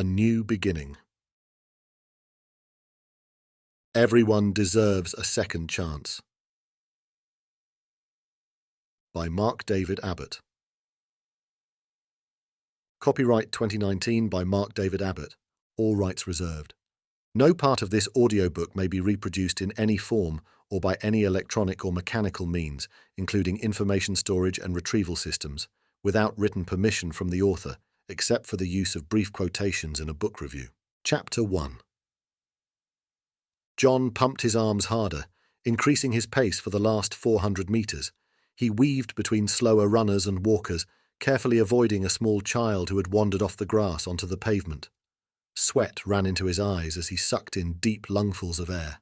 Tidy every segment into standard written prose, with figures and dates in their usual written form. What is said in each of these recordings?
A New Beginning. Everyone Deserves a Second Chance. By Mark David Abbott. Copyright 2019 by Mark David Abbott. All rights reserved. No part of this audiobook may be reproduced in any form or by any electronic or mechanical means, including information storage and retrieval systems, without written permission from the author, except for the use of brief quotations in a book review. Chapter 1. John pumped his arms harder, increasing his pace for the last 400 meters. He weaved between slower runners and walkers, carefully avoiding a small child who had wandered off the grass onto the pavement. Sweat ran into his eyes as he sucked in deep lungfuls of air.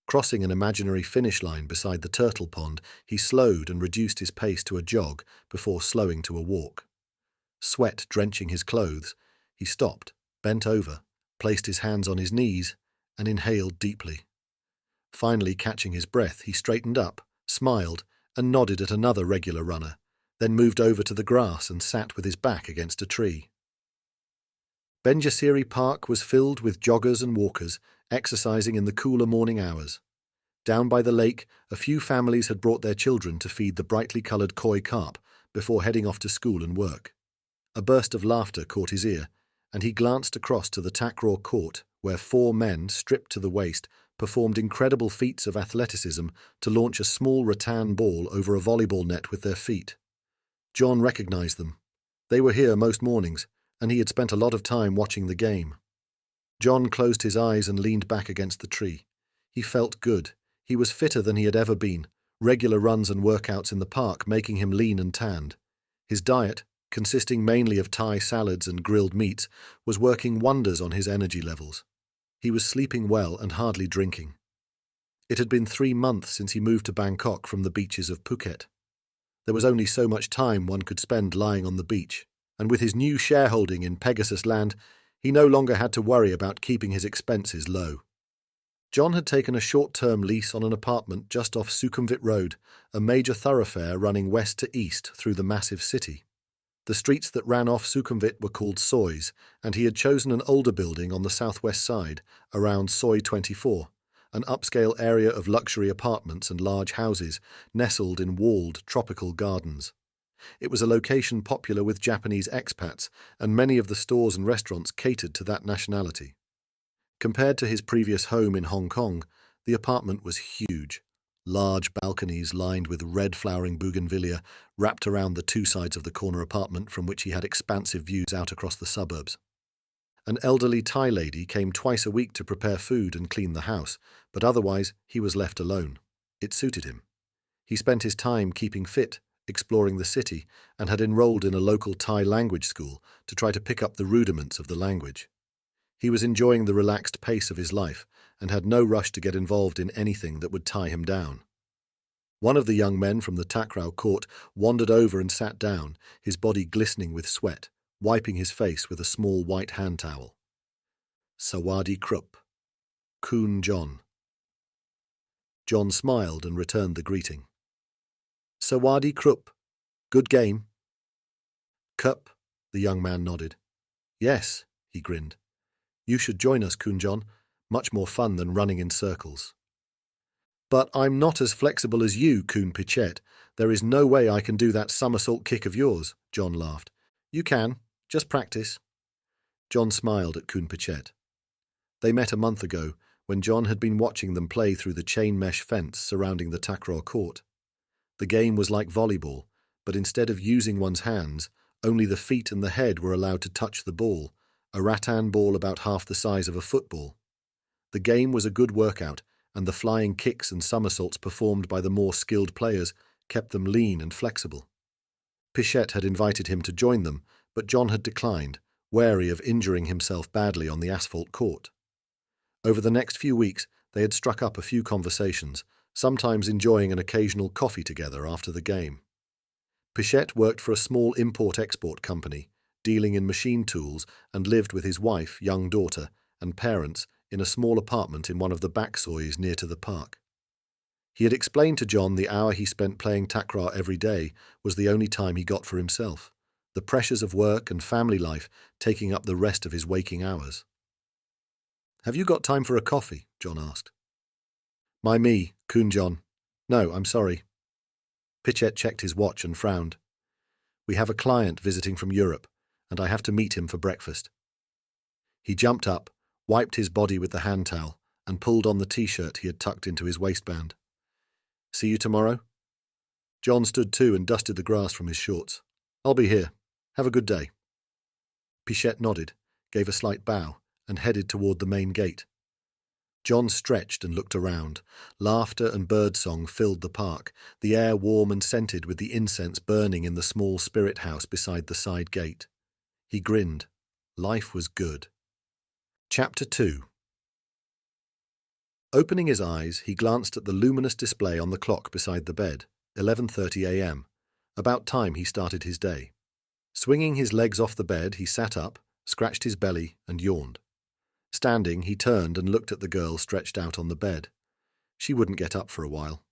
Crossing an imaginary finish line beside the turtle pond, he slowed and reduced his pace to a jog before slowing to a walk. Sweat drenching his clothes, he stopped, bent over, placed his hands on his knees, and inhaled deeply. Finally catching his breath, he straightened up, smiled, and nodded at another regular runner, then moved over to the grass and sat with his back against a tree. Benjasiri Park was filled with joggers and walkers, exercising in the cooler morning hours. Down by the lake, a few families had brought their children to feed the brightly coloured koi carp before heading off to school and work. A burst of laughter caught his ear, and he glanced across to the Takraw court, where 4 men, stripped to the waist, performed incredible feats of athleticism to launch a small rattan ball over a volleyball net with their feet. John recognized them. They were here most mornings, and he had spent a lot of time watching the game. John closed his eyes and leaned back against the tree. He felt good. He was fitter than he had ever been, regular runs and workouts in the park making him lean and tanned. His diet, consisting mainly of Thai salads and grilled meats, was working wonders on his energy levels. He was sleeping well and hardly drinking. It had been 3 months since he moved to Bangkok from the beaches of Phuket. There was only so much time one could spend lying on the beach, and with his new shareholding in Pegasus Land, he no longer had to worry about keeping his expenses low. John had taken a short-term lease on an apartment just off Sukhumvit Road, a major thoroughfare running west to east through the massive city. The streets that ran off Sukhumvit were called Sois, and he had chosen an older building on the southwest side, around Soi 24, an upscale area of luxury apartments and large houses nestled in walled tropical gardens. It was a location popular with Japanese expats, and many of the stores and restaurants catered to that nationality. Compared to his previous home in Hong Kong, the apartment was huge. Large balconies lined with red-flowering bougainvillea wrapped around the 2 sides of the corner apartment from which he had expansive views out across the suburbs. An elderly Thai lady came twice a week to prepare food and clean the house, but otherwise he was left alone. It suited him. He spent his time keeping fit, exploring the city, and had enrolled in a local Thai language school to try to pick up the rudiments of the language. He was enjoying the relaxed pace of his life and had no rush to get involved in anything that would tie him down. One of the young men from the Takraw court wandered over and sat down, his body glistening with sweat, wiping his face with a small white hand towel. Sawadi Krupp. Kun John. John smiled and returned the greeting. Sawadi Krupp. Good game. Kup, the young man nodded. Yes, he grinned. You should join us, Kun John. Much more fun than running in circles. But I'm not as flexible as you, Kun Pichet. There is no way I can do that somersault kick of yours, John laughed. You can. Just practice. John smiled at Kun Pichet. They met a month ago, when John had been watching them play through the chain mesh fence surrounding the Takraw court. The game was like volleyball, but instead of using one's hands, only the feet and the head were allowed to touch the ball, a rattan ball about half the size of a football. The game was a good workout, and the flying kicks and somersaults performed by the more skilled players kept them lean and flexible. Pichet had invited him to join them, but John had declined, wary of injuring himself badly on the asphalt court. Over the next few weeks, they had struck up a few conversations, sometimes enjoying an occasional coffee together after the game. Pichet worked for a small import-export company, dealing in machine tools, and lived with his wife, young daughter, and parents in a small apartment in one of the back sois near to the park. He had explained to John the hour he spent playing Takraw every day was the only time he got for himself. the pressures of work and family life taking up the rest of his waking hours. "Have you got time for a coffee?" John asked. Me, Kun John. No, I'm sorry." Pichette checked his watch and frowned. "We have a client visiting from Europe, and I have to meet him for breakfast." He jumped up, wiped his body with the hand towel, and pulled on the t-shirt he had tucked into his waistband. "See you tomorrow?" John stood too and dusted the grass from his shorts. "I'll be here. Have a good day." Pichette nodded, gave a slight bow, and headed toward the main gate. John stretched and looked around. Laughter and birdsong filled the park, the air warm and scented with the incense burning in the small spirit house beside the side gate. He grinned. Life was good. Chapter 2. Opening his eyes, he glanced at the luminous display on the clock beside the bed, 11:30 a.m., about time he started his day. Swinging his legs off the bed, he sat up, scratched his belly, and yawned. Standing, he turned and looked at the girl stretched out on the bed. She wouldn't get up for a while.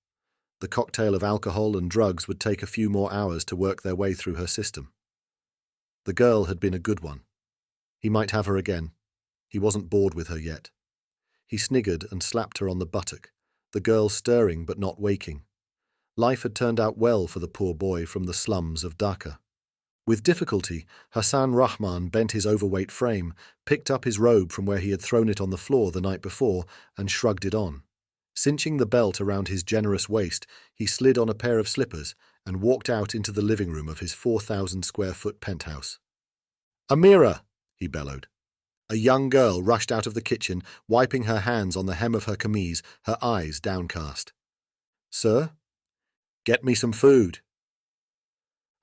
The cocktail of alcohol and drugs would take a few more hours to work their way through her system. The girl had been a good one. He might have her again. He wasn't bored with her yet. He sniggered and slapped her on the buttock, the girl stirring but not waking. Life had turned out well for the poor boy from the slums of Dhaka. With difficulty, Hassan Rahman bent his overweight frame, picked up his robe from where he had thrown it on the floor the night before, and shrugged it on. Cinching the belt around his generous waist, he slid on a pair of slippers and walked out into the living room of his 4,000-square-foot penthouse. "Amira!" he bellowed. A young girl rushed out of the kitchen, wiping her hands on the hem of her camise, her eyes downcast. "Sir?" "Get me some food."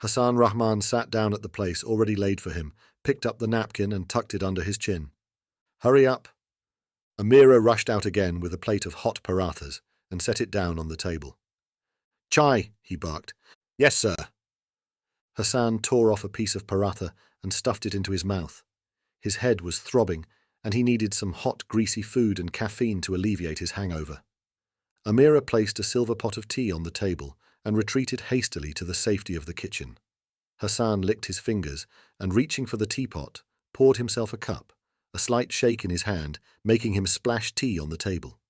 Hassan Rahman sat down at the place already laid for him, picked up the napkin and tucked it under his chin. "Hurry up." Amira rushed out again with a plate of hot parathas and set it down on the table. "Chai," he barked. "Yes, sir." Hassan tore off a piece of paratha and stuffed it into his mouth. His head was throbbing, and he needed some hot, greasy food and caffeine to alleviate his hangover. Amira placed a silver pot of tea on the table and retreated hastily to the safety of the kitchen. Hassan licked his fingers and, reaching for the teapot, poured himself a cup, a slight shake in his hand, making him splash tea on the table.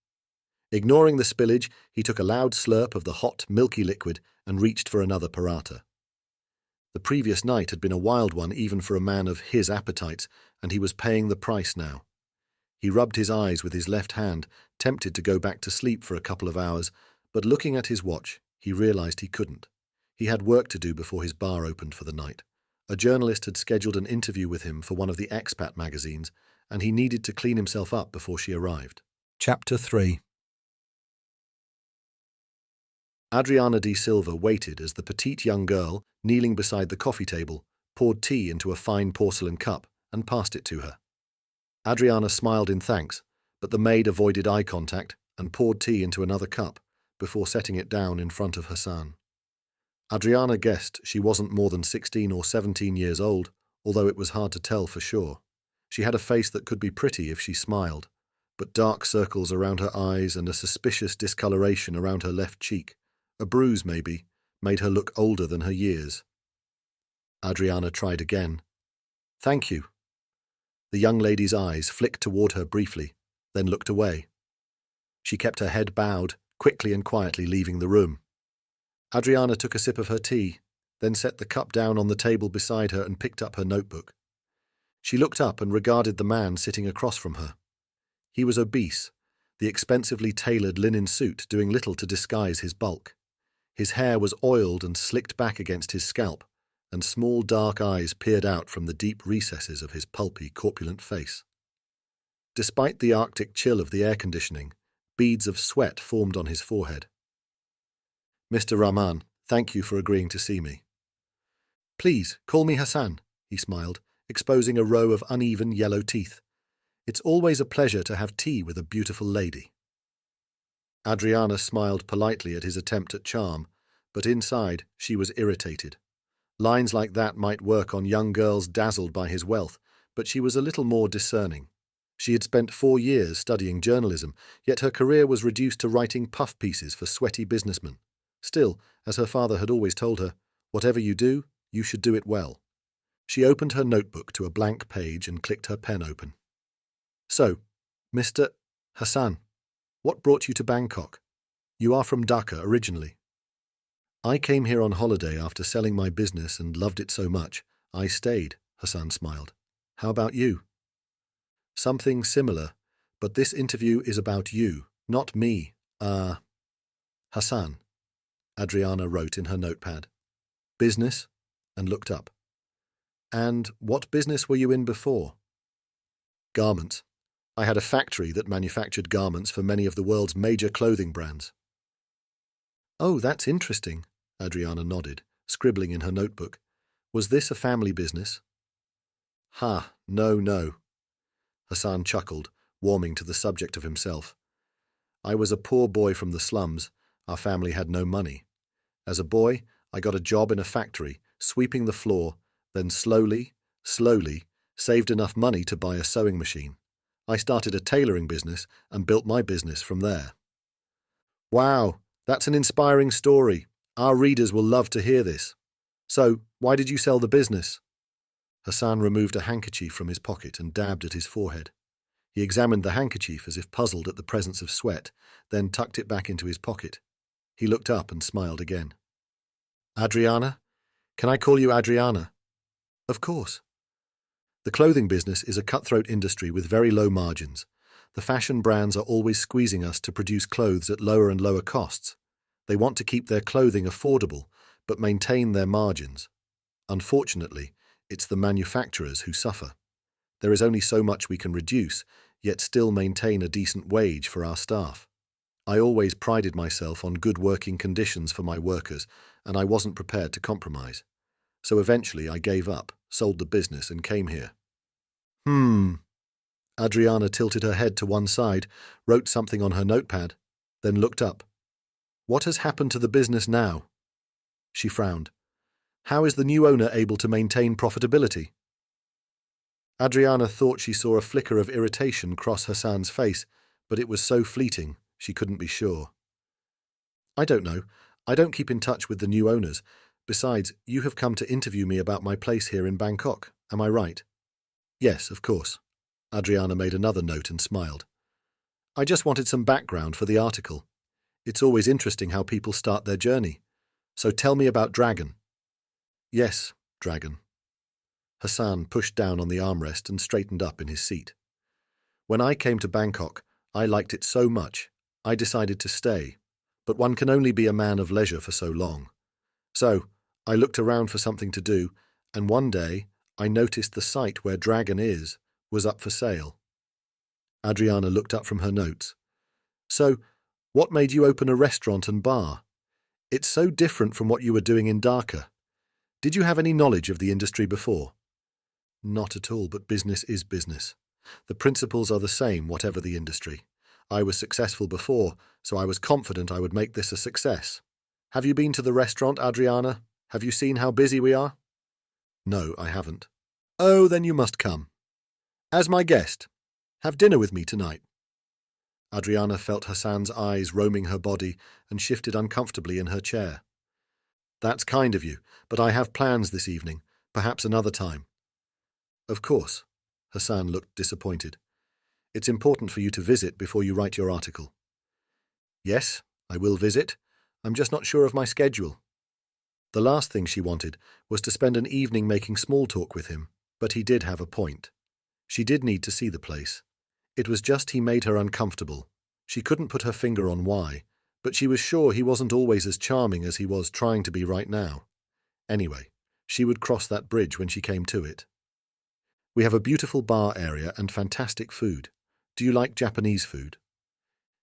Ignoring the spillage, he took a loud slurp of the hot, milky liquid and reached for another paratha. The previous night had been a wild one even for a man of his appetites, and he was paying the price now. He rubbed his eyes with his left hand, tempted to go back to sleep for a couple of hours, but looking at his watch, he realized he couldn't. He had work to do before his bar opened for the night. A journalist had scheduled an interview with him for one of the expat magazines, and he needed to clean himself up before she arrived. Chapter 3. Adriana de Silva waited as the petite young girl, kneeling beside the coffee table, poured tea into a fine porcelain cup and passed it to her. Adriana smiled in thanks, but the maid avoided eye contact and poured tea into another cup before setting it down in front of Hassan. Adriana guessed she wasn't more than 16 or 17 years old, although it was hard to tell for sure. She had a face that could be pretty if she smiled, but dark circles around her eyes and a suspicious discoloration around her left cheek, a bruise maybe, made her look older than her years. Adriana tried again. "Thank you." The young lady's eyes flicked toward her briefly, then looked away. She kept her head bowed, quickly and quietly leaving the room. Adriana took a sip of her tea, then set the cup down on the table beside her and picked up her notebook. She looked up and regarded the man sitting across from her. He was obese, the expensively tailored linen suit doing little to disguise his bulk. His hair was oiled and slicked back against his scalp, and small dark eyes peered out from the deep recesses of his pulpy, corpulent face. Despite the Arctic chill of the air conditioning, beads of sweat formed on his forehead. "Mr. Rahman, thank you for agreeing to see me." "Please, call me Hassan," he smiled, exposing a row of uneven yellow teeth. "It's always a pleasure to have tea with a beautiful lady." Adriana smiled politely at his attempt at charm, but inside she was irritated. Lines like that might work on young girls dazzled by his wealth, but she was a little more discerning. She had spent 4 years studying journalism, yet her career was reduced to writing puff pieces for sweaty businessmen. Still, as her father had always told her, whatever you do, you should do it well. She opened her notebook to a blank page and clicked her pen open. So, Mr. Hassan, what brought you to Bangkok? You are from Dhaka originally. I came here on holiday after selling my business and loved it so much, I stayed, Hassan smiled. How about you? Something similar, but this interview is about you, not me. Hassan, Adriana wrote in her notepad. Business? And looked up. And what business were you in before? Garments. I had a factory that manufactured garments for many of the world's major clothing brands. Oh, that's interesting, Adriana nodded, scribbling in her notebook. Was this a family business? No. Hassan chuckled, warming to the subject of himself. I was a poor boy from the slums. Our family had no money. As a boy, I got a job in a factory, sweeping the floor, then slowly, saved enough money to buy a sewing machine. I started a tailoring business and built my business from there. Wow, that's an inspiring story. Our readers will love to hear this. So, why did you sell the business? Hassan removed a handkerchief from his pocket and dabbed at his forehead. He examined the handkerchief as if puzzled at the presence of sweat, then tucked it back into his pocket. He looked up and smiled again. Adriana? Can I call you Adriana? Of course. The clothing business is a cutthroat industry with very low margins. The fashion brands are always squeezing us to produce clothes at lower and lower costs. They want to keep their clothing affordable, but maintain their margins. Unfortunately, it's the manufacturers who suffer. There is only so much we can reduce, yet still maintain a decent wage for our staff. I always prided myself on good working conditions for my workers, and I wasn't prepared to compromise. So eventually I gave up, sold the business, and came here. Adriana tilted her head to one side, wrote something on her notepad, then looked up. What has happened to the business now? She frowned. How is the new owner able to maintain profitability? Adriana thought she saw a flicker of irritation cross Hassan's face, but it was so fleeting, she couldn't be sure. I don't know. I don't keep in touch with the new owners. Besides, you have come to interview me about my place here in Bangkok, am I right? Yes, of course. Adriana made another note and smiled. I just wanted some background for the article. It's always interesting how people start their journey. So tell me about Dragon. Yes, Dragon. Hassan pushed down on the armrest and straightened up in his seat. When I came to Bangkok, I liked it so much, I decided to stay. But one can only be a man of leisure for so long. So, I looked around for something to do, and one day I noticed the site where Dragon was up for sale. Adriana looked up from her notes. So, what made you open a restaurant and bar? It's so different from what you were doing in Dhaka. Did you have any knowledge of the industry before? Not at all, but business is business. The principles are the same, whatever the industry. I was successful before, so I was confident I would make this a success. Have you been to the restaurant, Adriana? Have you seen how busy we are? No, I haven't. Oh, then you must come. As my guest. Have dinner with me tonight. Adriana felt Hassan's eyes roaming her body and shifted uncomfortably in her chair. That's kind of you, but I have plans this evening, perhaps another time. Of course. Hassan looked disappointed. It's important for you to visit before you write your article. Yes, I will visit. I'm just not sure of my schedule. The last thing she wanted was to spend an evening making small talk with him, but he did have a point. She did need to see the place. It was just he made her uncomfortable. She couldn't put her finger on why, but she was sure he wasn't always as charming as he was trying to be right now. Anyway, she would cross that bridge when she came to it. We have a beautiful bar area and fantastic food. Do you like Japanese food?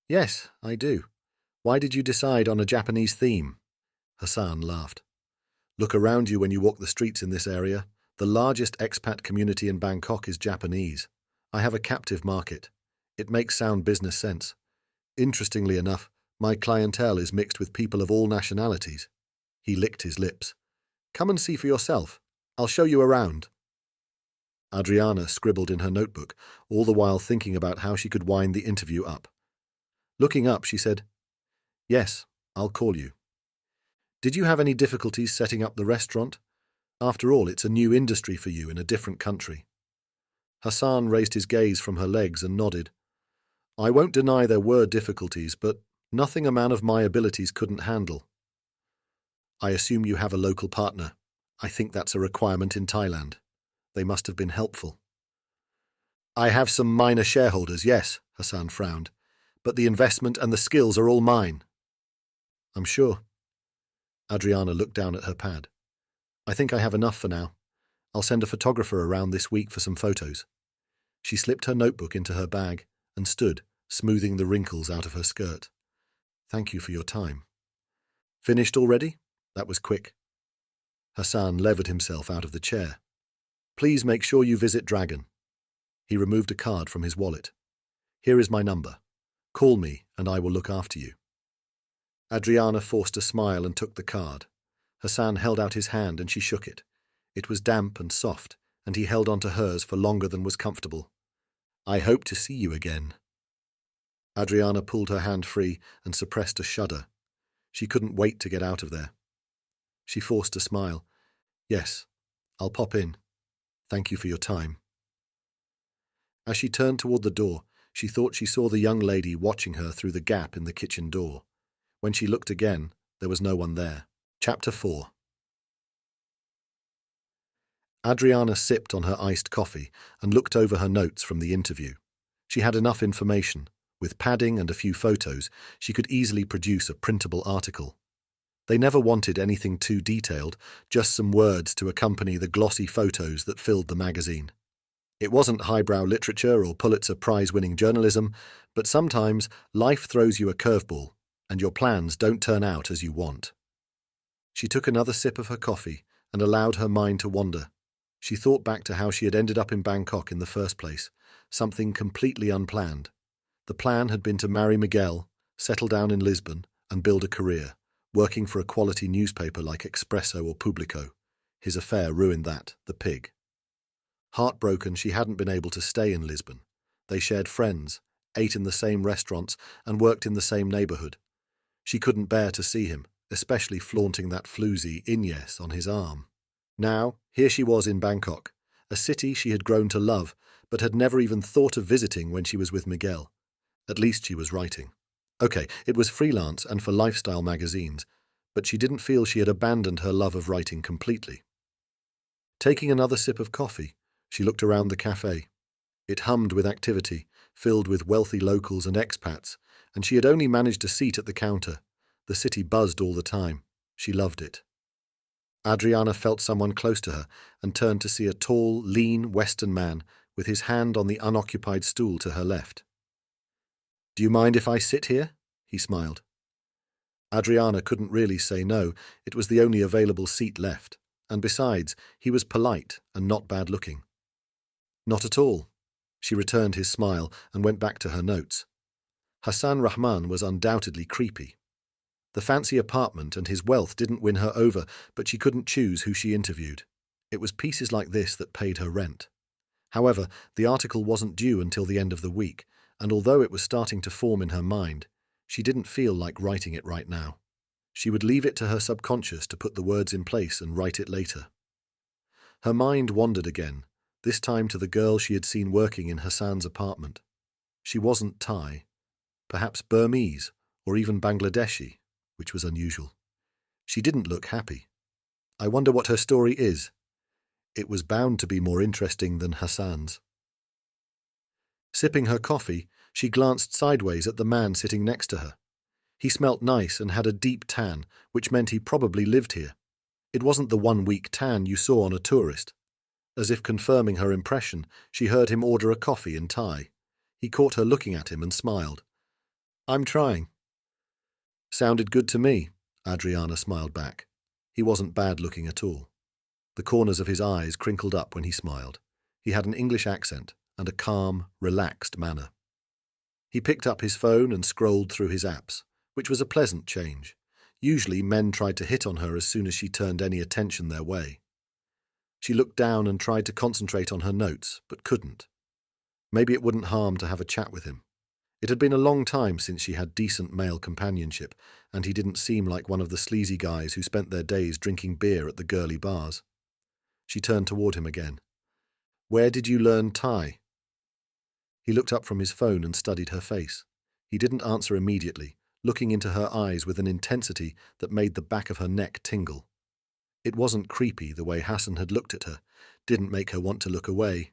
Yes, I do. Why did you decide on a Japanese theme? Hassan laughed. Look around you when you walk the streets in this area. The largest expat community in Bangkok is Japanese. I have a captive market. It makes sound business sense. Interestingly enough, my clientele is mixed with people of all nationalities. He licked his lips. Come and see for yourself. I'll show you around. Adriana scribbled in her notebook, all the while thinking about how she could wind the interview up. Looking up, she said, Yes, I'll call you. Did you have any difficulties setting up the restaurant? After all, it's a new industry for you in a different country. Hassan raised his gaze from her legs and nodded. I won't deny there were difficulties, but nothing a man of my abilities couldn't handle. I assume you have a local partner. I think that's a requirement in Thailand. They must have been helpful. I have some minor shareholders, yes, Hassan frowned, but the investment and the skills are all mine. I'm sure. Adriana looked down at her pad. I think I have enough for now. I'll send a photographer around this week for some photos. She slipped her notebook into her bag and stood, smoothing the wrinkles out of her skirt. Thank you for your time. Finished already? That was quick. Hassan levered himself out of the chair. Please make sure you visit Dragon. He removed a card from his wallet. Here is my number. Call me and I will look after you. Adriana forced a smile and took the card. Hassan held out his hand and she shook it. It was damp and soft, and he held onto hers for longer than was comfortable. I hope to see you again. Adriana pulled her hand free and suppressed a shudder. She couldn't wait to get out of there. She forced a smile. Yes, I'll pop in. Thank you for your time. As she turned toward the door, she thought she saw the young lady watching her through the gap in the kitchen door. When she looked again, there was no one there. Chapter 4. Adriana sipped on her iced coffee and looked over her notes from the interview. She had enough information. With padding and a few photos, she could easily produce a printable article. They never wanted anything too detailed, just some words to accompany the glossy photos that filled the magazine. It wasn't highbrow literature or Pulitzer Prize-winning journalism, but sometimes life throws you a curveball, and your plans don't turn out as you want. She took another sip of her coffee and allowed her mind to wander. She thought back to how she had ended up in Bangkok in the first place, something completely unplanned. The plan had been to marry Miguel, settle down in Lisbon, and build a career, working for a quality newspaper like Expresso or Publico. His affair ruined that, the pig. Heartbroken, she hadn't been able to stay in Lisbon. They shared friends, ate in the same restaurants, and worked in the same neighbourhood. She couldn't bear to see him, especially flaunting that floozy Inés on his arm. Now, here she was in Bangkok, a city she had grown to love, but had never even thought of visiting when she was with Miguel. At least she was writing. Okay, it was freelance and for lifestyle magazines, but she didn't feel she had abandoned her love of writing completely. Taking another sip of coffee, she looked around the cafe. It hummed with activity, filled with wealthy locals and expats, and she had only managed a seat at the counter. The city buzzed all the time. She loved it. Adriana felt someone close to her and turned to see a tall, lean Western man with his hand on the unoccupied stool to her left. Do you mind if I sit here? He smiled. Adriana couldn't really say no. It was the only available seat left, and besides, he was polite and not bad-looking. Not at all. She returned his smile and went back to her notes. Hassan Rahman was undoubtedly creepy. The fancy apartment and his wealth didn't win her over, but she couldn't choose who she interviewed. It was pieces like this that paid her rent. However, the article wasn't due until the end of the week, and although it was starting to form in her mind, she didn't feel like writing it right now. She would leave it to her subconscious to put the words in place and write it later. Her mind wandered again, this time to the girl she had seen working in Hassan's apartment. She wasn't Thai, perhaps Burmese or even Bangladeshi, which was unusual. She didn't look happy. I wonder what her story is. It was bound to be more interesting than Hassan's. Sipping her coffee, she glanced sideways at the man sitting next to her. He smelt nice and had a deep tan, which meant he probably lived here. It wasn't the 1-week tan you saw on a tourist. As if confirming her impression, she heard him order a coffee in Thai. He caught her looking at him and smiled. I'm trying. Sounded good to me, Adriana smiled back. He wasn't bad-looking at all. The corners of his eyes crinkled up when he smiled. He had an English accent and a calm, relaxed manner. He picked up his phone and scrolled through his apps, which was a pleasant change. Usually men tried to hit on her as soon as she turned any attention their way. She looked down and tried to concentrate on her notes, but couldn't. Maybe it wouldn't harm to have a chat with him. It had been a long time since she had decent male companionship, and he didn't seem like one of the sleazy guys who spent their days drinking beer at the girly bars. She turned toward him again. Where did you learn Thai? He looked up from his phone and studied her face. He didn't answer immediately, looking into her eyes with an intensity that made the back of her neck tingle. It wasn't creepy the way Hassan had looked at her, didn't make her want to look away.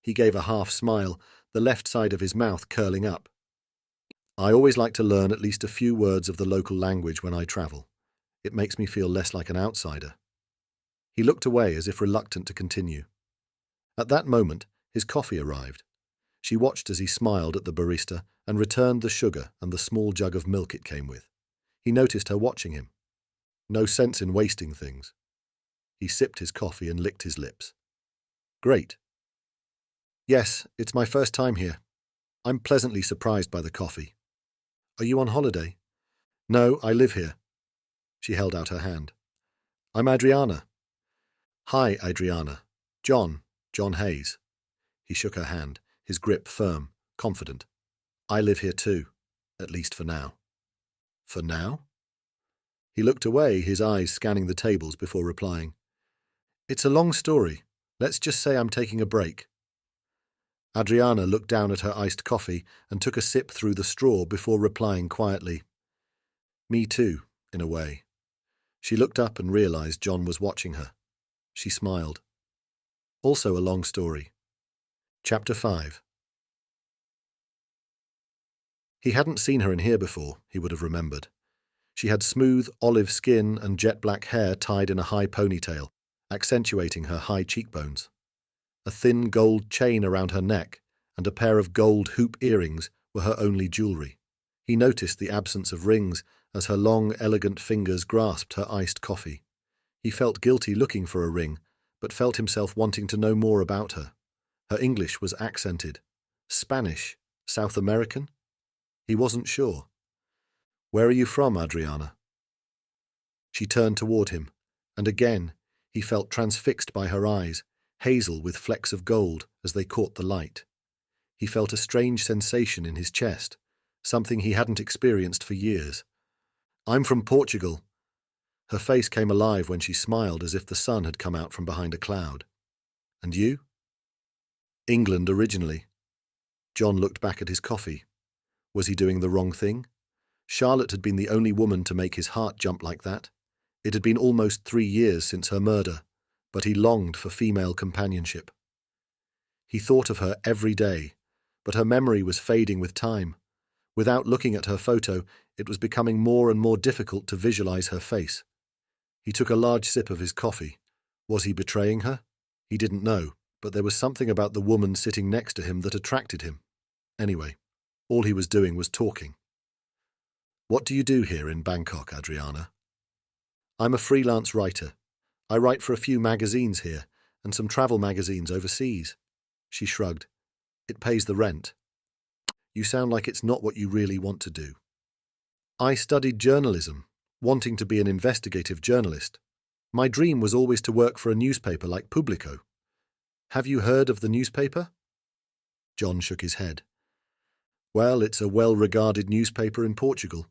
He gave a half smile, the left side of his mouth curling up. I always like to learn at least a few words of the local language when I travel. It makes me feel less like an outsider. He looked away as if reluctant to continue. At that moment, his coffee arrived. She watched as he smiled at the barista and returned the sugar and the small jug of milk it came with. He noticed her watching him. No sense in wasting things. He sipped his coffee and licked his lips. Great. Yes, it's my first time here. I'm pleasantly surprised by the coffee. Are you on holiday? No, I live here. She held out her hand. I'm Adriana. Hi, Adriana. John Hayes. He shook her hand, his grip firm, confident. I live here too, at least for now. For now? He looked away, his eyes scanning the tables before replying. It's a long story. Let's just say I'm taking a break. Adriana looked down at her iced coffee and took a sip through the straw before replying quietly. Me too, in a way. She looked up and realized John was watching her. She smiled. Also a long story. Chapter 5. He hadn't seen her in here before, he would have remembered. She had smooth olive skin and jet black hair tied in a high ponytail, accentuating her high cheekbones. A thin gold chain around her neck and a pair of gold hoop earrings were her only jewellery. He noticed the absence of rings as her long, elegant fingers grasped her iced coffee. He felt guilty looking for a ring, but felt himself wanting to know more about her. Her English was accented. Spanish? South American? He wasn't sure. Where are you from, Adriana? She turned toward him, and again he felt transfixed by her eyes, hazel with flecks of gold as they caught the light. He felt a strange sensation in his chest, something he hadn't experienced for years. I'm from Portugal. Her face came alive when she smiled as if the sun had come out from behind a cloud. And you? England originally. John looked back at his coffee. Was he doing the wrong thing? Charlotte had been the only woman to make his heart jump like that. It had been almost 3 years since her murder, but he longed for female companionship. He thought of her every day, but her memory was fading with time. Without looking at her photo, it was becoming more and more difficult to visualize her face. He took a large sip of his coffee. Was he betraying her? He didn't know, but there was something about the woman sitting next to him that attracted him. Anyway, all he was doing was talking. What do you do here in Bangkok, Adriana? I'm a freelance writer. I write for a few magazines here and some travel magazines overseas. She shrugged. It pays the rent. You sound like it's not what you really want to do. I studied journalism, wanting to be an investigative journalist. My dream was always to work for a newspaper like Publico. Have you heard of the newspaper? John shook his head. Well, it's a well-regarded newspaper in Portugal.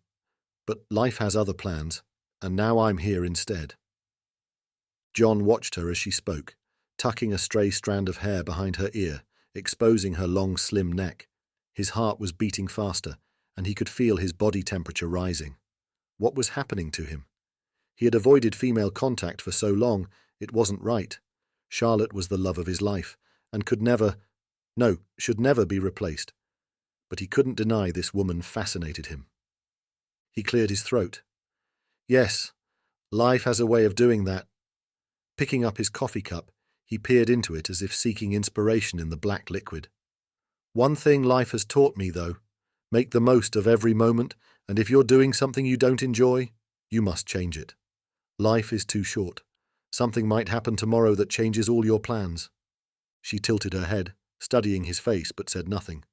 But life has other plans, and now I'm here instead. John watched her as she spoke, tucking a stray strand of hair behind her ear, exposing her long, slim neck. His heart was beating faster, and he could feel his body temperature rising. What was happening to him? He had avoided female contact for so long, it wasn't right. Charlotte was the love of his life, and should never be replaced. But he couldn't deny this woman fascinated him. He cleared his throat. Yes, life has a way of doing that. Picking up his coffee cup, he peered into it as if seeking inspiration in the black liquid. One thing life has taught me, though, make the most of every moment, and if you're doing something you don't enjoy, you must change it. Life is too short. Something might happen tomorrow that changes all your plans. She tilted her head, studying his face, but said nothing.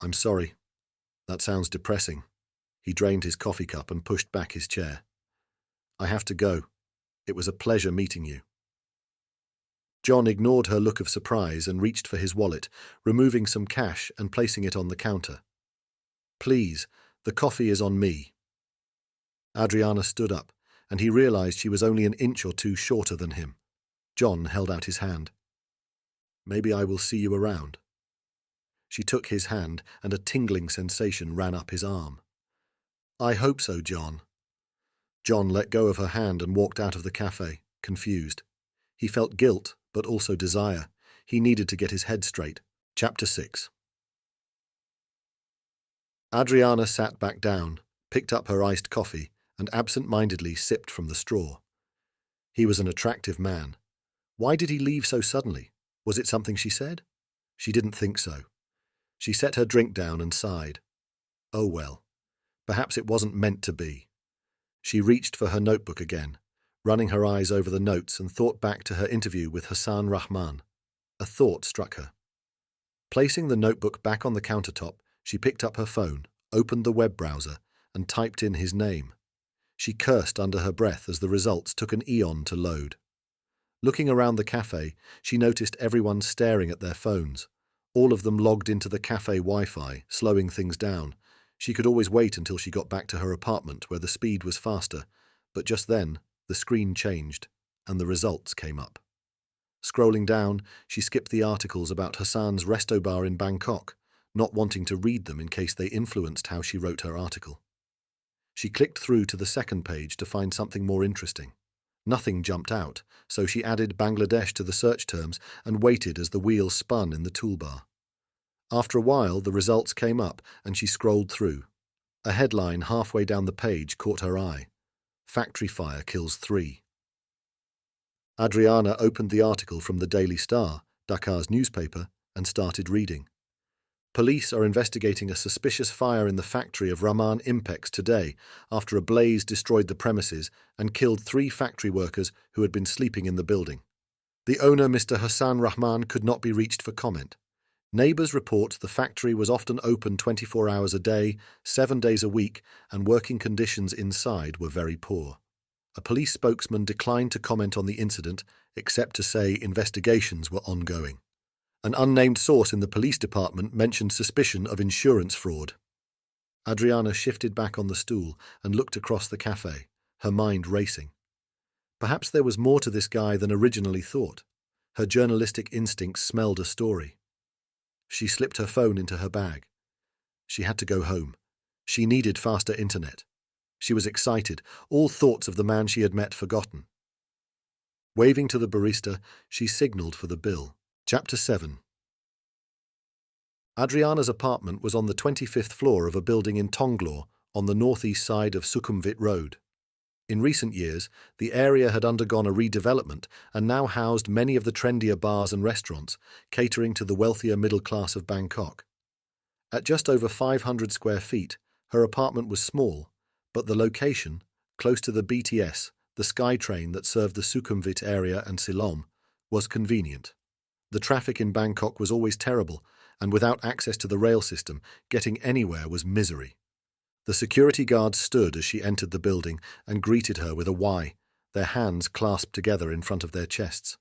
I'm sorry. That sounds depressing. He drained his coffee cup and pushed back his chair. I have to go. It was a pleasure meeting you. John ignored her look of surprise and reached for his wallet, removing some cash and placing it on the counter. Please, the coffee is on me. Adriana stood up, and he realized she was only an inch or two shorter than him. John held out his hand. "Maybe I will see you around." She took his hand, and a tingling sensation ran up his arm. "I hope so, John." John let go of her hand and walked out of the cafe, confused. He felt guilt, but also desire. He needed to get his head straight. Chapter 6. Adriana sat back down, picked up her iced coffee, and absent-mindedly sipped from the straw. He was an attractive man. Why did he leave so suddenly? Was it something she said? She didn't think so. She set her drink down and sighed. Oh well. Perhaps it wasn't meant to be. She reached for her notebook again, running her eyes over the notes, and thought back to her interview with Hassan Rahman. A thought struck her. Placing the notebook back on the countertop, she picked up her phone, opened the web browser, and typed in his name. She cursed under her breath as the results took an eon to load. Looking around the cafe, she noticed everyone staring at their phones, all of them logged into the cafe Wi-Fi, slowing things down. She could always wait until she got back to her apartment where the speed was faster, but just then, the screen changed, and the results came up. Scrolling down, she skipped the articles about Hassan's resto bar in Bangkok, not wanting to read them in case they influenced how she wrote her article. She clicked through to the second page to find something more interesting. Nothing jumped out, so she added Bangladesh to the search terms and waited as the wheel spun in the toolbar. After a while, the results came up, and she scrolled through. A headline halfway down the page caught her eye. "Factory fire kills 3." Adriana opened the article from the Daily Star, Dakar's newspaper, and started reading. Police are investigating a suspicious fire in the factory of Rahman Impex today after a blaze destroyed the premises and killed 3 factory workers who had been sleeping in the building. The owner, Mr. Hassan Rahman, could not be reached for comment. Neighbours report the factory was often open 24 hours a day, 7 days a week, and working conditions inside were very poor. A police spokesman declined to comment on the incident, except to say investigations were ongoing. An unnamed source in the police department mentioned suspicion of insurance fraud. Adriana shifted back on the stool and looked across the cafe, her mind racing. Perhaps there was more to this guy than originally thought. Her journalistic instincts smelled a story. She slipped her phone into her bag. She had to go home. She needed faster internet. She was excited, all thoughts of the man she had met forgotten. Waving to the barista, she signalled for the bill. Chapter 7. Adriana's apartment was on the 25th floor of a building in Tonglaw, on the northeast side of Sukhumvit Road. In recent years, the area had undergone a redevelopment and now housed many of the trendier bars and restaurants, catering to the wealthier middle class of Bangkok. At just over 500 square feet, her apartment was small, but the location, close to the BTS, the SkyTrain that served the Sukhumvit area and Silom, was convenient. The traffic in Bangkok was always terrible, and without access to the rail system, getting anywhere was misery. The security guards stood as she entered the building and greeted her with a Y, their hands clasped together in front of their chests.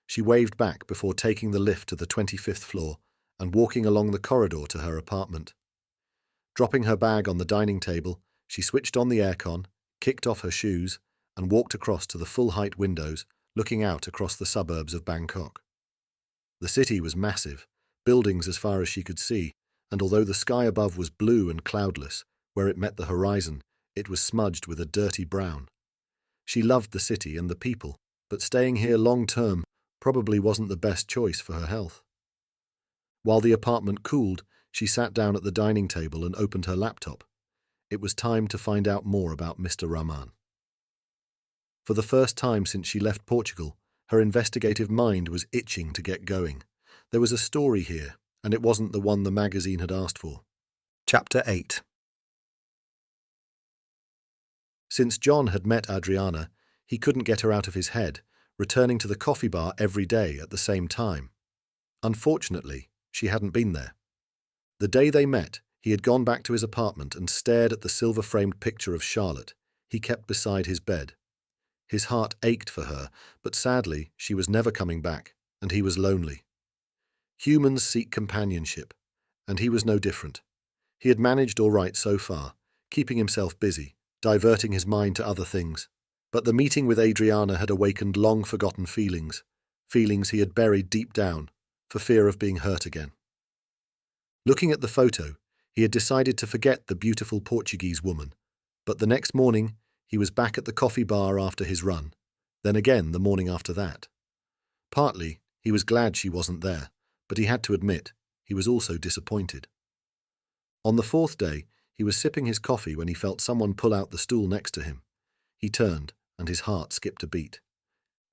She waved back before taking the lift to the 25th floor and walking along the corridor to her apartment. Dropping her bag on the dining table, she switched on the aircon, kicked off her shoes, and walked across to the full-height windows, looking out across the suburbs of Bangkok. The city was massive, buildings as far as she could see, and although the sky above was blue and cloudless, where it met the horizon, it was smudged with a dirty brown. She loved the city and the people, but staying here long-term probably wasn't the best choice for her health. While the apartment cooled, she sat down at the dining table and opened her laptop. It was time to find out more about Mr. Rahman. For the first time since she left Portugal, her investigative mind was itching to get going. There was a story here, and it wasn't the one the magazine had asked for. Chapter 8. Since John had met Adriana, he couldn't get her out of his head, returning to the coffee bar every day at the same time. Unfortunately, she hadn't been there. The day they met, he had gone back to his apartment and stared at the silver-framed picture of Charlotte he kept beside his bed. His heart ached for her, but sadly, she was never coming back, and he was lonely. Humans seek companionship, and he was no different. He had managed all right so far, keeping himself busy, diverting his mind to other things. But the meeting with Adriana had awakened long-forgotten feelings, feelings he had buried deep down, for fear of being hurt again. Looking at the photo, he had decided to forget the beautiful Portuguese woman, but the next morning he was back at the coffee bar after his run, then again the morning after that. Partly, he was glad she wasn't there, but he had to admit, he was also disappointed. On the fourth day, he was sipping his coffee when he felt someone pull out the stool next to him. He turned, and his heart skipped a beat.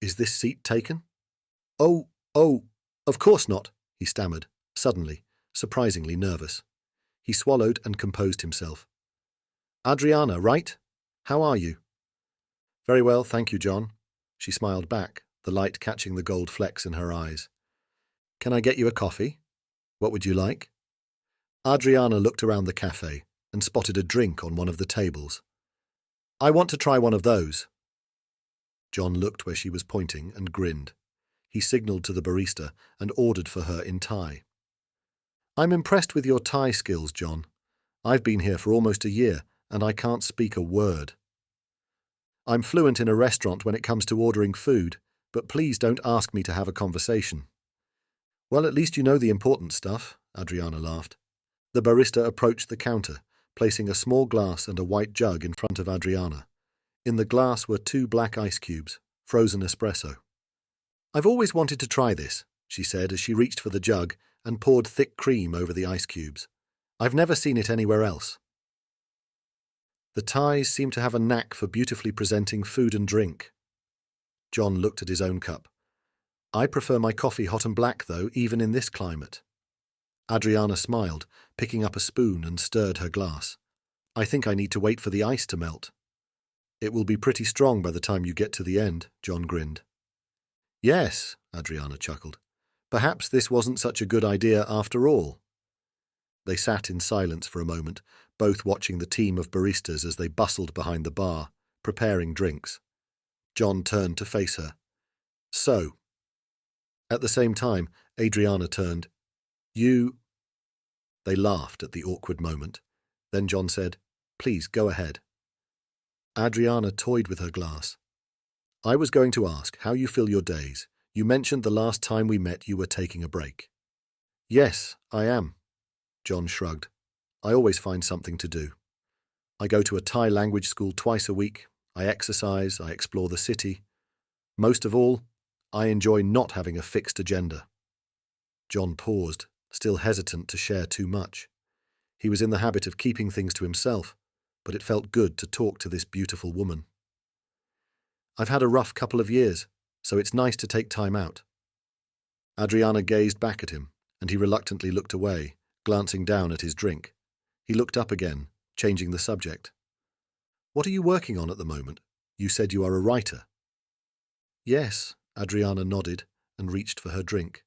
"Is this seat taken?" Oh, of course not," he stammered, suddenly, surprisingly nervous. He swallowed and composed himself. "Adriana, right? How are you?" "Very well, thank you, John." She smiled back, the light catching the gold flecks in her eyes. "Can I get you a coffee? What would you like?" Adriana looked around the cafe and spotted a drink on one of the tables. "I want to try one of those." John looked where she was pointing and grinned. He signalled to the barista and ordered for her in Thai. "I'm impressed with your Thai skills, John. I've been here for almost a year, and I can't speak a word. I'm fluent in a restaurant when it comes to ordering food, but please don't ask me to have a conversation." "Well, at least you know the important stuff," Adriana laughed. The barista approached the counter, placing a small glass and a white jug in front of Adriana. In the glass were 2 black ice cubes, frozen espresso. "I've always wanted to try this," she said as she reached for the jug and poured thick cream over the ice cubes. "I've never seen it anywhere else." The Thais seem to have a knack for beautifully presenting food and drink. John looked at his own cup. "I prefer my coffee hot and black, though, even in this climate." Adriana smiled, picking up a spoon and stirred her glass. "I think I need to wait for the ice to melt." "It will be pretty strong by the time you get to the end," John grinned. "Yes," Adriana chuckled. "Perhaps this wasn't such a good idea after all." They sat in silence for a moment, both watching the team of baristas as they bustled behind the bar, preparing drinks. John turned to face her. "So." At the same time, Adriana turned. "You—" They laughed at the awkward moment. Then John said, "Please, go ahead." Adriana toyed with her glass. "I was going to ask how you fill your days. You mentioned the last time we met you were taking a break." "Yes, I am." John shrugged. "I always find something to do. I go to a Thai language school twice a week. I exercise, I explore the city. Most of all, I enjoy not having a fixed agenda." John paused, still hesitant to share too much. He was in the habit of keeping things to himself, but it felt good to talk to this beautiful woman. "I've had a rough couple of years, so it's nice to take time out." Adriana gazed back at him, and he reluctantly looked away, glancing down at his drink. He looked up again, changing the subject. "What are you working on at the moment? You said you are a writer." "Yes," Adriana nodded and reached for her drink.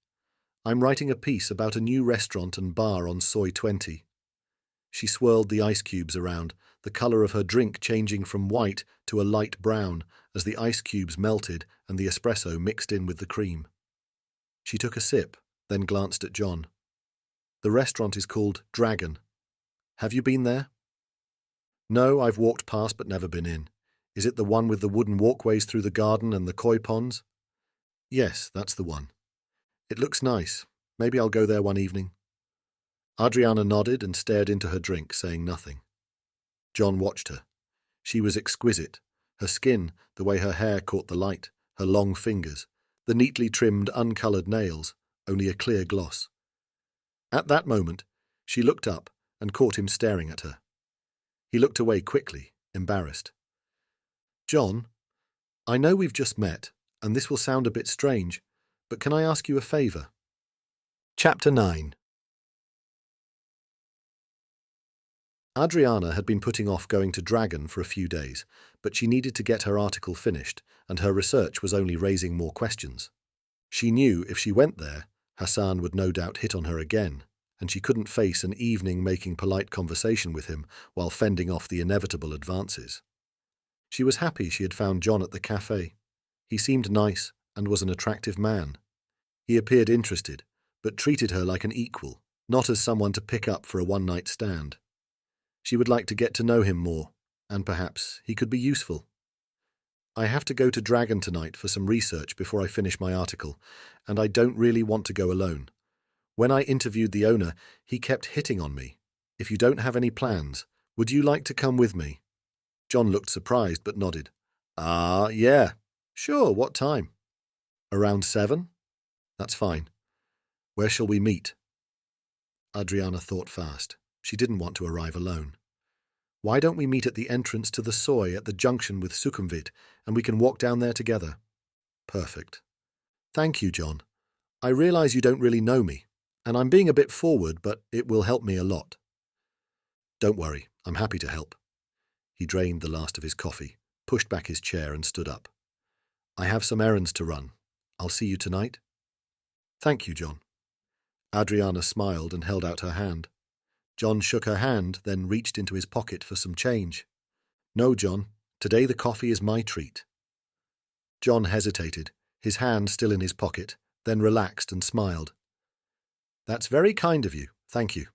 "I'm writing a piece about a new restaurant and bar on Soy 20. She swirled the ice cubes around, the colour of her drink changing from white to a light brown as the ice cubes melted and the espresso mixed in with the cream. She took a sip, then glanced at John. "The restaurant is called Dragon. Have you been there?" "No, I've walked past but never been in. Is it the one with the wooden walkways through the garden and the koi ponds?" "Yes, that's the one. It looks nice. Maybe I'll go there one evening." Adriana nodded and stared into her drink, saying nothing. John watched her. She was exquisite. Her skin, the way her hair caught the light, her long fingers, the neatly trimmed, uncoloured nails, only a clear gloss. At that moment, she looked up and caught him staring at her. He looked away quickly, embarrassed. "John, I know we've just met, and this will sound a bit strange, but can I ask you a favour?" Chapter 9. Adriana had been putting off going to Dragon for a few days, but she needed to get her article finished, and her research was only raising more questions. She knew if she went there, Hassan would no doubt hit on her again, and she couldn't face an evening making polite conversation with him while fending off the inevitable advances. She was happy she had found John at the cafe. He seemed nice and was an attractive man. He appeared interested, but treated her like an equal, not as someone to pick up for a one-night stand. She would like to get to know him more, and perhaps he could be useful. I have to go to Dragon tonight for some research before I finish my article, and I don't really want to go alone. When I interviewed the owner, he kept hitting on me. If you don't have any plans, would you like to come with me? John looked surprised but nodded. Yeah. Sure, what time? Around 7? That's fine. Where shall we meet? Adriana thought fast. She didn't want to arrive alone. Why don't we meet at the entrance to the Soy at the junction with Sukhumvit, and we can walk down there together? Perfect. Thank you, John. I realize you don't really know me, and I'm being a bit forward, but it will help me a lot. Don't worry, I'm happy to help. He drained the last of his coffee, pushed back his chair and stood up. I have some errands to run. I'll see you tonight. Thank you, John. Adriana smiled and held out her hand. John shook her hand, then reached into his pocket for some change. No, John, today the coffee is my treat. John hesitated, his hand still in his pocket, then relaxed and smiled. That's very kind of you, thank you.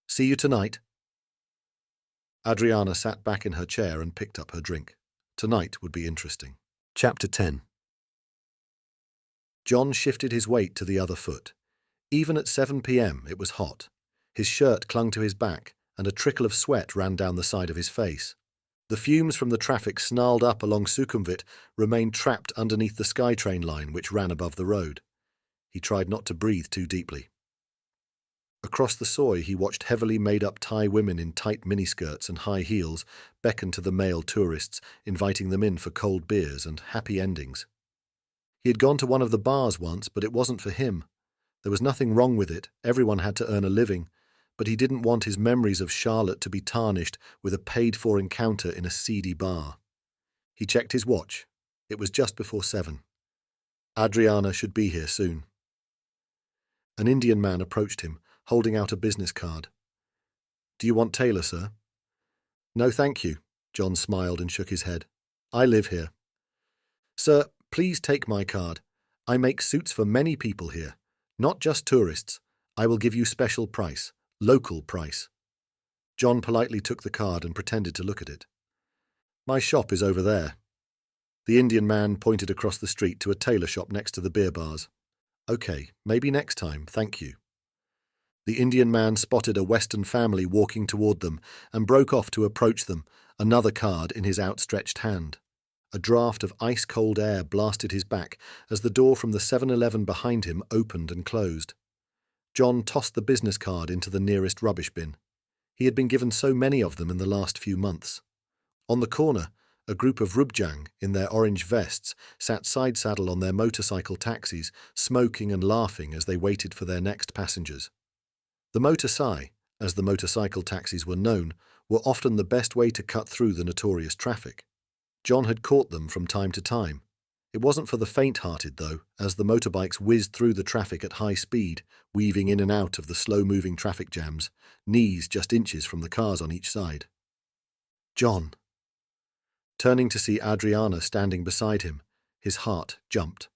See you tonight. Adriana sat back in her chair and picked up her drink. Tonight would be interesting. Chapter 10. John shifted his weight to the other foot. Even at 7 p.m. it was hot. His shirt clung to his back, and a trickle of sweat ran down the side of his face. The fumes from the traffic snarled up along Sukhumvit remained trapped underneath the SkyTrain line which ran above the road. He tried not to breathe too deeply. Across the Soy he watched heavily made-up Thai women in tight miniskirts and high heels beckon to the male tourists, inviting them in for cold beers and happy endings. He had gone to one of the bars once, but it wasn't for him. There was nothing wrong with it, everyone had to earn a living, but he didn't want his memories of Charlotte to be tarnished with a paid-for encounter in a seedy bar. He checked his watch. It was just before 7. Adriana should be here soon. An Indian man approached him, holding out a business card. Do you want Taylor, sir? No, thank you. John smiled and shook his head. I live here. Sir, please take my card. I make suits for many people here, not just tourists. I will give you special price. Local price. John politely took the card and pretended to look at it. My shop is over there. The Indian man pointed across the street to a tailor shop next to the beer bars. Okay, maybe next time, thank you. The Indian man spotted a Western family walking toward them and broke off to approach them, another card in his outstretched hand. A draught of ice-cold air blasted his back as the door from the 7-Eleven behind him opened and closed. John tossed the business card into the nearest rubbish bin. He had been given so many of them in the last few months. On the corner, a group of Rubjang in their orange vests sat side-saddle on their motorcycle taxis, smoking and laughing as they waited for their next passengers. The motorsai, as the motorcycle taxis were known, were often the best way to cut through the notorious traffic. John had caught them from time to time. It wasn't for the faint-hearted, though, as the motorbikes whizzed through the traffic at high speed, weaving in and out of the slow-moving traffic jams, knees just inches from the cars on each side. John. Turning to see Adriana standing beside him, his heart jumped.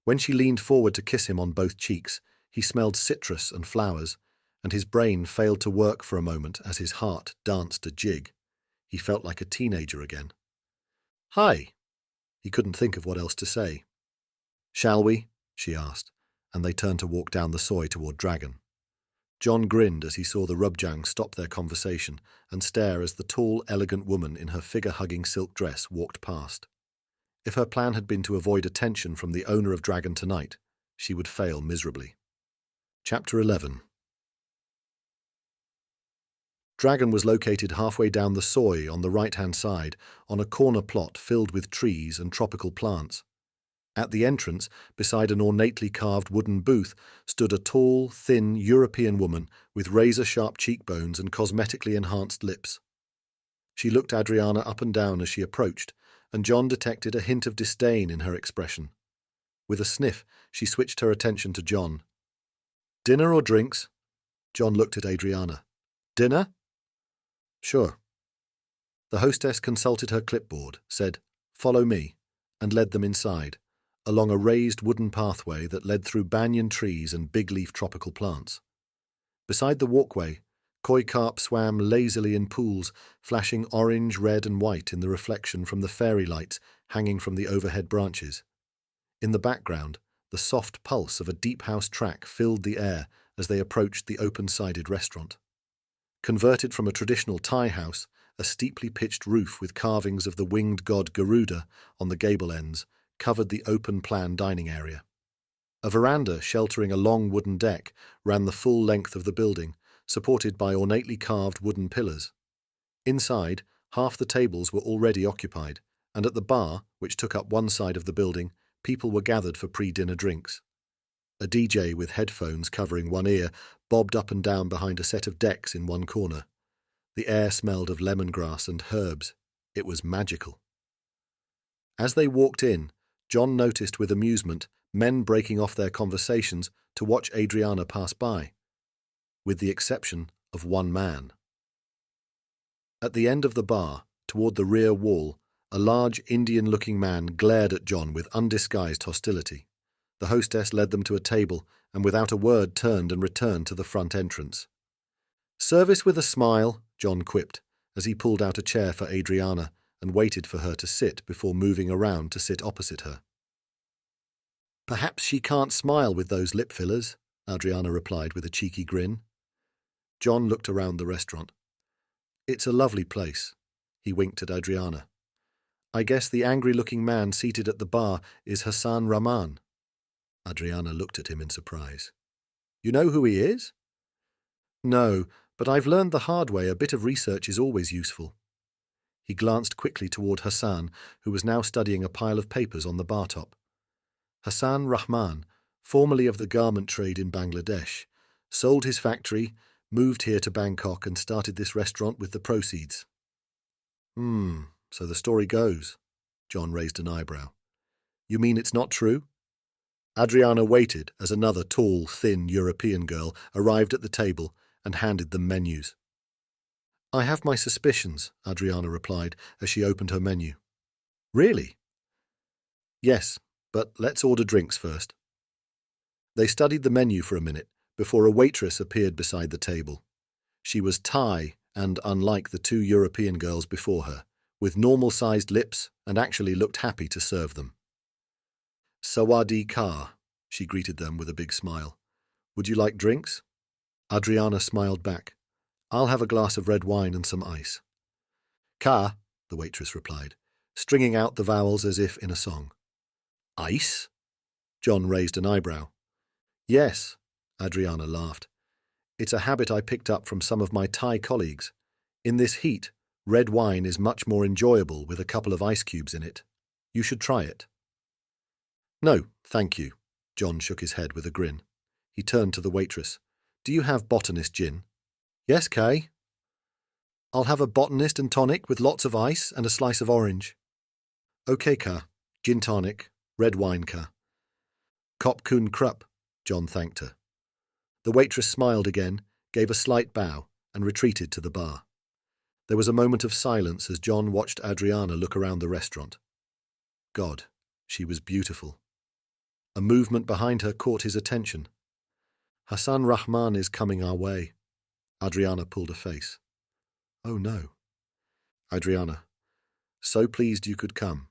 When she leaned forward to kiss him on both cheeks, he smelled citrus and flowers, and his brain failed to work for a moment as his heart danced a jig. He felt like a teenager again. Hi. He couldn't think of what else to say. Shall we? She asked, and they turned to walk down the Soy toward Dragon. John grinned as he saw the Rubjang stop their conversation and stare as the tall, elegant woman in her figure-hugging silk dress walked past. If her plan had been to avoid attention from the owner of Dragon tonight, she would fail miserably. Chapter 11. Dragon was located halfway down the Soy on the right-hand side, on a corner plot filled with trees and tropical plants. At the entrance, beside an ornately carved wooden booth, stood a tall, thin European woman with razor-sharp cheekbones and cosmetically enhanced lips. She looked Adriana up and down as she approached, and John detected a hint of disdain in her expression. With a sniff, she switched her attention to John. Dinner or drinks? John looked at Adriana. Dinner? Sure. The hostess consulted her clipboard, said, "Follow me," and led them inside, along a raised wooden pathway that led through banyan trees and big-leaf tropical plants. Beside the walkway, Koi carp swam lazily in pools, flashing orange, red and white in the reflection from the fairy lights hanging from the overhead branches. In the background, the soft pulse of a deep house track filled the air as they approached the open-sided restaurant. Converted from a traditional Thai house, a steeply pitched roof with carvings of the winged god Garuda on the gable ends covered the open-plan dining area. A veranda sheltering a long wooden deck ran the full length of the building, supported by ornately carved wooden pillars. Inside, half the tables were already occupied, and at the bar, which took up one side of the building, people were gathered for pre-dinner drinks. A DJ with headphones covering one ear bobbed up and down behind a set of decks in one corner. The air smelled of lemongrass and herbs. It was magical. As they walked in, John noticed with amusement men breaking off their conversations to watch Adriana pass by, with the exception of one man. At the end of the bar, toward the rear wall, a large Indian-looking man glared at John with undisguised hostility. The hostess led them to a table and without a word turned and returned to the front entrance. "Service with a smile," John quipped, as he pulled out a chair for Adriana and waited for her to sit before moving around to sit opposite her. "Perhaps she can't smile with those lip fillers," Adriana replied with a cheeky grin. John looked around the restaurant. "It's a lovely place." He winked at Adriana. "I guess the angry-looking man seated at the bar is Hassan Rahman." Adriana looked at him in surprise. "You know who he is?" "No, but I've learned the hard way a bit of research is always useful." He glanced quickly toward Hassan, who was now studying a pile of papers on the bar top. Hassan Rahman, formerly of the garment trade in Bangladesh, sold his factory, moved here to Bangkok and started this restaurant with the proceeds. So the story goes." John raised an eyebrow. "You mean it's not true?" Adriana waited as another tall, thin European girl arrived at the table and handed them menus. "I have my suspicions," Adriana replied as she opened her menu. "Really?" "Yes, but let's order drinks first." They studied the menu for a minute before a waitress appeared beside the table. She was Thai and unlike the two European girls before her, with normal-sized lips and actually looked happy to serve them. "Sawadee ka," she greeted them with a big smile. "Would you like drinks?" Adriana smiled back. "I'll have a glass of red wine and some ice." "Ka," the waitress replied, stringing out the vowels as if in a song. "Ice?" John raised an eyebrow. "Yes," Adriana laughed. "It's a habit I picked up from some of my Thai colleagues. In this heat, red wine is much more enjoyable with a couple of ice cubes in it. You should try it." "No, thank you." John shook his head with a grin. He turned to the waitress. "Do you have botanist gin?" "Yes, Kay." "I'll have a botanist and tonic with lots of ice and a slice of orange." "Okay, Ka. Gin tonic, red wine, Ka." "Kop kun krup," John thanked her. The waitress smiled again, gave a slight bow, and retreated to the bar. There was a moment of silence as John watched Adriana look around the restaurant. God, she was beautiful. A movement behind her caught his attention. "Hassan Rahman is coming our way." Adriana pulled a face. "Oh no." "Adriana, so pleased you could come."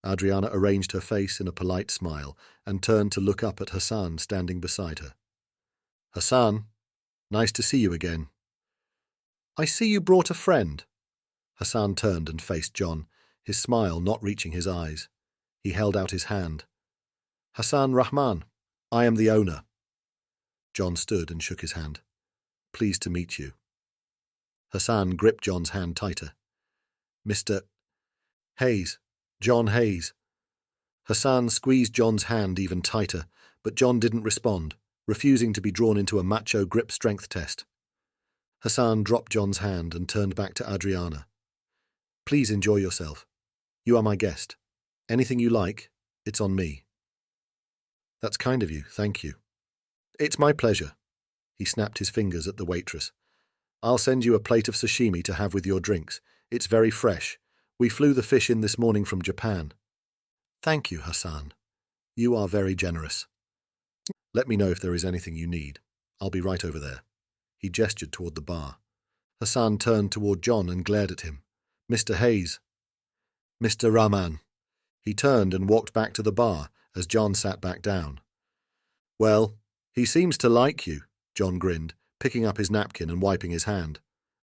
Adriana arranged her face in a polite smile and turned to look up at Hassan standing beside her. "Hassan, nice to see you again." "I see you brought a friend." Hassan turned and faced John, his smile not reaching his eyes. He held out his hand. "Hassan Rahman, I am the owner." John stood and shook his hand. "Pleased to meet you." Hassan gripped John's hand tighter. "Mr. Hayes, John Hayes." Hassan squeezed John's hand even tighter, but John didn't respond, refusing to be drawn into a macho grip strength test. Hassan dropped John's hand and turned back to Adriana. "Please enjoy yourself. You are my guest. Anything you like, it's on me." "That's kind of you, thank you." "It's my pleasure." He snapped his fingers at the waitress. "I'll send you a plate of sashimi to have with your drinks. It's very fresh. We flew the fish in this morning from Japan." "Thank you, Hassan. You are very generous. Let me know if there is anything you need. I'll be right over there." He gestured toward the bar. Hassan turned toward John and glared at him. "Mr. Hayes." "Mr. Rahman." He turned and walked back to the bar as John sat back down. "Well, he seems to like you," John grinned, picking up his napkin and wiping his hand.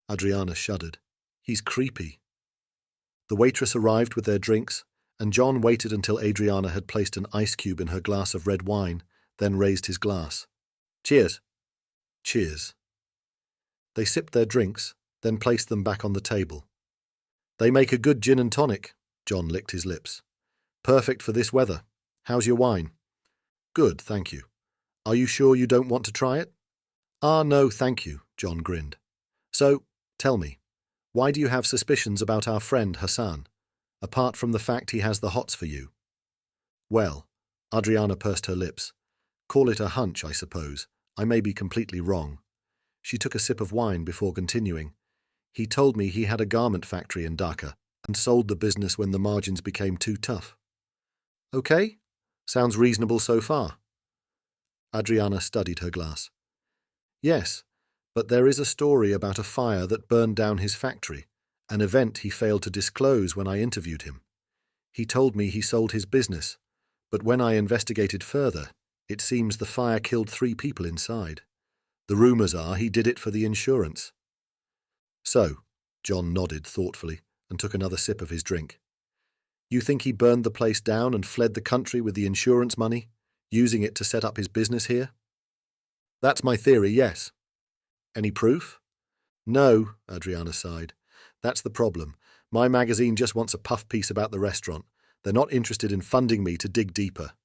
Adriana shuddered. "He's creepy." The waitress arrived with their drinks, and John waited until Adriana had placed an ice cube in her glass of red wine, then raised his glass. "Cheers." "Cheers." They sipped their drinks, then placed them back on the table. "They make a good gin and tonic," John licked his lips. "Perfect for this weather. How's your wine?" "Good, thank you. Are you sure you don't want to try it?" "Ah, no, thank you," John grinned. "So, tell me, why do you have suspicions about our friend Hassan, apart from the fact he has the hots for you?" "Well," Adriana pursed her lips. "Call it a hunch, I suppose. I may be completely wrong." She took a sip of wine before continuing. "He told me he had a garment factory in Dhaka and sold the business when the margins became too tough." "Okay, sounds reasonable so far." Adriana studied her glass. "Yes, but there is a story about a fire that burned down his factory, an event he failed to disclose when I interviewed him. He told me he sold his business, but when I investigated further, it seems the fire killed 3 people inside. The rumors are he did it for the insurance." "So," John nodded thoughtfully and took another sip of his drink. "You think he burned the place down and fled the country with the insurance money, using it to set up his business here?" "That's my theory, yes." "Any proof?" "No," Adriana sighed. "That's the problem. My magazine just wants a puff piece about the restaurant. They're not interested in funding me to dig deeper."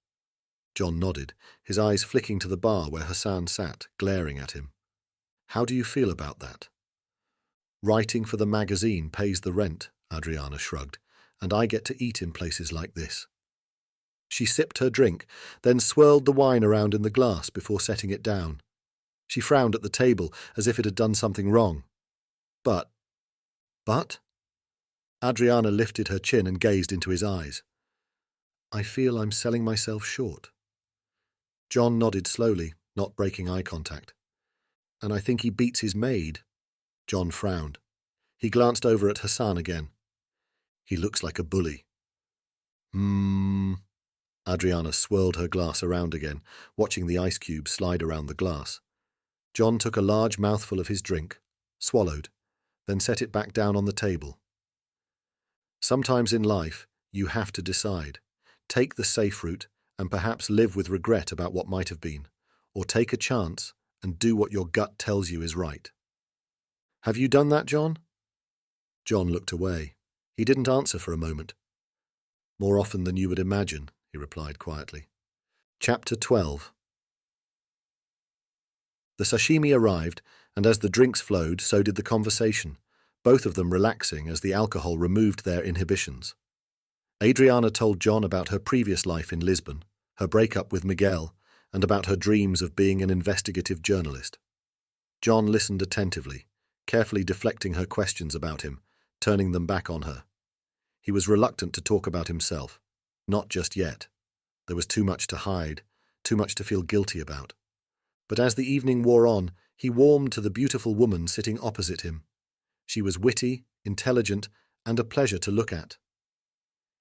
John nodded, his eyes flicking to the bar where Hassan sat, glaring at him. "How do you feel about that?" "Writing for the magazine pays the rent," Adriana shrugged, "and I get to eat in places like this." She sipped her drink, then swirled the wine around in the glass before setting it down. She frowned at the table as if it had done something wrong. But? Adriana lifted her chin and gazed into his eyes. "I feel I'm selling myself short." John nodded slowly, not breaking eye contact. "And I think he beats his maid." John frowned. He glanced over at Hassan again. "He looks like a bully." Adriana swirled her glass around again, watching the ice cube slide around the glass. John took a large mouthful of his drink, swallowed, then set it back down on the table. "Sometimes in life, you have to decide. Take the safe route and perhaps live with regret about what might have been, or take a chance and do what your gut tells you is right." "Have you done that, John?" John looked away. He didn't answer for a moment. "More often than you would imagine," he replied quietly. Chapter 12. The sashimi arrived, and as the drinks flowed, so did the conversation, both of them relaxing as the alcohol removed their inhibitions. Adriana told John about her previous life in Lisbon, her breakup with Miguel, and about her dreams of being an investigative journalist. John listened attentively, carefully deflecting her questions about him, turning them back on her. He was reluctant to talk about himself. Not just yet. There was too much to hide, too much to feel guilty about. But as the evening wore on, he warmed to the beautiful woman sitting opposite him. She was witty, intelligent, and a pleasure to look at.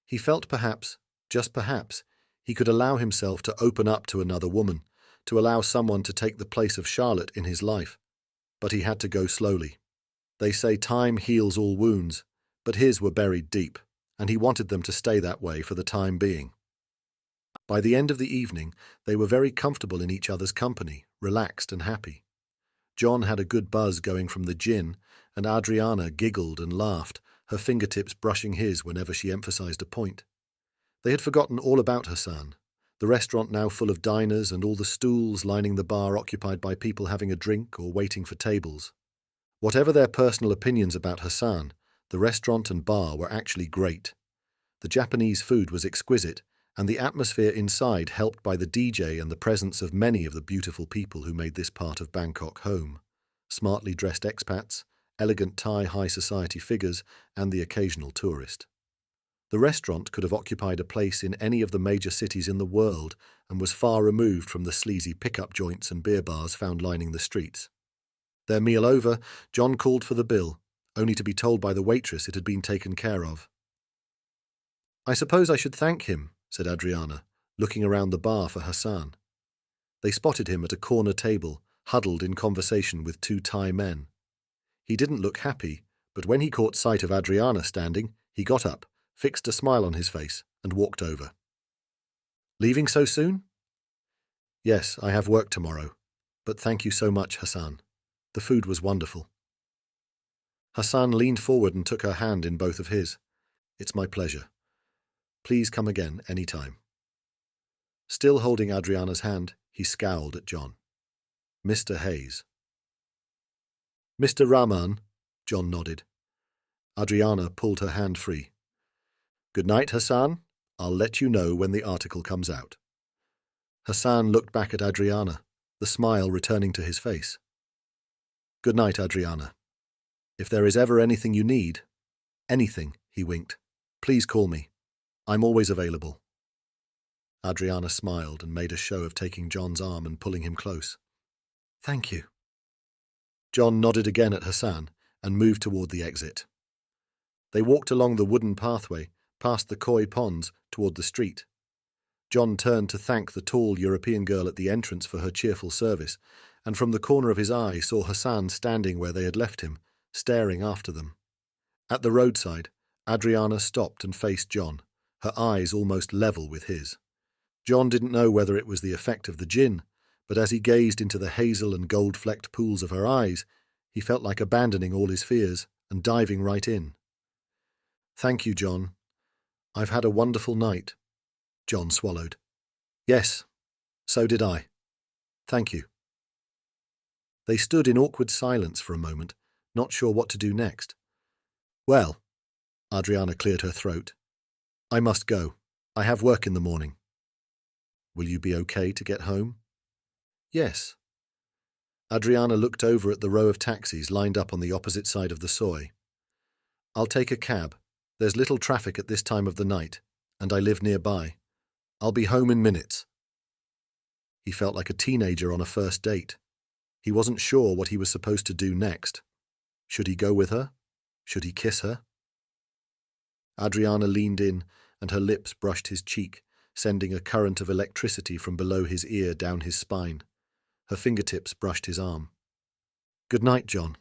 He felt perhaps, just perhaps, he could allow himself to open up to another woman, to allow someone to take the place of Charlotte in his life. But he had to go slowly. They say time heals all wounds, but his were buried deep, and he wanted them to stay that way for the time being. By the end of the evening, they were very comfortable in each other's company, relaxed and happy. John had a good buzz going from the gin, and Adriana giggled and laughed, her fingertips brushing his whenever she emphasized a point. They had forgotten all about Hassan, the restaurant now full of diners and all the stools lining the bar occupied by people having a drink or waiting for tables. Whatever their personal opinions about Hassan, the restaurant and bar were actually great. The Japanese food was exquisite, and the atmosphere inside helped by the DJ and the presence of many of the beautiful people who made this part of Bangkok home. Smartly dressed expats, elegant Thai high society figures, and the occasional tourist. The restaurant could have occupied a place in any of the major cities in the world and was far removed from the sleazy pickup joints and beer bars found lining the streets. Their meal over, John called for the bill, only to be told by the waitress it had been taken care of. "I suppose I should thank him," said Adriana, looking around the bar for Hassan. They spotted him at a corner table, huddled in conversation with two Thai men. He didn't look happy, but when he caught sight of Adriana standing, he got up, fixed a smile on his face, and walked over. "Leaving so soon?" "Yes, I have work tomorrow, but thank you so much, Hassan. The food was wonderful." Hassan leaned forward and took her hand in both of his. "It's my pleasure. Please come again any time." Still holding Adriana's hand, he scowled at John. "Mr. Hayes." "Mr. Rahman," John nodded. Adriana pulled her hand free. "Good night, Hassan. I'll let you know when the article comes out." Hassan looked back at Adriana, the smile returning to his face. "Good night, Adriana. If there is ever anything you need, anything," he winked, "please call me. I'm always available." Adriana smiled and made a show of taking John's arm and pulling him close. "Thank you." John nodded again at Hassan and moved toward the exit. They walked along the wooden pathway, past the koi ponds, toward the street. John turned to thank the tall European girl at the entrance for her cheerful service, and from the corner of his eye saw Hassan standing where they had left him, staring after them. At the roadside, Adriana stopped and faced John, her eyes almost level with his. John didn't know whether it was the effect of the gin, but as he gazed into the hazel and gold-flecked pools of her eyes, he felt like abandoning all his fears and diving right in. "Thank you, John. I've had a wonderful night." John swallowed. "Yes, so did I. Thank you." They stood in awkward silence for a moment, not sure what to do next. "Well," Adriana cleared her throat, "I must go. I have work in the morning." "Will you be okay to get home?" "Yes." Adriana looked over at the row of taxis lined up on the opposite side of the soi. "I'll take a cab. There's little traffic at this time of the night, and I live nearby. I'll be home in minutes." He felt like a teenager on a first date. He wasn't sure what he was supposed to do next. Should he go with her? Should he kiss her? Adriana leaned in, and her lips brushed his cheek, sending a current of electricity from below his ear down his spine. Her fingertips brushed his arm. "Good night, John."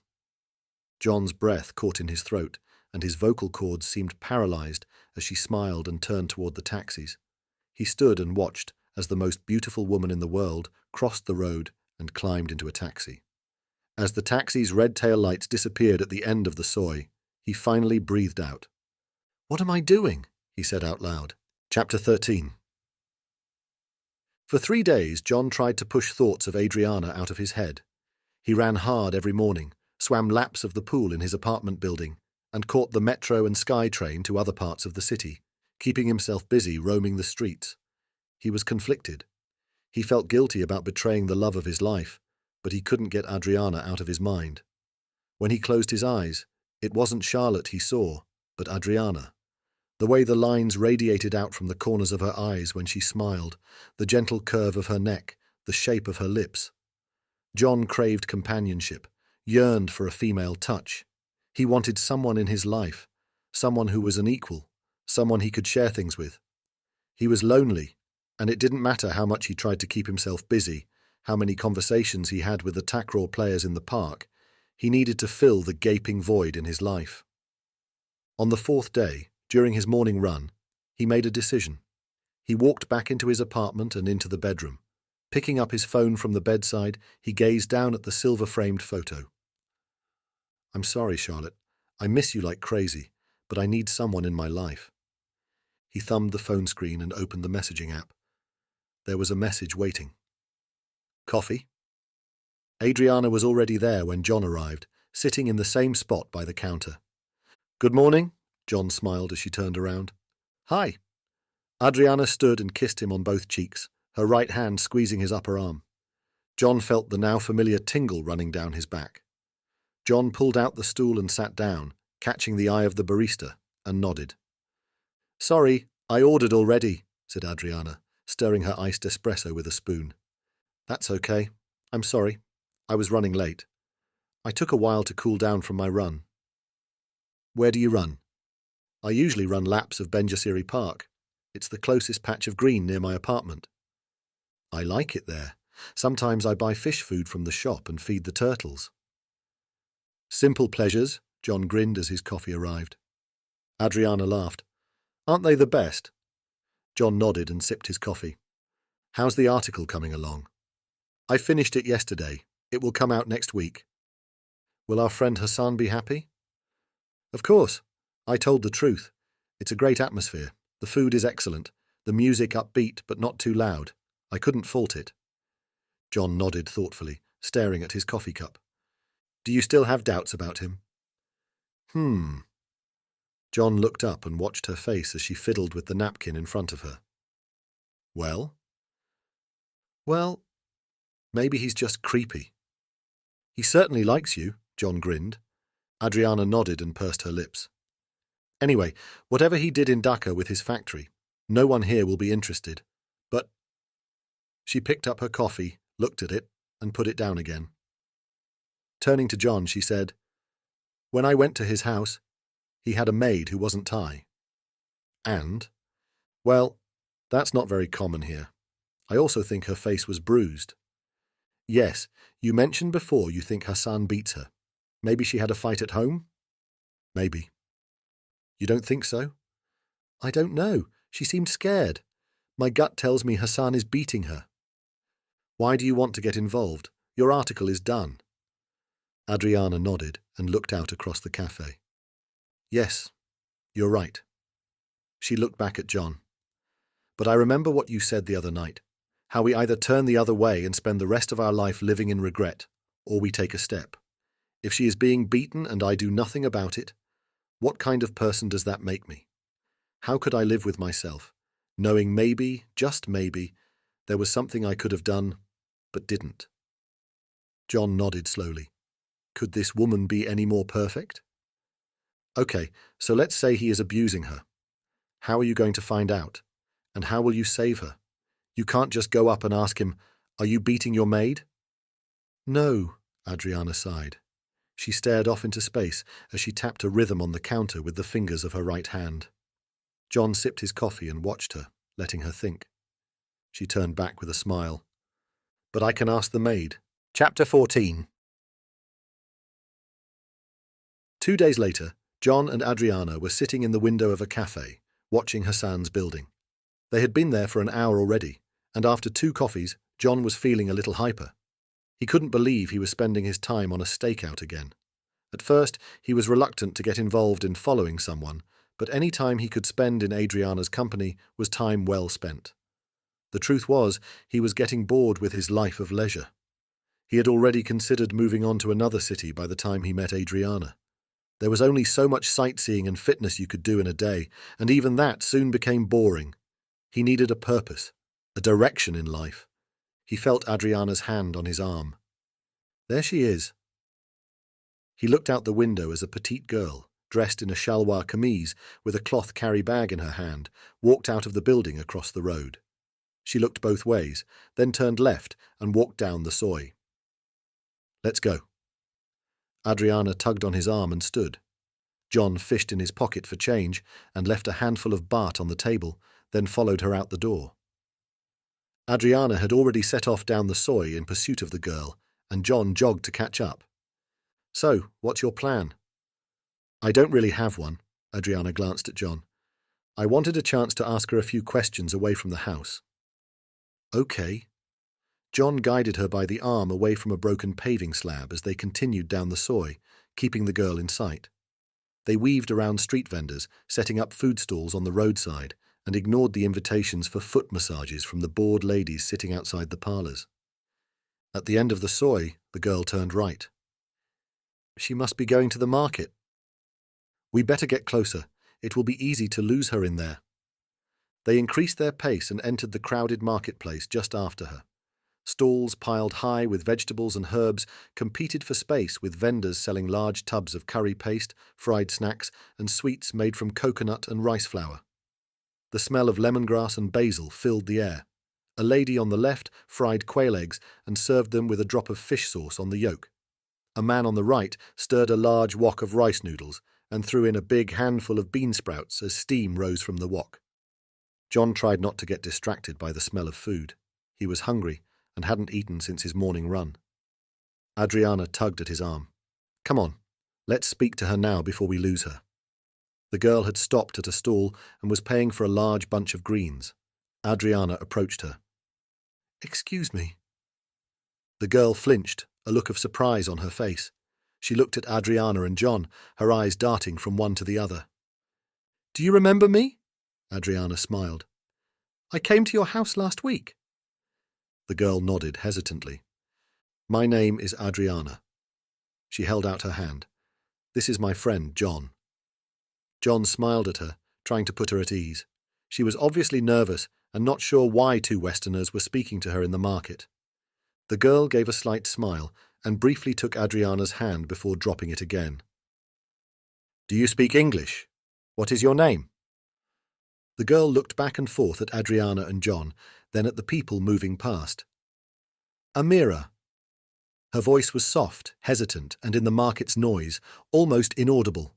John's breath caught in his throat, and his vocal cords seemed paralyzed as she smiled and turned toward the taxis. He stood and watched as the most beautiful woman in the world crossed the road and climbed into a taxi. As the taxi's red tail lights disappeared at the end of the soi, he finally breathed out. "What am I doing?" he said out loud. Chapter 13. For 3 days, John tried to push thoughts of Adriana out of his head. He ran hard every morning, swam laps of the pool in his apartment building, and caught the metro and sky train to other parts of the city, keeping himself busy roaming the streets. He was conflicted. He felt guilty about betraying the love of his life, but he couldn't get Adriana out of his mind. When he closed his eyes, it wasn't Charlotte he saw, but Adriana. The way the lines radiated out from the corners of her eyes when she smiled, the gentle curve of her neck, the shape of her lips. John craved companionship, yearned for a female touch. He wanted someone in his life, someone who was an equal, someone he could share things with. He was lonely, and it didn't matter how much he tried to keep himself busy, how many conversations he had with the takraw players in the park. He needed to fill the gaping void in his life. On the 4th day, during his morning run, he made a decision. He walked back into his apartment and into the bedroom. Picking up his phone from the bedside, he gazed down at the silver-framed photo. "I'm sorry, Charlotte. I miss you like crazy, but I need someone in my life." He thumbed the phone screen and opened the messaging app. There was a message waiting. "Coffee?" Adriana was already there when John arrived, sitting in the same spot by the counter. "Good morning," John smiled as she turned around. "Hi." Adriana stood and kissed him on both cheeks, her right hand squeezing his upper arm. John felt the now familiar tingle running down his back. John pulled out the stool and sat down, catching the eye of the barista, and nodded. "Sorry, I ordered already," said Adriana, stirring her iced espresso with a spoon. "That's okay. I'm sorry. I was running late." I took a while to cool down from my run. Where do you run? I usually run laps of Benjasiri Park. It's the closest patch of green near my apartment. I like it there. Sometimes I buy fish food from the shop and feed the turtles. Simple pleasures, John grinned as his coffee arrived. Adriana laughed. Aren't they the best? John nodded and sipped his coffee. How's the article coming along? I finished it yesterday. It will come out next week. Will our friend Hassan be happy? Of course. I told the truth. It's a great atmosphere. The food is excellent. The music upbeat but not too loud. I couldn't fault it. John nodded thoughtfully, staring at his coffee cup. Do you still have doubts about him? John looked up and watched her face as she fiddled with the napkin in front of her. Well? Well, maybe he's just creepy. He certainly likes you, John grinned. Adriana nodded and pursed her lips. Anyway, whatever he did in Dhaka with his factory, no one here will be interested. But she picked up her coffee, looked at it, and put it down again. Turning to John, she said, When I went to his house, he had a maid who wasn't Thai. And? Well, that's not very common here. I also think her face was bruised. Yes, you mentioned before you think Hassan beats her. Maybe she had a fight at home? Maybe. You don't think so? I don't know. She seemed scared. My gut tells me Hassan is beating her. Why do you want to get involved? Your article is done. Adriana nodded and looked out across the cafe. Yes, you're right. She looked back at John. But I remember what you said the other night, how we either turn the other way and spend the rest of our life living in regret, or we take a step. If she is being beaten and I do nothing about it, what kind of person does that make me? How could I live with myself, knowing maybe, just maybe, there was something I could have done, but didn't? John nodded slowly. Could this woman be any more perfect? Okay, so let's say he is abusing her. How are you going to find out? And how will you save her? You can't just go up and ask him, Are you beating your maid? No, Adriana sighed. She stared off into space as she tapped a rhythm on the counter with the fingers of her right hand. John sipped his coffee and watched her, letting her think. She turned back with a smile. But I can ask the maid. Chapter 14. 2 days later, John and Adriana were sitting in the window of a cafe, watching Hassan's building. They had been there for an hour already, and after 2 coffees, John was feeling a little hyper. He couldn't believe he was spending his time on a stakeout again. At first, he was reluctant to get involved in following someone, but any time he could spend in Adriana's company was time well spent. The truth was, he was getting bored with his life of leisure. He had already considered moving on to another city by the time he met Adriana. There was only so much sightseeing and fitness you could do in a day, and even that soon became boring. He needed a purpose, a direction in life. He felt Adriana's hand on his arm. There she is. He looked out the window as a petite girl, dressed in a shalwar kameez with a cloth carry bag in her hand, walked out of the building across the road. She looked both ways, then turned left and walked down the soy. Let's go. Adriana tugged on his arm and stood. John fished in his pocket for change and left a handful of baht on the table, then followed her out the door. Adriana had already set off down the soy in pursuit of the girl, and John jogged to catch up. So, what's your plan? I don't really have one, Adriana glanced at John. I wanted a chance to ask her a few questions away from the house. Okay. John guided her by the arm away from a broken paving slab as they continued down the soy, keeping the girl in sight. They weaved around street vendors, setting up food stalls on the roadside, and ignored the invitations for foot massages from the bored ladies sitting outside the parlours. At the end of the soy, the girl turned right. She must be going to the market. We better get closer. It will be easy to lose her in there. They increased their pace and entered the crowded marketplace just after her. Stalls piled high with vegetables and herbs competed for space with vendors selling large tubs of curry paste, fried snacks, and sweets made from coconut and rice flour. The smell of lemongrass and basil filled the air. A lady on the left fried quail eggs and served them with a drop of fish sauce on the yolk. A man on the right stirred a large wok of rice noodles and threw in a big handful of bean sprouts as steam rose from the wok. John tried not to get distracted by the smell of food. He was hungry and hadn't eaten since his morning run. Adriana tugged at his arm. "Come on, let's speak to her now before we lose her." The girl had stopped at a stall and was paying for a large bunch of greens. Adriana approached her. "Excuse me." The girl flinched, a look of surprise on her face. She looked at Adriana and John, her eyes darting from one to the other. "Do you remember me?" Adriana smiled. "I came to your house last week." The girl nodded hesitantly. "My name is Adriana." She held out her hand. "This is my friend, John." John smiled at her, trying to put her at ease. She was obviously nervous and not sure why two Westerners were speaking to her in the market. The girl gave a slight smile and briefly took Adriana's hand before dropping it again. "Do you speak English? What is your name?" The girl looked back and forth at Adriana and John, then at the people moving past. "Amira." Her voice was soft, hesitant, and in the market's noise, almost inaudible.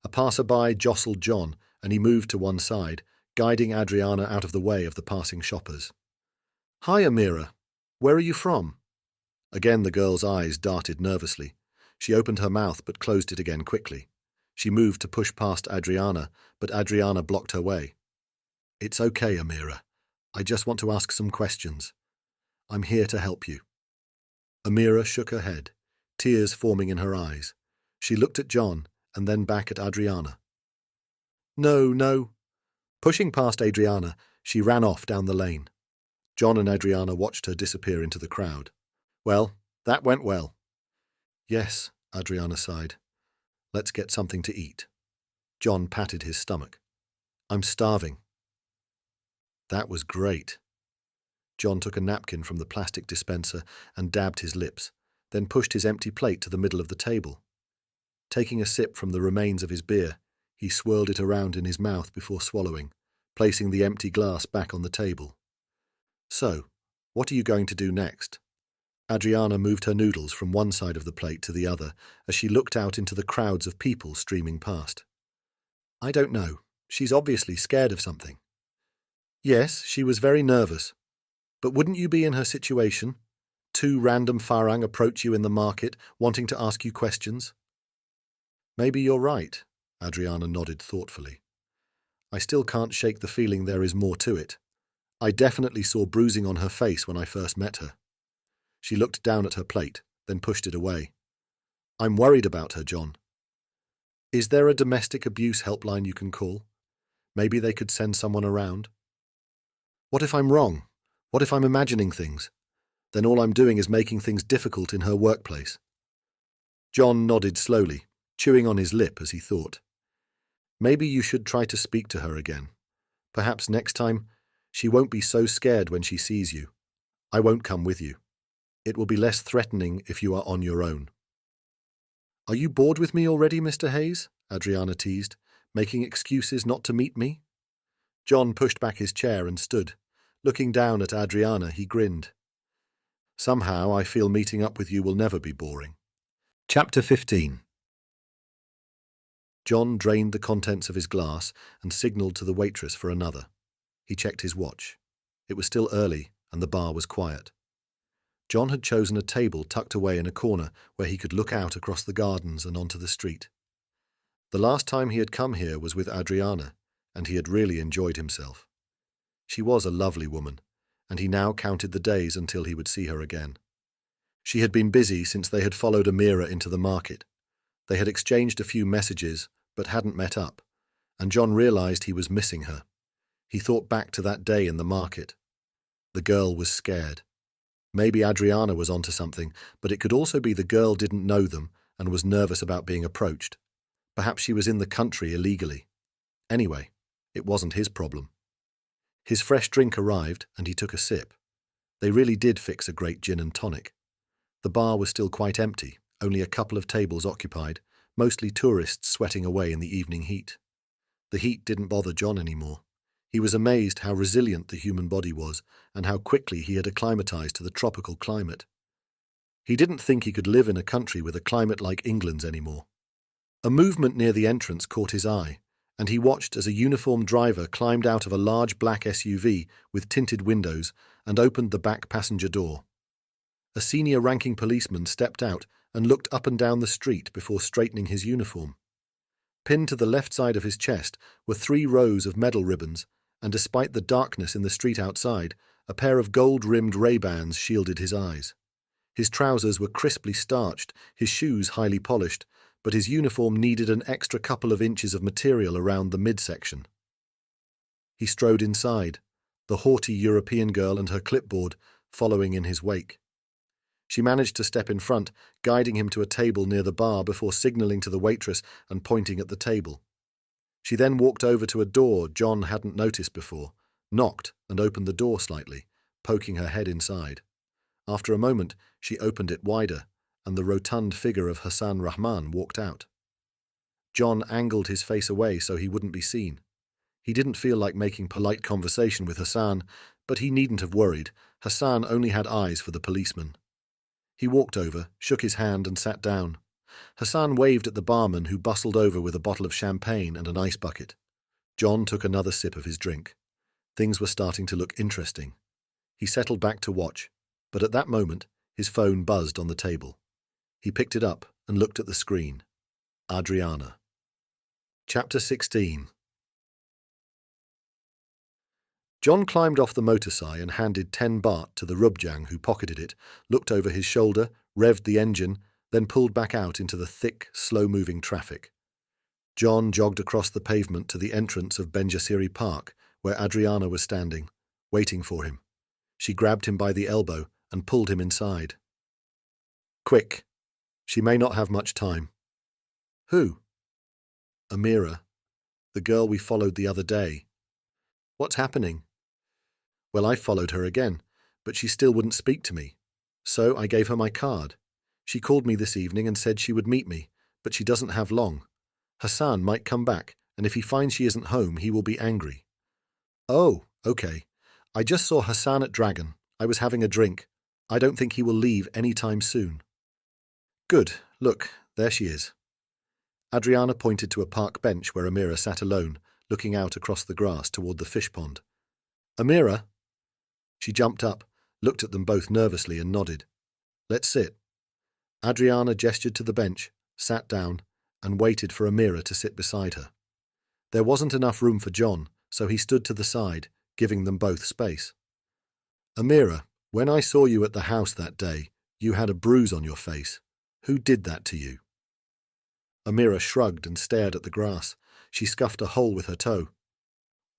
A passerby jostled John, and he moved to one side, guiding Adriana out of the way of the passing shoppers. "Hi, Amira. Where are you from?" Again the girl's eyes darted nervously. She opened her mouth but closed it again quickly. She moved to push past Adriana, but Adriana blocked her way. "It's okay, Amira. I just want to ask some questions. I'm here to help you." Amira shook her head, tears forming in her eyes. She looked at John and then back at Adriana. No. Pushing past Adriana, she ran off down the lane. John and Adriana watched her disappear into the crowd. "Well, that went well." "Yes," Adriana sighed. "Let's get something to eat." John patted his stomach. "I'm starving." "That was great." John took a napkin from the plastic dispenser and dabbed his lips, then pushed his empty plate to the middle of the table. Taking a sip from the remains of his beer, he swirled it around in his mouth before swallowing, placing the empty glass back on the table. "So, what are you going to do next?" Adriana moved her noodles from one side of the plate to the other as she looked out into the crowds of people streaming past. "I don't know. She's obviously scared of something." "Yes, she was very nervous. But wouldn't you be in her situation? Two random Farang approach you in the market, wanting to ask you questions." "Maybe you're right," Adriana nodded thoughtfully. "I still can't shake the feeling there is more to it. I definitely saw bruising on her face when I first met her." She looked down at her plate, then pushed it away. "I'm worried about her, John." "Is there a domestic abuse helpline you can call? Maybe they could send someone around." "What if I'm wrong? What if I'm imagining things? Then all I'm doing is making things difficult in her workplace." John nodded slowly, chewing on his lip as he thought. "Maybe you should try to speak to her again. Perhaps next time she won't be so scared when she sees you. I won't come with you. It will be less threatening if you are on your own." "Are you bored with me already, Mr. Hayes?" Adriana teased, "making excuses not to meet me?" John pushed back his chair and stood. Looking down at Adriana, he grinned. "Somehow I feel meeting up with you will never be boring." Chapter 15. John drained the contents of his glass and signalled to the waitress for another. He checked his watch. It was still early, and the bar was quiet. John had chosen a table tucked away in a corner where he could look out across the gardens and onto the street. The last time he had come here was with Adriana, and he had really enjoyed himself. She was a lovely woman, and he now counted the days until he would see her again. She had been busy since they had followed Amira into the market. They had exchanged a few messages, but hadn't met up, and John realized he was missing her. He thought back to that day in the market. The girl was scared. Maybe Adriana was onto something, but it could also be the girl didn't know them and was nervous about being approached. Perhaps she was in the country illegally. Anyway, it wasn't his problem. His fresh drink arrived, and he took a sip. They really did fix a great gin and tonic. The bar was still quite empty, only a couple of tables occupied, mostly tourists sweating away in the evening heat. The heat didn't bother John anymore. He was amazed how resilient the human body was and how quickly he had acclimatized to the tropical climate. He didn't think he could live in a country with a climate like England's anymore. A movement near the entrance caught his eye, and he watched as a uniformed driver climbed out of a large black SUV with tinted windows and opened the back passenger door. A senior-ranking policeman stepped out and looked up and down the street before straightening his uniform. Pinned to the left side of his chest were 3 rows of medal ribbons, and despite the darkness in the street outside, a pair of gold-rimmed Ray-Bans shielded his eyes. His trousers were crisply starched, his shoes highly polished, but his uniform needed an extra couple of inches of material around the midsection. He strode inside, the haughty European girl and her clipboard following in his wake. She managed to step in front, guiding him to a table near the bar before signaling to the waitress and pointing at the table. She then walked over to a door John hadn't noticed before, knocked and opened the door slightly, poking her head inside. After a moment, she opened it wider, and the rotund figure of Hassan Rahman walked out. John angled his face away so he wouldn't be seen. He didn't feel like making polite conversation with Hassan, but he needn't have worried. Hassan only had eyes for the policeman. He walked over, shook his hand and sat down. Hassan waved at the barman who bustled over with a bottle of champagne and an ice bucket. John took another sip of his drink. Things were starting to look interesting. He settled back to watch, but at that moment, his phone buzzed on the table. He picked it up and looked at the screen. Adriana. Chapter 16. John climbed off the motorcycle and handed 10 baht to the Rubjang who pocketed it, looked over his shoulder, revved the engine, then pulled back out into the thick, slow-moving traffic. John jogged across the pavement to the entrance of Benjasiri Park, where Adriana was standing, waiting for him. She grabbed him by the elbow and pulled him inside. Quick. She may not have much time. Who? Amira, the girl we followed the other day. What's happening? Well, I followed her again, but she still wouldn't speak to me. So I gave her my card. She called me this evening and said she would meet me, but she doesn't have long. Hassan might come back, and if he finds she isn't home, he will be angry. Oh, okay. I just saw Hassan at Dragon. I was having a drink. I don't think he will leave any time soon. Good. Look, there she is. Adriana pointed to a park bench where Amira sat alone, looking out across the grass toward the fish pond. Amira? She jumped up, looked at them both nervously and nodded. Let's sit. Adriana gestured to the bench, sat down, and waited for Amira to sit beside her. There wasn't enough room for John, so he stood to the side, giving them both space. Amira, when I saw you at the house that day, you had a bruise on your face. Who did that to you? Amira shrugged and stared at the grass. She scuffed a hole with her toe.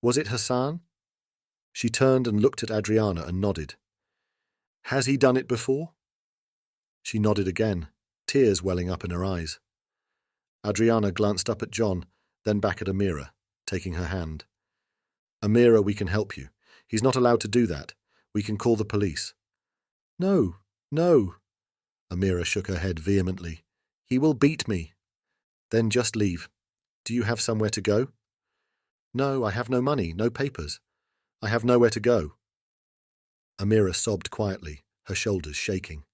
Was it Hassan? She turned and looked at Adriana and nodded. Has he done it before? She nodded again, tears welling up in her eyes. Adriana glanced up at John, then back at Amira, taking her hand. Amira, we can help you. He's not allowed to do that. We can call the police. No, no. Amira shook her head vehemently. He will beat me. Then just leave. Do you have somewhere to go? No, I have no money, no papers. I have nowhere to go. Amira sobbed quietly, her shoulders shaking.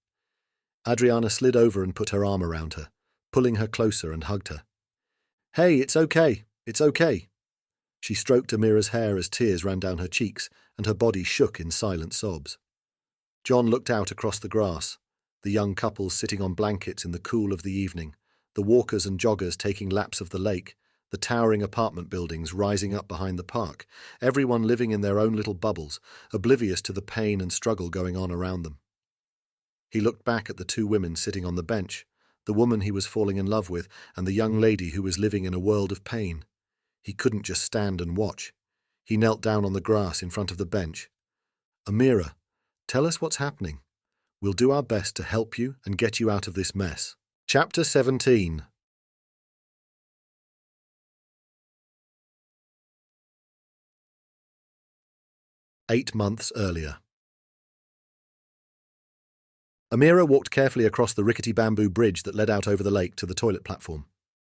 Adriana slid over and put her arm around her, pulling her closer and hugged her. Hey, it's okay. It's okay. She stroked Amira's hair as tears ran down her cheeks, and her body shook in silent sobs. John looked out across the grass, the young couples sitting on blankets in the cool of the evening, the walkers and joggers taking laps of the lake, the towering apartment buildings rising up behind the park, everyone living in their own little bubbles, oblivious to the pain and struggle going on around them. He looked back at the 2 women sitting on the bench, the woman he was falling in love with and the young lady who was living in a world of pain. He couldn't just stand and watch. He knelt down on the grass in front of the bench. Amira, tell us what's happening. We'll do our best to help you and get you out of this mess. Chapter 17. Eight months earlier. Amira walked carefully across the rickety bamboo bridge that led out over the lake to the toilet platform.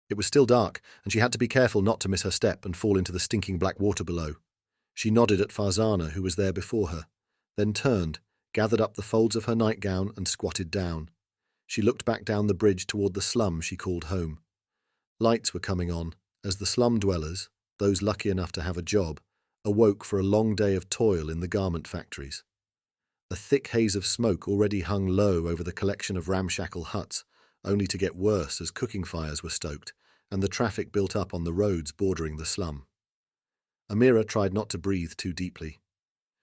It was still dark, and she had to be careful not to miss her step and fall into the stinking black water below. She nodded at Farzana, who was there before her, then turned, gathered up the folds of her nightgown and squatted down. She looked back down the bridge toward the slum she called home. Lights were coming on as the slum dwellers, those lucky enough to have a job, awoke for a long day of toil in the garment factories. A thick haze of smoke already hung low over the collection of ramshackle huts, only to get worse as cooking fires were stoked and the traffic built up on the roads bordering the slum. Amira tried not to breathe too deeply.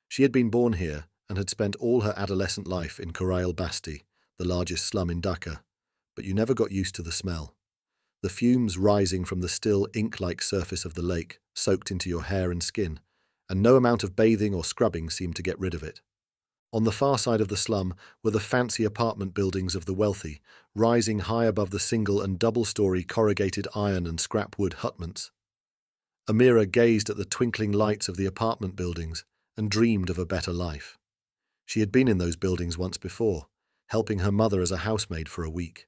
She had been born here and had spent all her adolescent life in Korail Basti, the largest slum in Dhaka, but you never got used to the smell. The fumes rising from the still ink-like surface of the lake soaked into your hair and skin, and no amount of bathing or scrubbing seemed to get rid of it. On the far side of the slum were the fancy apartment buildings of the wealthy, rising high above the single and double-story corrugated iron and scrap wood hutments. Amira gazed at the twinkling lights of the apartment buildings and dreamed of a better life. She had been in those buildings once before, helping her mother as a housemaid for a week.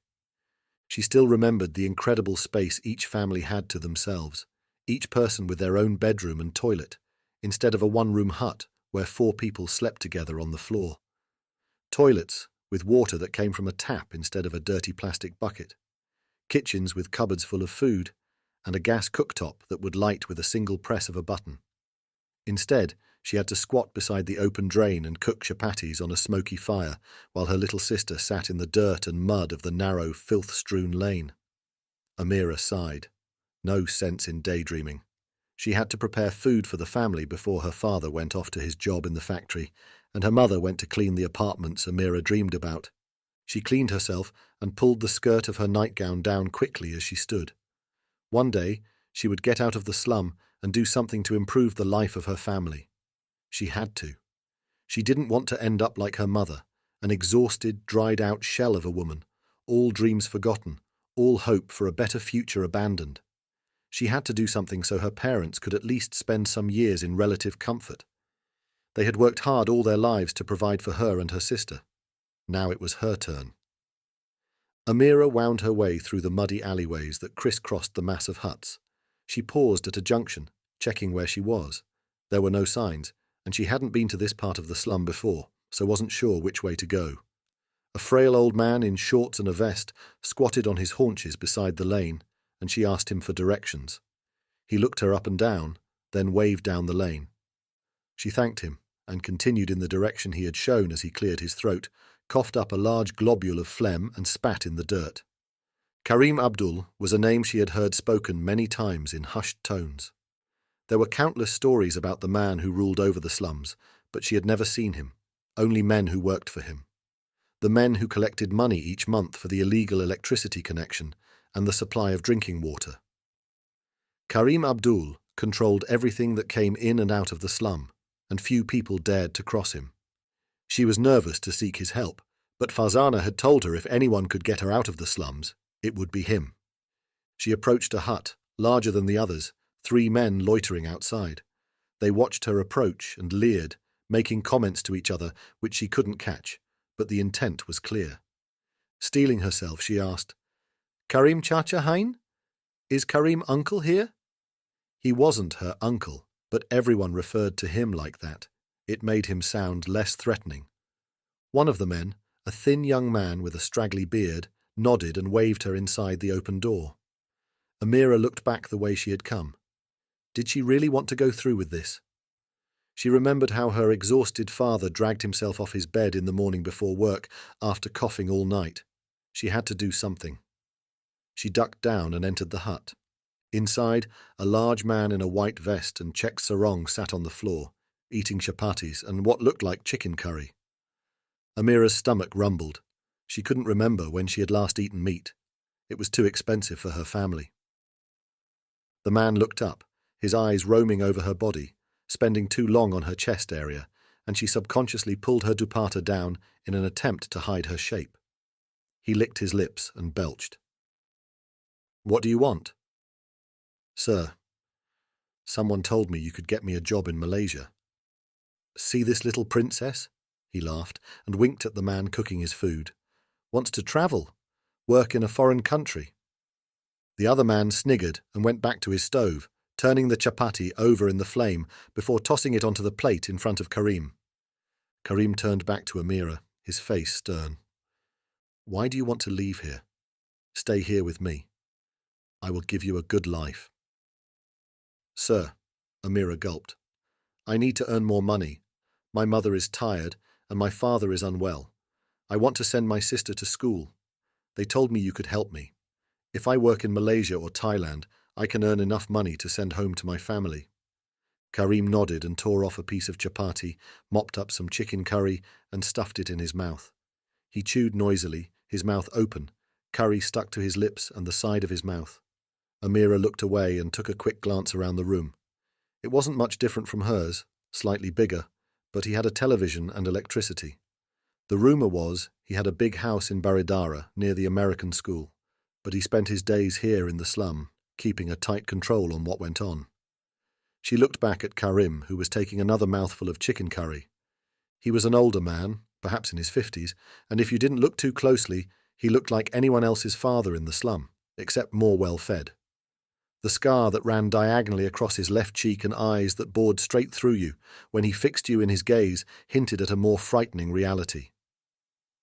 She still remembered the incredible space each family had to themselves, each person with their own bedroom and toilet, instead of a one-room hut where 4 people slept together on the floor. Toilets with water that came from a tap instead of a dirty plastic bucket. Kitchens with cupboards full of food, and a gas cooktop that would light with a single press of a button. Instead, she had to squat beside the open drain and cook chapatis on a smoky fire while her little sister sat in the dirt and mud of the narrow, filth-strewn lane. Amira sighed. No sense in daydreaming. She had to prepare food for the family before her father went off to his job in the factory, and her mother went to clean the apartments Amira dreamed about. She cleaned herself and pulled the skirt of her nightgown down quickly as she stood. One day, she would get out of the slum and do something to improve the life of her family. She had to. She didn't want to end up like her mother, an exhausted, dried-out shell of a woman, all dreams forgotten, all hope for a better future abandoned. She had to do something so her parents could at least spend some years in relative comfort. They had worked hard all their lives to provide for her and her sister. Now it was her turn. Amira wound her way through the muddy alleyways that crisscrossed the mass of huts. She paused at a junction, checking where she was. There were no signs, and she hadn't been to this part of the slum before, so wasn't sure which way to go. A frail old man in shorts and a vest squatted on his haunches beside the lane, and she asked him for directions. He looked her up and down, then waved down the lane. She thanked him and continued in the direction he had shown as he cleared his throat, coughed up a large globule of phlegm and spat in the dirt. Karim Abdul was a name she had heard spoken many times in hushed tones. There were countless stories about the man who ruled over the slums, but she had never seen him, only men who worked for him. The men who collected money each month for the illegal electricity connection and the supply of drinking water. Karim Abdul controlled everything that came in and out of the slum, and few people dared to cross him. She was nervous to seek his help, but Farzana had told her if anyone could get her out of the slums, it would be him. She approached a hut, larger than the others, 3 men loitering outside. They watched her approach and leered, making comments to each other which she couldn't catch, but the intent was clear. Steeling herself, she asked, "Karim Chacha Hain? Is Karim uncle here?" He wasn't her uncle, but everyone referred to him like that. It made him sound less threatening. One of the men, a thin young man with a straggly beard, nodded and waved her inside the open door. Amira looked back the way she had come. Did she really want to go through with this? She remembered how her exhausted father dragged himself off his bed in the morning before work after coughing all night. She had to do something. She ducked down and entered the hut. Inside, a large man in a white vest and checked sarong sat on the floor, eating chapatis and what looked like chicken curry. Amira's stomach rumbled. She couldn't remember when she had last eaten meat. It was too expensive for her family. The man looked up, his eyes roaming over her body, spending too long on her chest area, and she subconsciously pulled her dupatta down in an attempt to hide her shape. He licked his lips and belched. "What do you want?" "Sir, someone told me you could get me a job in Malaysia." "See this little princess?" He laughed and winked at the man cooking his food. "Wants to travel, work in a foreign country." The other man sniggered and went back to his stove, turning the chapati over in the flame before tossing it onto the plate in front of Karim. Karim turned back to Amira, his face stern. Why do you want to leave here? Stay here with me. I will give you a good life. Sir, Amira gulped. I need to earn more money. My mother is tired, and my father is unwell. I want to send my sister to school. They told me you could help me. If I work in Malaysia or Thailand, I can earn enough money to send home to my family. Karim nodded and tore off a piece of chapati, mopped up some chicken curry, and stuffed it in his mouth. He chewed noisily, his mouth open, curry stuck to his lips and the side of his mouth. Amira looked away and took a quick glance around the room. It wasn't much different from hers, slightly bigger, but he had a television and electricity. The rumour was he had a big house in Baridara near the American school, but he spent his days here in the slum, keeping a tight control on what went on. She looked back at Karim, who was taking another mouthful of chicken curry. He was an older man, perhaps in his 50s, and if you didn't look too closely, he looked like anyone else's father in the slum, except more well-fed. The scar that ran diagonally across his left cheek and eyes that bored straight through you when he fixed you in his gaze hinted at a more frightening reality.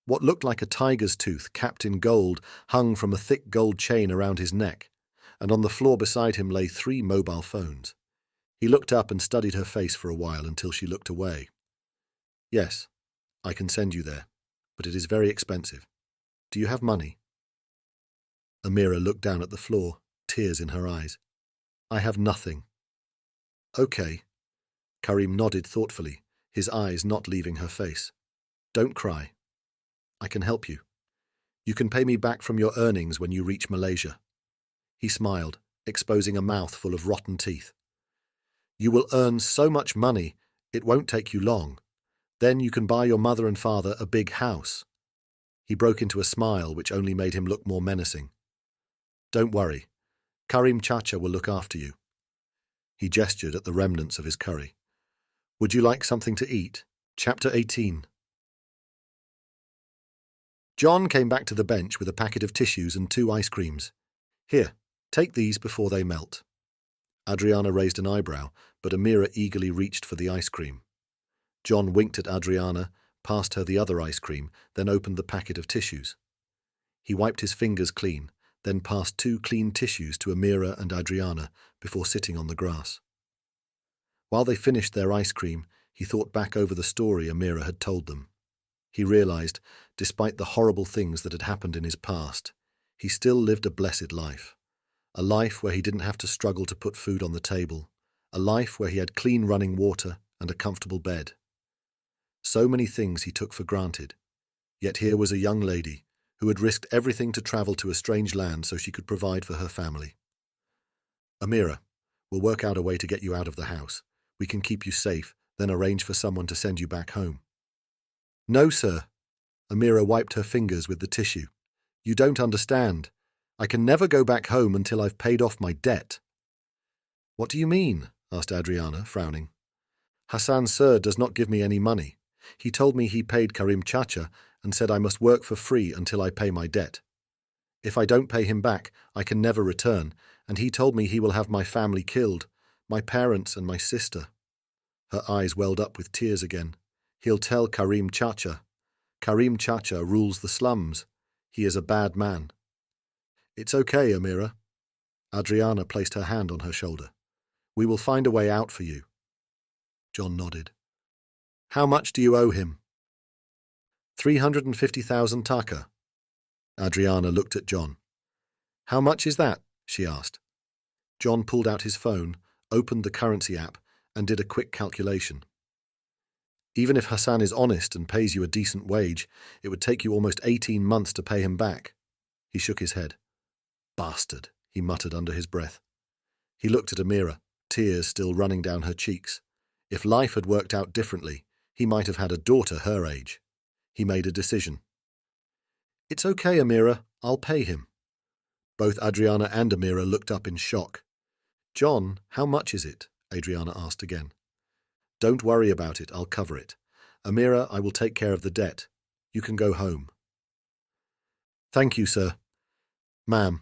What looked like a tiger's tooth capped in gold hung from a thick gold chain around his neck, and on the floor beside him lay 3 mobile phones. He looked up and studied her face for a while until she looked away. Yes, I can send you there, but it is very expensive. Do you have money? Amira looked down at the floor, tears in her eyes. I have nothing. Okay. Karim nodded thoughtfully, his eyes not leaving her face. Don't cry. I can help you. You can pay me back from your earnings when you reach Malaysia. He smiled, exposing a mouth full of rotten teeth. You will earn so much money, it won't take you long. Then you can buy your mother and father a big house. He broke into a smile which only made him look more menacing. Don't worry. Karim Chacha will look after you. He gestured at the remnants of his curry. Would you like something to eat? Chapter 18. John came back to the bench with a packet of tissues and 2 ice creams. Here, take these before they melt. Adriana raised an eyebrow, but Amira eagerly reached for the ice cream. John winked at Adriana, passed her the other ice cream, then opened the packet of tissues. He wiped his fingers clean, then passed 2 clean tissues to Amira and Adriana before sitting on the grass. While they finished their ice cream, he thought back over the story Amira had told them. He realized, despite the horrible things that had happened in his past, he still lived a blessed life. A life where he didn't have to struggle to put food on the table, a life where he had clean running water and a comfortable bed. So many things he took for granted, yet here was a young lady who had risked everything to travel to a strange land so she could provide for her family. Amira, we'll work out a way to get you out of the house. We can keep you safe, then arrange for someone to send you back home. No, sir. Amira wiped her fingers with the tissue. You don't understand. I can never go back home until I've paid off my debt. What do you mean? Asked Adriana, frowning. Hassan sir does not give me any money. He told me he paid Karim Chacha and said I must work for free until I pay my debt. If I don't pay him back, I can never return, and he told me he will have my family killed, my parents and my sister. Her eyes welled up with tears again. He'll tell Karim Chacha. Karim Chacha rules the slums. He is a bad man. It's okay, Amira. Adriana placed her hand on her shoulder. We will find a way out for you. John nodded. How much do you owe him? 350,000 taka. Adriana looked at John. How much is that? She asked. John pulled out his phone, opened the currency app, and did a quick calculation. Even if Hassan is honest and pays you a decent wage, it would take you almost 18 months to pay him back. He shook his head. Bastard, he muttered under his breath. He looked at Amira, tears still running down her cheeks. If life had worked out differently, he might have had a daughter her age. He made a decision. It's okay, Amira. I'll pay him. Both Adriana and Amira looked up in shock. John, how much is it? Adriana asked again. Don't worry about it. I'll cover it. Amira, I will take care of the debt. You can go home. Thank you, sir. Ma'am.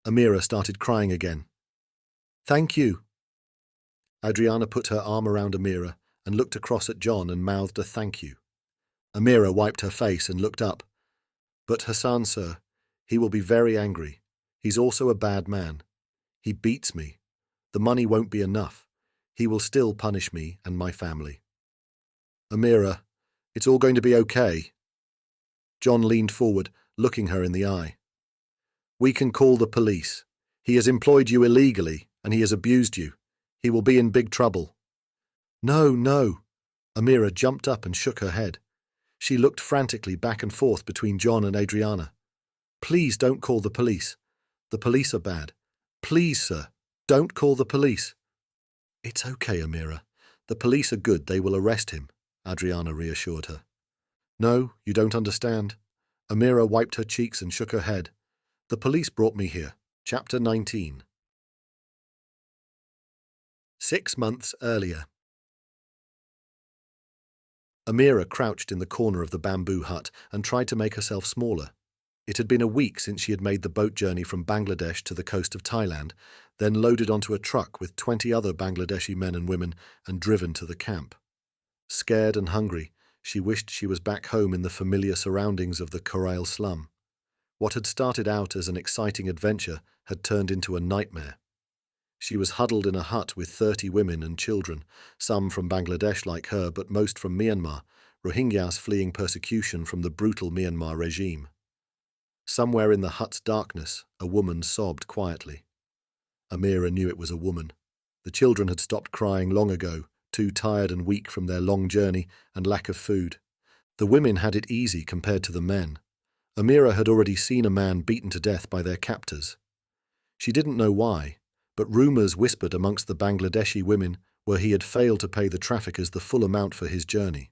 Amira started crying again. Thank you. Adriana put her arm around Amira and looked across at John and mouthed a thank you. Amira wiped her face and looked up. But Hassan, sir, he will be very angry. He's also a bad man. He beats me. The money won't be enough. He will still punish me and my family. Amira, it's all going to be okay. John leaned forward, looking her in the eye. We can call the police. He has employed you illegally, and he has abused you. He will be in big trouble. No, no. Amira jumped up and shook her head. She looked frantically back and forth between John and Adriana. Please don't call the police. The police are bad. Please, sir, don't call the police. It's okay, Amira. The police are good. They will arrest him, Adriana reassured her. No, you don't understand. Amira wiped her cheeks and shook her head. The police brought me here. Chapter 19. 6 months earlier. Amira crouched in the corner of the bamboo hut and tried to make herself smaller. It had been a week since she had made the boat journey from Bangladesh to the coast of Thailand, then loaded onto a truck with 20 other Bangladeshi men and women and driven to the camp. Scared and hungry, she wished she was back home in the familiar surroundings of the Korail slum. What had started out as an exciting adventure had turned into a nightmare. She was huddled in a hut with 30 women and children, some from Bangladesh like her, but most from Myanmar, Rohingyas fleeing persecution from the brutal Myanmar regime. Somewhere in the hut's darkness, a woman sobbed quietly. Amira knew it was a woman. The children had stopped crying long ago, too tired and weak from their long journey and lack of food. The women had it easy compared to the men. Amira had already seen a man beaten to death by their captors. She didn't know why, but rumours whispered amongst the Bangladeshi women where he had failed to pay the traffickers the full amount for his journey.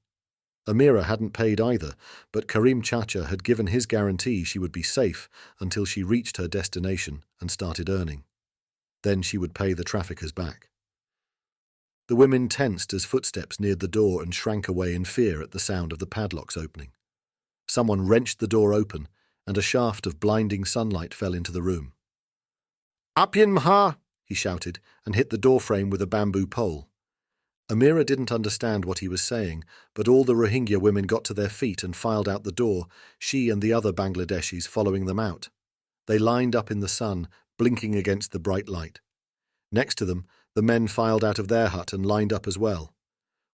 Amira hadn't paid either, but Karim Chacha had given his guarantee she would be safe until she reached her destination and started earning. Then she would pay the traffickers back. The women tensed as footsteps neared the door and shrank away in fear at the sound of the padlocks opening. Someone wrenched the door open, and a shaft of blinding sunlight fell into the room. "Apyan Maha!" he shouted, and hit the doorframe with a bamboo pole. Amira didn't understand what he was saying, but all the Rohingya women got to their feet and filed out the door, she and the other Bangladeshis following them out. They lined up in the sun, blinking against the bright light. Next to them, the men filed out of their hut and lined up as well.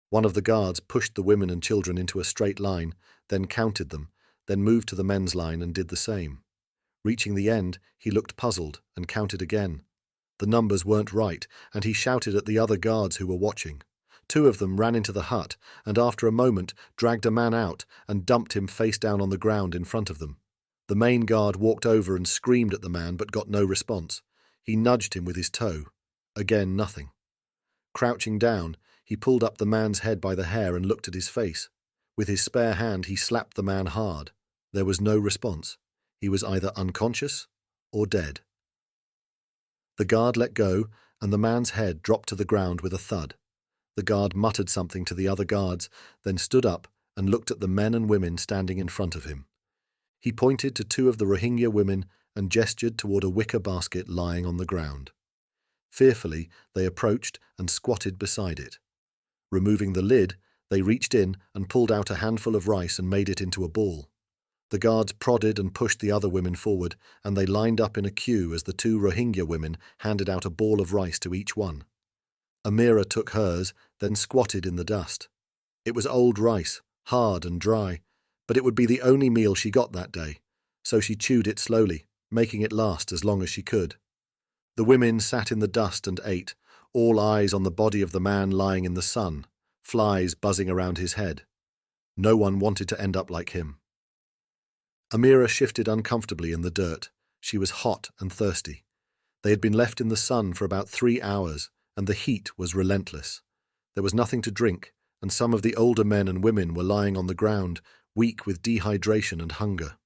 One of the guards pushed the women and children into a straight line, then counted them, then moved to the men's line and did the same. Reaching the end, he looked puzzled and counted again. The numbers weren't right, and he shouted at the other guards who were watching. 2 of them ran into the hut and after a moment dragged a man out and dumped him face down on the ground in front of them. The main guard walked over and screamed at the man but got no response. He nudged him with his toe. Again, nothing. Crouching down, he pulled up the man's head by the hair and looked at his face. With his spare hand, he slapped the man hard. There was no response. He was either unconscious or dead. The guard let go, and the man's head dropped to the ground with a thud. The guard muttered something to the other guards, then stood up and looked at the men and women standing in front of him. He pointed to 2 of the Rohingya women and gestured toward a wicker basket lying on the ground. Fearfully, they approached and squatted beside it. Removing the lid, they reached in and pulled out a handful of rice and made it into a ball. The guards prodded and pushed the other women forward, and they lined up in a queue as the 2 Rohingya women handed out a ball of rice to each one. Amira took hers, then squatted in the dust. It was old rice, hard and dry, but it would be the only meal she got that day, so she chewed it slowly, making it last as long as she could. The women sat in the dust and ate, all eyes on the body of the man lying in the sun, flies buzzing around his head. No one wanted to end up like him. Amira shifted uncomfortably in the dirt. She was hot and thirsty. They had been left in the sun for about 3 hours, and the heat was relentless. There was nothing to drink, and some of the older men and women were lying on the ground, weak with dehydration and hunger.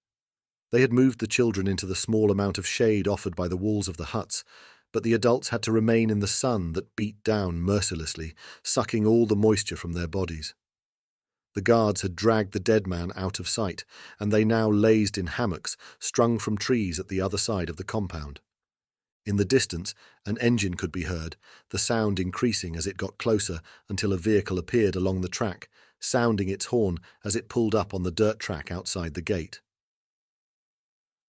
They had moved the children into the small amount of shade offered by the walls of the huts, but the adults had to remain in the sun that beat down mercilessly, sucking all the moisture from their bodies. The guards had dragged the dead man out of sight, and they now lazed in hammocks strung from trees at the other side of the compound. In the distance, an engine could be heard, the sound increasing as it got closer until a vehicle appeared along the track, sounding its horn as it pulled up on the dirt track outside the gate.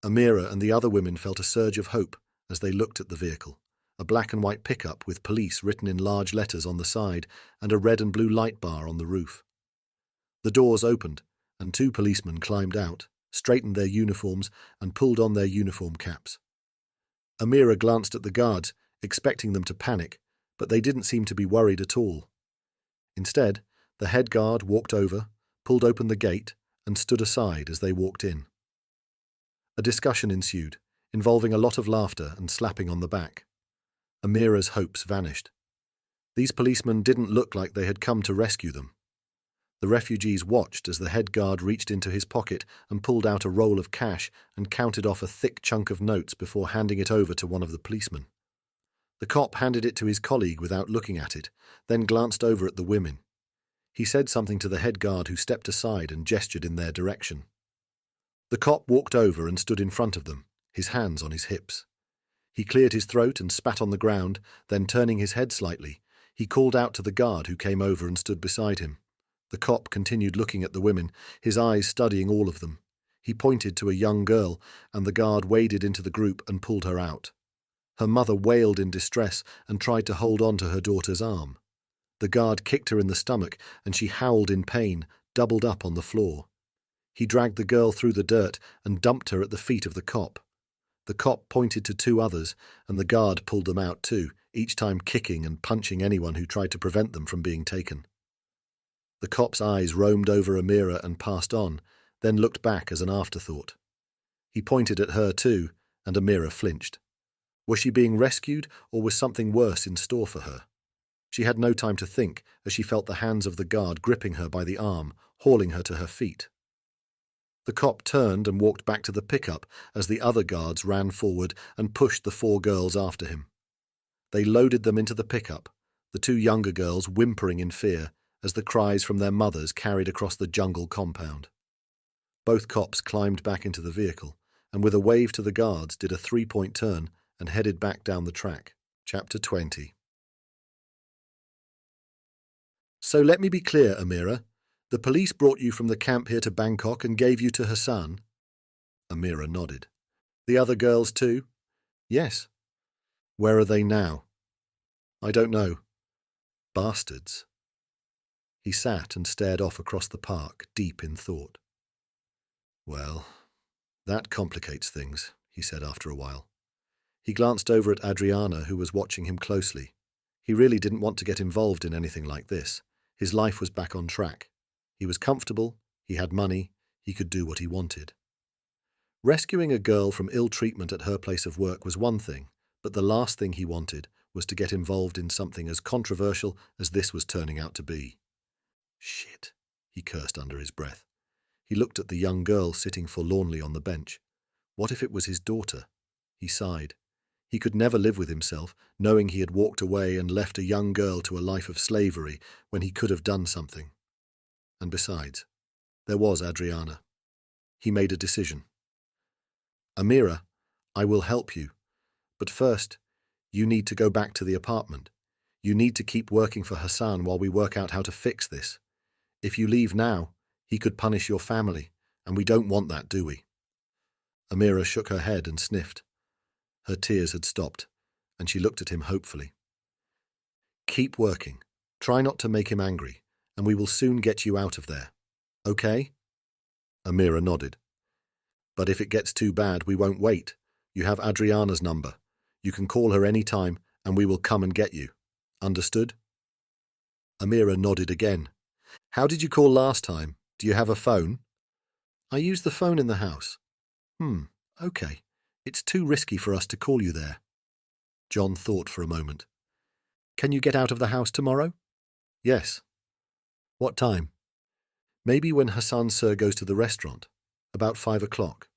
Amira and the other women felt a surge of hope as they looked at the vehicle, a black and white pickup with police written in large letters on the side and a red and blue light bar on the roof. The doors opened, and 2 policemen climbed out, straightened their uniforms, and pulled on their uniform caps. Amira glanced at the guards, expecting them to panic, but they didn't seem to be worried at all. Instead, the head guard walked over, pulled open the gate, and stood aside as they walked in. A discussion ensued, involving a lot of laughter and slapping on the back. Amira's hopes vanished. These policemen didn't look like they had come to rescue them. The refugees watched as the head guard reached into his pocket and pulled out a roll of cash and counted off a thick chunk of notes before handing it over to one of the policemen. The cop handed it to his colleague without looking at it, then glanced over at the women. He said something to the head guard, who stepped aside and gestured in their direction. The cop walked over and stood in front of them, his hands on his hips. He cleared his throat and spat on the ground, then turning his head slightly, he called out to the guard who came over and stood beside him. The cop continued looking at the women, his eyes studying all of them. He pointed to a young girl, and the guard waded into the group and pulled her out. Her mother wailed in distress and tried to hold on to her daughter's arm. The guard kicked her in the stomach, and she howled in pain, doubled up on the floor. He dragged the girl through the dirt and dumped her at the feet of the cop. The cop pointed to 2 others, and the guard pulled them out too, each time kicking and punching anyone who tried to prevent them from being taken. The cop's eyes roamed over Amira and passed on, then looked back as an afterthought. He pointed at her too, and Amira flinched. Was she being rescued, or was something worse in store for her? She had no time to think, as she felt the hands of the guard gripping her by the arm, hauling her to her feet. The cop turned and walked back to the pickup as the other guards ran forward and pushed the 4 girls after him. They loaded them into the pickup, the 2 younger girls whimpering in fear as the cries from their mothers carried across the jungle compound. Both cops climbed back into the vehicle, and with a wave to the guards did a 3-point turn and headed back down the track. Chapter 20. So let me be clear, Amira. The police brought you from the camp here to Bangkok and gave you to Hassan? Amira nodded. The other girls too? Yes. Where are they now? I don't know. Bastards. He sat and stared off across the park, deep in thought. Well, that complicates things, he said after a while. He glanced over at Adriana, who was watching him closely. He really didn't want to get involved in anything like this. His life was back on track. He was comfortable, he had money, he could do what he wanted. Rescuing a girl from ill treatment at her place of work was one thing, but the last thing he wanted was to get involved in something as controversial as this was turning out to be. Shit, he cursed under his breath. He looked at the young girl sitting forlornly on the bench. What if it was his daughter? He sighed. He could never live with himself, knowing he had walked away and left a young girl to a life of slavery when he could have done something. And besides, there was Adriana. He made a decision. Amira, I will help you. But first, you need to go back to the apartment. You need to keep working for Hassan while we work out how to fix this. If you leave now, he could punish your family, and we don't want that, do we? Amira shook her head and sniffed. Her tears had stopped, and she looked at him hopefully. Keep working. Try not to make him angry, and we will soon get you out of there. Okay? Amira nodded. But if it gets too bad, we won't wait. You have Adriana's number. You can call her any time, and we will come and get you. Understood? Amira nodded again. How did you call last time? Do you have a phone? I used the phone in the house. Okay. It's too risky for us to call you there. John thought for a moment. Can you get out of the house tomorrow? Yes. What time? Maybe when Hassan Sir goes to the restaurant. About 5 o'clock.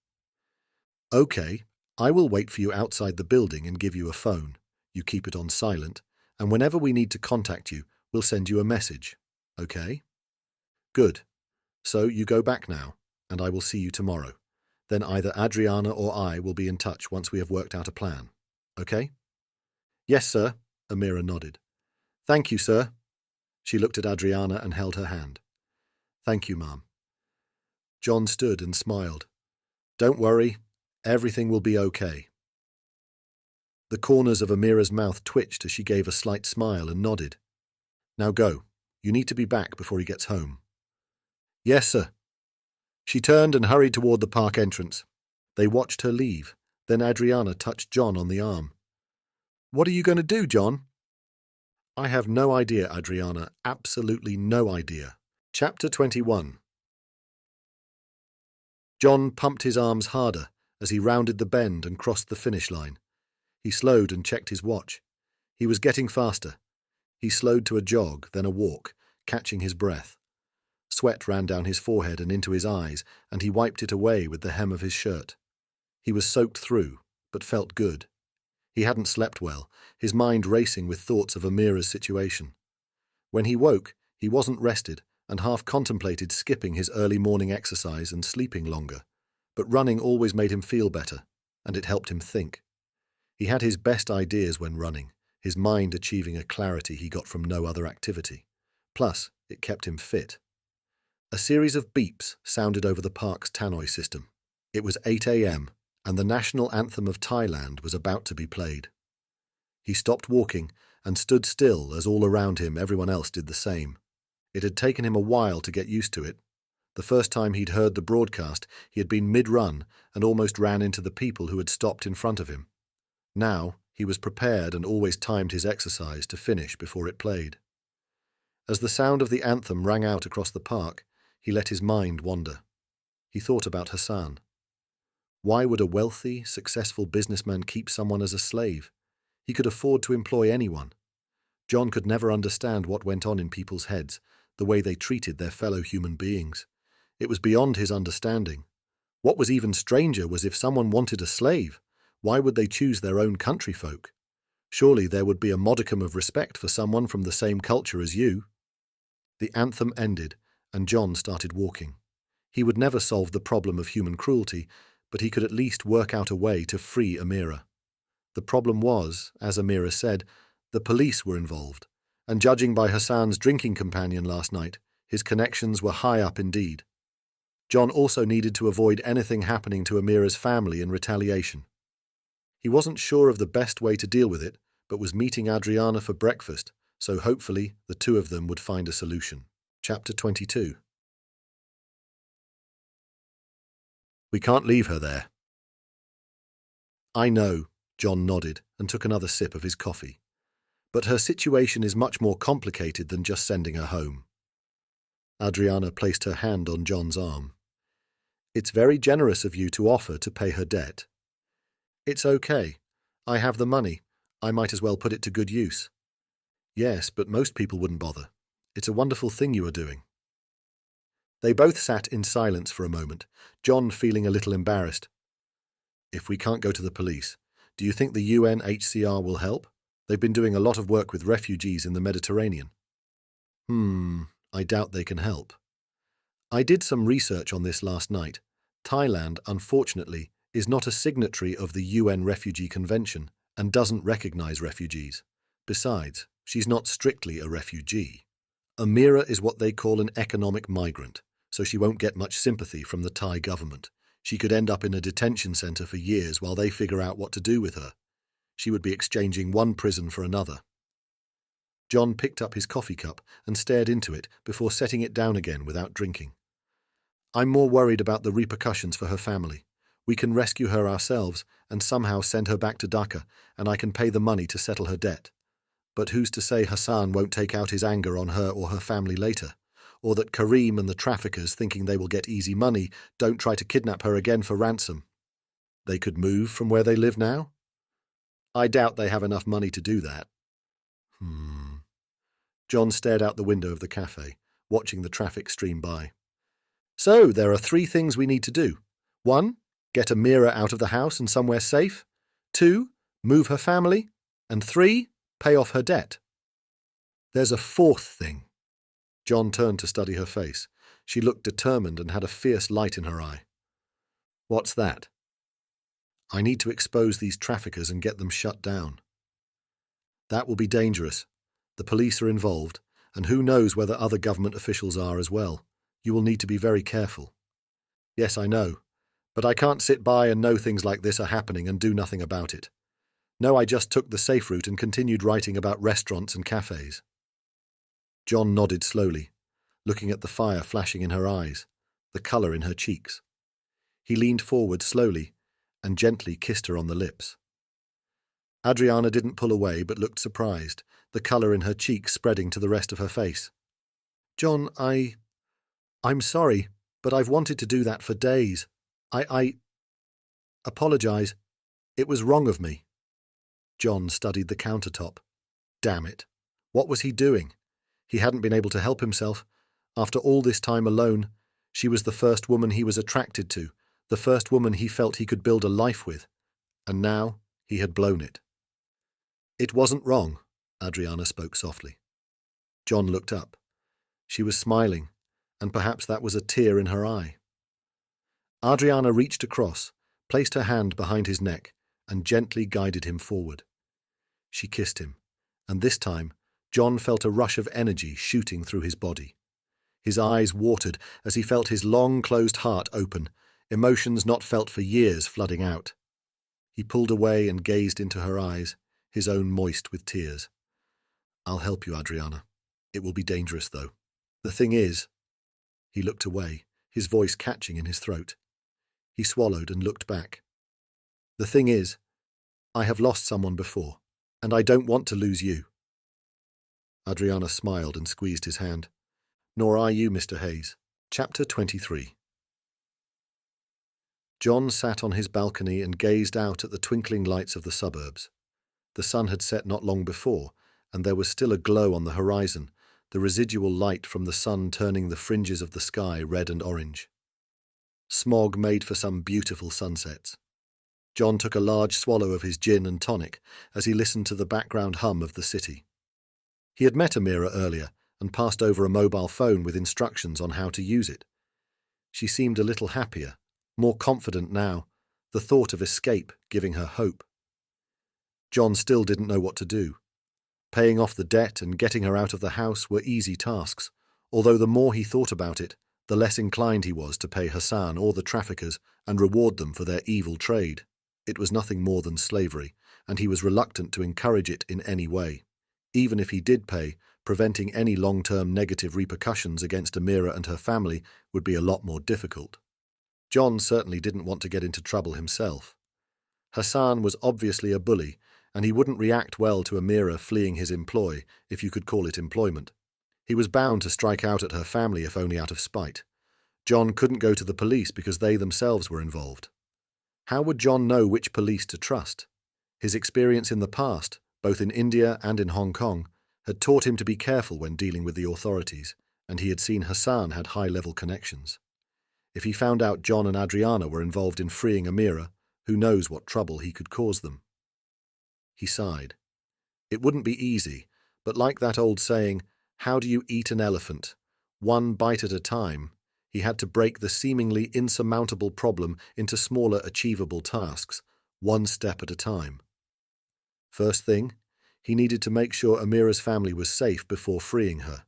Okay, I will wait for you outside the building and give you a phone. You keep it on silent, and whenever we need to contact you, we'll send you a message. Okay? Good. So you go back now, and I will see you tomorrow. Then either Adriana or I will be in touch once we have worked out a plan. Okay? Yes, sir, Amira nodded. Thank you, sir. She looked at Adriana and held her hand. Thank you, Ma'am. John stood and smiled. Don't worry. Everything will be okay. The corners of Amira's mouth twitched as she gave a slight smile and nodded. Now go. You need to be back before he gets home. Yes, sir. She turned and hurried toward the park entrance. They watched her leave. Then Adriana touched John on the arm. What are you going to do, John? I have no idea, Adriana. Absolutely no idea. Chapter 21. John pumped his arms harder as he rounded the bend and crossed the finish line. He slowed and checked his watch. He was getting faster. He slowed to a jog, then a walk, catching his breath. Sweat ran down his forehead and into his eyes, and he wiped it away with the hem of his shirt. He was soaked through, but felt good. He hadn't slept well, his mind racing with thoughts of Amira's situation. When he woke, he wasn't rested and half contemplated skipping his early morning exercise and sleeping longer. But running always made him feel better, and it helped him think. He had his best ideas when running, his mind achieving a clarity he got from no other activity. Plus, it kept him fit. A series of beeps sounded over the park's tannoy system. It was 8 a.m., and the national anthem of Thailand was about to be played. He stopped walking and stood still as all around him everyone else did the same. It had taken him a while to get used to it. The first time he'd heard the broadcast, he had been mid-run and almost ran into the people who had stopped in front of him. Now, he was prepared and always timed his exercise to finish before it played. As the sound of the anthem rang out across the park, he let his mind wander. He thought about Hassan. Why would a wealthy, successful businessman keep someone as a slave? He could afford to employ anyone. John could never understand what went on in people's heads, the way they treated their fellow human beings. It was beyond his understanding. What was even stranger was if someone wanted a slave, why would they choose their own countryfolk? Surely there would be a modicum of respect for someone from the same culture as you. The anthem ended, and John started walking. He would never solve the problem of human cruelty, but he could at least work out a way to free Amira. The problem was, as Amira said, the police were involved, and judging by Hassan's drinking companion last night, his connections were high up indeed. John also needed to avoid anything happening to Amira's family in retaliation. He wasn't sure of the best way to deal with it, but was meeting Adriana for breakfast, so hopefully the two of them would find a solution. Chapter 22. We can't leave her there. I know, John nodded and took another sip of his coffee. But her situation is much more complicated than just sending her home. Adriana placed her hand on John's arm. It's very generous of you to offer to pay her debt. It's okay. I have the money. I might as well put it to good use. Yes, but most people wouldn't bother. It's a wonderful thing you are doing. They both sat in silence for a moment, John feeling a little embarrassed. If we can't go to the police, do you think the UNHCR will help? They've been doing a lot of work with refugees in the Mediterranean. I doubt they can help. I did some research on this last night. Thailand, unfortunately, is not a signatory of the UN Refugee Convention and doesn't recognize refugees. Besides, she's not strictly a refugee. Amira is what they call an economic migrant, so she won't get much sympathy from the Thai government. She could end up in a detention center for years while they figure out what to do with her. She would be exchanging one prison for another. John picked up his coffee cup and stared into it before setting it down again without drinking. I'm more worried about the repercussions for her family. We can rescue her ourselves and somehow send her back to Dhaka, and I can pay the money to settle her debt. But who's to say Hassan won't take out his anger on her or her family later? Or that Kareem and the traffickers, thinking they will get easy money, don't try to kidnap her again for ransom? They could move from where they live now? I doubt they have enough money to do that. John stared out the window of the cafe, watching the traffic stream by. So, there are 3 things we need to do. 1, get Amira out of the house and somewhere safe. 2, move her family. And 3, pay off her debt. There's a 4th thing. John turned to study her face. She looked determined and had a fierce light in her eye. What's that? I need to expose these traffickers and get them shut down. That will be dangerous. The police are involved, and who knows whether other government officials are as well. You will need to be very careful. Yes, I know, But I can't sit by and know things like this are happening and do nothing about it. No, I just took the safe route and continued writing about restaurants and cafes. John nodded slowly, looking at the fire flashing in her eyes, the colour in her cheeks. He leaned forward slowly and gently kissed her on the lips. Adriana didn't pull away but looked surprised, the colour in her cheeks spreading to the rest of her face. John, I'm sorry, but I've wanted to do that for days. I apologise. It was wrong of me. John studied the countertop. Damn it. What was he doing? He hadn't been able to help himself. After all this time alone, she was the first woman he was attracted to, the first woman he felt he could build a life with. And now he had blown it. It wasn't wrong, Adriana spoke softly. John looked up. She was smiling, and perhaps that was a tear in her eye. Adriana reached across, placed her hand behind his neck, and gently guided him forward. She kissed him, and this time John felt a rush of energy shooting through his body. His eyes watered as he felt his long-closed heart open, emotions not felt for years flooding out. He pulled away and gazed into her eyes, his own moist with tears. I'll help you, Adriana. It will be dangerous, though. The thing is— He looked away, his voice catching in his throat. He swallowed and looked back. The thing is, I have lost someone before, and I don't want to lose you. Adriana smiled and squeezed his hand. Nor are you, Mr. Hayes. Chapter 23. John sat on his balcony and gazed out at the twinkling lights of the suburbs. The sun had set not long before, and there was still a glow on the horizon, the residual light from the sun turning the fringes of the sky red and orange. Smog made for some beautiful sunsets. John took a large swallow of his gin and tonic as he listened to the background hum of the city. He had met Amira earlier and passed over a mobile phone with instructions on how to use it. She seemed a little happier, more confident now, the thought of escape giving her hope. John still didn't know what to do. Paying off the debt and getting her out of the house were easy tasks, although the more he thought about it, the less inclined he was to pay Hassan or the traffickers and reward them for their evil trade. It was nothing more than slavery, and he was reluctant to encourage it in any way. Even if he did pay, preventing any long-term negative repercussions against Amira and her family would be a lot more difficult. John certainly didn't want to get into trouble himself. Hassan was obviously a bully, and he wouldn't react well to Amira fleeing his employ, if you could call it employment. He was bound to strike out at her family if only out of spite. John couldn't go to the police because they themselves were involved. How would John know which police to trust? His experience in the past, both in India and in Hong Kong, had taught him to be careful when dealing with the authorities, and he had seen Hassan had high-level connections. If he found out John and Adriana were involved in freeing Amira, who knows what trouble he could cause them? He sighed. It wouldn't be easy, but like that old saying, how do you eat an elephant? One bite at a time. He had to break the seemingly insurmountable problem into smaller achievable tasks, one step at a time. First thing, he needed to make sure Amira's family was safe before freeing her.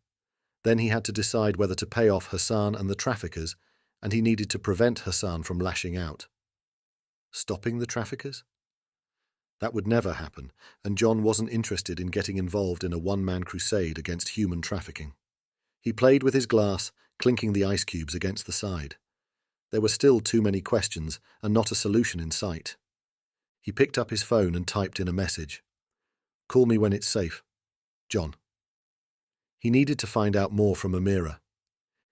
Then he had to decide whether to pay off Hassan and the traffickers, and he needed to prevent Hassan from lashing out. Stopping the traffickers? That would never happen, and John wasn't interested in getting involved in a one-man crusade against human trafficking. He played with his glass, clinking the ice cubes against the side. There were still too many questions and not a solution in sight. He picked up his phone and typed in a message. Call me when it's safe. John. He needed to find out more from Amira.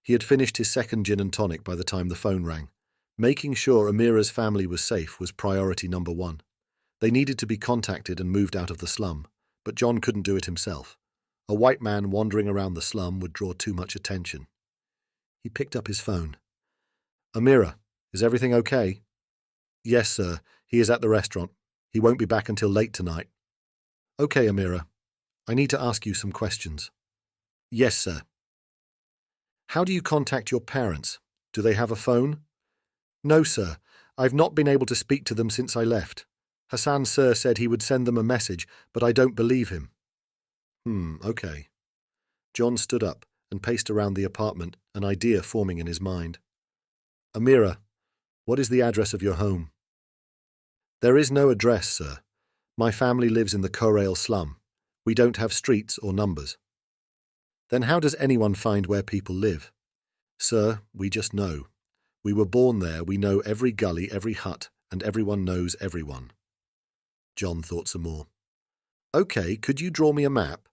He had finished his second gin and tonic by the time the phone rang. Making sure Amira's family was safe was priority number one. They needed to be contacted and moved out of the slum, but John couldn't do it himself. A white man wandering around the slum would draw too much attention. He picked up his phone. Amira, is everything okay? Yes, sir. He is at the restaurant. He won't be back until late tonight. Okay, Amira. I need to ask you some questions. Yes, sir. How do you contact your parents? Do they have a phone? No, sir. I've not been able to speak to them since I left. Hassan sir said he would send them a message, but I don't believe him. Okay. John stood up and paced around the apartment, an idea forming in his mind. Amira, What is the address of your home? There is no address, sir. My family lives in the Korail slum. We don't have streets or numbers. Then how does anyone find where people live? Sir, we just know. We were born there, we know every gully, every hut, and everyone knows everyone. John thought some more. Okay, could you draw me a map?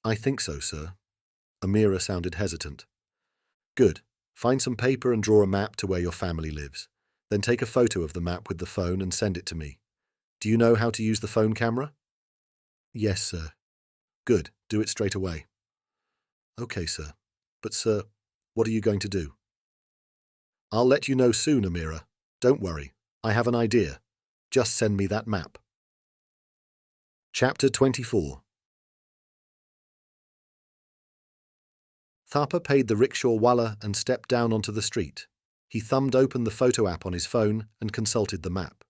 I think so, sir. Amira sounded hesitant. Good. Find some paper and draw a map to where your family lives. Then take a photo of the map with the phone and send it to me. Do you know how to use the phone camera? Yes, sir. Good. Do it straight away. Okay, sir. But, sir, what are you going to do? I'll let you know soon, Amira. Don't worry. I have an idea. Just send me that map. Chapter 24. Thapa paid the rickshawwala and stepped down onto the street. He thumbed open the photo app on his phone and consulted the map.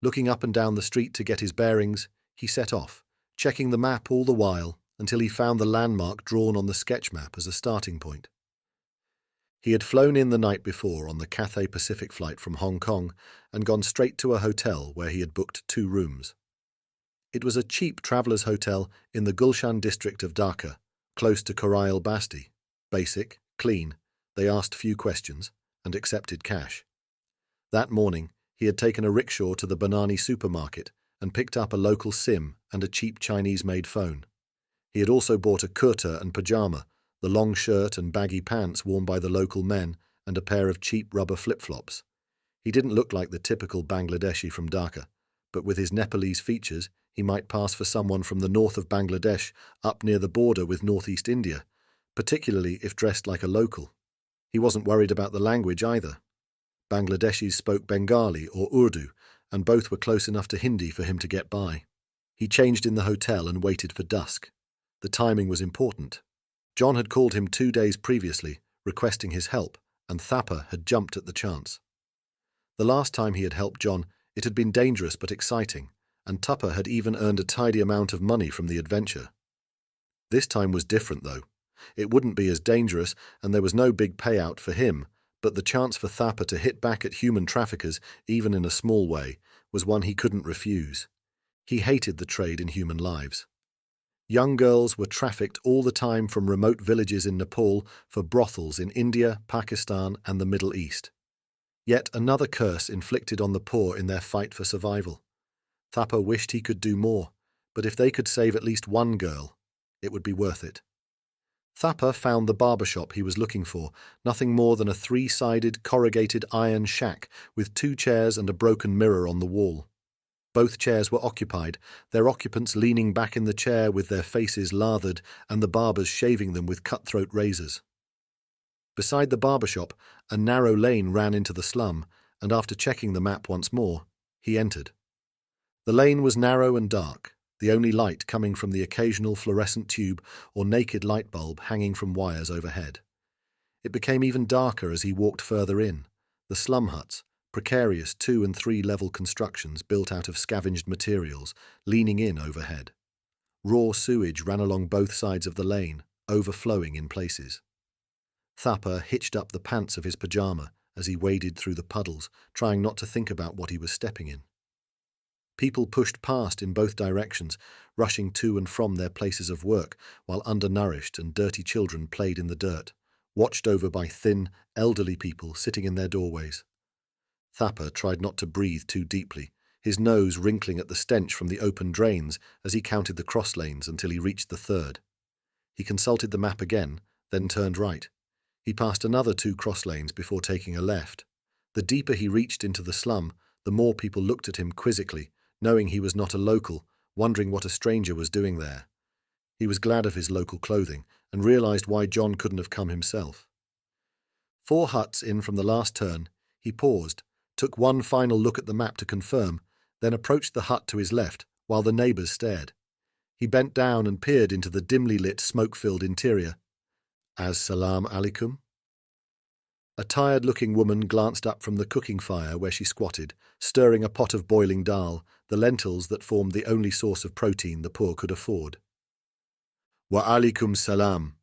Looking up and down the street to get his bearings, he set off, checking the map all the while until he found the landmark drawn on the sketch map as a starting point. He had flown in the night before on the Cathay Pacific flight from Hong Kong and gone straight to a hotel where he had booked 2 rooms. It was a cheap traveller's hotel in the Gulshan district of Dhaka, close to Korail Basti. Basic, clean, they asked few questions, and accepted cash. That morning, he had taken a rickshaw to the Banani supermarket and picked up a local SIM and a cheap Chinese-made phone. He had also bought a kurta and pyjama, the long shirt and baggy pants worn by the local men, and a pair of cheap rubber flip-flops. He didn't look like the typical Bangladeshi from Dhaka, but with his Nepalese features, he might pass for someone from the north of Bangladesh up near the border with northeast India, particularly if dressed like a local. He wasn't worried about the language either. Bangladeshis spoke Bengali or Urdu, and both were close enough to Hindi for him to get by. He changed in the hotel and waited for dusk. The timing was important. John had called him 2 days previously, requesting his help, and Thapa had jumped at the chance. The last time he had helped John, it had been dangerous but exciting, and Thapa had even earned a tidy amount of money from the adventure. This time was different, though. It wouldn't be as dangerous, and there was no big payout for him, but the chance for Thapa to hit back at human traffickers, even in a small way, was one he couldn't refuse. He hated the trade in human lives. Young girls were trafficked all the time from remote villages in Nepal for brothels in India, Pakistan, and the Middle East. Yet another curse inflicted on the poor in their fight for survival. Thapa wished he could do more, but if they could save at least one girl, it would be worth it. Thapa found the barber shop he was looking for, nothing more than a 3-sided corrugated iron shack with 2 chairs and a broken mirror on the wall. Both chairs were occupied, their occupants leaning back in the chair with their faces lathered and the barbers shaving them with cutthroat razors. Beside the barber shop, a narrow lane ran into the slum, and after checking the map once more, he entered. The lane was narrow and dark, the only light coming from the occasional fluorescent tube or naked light bulb hanging from wires overhead. It became even darker as he walked further in. The slum huts, precarious 2- and 3-level constructions built out of scavenged materials, leaning in overhead. Raw sewage ran along both sides of the lane, overflowing in places. Thapa hitched up the pants of his pyjama as he waded through the puddles, trying not to think about what he was stepping in. People pushed past in both directions, rushing to and from their places of work, while undernourished and dirty children played in the dirt, watched over by thin, elderly people sitting in their doorways. Thapa tried not to breathe too deeply, his nose wrinkling at the stench from the open drains as he counted the cross lanes until he reached the 3rd. He consulted the map again, then turned right. He passed another 2 cross lanes before taking a left. The deeper he reached into the slum, the more people looked at him quizzically, knowing he was not a local, wondering what a stranger was doing there. He was glad of his local clothing and realized why John couldn't have come himself. 4 huts in from the last turn, he paused, took one final look at the map to confirm, then approached the hut to his left while the neighbours stared. He bent down and peered into the dimly lit, smoke-filled interior. As-salam alaikum? A tired-looking woman glanced up from the cooking fire where she squatted, stirring a pot of boiling dal, the lentils that formed the only source of protein the poor could afford. Wa alaikum salam.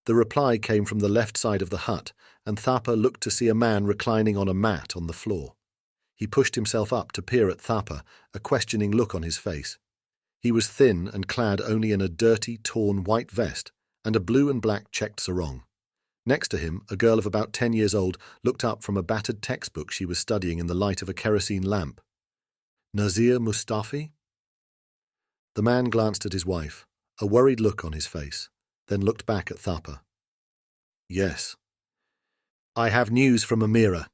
The reply came from the left side of the hut, and Thapa looked to see a man reclining on a mat on the floor. He pushed himself up to peer at Thapa, a questioning look on his face. He was thin and clad only in a dirty, torn white vest and a blue and black checked sarong. Next to him, a girl of about 10 years old looked up from a battered textbook she was studying in the light of a kerosene lamp. Nazir Mustafi? The man glanced at his wife, a worried look on his face, then looked back at Thapa. Yes. I have news from Amira.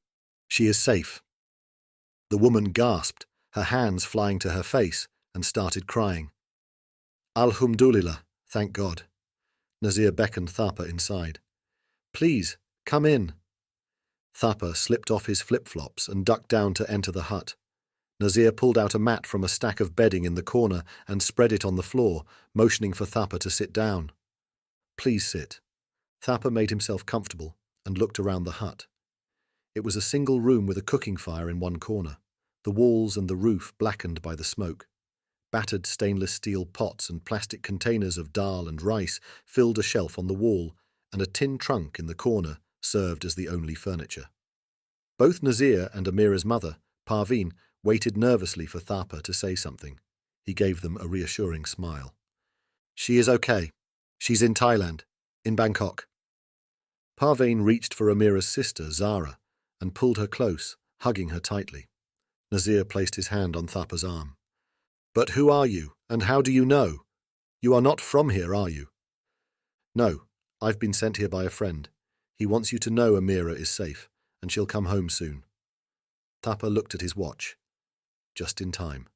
She is safe. The woman gasped, her hands flying to her face, and started crying. Alhamdulillah, thank God. Nazir beckoned Thapa inside. Please, come in. Thapa slipped off his flip-flops and ducked down to enter the hut. Nazir pulled out a mat from a stack of bedding in the corner and spread it on the floor, motioning for Thapa to sit down. Please sit. Thapa made himself comfortable and looked around the hut. It was a single room with a cooking fire in one corner, the walls and the roof blackened by the smoke. Battered stainless steel pots and plastic containers of dal and rice filled a shelf on the wall, and a tin trunk in the corner served as the only furniture. Both Nazir and Amira's mother, Parveen, waited nervously for Thapa to say something. He gave them a reassuring smile. She is okay. She's in Thailand, in Bangkok. Parveen reached for Amira's sister, Zara, and pulled her close, hugging her tightly. Nazir placed his hand on Thapa's arm. But who are you, and how do you know? You are not from here, are you? No, I've been sent here by a friend. He wants you to know Amira is safe, and she'll come home soon. Thapa looked at his watch. Just in time.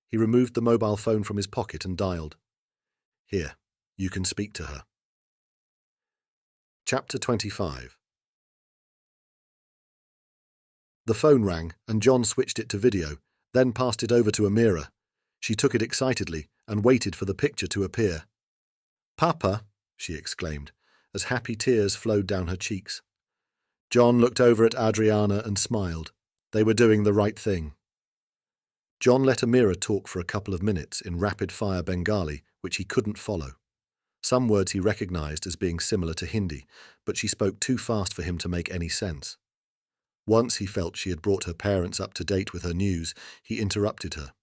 He removed the mobile phone from his pocket and dialed. Here, you can speak to her. Chapter 25. The phone rang, and John switched it to video, then passed it over to Amira. She took it excitedly and waited for the picture to appear. Papa, she exclaimed, as happy tears flowed down her cheeks. John looked over at Adriana and smiled. They were doing the right thing. John let Amira talk for a couple of minutes in rapid-fire Bengali, which he couldn't follow. Some words he recognized as being similar to Hindi, but she spoke too fast for him to make any sense. Once he felt she had brought her parents up to date with her news, he interrupted her.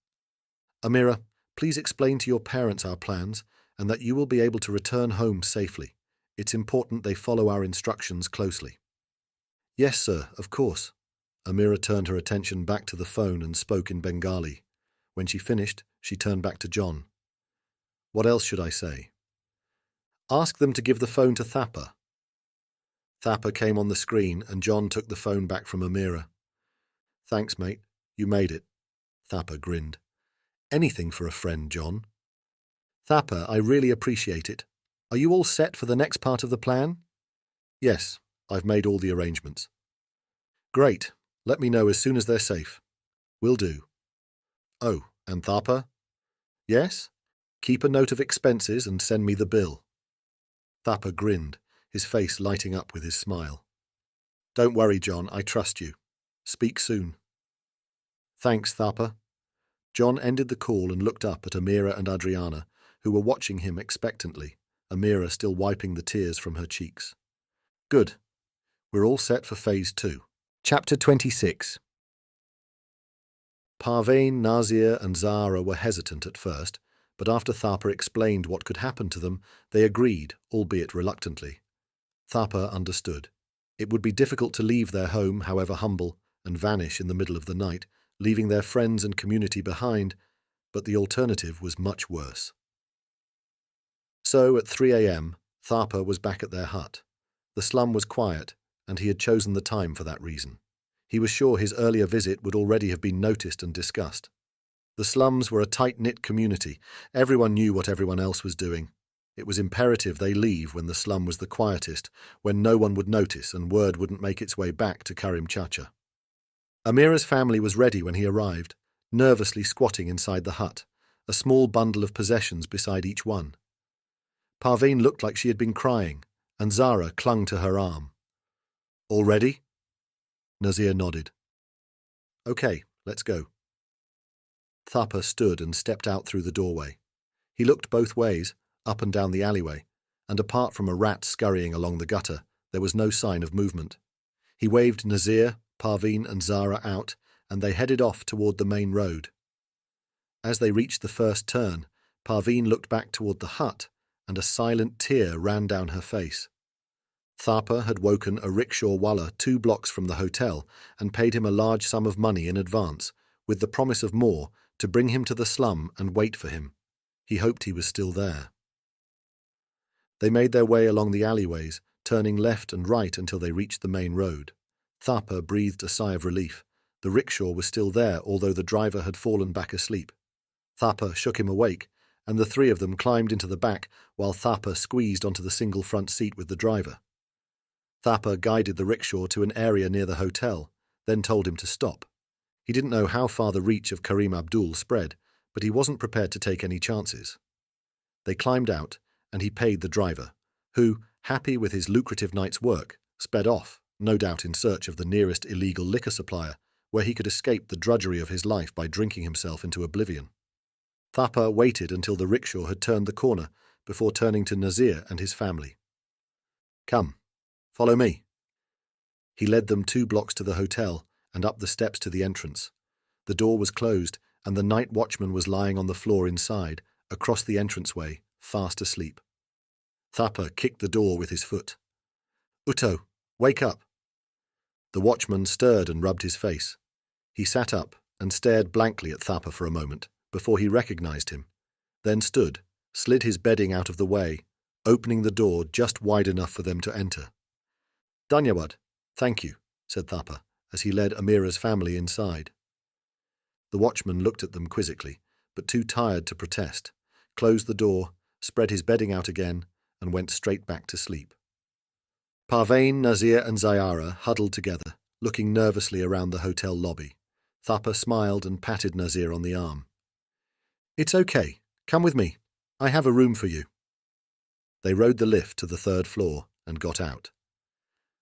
Amira, please explain to your parents our plans and that you will be able to return home safely. It's important they follow our instructions closely. Yes, sir, of course. Amira turned her attention back to the phone and spoke in Bengali. When she finished, she turned back to John. What else should I say? Ask them to give the phone to Thapa. Thapa came on the screen and John took the phone back from Amira. Thanks, mate. You made it. Thapa grinned. Anything for a friend, John. Thapa, I really appreciate it. Are you all set for the next part of the plan? Yes, I've made all the arrangements. Great. Let me know as soon as they're safe. Will do. Oh, and Thapa? Yes? Keep a note of expenses and send me the bill. Thapa grinned, his face lighting up with his smile. Don't worry, John, I trust you. Speak soon. Thanks, Thapa. John ended the call and looked up at Amira and Adriana, who were watching him expectantly, Amira still wiping the tears from her cheeks. Good. We're all set for Phase 2. Chapter 26. Parveen, Nazir and Zara were hesitant at first, but after Thapa explained what could happen to them, they agreed, albeit reluctantly. Thapa understood. It would be difficult to leave their home, however humble, and vanish in the middle of the night, leaving their friends and community behind, but the alternative was much worse. So, at 3 a.m., Thapa was back at their hut. The slum was quiet, and he had chosen the time for that reason. He was sure his earlier visit would already have been noticed and discussed. The slums were a tight-knit community. Everyone knew what everyone else was doing. It was imperative they leave when the slum was the quietest, when no one would notice and word wouldn't make its way back to Karim Chacha. Amira's family was ready when he arrived, nervously squatting inside the hut, a small bundle of possessions beside each one. Parveen looked like she had been crying, and Zara clung to her arm. All ready? Nazir nodded. Okay, let's go. Thapa stood and stepped out through the doorway. He looked both ways, up and down the alleyway, and apart from a rat scurrying along the gutter, there was no sign of movement. He waved Nazir, Parveen and Zara out, and they headed off toward the main road. As they reached the first turn, Parveen looked back toward the hut, and a silent tear ran down her face. Thapa had woken a rickshaw wallah 2 blocks from the hotel and paid him a large sum of money in advance, with the promise of more, to bring him to the slum and wait for him. He hoped he was still there. They made their way along the alleyways, turning left and right until they reached the main road. Thapa breathed a sigh of relief. The rickshaw was still there, although the driver had fallen back asleep. Thapa shook him awake, and the 3 of them climbed into the back while Thapa squeezed onto the single front seat with the driver. Thapa guided the rickshaw to an area near the hotel, then told him to stop. He didn't know how far the reach of Karim Abdul spread, but he wasn't prepared to take any chances. They climbed out, and he paid the driver, who, happy with his lucrative night's work, sped off, no doubt in search of the nearest illegal liquor supplier, where he could escape the drudgery of his life by drinking himself into oblivion. Thapa waited until the rickshaw had turned the corner before turning to Nazir and his family. "Come, follow me." He led them 2 blocks to the hotel and up the steps to the entrance. The door was closed, and the night watchman was lying on the floor inside, across the entranceway, fast asleep. Thapa kicked the door with his foot. "Utto, wake up." The watchman stirred and rubbed his face. He sat up and stared blankly at Thapa for a moment, before he recognized him, then stood, slid his bedding out of the way, opening the door just wide enough for them to enter. "Dhanyawad, thank you," said Thapa, as he led Amira's family inside. The watchman looked at them quizzically, but too tired to protest, closed the door, spread his bedding out again, and went straight back to sleep. Parveen, Nazir and Zayara huddled together, looking nervously around the hotel lobby. Thapa smiled and patted Nazir on the arm. "It's okay. Come with me. I have a room for you." They rode the lift to the 3rd floor and got out.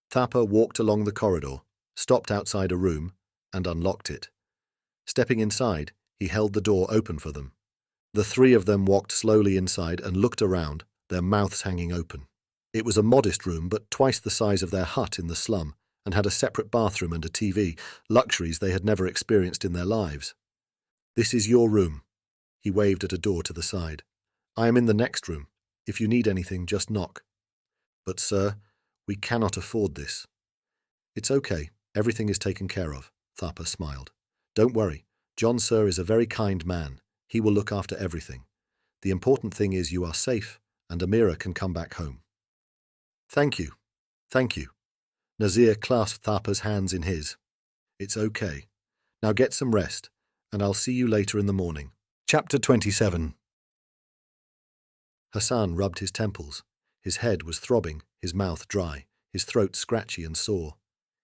Thapa walked along the corridor, stopped outside a room, and unlocked it. Stepping inside, he held the door open for them. The 3 of them walked slowly inside and looked around, their mouths hanging open. It was a modest room, but twice the size of their hut in the slum, and had a separate bathroom and a TV, luxuries they had never experienced in their lives. "This is your room." He waved at a door to the side. "I am in the next room. If you need anything, just knock." "But, sir, we cannot afford this." "It's okay. Everything is taken care of," Thapa smiled. "Don't worry. John Sir is a very kind man. He will look after everything. The important thing is you are safe, and Amira can come back home." "Thank you. Thank you." Nazir clasped Thapa's hands in his. "It's okay. Now get some rest, and I'll see you later in the morning." Chapter 27. Hassan rubbed his temples. His head was throbbing, his mouth dry, his throat scratchy and sore.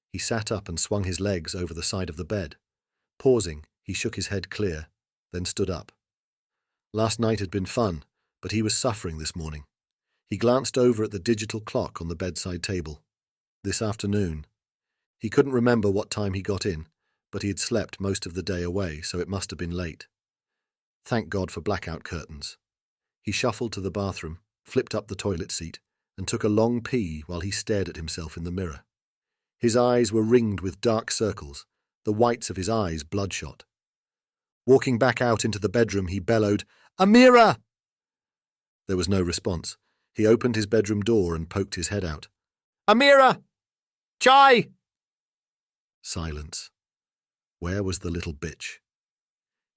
He sat up and swung his legs over the side of the bed. Pausing, he shook his head clear, then stood up. Last night had been fun, but he was suffering this morning. He glanced over at the digital clock on the bedside table. This afternoon. He couldn't remember what time he got in, but he had slept most of the day away, so it must have been late. Thank God for blackout curtains. He shuffled to the bathroom, flipped up the toilet seat, and took a long pee while he stared at himself in the mirror. His eyes were ringed with dark circles, the whites of his eyes bloodshot. Walking back out into the bedroom, he bellowed, "Amira!" There was no response. He opened his bedroom door and poked his head out. "Amira! Chai!" Silence. Where was the little bitch?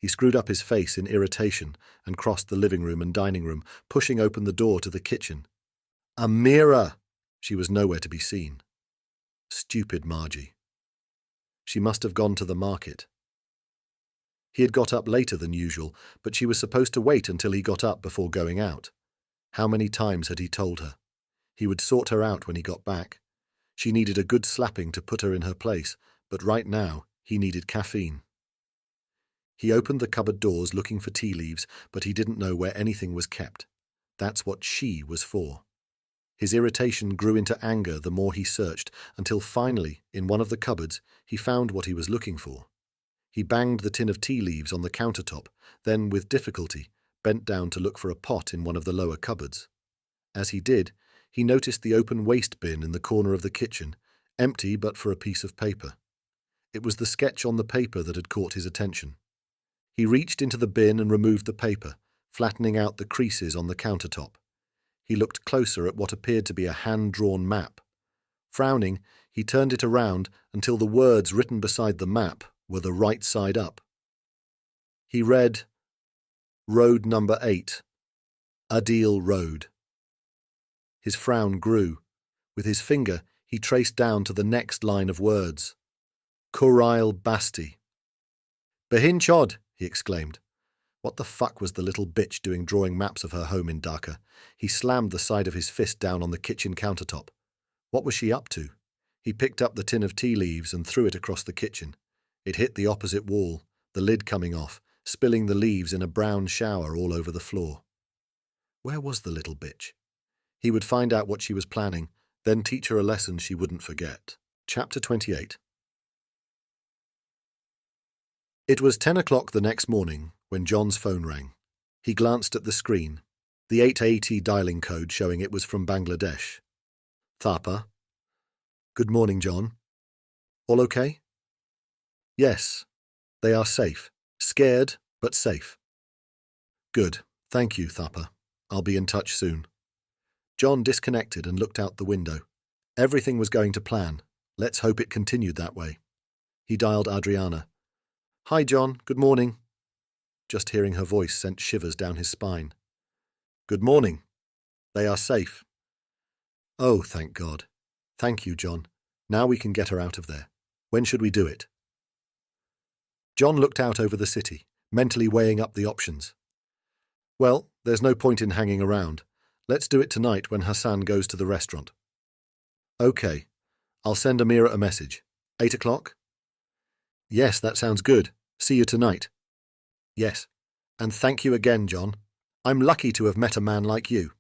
He screwed up his face in irritation and crossed the living room and dining room, pushing open the door to the kitchen. Amira! She was nowhere to be seen. Stupid Margie. She must have gone to the market. He had got up later than usual, but she was supposed to wait until he got up before going out. How many times had he told her? He would sort her out when he got back. She needed a good slapping to put her in her place, but right now he needed caffeine. He opened the cupboard doors looking for tea leaves, but he didn't know where anything was kept. That's what she was for. His irritation grew into anger the more he searched, until finally, in one of the cupboards, he found what he was looking for. He banged the tin of tea leaves on the countertop, then, with difficulty, bent down to look for a pot in one of the lower cupboards. As he did, he noticed the open waste bin in the corner of the kitchen, empty but for a piece of paper. It was the sketch on the paper that had caught his attention. He reached into the bin and removed the paper, flattening out the creases on the countertop. He looked closer at what appeared to be a hand-drawn map. Frowning, he turned it around until the words written beside the map were the right side up. He read, "Road number 8, Adil Road." His frown grew. With his finger, he traced down to the next line of words. Korail Basti. "Behin chod," he exclaimed. What the fuck was the little bitch doing drawing maps of her home in Dhaka? He slammed the side of his fist down on the kitchen countertop. What was she up to? He picked up the tin of tea leaves and threw it across the kitchen. It hit the opposite wall, the lid coming off, spilling the leaves in a brown shower all over the floor. Where was the little bitch? He would find out what she was planning, then teach her a lesson she wouldn't forget. Chapter 28. It was 10 o'clock the next morning when John's phone rang. He glanced at the screen, the 880 dialing code showing it was from Bangladesh. Thapa. Good morning, John. All okay? Yes. They are safe. Scared, but safe. Good. Thank you, Thapa. I'll be in touch soon. John disconnected and looked out the window. Everything was going to plan. Let's hope it continued that way. He dialed Adriana. Hi, John. Good morning. Just hearing her voice sent shivers down his spine. Good morning. They are safe. Oh, thank God. Thank you, John. Now we can get her out of there. When should we do it? John looked out over the city, mentally weighing up the options. Well, there's no point in hanging around. Let's do it tonight when Hassan goes to the restaurant. Okay. I'll send Amira a message. 8 o'clock? Yes, that sounds good. See you tonight. Yes. And thank you again, John. I'm lucky to have met a man like you.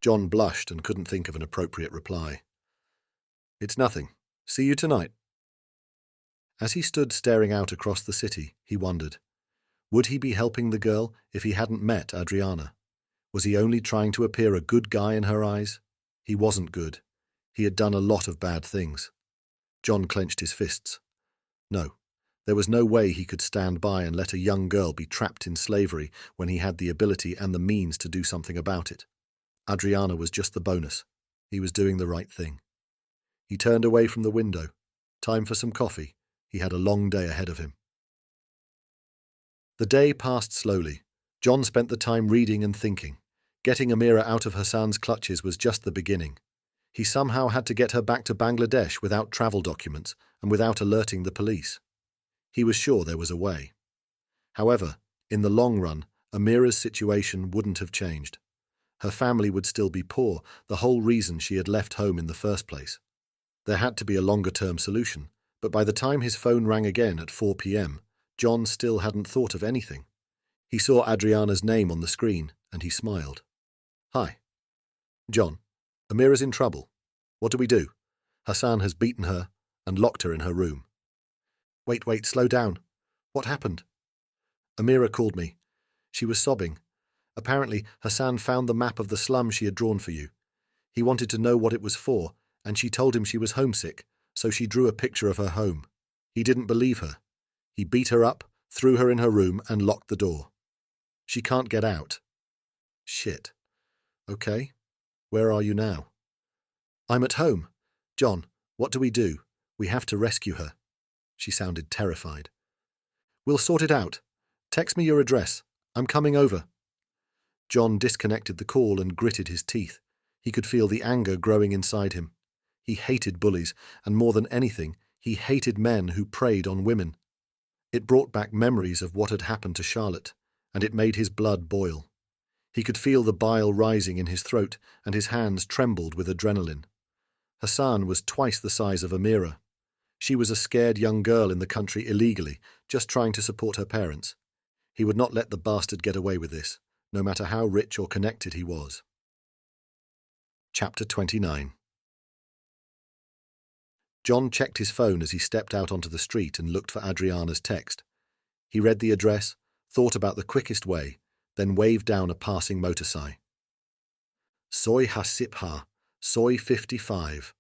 John blushed and couldn't think of an appropriate reply. It's nothing. See you tonight. As he stood staring out across the city, he wondered, would he be helping the girl if he hadn't met Adriana? Was he only trying to appear a good guy in her eyes? He wasn't good. He had done a lot of bad things. John clenched his fists. No, there was no way he could stand by and let a young girl be trapped in slavery when he had the ability and the means to do something about it. Adriana was just the bonus. He was doing the right thing. He turned away from the window. Time for some coffee. He had a long day ahead of him. The day passed slowly. John spent the time reading and thinking. Getting Amira out of Hassan's clutches was just the beginning. He somehow had to get her back to Bangladesh without travel documents and without alerting the police. He was sure there was a way. However, in the long run, Amira's situation wouldn't have changed. Her family would still be poor, the whole reason she had left home in the first place. There had to be a longer-term solution, but by the time his phone rang again at 4 p.m., John still hadn't thought of anything. He saw Adriana's name on the screen, and he smiled. Hi. John, Amira's in trouble. What do we do? Hassan has beaten her and locked her in her room. Wait, slow down. What happened? Amira called me. She was sobbing. Apparently, Hassan found the map of the slum she had drawn for you. He wanted to know what it was for, and she told him she was homesick, so she drew a picture of her home. He didn't believe her. He beat her up, threw her in her room, and locked the door. She can't get out. Shit. Okay. Where are you now? I'm at home. John, what do we do? We have to rescue her. She sounded terrified. We'll sort it out. Text me your address. I'm coming over. John disconnected the call and gritted his teeth. He could feel the anger growing inside him. He hated bullies, and more than anything, he hated men who preyed on women. It brought back memories of what had happened to Charlotte, and it made his blood boil. He could feel the bile rising in his throat, and his hands trembled with adrenaline. Hassan was twice the size of Amira. She was a scared young girl in the country illegally, just trying to support her parents. He would not let the bastard get away with this, no matter how rich or connected he was. Chapter 29. John checked his phone as he stepped out onto the street and looked for Adriana's text. He read the address, thought about the quickest way, then waved down a passing motorcycle. Soy hasipha, soy 55.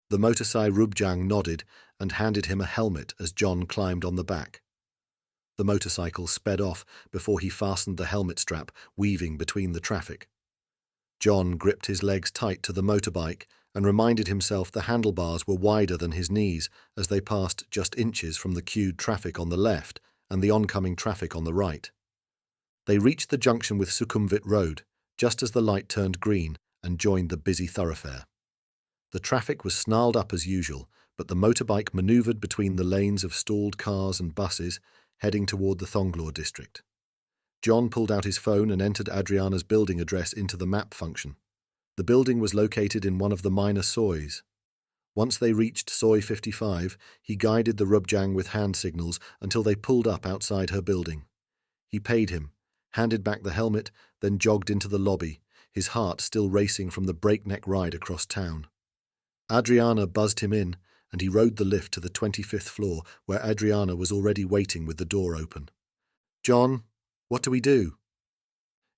The motorsai Rubjang nodded and handed him a helmet as John climbed on the back. The motorcycle sped off before he fastened the helmet strap, weaving between the traffic. John gripped his legs tight to the motorbike and reminded himself the handlebars were wider than his knees as they passed just inches from the queued traffic on the left and the oncoming traffic on the right. They reached the junction with Sukhumvit Road just as the light turned green and joined the busy thoroughfare. The traffic was snarled up as usual, but the motorbike manoeuvred between the lanes of stalled cars and buses, heading toward the Thonglor district. John pulled out his phone and entered Adriana's building address into the map function. The building was located in one of the minor soys. Once they reached Soy 55, he guided the Rubjang with hand signals until they pulled up outside her building. He paid him, handed back the helmet, then jogged into the lobby, his heart still racing from the breakneck ride across town. Adriana buzzed him in, and he rode the lift to the 25th floor, where Adriana was already waiting with the door open. "John, what do we do?"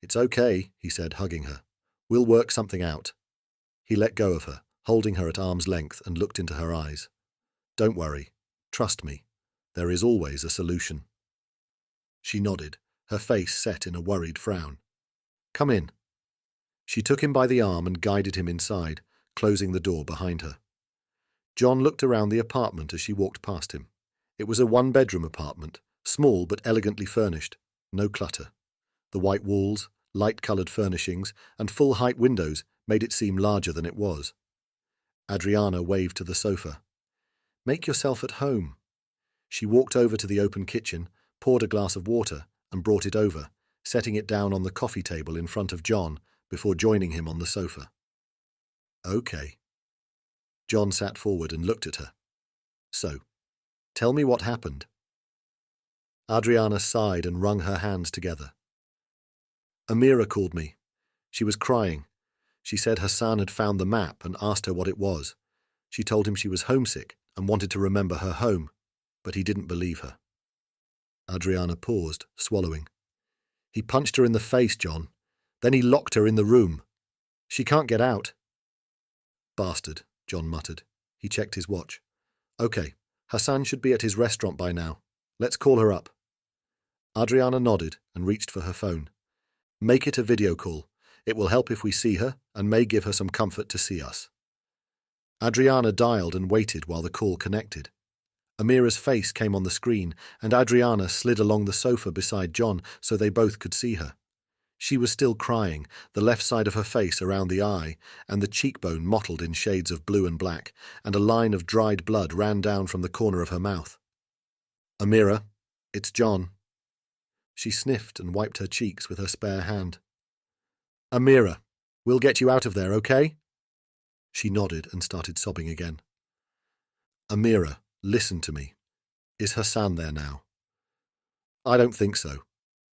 "It's okay," he said, hugging her. "We'll work something out." He let go of her, holding her at arm's length, and looked into her eyes. "Don't worry. Trust me. There is always a solution." She nodded, her face set in a worried frown. "Come in." She took him by the arm and guided him inside, closing the door behind her. John looked around the apartment as she walked past him. It was a one-bedroom apartment, small but elegantly furnished, no clutter. The white walls, light-coloured furnishings, and full-height windows made it seem larger than it was. Adriana waved to the sofa. "Make yourself at home." She walked over to the open kitchen, poured a glass of water, and brought it over, setting it down on the coffee table in front of John before joining him on the sofa. "Okay." John sat forward and looked at her. "So, tell me what happened." Adriana sighed and wrung her hands together. "Amira called me. She was crying. She said Hassan had found the map and asked her what it was. She told him she was homesick and wanted to remember her home, but he didn't believe her." Adriana paused, swallowing. "He punched her in the face, John. Then he locked her in the room. She can't get out." "Bastard," John muttered. He checked his watch. "Okay, Hassan should be at his restaurant by now. Let's call her up." Adriana nodded and reached for her phone. "Make it a video call. It will help if we see her and may give her some comfort to see us." Adriana dialed and waited while the call connected. Amira's face came on the screen, and Adriana slid along the sofa beside John so they both could see her. She was still crying, the left side of her face around the eye, and the cheekbone mottled in shades of blue and black, and a line of dried blood ran down from the corner of her mouth. "Amira, it's John." She sniffed and wiped her cheeks with her spare hand. "Amira, we'll get you out of there, okay?" She nodded and started sobbing again. "Amira, listen to me. Is Hassan there now?" "I don't think so.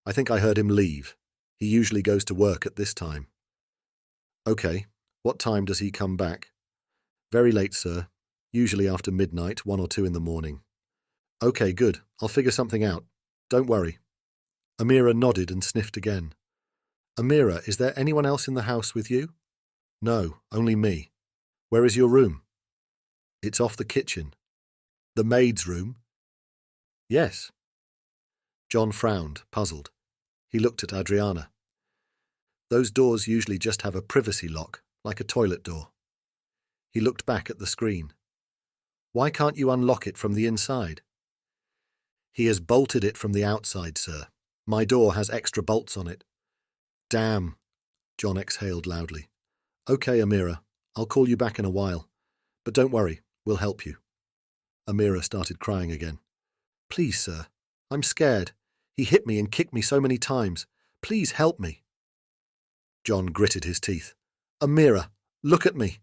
I think I heard him leave. He usually goes to work at this time." "Okay. What time does he come back?" "Very late, sir. Usually after midnight, 1 or 2 in the morning." "Okay, good. I'll figure something out. Don't worry." Amira nodded and sniffed again. "Amira, is there anyone else in the house with you?" "No, only me." "Where is your room?" "It's off the kitchen." "The maid's room?" "Yes." John frowned, puzzled. He looked at Adriana. "Those doors usually just have a privacy lock, like a toilet door." He looked back at the screen. "Why can't you unlock it from the inside?" "He has bolted it from the outside, sir. My door has extra bolts on it." "Damn." John exhaled loudly. "Okay, Amira. I'll call you back in a while. But don't worry, we'll help you." Amira started crying again. "Please, sir. I'm scared. He hit me and kicked me so many times. Please help me." John gritted his teeth. "Amira, look at me."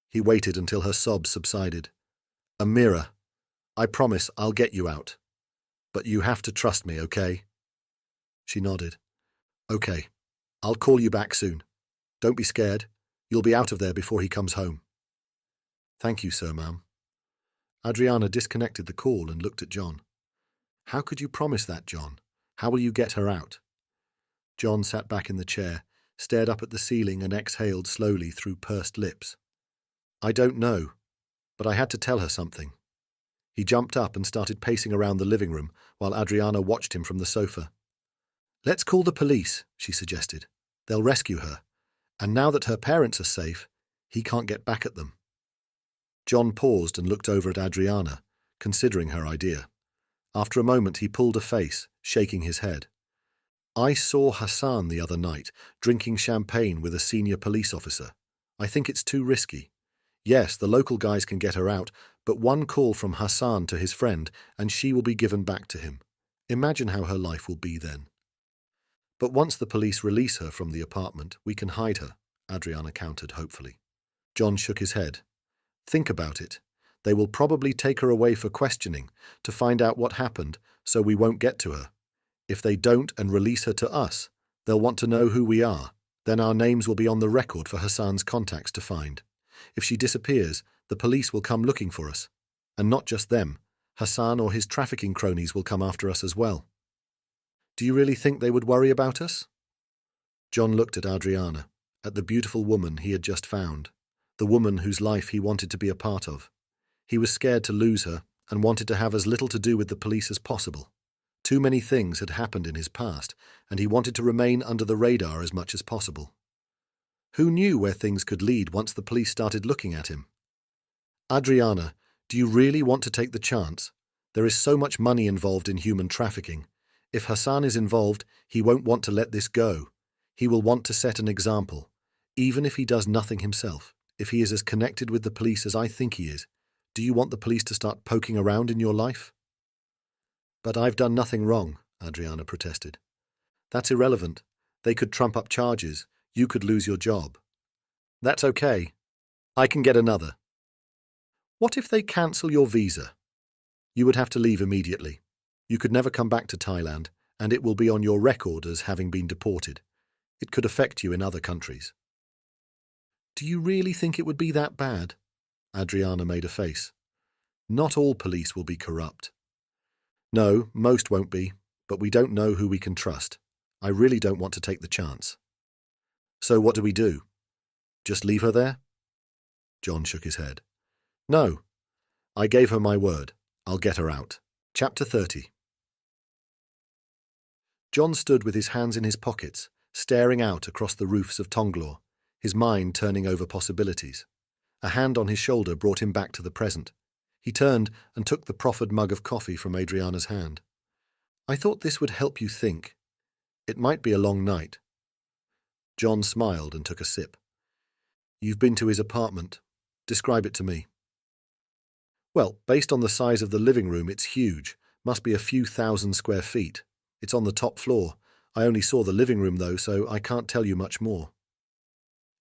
He waited until her sobs subsided. "Amira, I promise I'll get you out. But you have to trust me, okay?" She nodded. "Okay. I'll call you back soon. Don't be scared. You'll be out of there before he comes home." "Thank you, sir, ma'am." Adriana disconnected the call and looked at John. "How could you promise that, John? How will you get her out?" John sat back in the chair, stared up at the ceiling and exhaled slowly through pursed lips. "I don't know, but I had to tell her something." He jumped up and started pacing around the living room while Adriana watched him from the sofa. "Let's call the police," she suggested. "They'll rescue her. And now that her parents are safe, he can't get back at them." John paused and looked over at Adriana, considering her idea. After a moment he pulled a face, shaking his head. "I saw Hassan the other night, drinking champagne with a senior police officer. I think it's too risky. Yes, the local guys can get her out, but one call from Hassan to his friend and she will be given back to him. Imagine how her life will be then." "But once the police release her from the apartment, we can hide her," Adriana countered hopefully. John shook his head. "Think about it. They will probably take her away for questioning, to find out what happened, so we won't get to her. If they don't and release her to us, they'll want to know who we are. Then our names will be on the record for Hassan's contacts to find. If she disappears, the police will come looking for us. And not just them. Hassan or his trafficking cronies will come after us as well." "Do you really think they would worry about us?" John looked at Adriana, at the beautiful woman he had just found, the woman whose life he wanted to be a part of. He was scared to lose her and wanted to have as little to do with the police as possible. Too many things had happened in his past, and he wanted to remain under the radar as much as possible. Who knew where things could lead once the police started looking at him? "Adriana, do you really want to take the chance? There is so much money involved in human trafficking. If Hassan is involved, he won't want to let this go. He will want to set an example, even if he does nothing himself. If he is as connected with the police as I think he is, do you want the police to start poking around in your life?" "But I've done nothing wrong," Adriana protested. "That's irrelevant. They could trump up charges. You could lose your job." "That's okay. I can get another." "What if they cancel your visa? You would have to leave immediately. You could never come back to Thailand, and it will be on your record as having been deported. It could affect you in other countries." "Do you really think it would be that bad?" Adriana made a face. "Not all police will be corrupt." "No, most won't be, but we don't know who we can trust. I really don't want to take the chance." "So what do we do? Just leave her there?" John shook his head. "No. I gave her my word. I'll get her out." Chapter 30. John stood with his hands in his pockets, staring out across the roofs of Tonglor, his mind turning over possibilities. A hand on his shoulder brought him back to the present. He turned and took the proffered mug of coffee from Adriana's hand. "I thought this would help you think. It might be a long night." John smiled and took a sip. "You've been to his apartment. Describe it to me." "Well, based on the size of the living room, it's huge. Must be a few thousand square feet. It's on the top floor. I only saw the living room, though, so I can't tell you much more."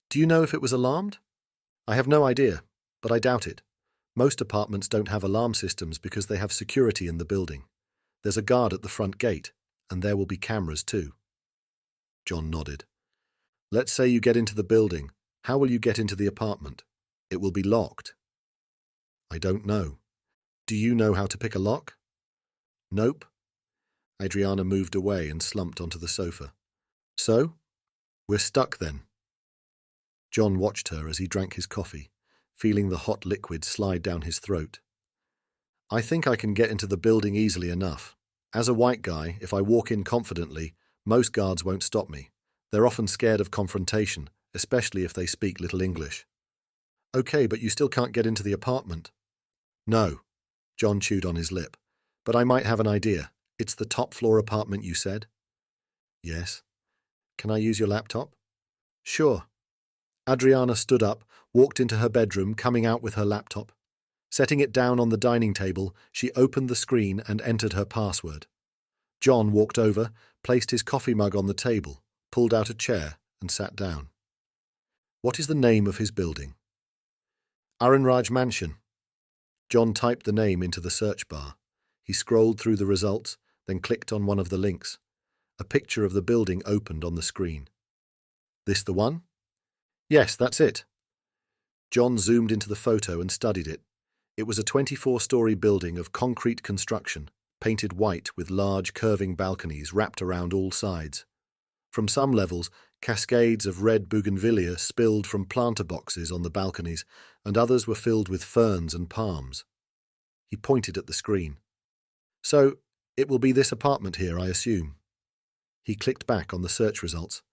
"Do you know if it was alarmed?" "I have no idea, but I doubt it. Most apartments don't have alarm systems because they have security in the building. There's a guard at the front gate, and there will be cameras too." John nodded. "Let's say you get into the building. How will you get into the apartment? It will be locked." "I don't know. Do you know how to pick a lock?" "Nope." Adriana moved away and slumped onto the sofa. "So? We're stuck then." John watched her as he drank his coffee, feeling the hot liquid slide down his throat. "I think I can get into the building easily enough. As a white guy, if I walk in confidently, most guards won't stop me. They're often scared of confrontation, especially if they speak little English." "Okay, but you still can't get into the apartment." "No." John chewed on his lip. "But I might have an idea. It's the top-floor apartment you said?" "Yes." "Can I use your laptop?" "Sure." Adriana stood up, walked into her bedroom, coming out with her laptop. Setting it down on the dining table, she opened the screen and entered her password. John walked over, placed his coffee mug on the table, pulled out a chair, and sat down. "What is the name of his building?" "Aranraj Mansion." John typed the name into the search bar. He scrolled through the results, then clicked on one of the links. A picture of the building opened on the screen. "This the one?" "Yes, that's it." John zoomed into the photo and studied it. It was a 24-story building of concrete construction, painted white with large curving balconies wrapped around all sides. From some levels, cascades of red bougainvillea spilled from planter boxes on the balconies, and others were filled with ferns and palms. He pointed at the screen. "So, it will be this apartment here, I assume." He clicked back on the search results.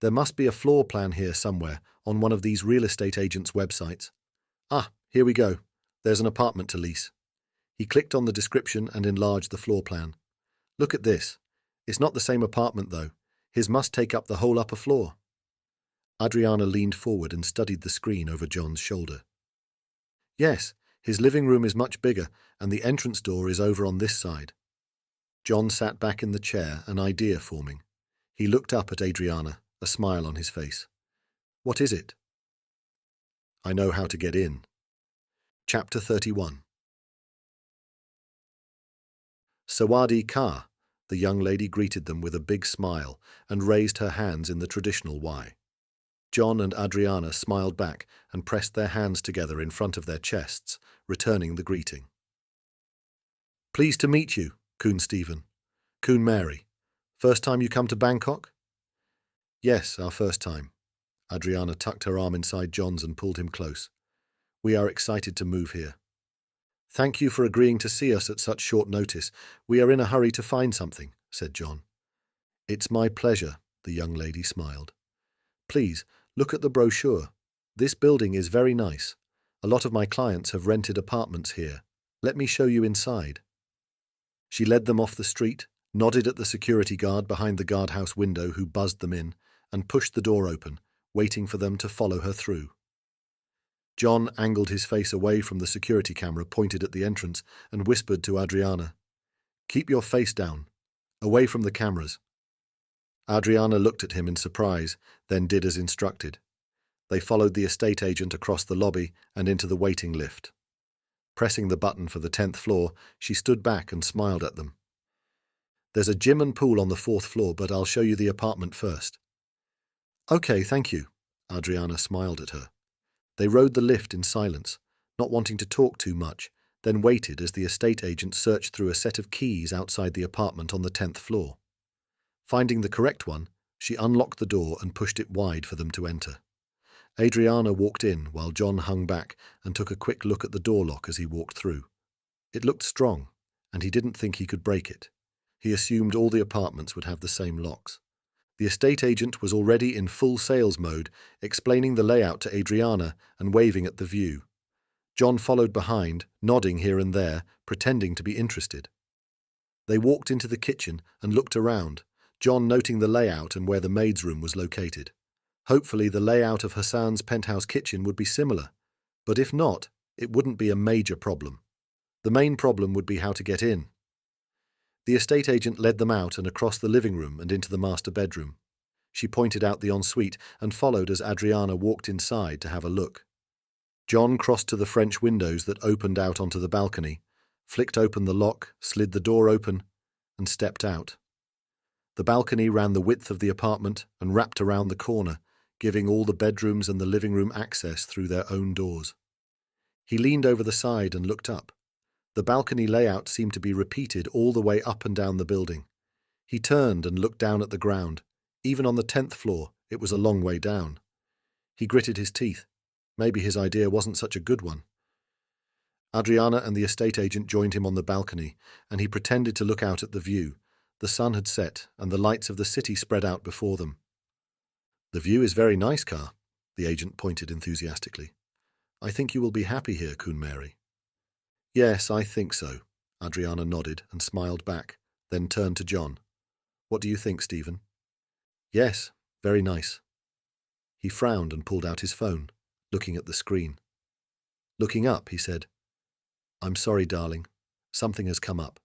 "There must be a floor plan here somewhere on one of these real estate agents' websites. Ah, here we go. There's an apartment to lease." He clicked on the description and enlarged the floor plan. "Look at this. It's not the same apartment, though. His must take up the whole upper floor." Adriana leaned forward and studied the screen over John's shoulder. "Yes, his living room is much bigger, and the entrance door is over on this side." John sat back in the chair, an idea forming. He looked up at Adriana, a smile on his face. "What is it?" "I know how to get in." Chapter 31. Sawadi Ka, the young lady greeted them with a big smile and raised her hands in the traditional Y. John and Adriana smiled back and pressed their hands together in front of their chests, returning the greeting. "Pleased to meet you, Kun Stephen. Kun Mary. First time you come to Bangkok?" "Yes, our first time." Adriana tucked her arm inside John's and pulled him close. "We are excited to move here." "Thank you for agreeing to see us at such short notice. We are in a hurry to find something," said John. "It's my pleasure," the young lady smiled. "Please, look at the brochure. This building is very nice. A lot of my clients have rented apartments here. Let me show you inside." She led them off the street, nodded at the security guard behind the guardhouse window who buzzed them in, and pushed the door open, waiting for them to follow her through. John angled his face away from the security camera pointed at the entrance and whispered to Adriana, "Keep your face down, away from the cameras." Adriana looked at him in surprise, then did as instructed. They followed the estate agent across the lobby and into the waiting lift. Pressing the button for the 10th floor, she stood back and smiled at them. "There's a gym and pool on the 4th floor, but I'll show you the apartment first." "Okay, thank you." Adriana smiled at her. They rode the lift in silence, not wanting to talk too much, then waited as the estate agent searched through a set of keys outside the apartment on the 10th floor. Finding the correct one, she unlocked the door and pushed it wide for them to enter. Adriana walked in while John hung back and took a quick look at the door lock as he walked through. It looked strong, and he didn't think he could break it. He assumed all the apartments would have the same locks. The estate agent was already in full sales mode, explaining the layout to Adriana and waving at the view. John followed behind, nodding here and there, pretending to be interested. They walked into the kitchen and looked around, John noting the layout and where the maid's room was located. Hopefully the layout of Hassan's penthouse kitchen would be similar, but if not, it wouldn't be a major problem. The main problem would be how to get in. The estate agent led them out and across the living room and into the master bedroom. She pointed out the ensuite and followed as Adriana walked inside to have a look. John crossed to the French windows that opened out onto the balcony, flicked open the lock, slid the door open, and stepped out. The balcony ran the width of the apartment and wrapped around the corner, giving all the bedrooms and the living room access through their own doors. He leaned over the side and looked up. The balcony layout seemed to be repeated all the way up and down the building. He turned and looked down at the ground. Even on the 10th floor, it was a long way down. He gritted his teeth. Maybe his idea wasn't such a good one. Adriana and the estate agent joined him on the balcony, and he pretended to look out at the view. The sun had set, and the lights of the city spread out before them. "The view is very nice, Car," the agent pointed enthusiastically. "I think you will be happy here, Kun Mary." "Yes, I think so." Adriana nodded and smiled back, then turned to John. "What do you think, Stephen?" "Yes, very nice." He frowned and pulled out his phone, looking at the screen. Looking up, he said, "I'm sorry, darling. Something has come up.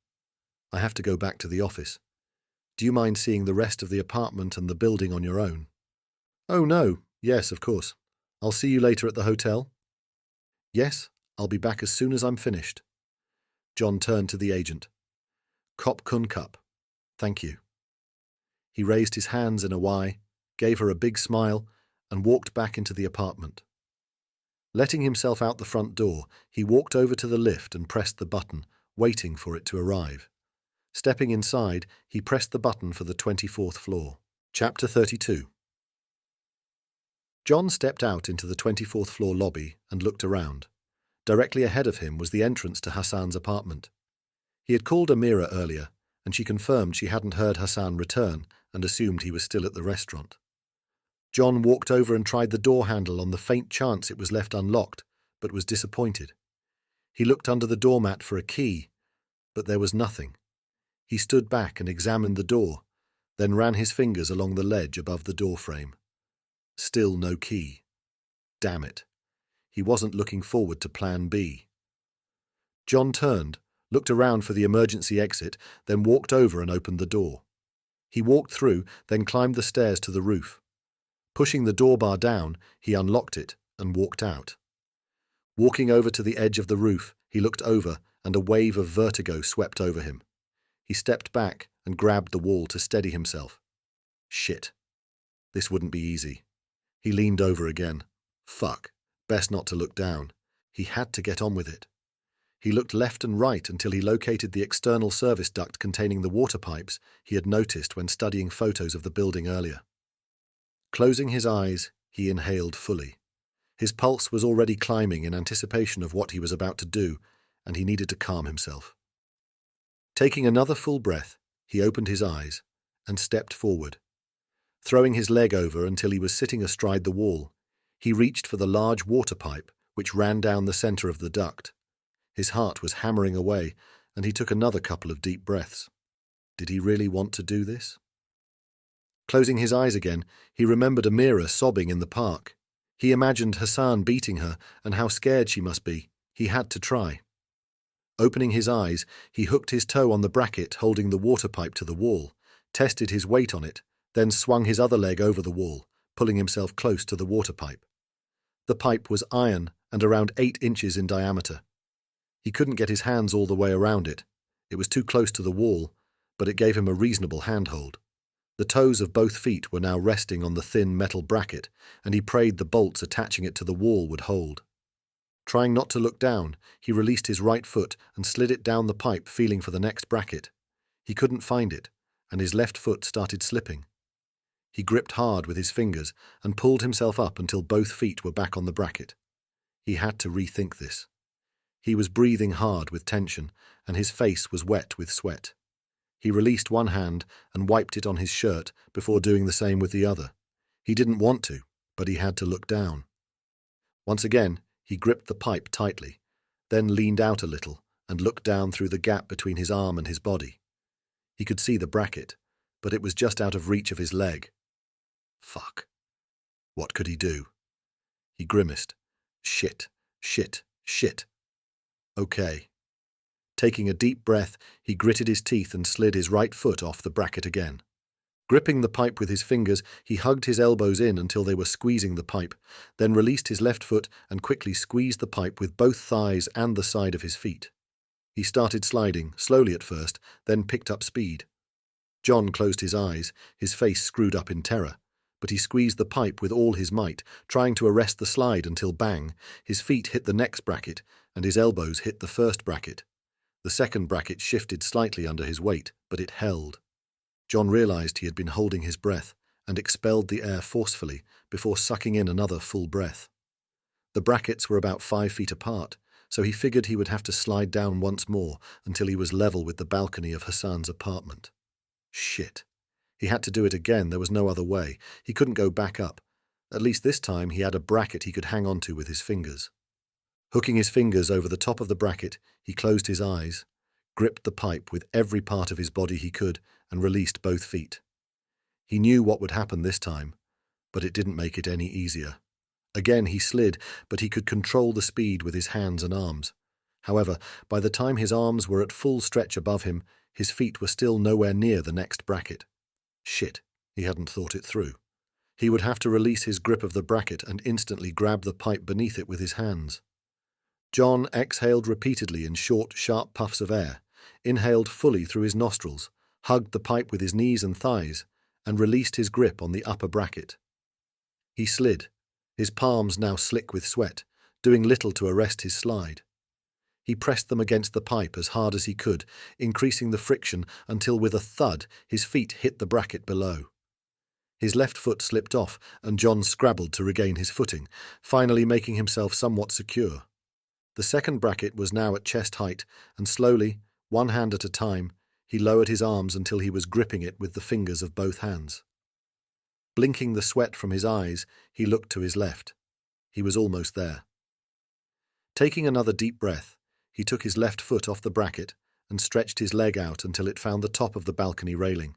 I have to go back to the office. Do you mind seeing the rest of the apartment and the building on your own?" "Oh, no. Yes, of course. I'll see you later at the hotel?" "Yes, I'll be back as soon as I'm finished." John turned to the agent. "Kop kun kup. Thank you." He raised his hands in a Y, gave her a big smile, and walked back into the apartment. Letting himself out the front door, he walked over to the lift and pressed the button, waiting for it to arrive. Stepping inside, he pressed the button for the 24th floor. Chapter 32. John stepped out into the 24th floor lobby and looked around. Directly ahead of him was the entrance to Hassan's apartment. He had called Amira earlier, and she confirmed she hadn't heard Hassan return and assumed he was still at the restaurant. John walked over and tried the door handle on the faint chance it was left unlocked, but was disappointed. He looked under the doormat for a key, but there was nothing. He stood back and examined the door, then ran his fingers along the ledge above the doorframe. Still no key. Damn it. He wasn't looking forward to Plan B. John turned, looked around for the emergency exit, then walked over and opened the door. He walked through, then climbed the stairs to the roof. Pushing the door bar down, he unlocked it and walked out. Walking over to the edge of the roof, he looked over and a wave of vertigo swept over him. He stepped back and grabbed the wall to steady himself. Shit. This wouldn't be easy. He leaned over again. Fuck. Best not to look down. He had to get on with it. He looked left and right until he located the external service duct containing the water pipes he had noticed when studying photos of the building earlier. Closing his eyes, he inhaled fully. His pulse was already climbing in anticipation of what he was about to do, and he needed to calm himself. Taking another full breath, he opened his eyes and stepped forward. Throwing his leg over until he was sitting astride the wall, he reached for the large water pipe which ran down the center of the duct. His heart was hammering away, and he took another couple of deep breaths. Did he really want to do this? Closing his eyes again, he remembered Amira sobbing in the park. He imagined Hassan beating her and how scared she must be. He had to try. Opening his eyes, he hooked his toe on the bracket holding the water pipe to the wall, tested his weight on it, then swung his other leg over the wall, pulling himself close to the water pipe. The pipe was iron and around 8 inches in diameter. He couldn't get his hands all the way around it. It was too close to the wall, but it gave him a reasonable handhold. The toes of both feet were now resting on the thin metal bracket, and he prayed the bolts attaching it to the wall would hold. Trying not to look down, he released his right foot and slid it down the pipe, feeling for the next bracket. He couldn't find it, and his left foot started slipping. He gripped hard with his fingers and pulled himself up until both feet were back on the bracket. He had to rethink this. He was breathing hard with tension, and his face was wet with sweat. He released one hand and wiped it on his shirt before doing the same with the other. He didn't want to, but he had to look down. Once again, he gripped the pipe tightly, then leaned out a little and looked down through the gap between his arm and his body. He could see the bracket, but it was just out of reach of his leg. Fuck. What could he do? He grimaced. Shit, shit, shit. Okay. Taking a deep breath, he gritted his teeth and slid his right foot off the bracket again. Gripping the pipe with his fingers, he hugged his elbows in until they were squeezing the pipe, then released his left foot and quickly squeezed the pipe with both thighs and the side of his feet. He started sliding, slowly at first, then picked up speed. John closed his eyes, his face screwed up in terror, but he squeezed the pipe with all his might, trying to arrest the slide until bang, his feet hit the next bracket and his elbows hit the first bracket. The second bracket shifted slightly under his weight, but it held. John realized he had been holding his breath and expelled the air forcefully before sucking in another full breath. The brackets were about 5 feet apart, so he figured he would have to slide down once more until he was level with the balcony of Hassan's apartment. Shit. He had to do it again, there was no other way. He couldn't go back up. At least this time he had a bracket he could hang onto with his fingers. Hooking his fingers over the top of the bracket, he closed his eyes, gripped the pipe with every part of his body he could, and released both feet. He knew what would happen this time, but it didn't make it any easier. Again he slid, but he could control the speed with his hands and arms. However, by the time his arms were at full stretch above him, his feet were still nowhere near the next bracket. Shit, he hadn't thought it through. He would have to release his grip of the bracket and instantly grab the pipe beneath it with his hands. John exhaled repeatedly in short, sharp puffs of air, inhaled fully through his nostrils, hugged the pipe with his knees and thighs, and released his grip on the upper bracket. He slid, his palms now slick with sweat, doing little to arrest his slide. He pressed them against the pipe as hard as he could, increasing the friction until with a thud his feet hit the bracket below. His left foot slipped off, and John scrabbled to regain his footing, finally making himself somewhat secure. The second bracket was now at chest height, and slowly, one hand at a time, he lowered his arms until he was gripping it with the fingers of both hands. Blinking the sweat from his eyes, he looked to his left. He was almost there. Taking another deep breath, he took his left foot off the bracket and stretched his leg out until it found the top of the balcony railing.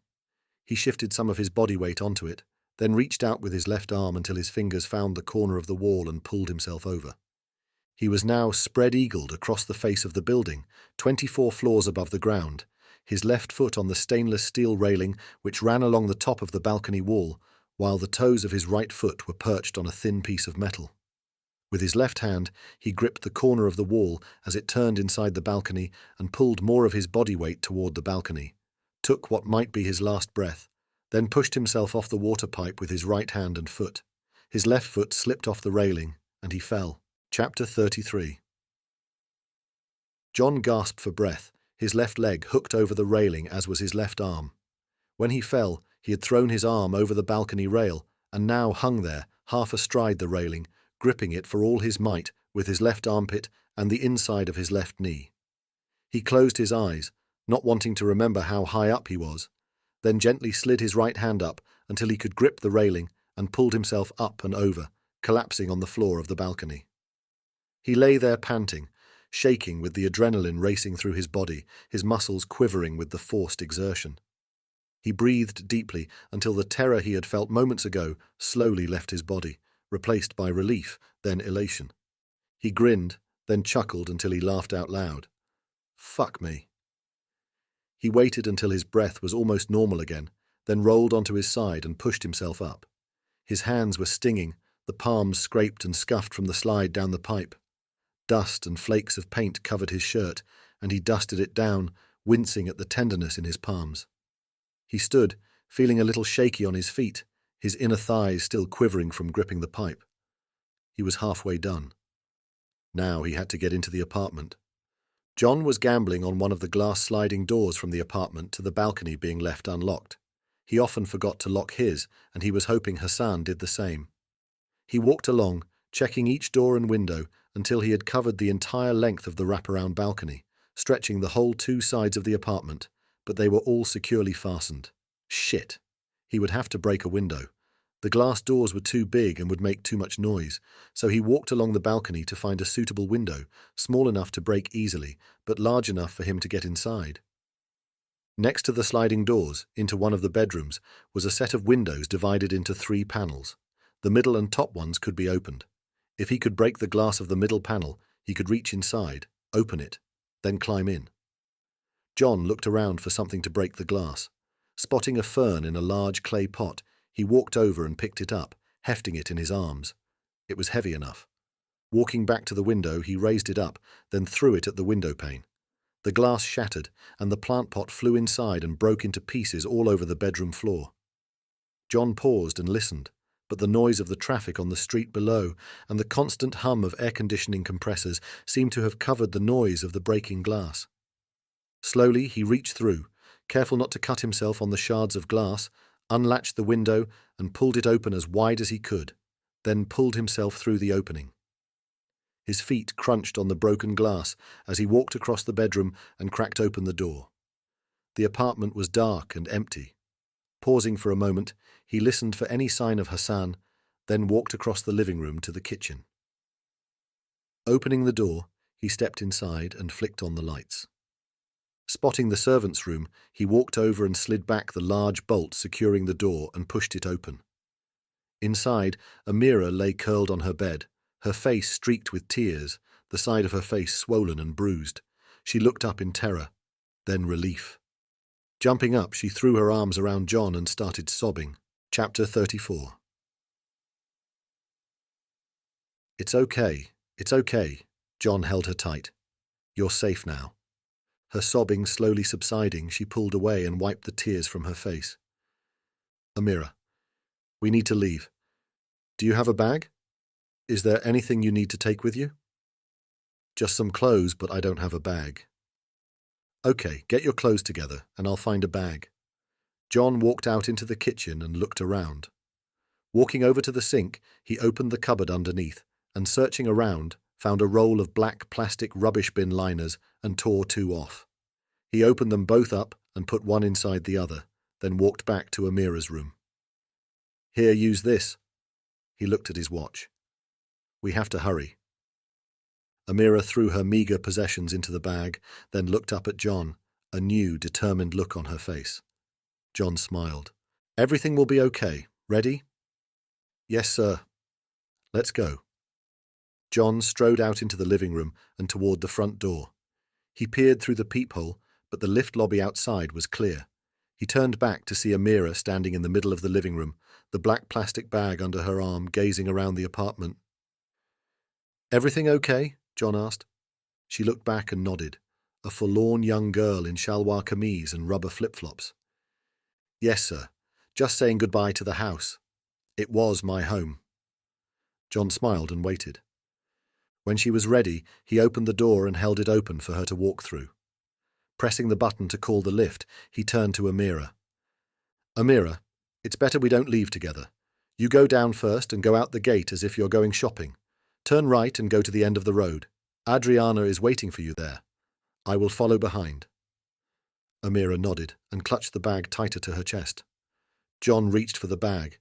He shifted some of his body weight onto it, then reached out with his left arm until his fingers found the corner of the wall and pulled himself over. He was now spread-eagled across the face of the building, 24 floors above the ground, his left foot on the stainless steel railing which ran along the top of the balcony wall, while the toes of his right foot were perched on a thin piece of metal. With his left hand, he gripped the corner of the wall as it turned inside the balcony and pulled more of his body weight toward the balcony, took what might be his last breath, then pushed himself off the water pipe with his right hand and foot. His left foot slipped off the railing, and he fell. Chapter 33. John gasped for breath, his left leg hooked over the railing as was his left arm. When he fell, he had thrown his arm over the balcony rail and now hung there, half astride the railing, gripping it for all his might with his left armpit and the inside of his left knee. He closed his eyes, not wanting to remember how high up he was, then gently slid his right hand up until he could grip the railing and pulled himself up and over, collapsing on the floor of the balcony. He lay there panting, shaking with the adrenaline racing through his body, his muscles quivering with the forced exertion. He breathed deeply until the terror he had felt moments ago slowly left his body, replaced by relief, then elation. He grinned, then chuckled until he laughed out loud. Fuck me. He waited until his breath was almost normal again, then rolled onto his side and pushed himself up. His hands were stinging, the palms scraped and scuffed from the slide down the pipe. Dust and flakes of paint covered his shirt, and he dusted it down, wincing at the tenderness in his palms. He stood, feeling a little shaky on his feet, his inner thighs still quivering from gripping the pipe. He was halfway done. Now he had to get into the apartment. John was gambling on one of the glass sliding doors from the apartment to the balcony being left unlocked. He often forgot to lock his, and he was hoping Hassan did the same. He walked along, checking each door and window until he had covered the entire length of the wraparound balcony, stretching the whole 2 sides of the apartment, but they were all securely fastened. Shit. He would have to break a window. The glass doors were too big and would make too much noise, so he walked along the balcony to find a suitable window, small enough to break easily, but large enough for him to get inside. Next to the sliding doors, into one of the bedrooms, was a set of windows divided into 3 panels. The middle and top ones could be opened. If he could break the glass of the middle panel, he could reach inside, open it, then climb in. John looked around for something to break the glass. Spotting a fern in a large clay pot, he walked over and picked it up, hefting it in his arms. It was heavy enough. Walking back to the window, he raised it up, then threw it at the window pane. The glass shattered, and the plant pot flew inside and broke into pieces all over the bedroom floor. John paused and listened, but the noise of the traffic on the street below and the constant hum of air-conditioning compressors seemed to have covered the noise of the breaking glass. Slowly he reached through, careful not to cut himself on the shards of glass, unlatched the window and pulled it open as wide as he could, then pulled himself through the opening. His feet crunched on the broken glass as he walked across the bedroom and cracked open the door. The apartment was dark and empty. Pausing for a moment, he listened for any sign of Hassan, then walked across the living room to the kitchen. Opening the door, he stepped inside and flicked on the lights. Spotting the servants' room, he walked over and slid back the large bolt securing the door and pushed it open. Inside, Amira lay curled on her bed, her face streaked with tears, the side of her face swollen and bruised. She looked up in terror, then relief. Jumping up, she threw her arms around John and started sobbing. Chapter 34. It's okay, John held her tight. You're safe now. Her sobbing slowly subsiding, she pulled away and wiped the tears from her face. Amira, we need to leave. Do you have a bag? Is there anything you need to take with you? Just some clothes, but I don't have a bag. Okay, get your clothes together, and I'll find a bag. John walked out into the kitchen and looked around. Walking over to the sink, he opened the cupboard underneath and, searching around, found a roll of black plastic rubbish bin liners and tore two off. He opened them both up and put one inside the other, then walked back to Amira's room. "Here, use this." He looked at his watch. "We have to hurry." Amira threw her meagre possessions into the bag, then looked up at John, a new, determined look on her face. John smiled. "Everything will be okay. Ready?" "Yes, sir." "Let's go." John strode out into the living room and toward the front door. He peered through the peephole, but the lift lobby outside was clear. He turned back to see Amira standing in the middle of the living room, the black plastic bag under her arm, gazing around the apartment. "Everything okay?" John asked. She looked back and nodded, a forlorn young girl in shalwar kameez and rubber flip-flops. "Yes, sir. Just saying goodbye to the house. It was my home." John smiled and waited. When she was ready, he opened the door and held it open for her to walk through. Pressing the button to call the lift, he turned to Amira. "Amira, it's better we don't leave together. You go down first and go out the gate as if you're going shopping. Turn right and go to the end of the road. Adriana is waiting for you there. I will follow behind." Amira nodded and clutched the bag tighter to her chest. John reached for the bag.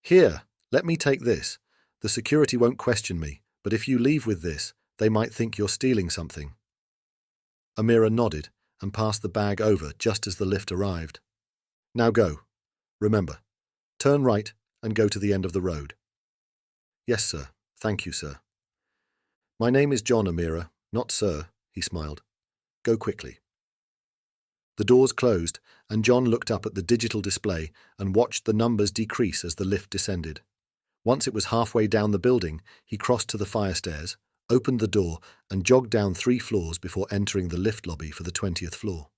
"Here, let me take this. The security won't question me, but if you leave with this, they might think you're stealing something." Amira nodded and passed the bag over just as the lift arrived. "Now go. Remember, turn right and go to the end of the road." "Yes, sir. Thank you, sir." "My name is John, Amira, not sir," he smiled. "Go quickly." The doors closed, and John looked up at the digital display and watched the numbers decrease as the lift descended. Once it was halfway down the building, he crossed to the fire stairs, opened the door, and jogged down 3 floors before entering the lift lobby for the 20th floor.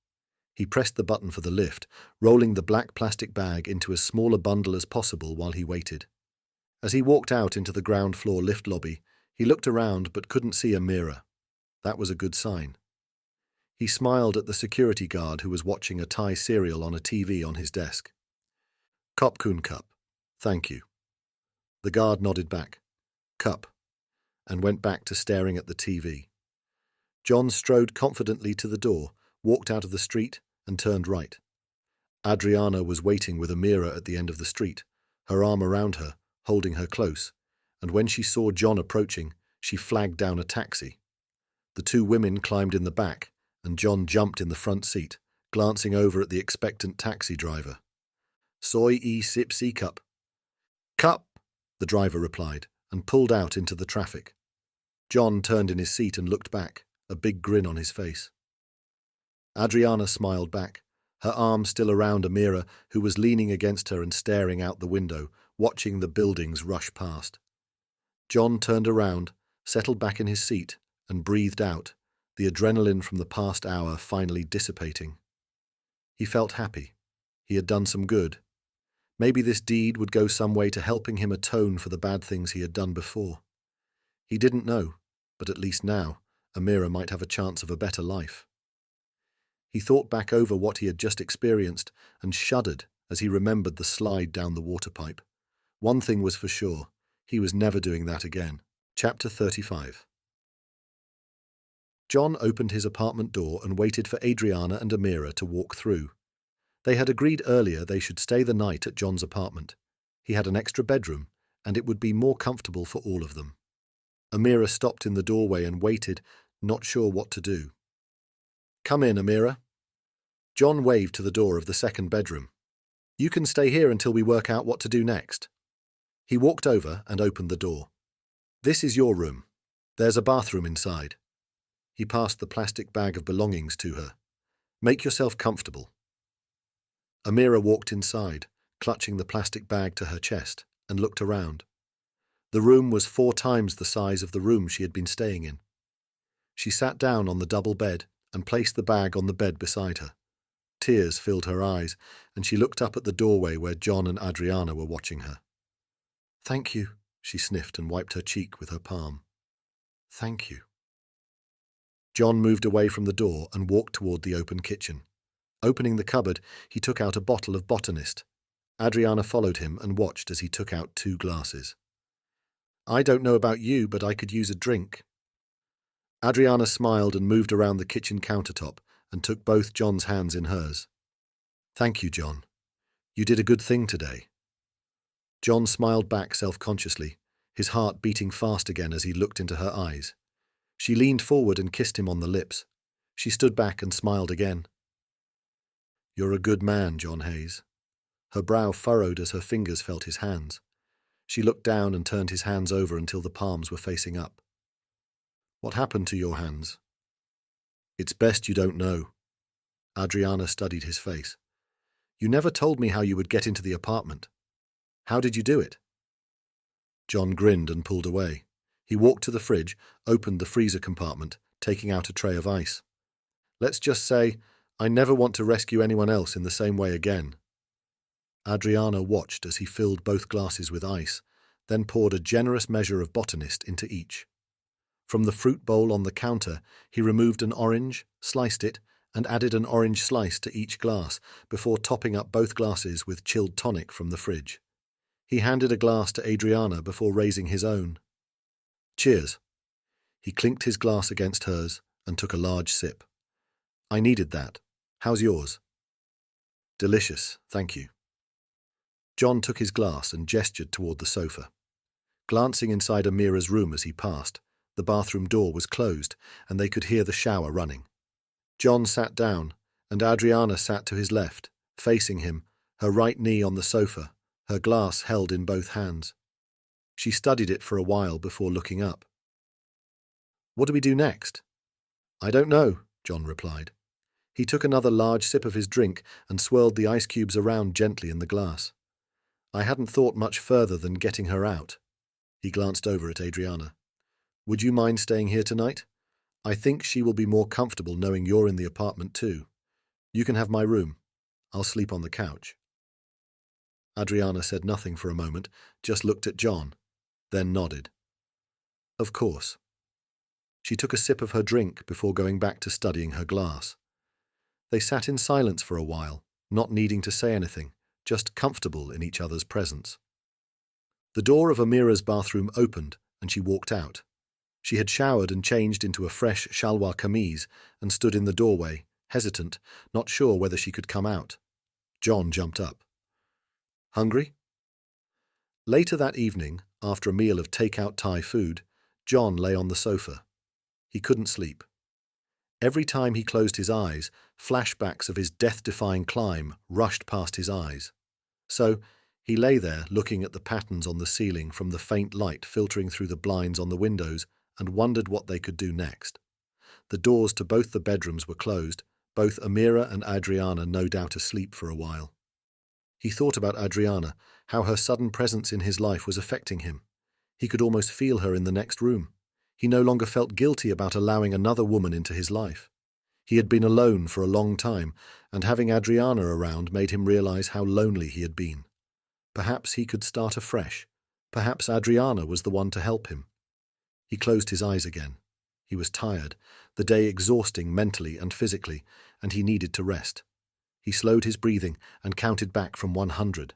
He pressed the button for the lift, rolling the black plastic bag into as small a bundle as possible while he waited. As he walked out into the ground floor lift lobby, he looked around but couldn't see Amira. That was a good sign. He smiled at the security guard who was watching a Thai serial on a TV on his desk. "Kop kun cup. Thank you." The guard nodded back. "Cup," and went back to staring at the TV. John strode confidently to the door, walked out of the street, and turned right. Adriana was waiting with Amira at the end of the street, her arm around her, holding her close, and when she saw John approaching, she flagged down a taxi. The 2 women climbed in the back, and John jumped in the front seat, glancing over at the expectant taxi driver. "Soy e sip si cup." "Cup," the driver replied, and pulled out into the traffic. John turned in his seat and looked back, a big grin on his face. Adriana smiled back, her arm still around Amira, who was leaning against her and staring out the window, watching the buildings rush past. John turned around, settled back in his seat, and breathed out, the adrenaline from the past hour finally dissipating. He felt happy. He had done some good. Maybe this deed would go some way to helping him atone for the bad things he had done before. He didn't know, but at least now, Amira might have a chance of a better life. He thought back over what he had just experienced and shuddered as he remembered the slide down the water pipe. One thing was for sure, he was never doing that again. Chapter 35. John opened his apartment door and waited for Adriana and Amira to walk through. They had agreed earlier they should stay the night at John's apartment. He had an extra bedroom, and it would be more comfortable for all of them. Amira stopped in the doorway and waited, not sure what to do. "Come in, Amira." John waved to the door of the second bedroom. "You can stay here until we work out what to do next." He walked over and opened the door. "This is your room. There's a bathroom inside." He passed the plastic bag of belongings to her. "Make yourself comfortable." Amira walked inside, clutching the plastic bag to her chest, and looked around. The room was 4 times the size of the room she had been staying in. She sat down on the double bed and placed the bag on the bed beside her. Tears filled her eyes, and she looked up at the doorway where John and Adriana were watching her. "Thank you," she sniffed and wiped her cheek with her palm. "Thank you." John moved away from the door and walked toward the open kitchen. Opening the cupboard, he took out a bottle of Botanist. Adriana followed him and watched as he took out 2 glasses. "I don't know about you, but I could use a drink." Adriana smiled and moved around the kitchen countertop and took both John's hands in hers. "Thank you, John. You did a good thing today." John smiled back self-consciously, his heart beating fast again as he looked into her eyes. She leaned forward and kissed him on the lips. She stood back and smiled again. "You're a good man, John Hayes." Her brow furrowed as her fingers felt his hands. She looked down and turned his hands over until the palms were facing up. "What happened to your hands?" "It's best you don't know." Adriana studied his face. "You never told me how you would get into the apartment. How did you do it?" John grinned and pulled away. He walked to the fridge, opened the freezer compartment, taking out a tray of ice. "Let's just say, I never want to rescue anyone else in the same way again." Adriana watched as he filled both glasses with ice, then poured a generous measure of Botanist into each. From the fruit bowl on the counter, he removed an orange, sliced it, and added an orange slice to each glass before topping up both glasses with chilled tonic from the fridge. He handed a glass to Adriana before raising his own. "Cheers." He clinked his glass against hers and took a large sip. "I needed that. How's yours?" "Delicious, thank you." John took his glass and gestured toward the sofa. Glancing inside Amira's room as he passed, the bathroom door was closed and they could hear the shower running. John sat down, and Adriana sat to his left, facing him, her right knee on the sofa, her glass held in both hands. She studied it for a while before looking up. "What do we do next?" "I don't know," John replied. He took another large sip of his drink and swirled the ice cubes around gently in the glass. "I hadn't thought much further than getting her out." He glanced over at Adriana. "Would you mind staying here tonight? I think she will be more comfortable knowing you're in the apartment too. You can have my room. I'll sleep on the couch." Adriana said nothing for a moment, just looked at John, then nodded. "Of course." She took a sip of her drink before going back to studying her glass. They sat in silence for a while, not needing to say anything, just comfortable in each other's presence. The door of Amira's bathroom opened and she walked out. She had showered and changed into a fresh shalwar kameez and stood in the doorway, hesitant, not sure whether she could come out. John jumped up. "Hungry?" Later that evening, after a meal of take-out Thai food, John lay on the sofa. He couldn't sleep. Every time he closed his eyes, flashbacks of his death-defying climb rushed past his eyes. So he lay there looking at the patterns on the ceiling from the faint light filtering through the blinds on the windows and wondered what they could do next. The doors to both the bedrooms were closed, both Amira and Adriana no doubt asleep for a while. He thought about Adriana, how her sudden presence in his life was affecting him. He could almost feel her in the next room. He no longer felt guilty about allowing another woman into his life. He had been alone for a long time, and having Adriana around made him realize how lonely he had been. Perhaps he could start afresh. Perhaps Adriana was the one to help him. He closed his eyes again. He was tired, the day exhausting mentally and physically, and he needed to rest. He slowed his breathing and counted back from 100.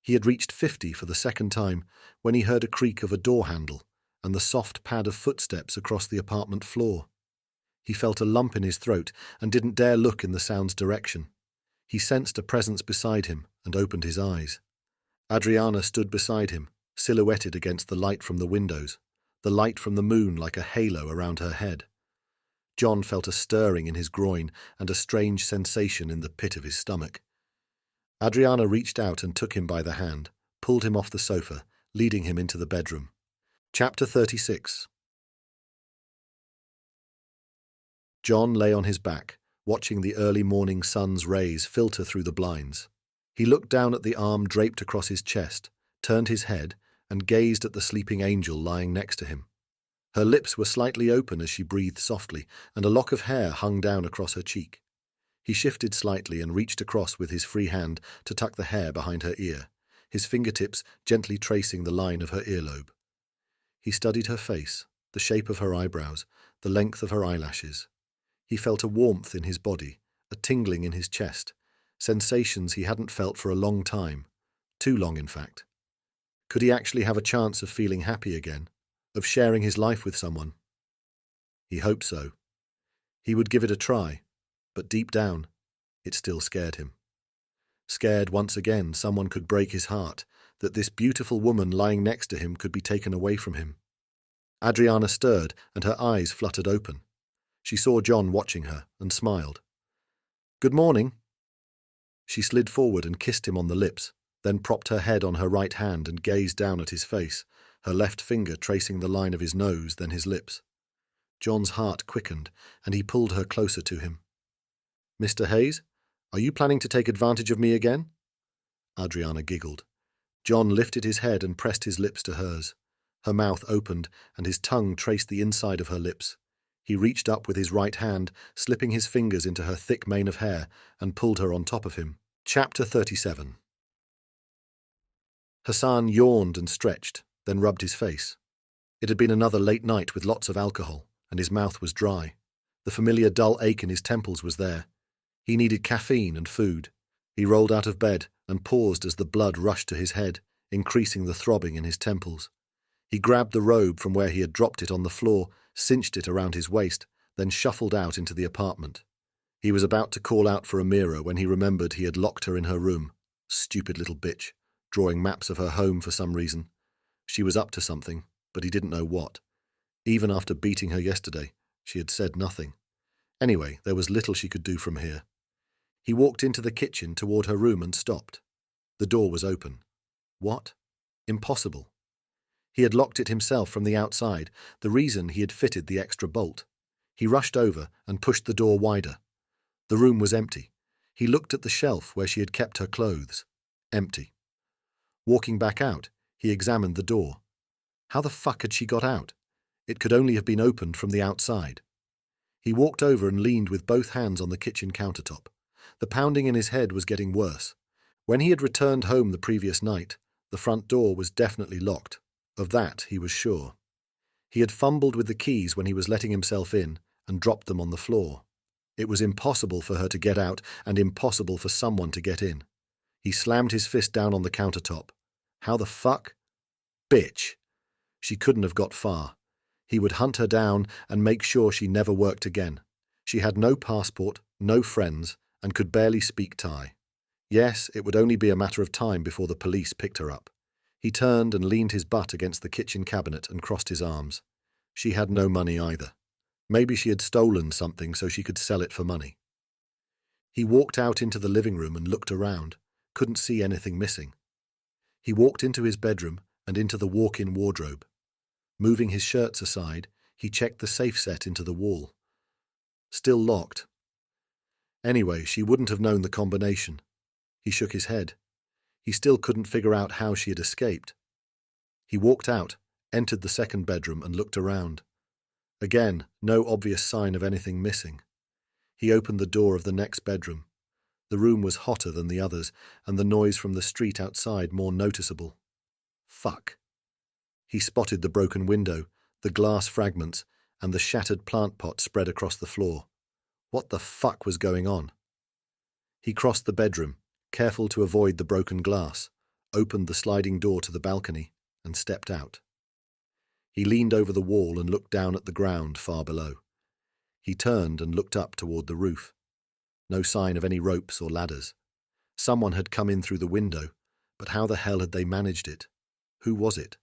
He had reached 50 for the second time when he heard a creak of a door handle and the soft pad of footsteps across the apartment floor. He felt a lump in his throat and didn't dare look in the sound's direction. He sensed a presence beside him and opened his eyes. Adriana stood beside him, silhouetted against the light from the windows, the light from the moon like a halo around her head. John felt a stirring in his groin and a strange sensation in the pit of his stomach. Adriana reached out and took him by the hand, pulled him off the sofa, leading him into the bedroom. Chapter 36. John lay on his back, watching the early morning sun's rays filter through the blinds. He looked down at the arm draped across his chest, turned his head, and gazed at the sleeping angel lying next to him. Her lips were slightly open as she breathed softly, and a lock of hair hung down across her cheek. He shifted slightly and reached across with his free hand to tuck the hair behind her ear, his fingertips gently tracing the line of her earlobe. He studied her face, the shape of her eyebrows, the length of her eyelashes. He felt a warmth in his body, a tingling in his chest, sensations he hadn't felt for a long time, too long in fact. Could he actually have a chance of feeling happy again, of sharing his life with someone? He hoped so. He would give it a try, but deep down, it still scared him. Scared once again someone could break his heart, that this beautiful woman lying next to him could be taken away from him. Adriana stirred and her eyes fluttered open. She saw John watching her and smiled. "Good morning." She slid forward and kissed him on the lips, then propped her head on her right hand and gazed down at his face, her left finger tracing the line of his nose, then his lips. John's heart quickened, and he pulled her closer to him. "Mr. Hayes, are you planning to take advantage of me again?" Adriana giggled. John lifted his head and pressed his lips to hers. Her mouth opened, and his tongue traced the inside of her lips. He reached up with his right hand, slipping his fingers into her thick mane of hair, and pulled her on top of him. Chapter 37. Hassan yawned and stretched, then rubbed his face. It had been another late night with lots of alcohol, and his mouth was dry. The familiar dull ache in his temples was there. He needed caffeine and food. He rolled out of bed and paused as the blood rushed to his head, increasing the throbbing in his temples. He grabbed the robe from where he had dropped it on the floor, cinched it around his waist, then shuffled out into the apartment. He was about to call out for Amira when he remembered he had locked her in her room. Stupid little bitch, drawing maps of her home for some reason. She was up to something, but he didn't know what. Even after beating her yesterday, she had said nothing. Anyway, there was little she could do from here. He walked into the kitchen toward her room and stopped. The door was open. What? Impossible. He had locked it himself from the outside, the reason he had fitted the extra bolt. He rushed over and pushed the door wider. The room was empty. He looked at the shelf where she had kept her clothes. Empty. Walking back out, he examined the door. How the fuck had she got out? It could only have been opened from the outside. He walked over and leaned with both hands on the kitchen countertop. The pounding in his head was getting worse. When he had returned home the previous night, the front door was definitely locked. Of that he was sure. He had fumbled with the keys when he was letting himself in and dropped them on the floor. It was impossible for her to get out and impossible for someone to get in. He slammed his fist down on the countertop. How the fuck? Bitch. She couldn't have got far. He would hunt her down and make sure she never worked again. She had no passport, no friends, and could barely speak Thai. Yes, it would only be a matter of time before the police picked her up. He turned and leaned his butt against the kitchen cabinet and crossed his arms. She had no money either. Maybe she had stolen something so she could sell it for money. He walked out into the living room and looked around, couldn't see anything missing. He walked into his bedroom and into the walk-in wardrobe. Moving his shirts aside, he checked the safe set into the wall. Still locked. Anyway, she wouldn't have known the combination. He shook his head. He still couldn't figure out how she had escaped. He walked out, entered the second bedroom and looked around. Again, no obvious sign of anything missing. He opened the door of the next bedroom. The room was hotter than the others, and the noise from the street outside more noticeable. Fuck. He spotted the broken window, the glass fragments, and the shattered plant pot spread across the floor. What the fuck was going on? He crossed the bedroom, careful to avoid the broken glass, opened the sliding door to the balcony, and stepped out. He leaned over the wall and looked down at the ground far below. He turned and looked up toward the roof. No sign of any ropes or ladders. Someone had come in through the window, but how the hell had they managed it? Who was it?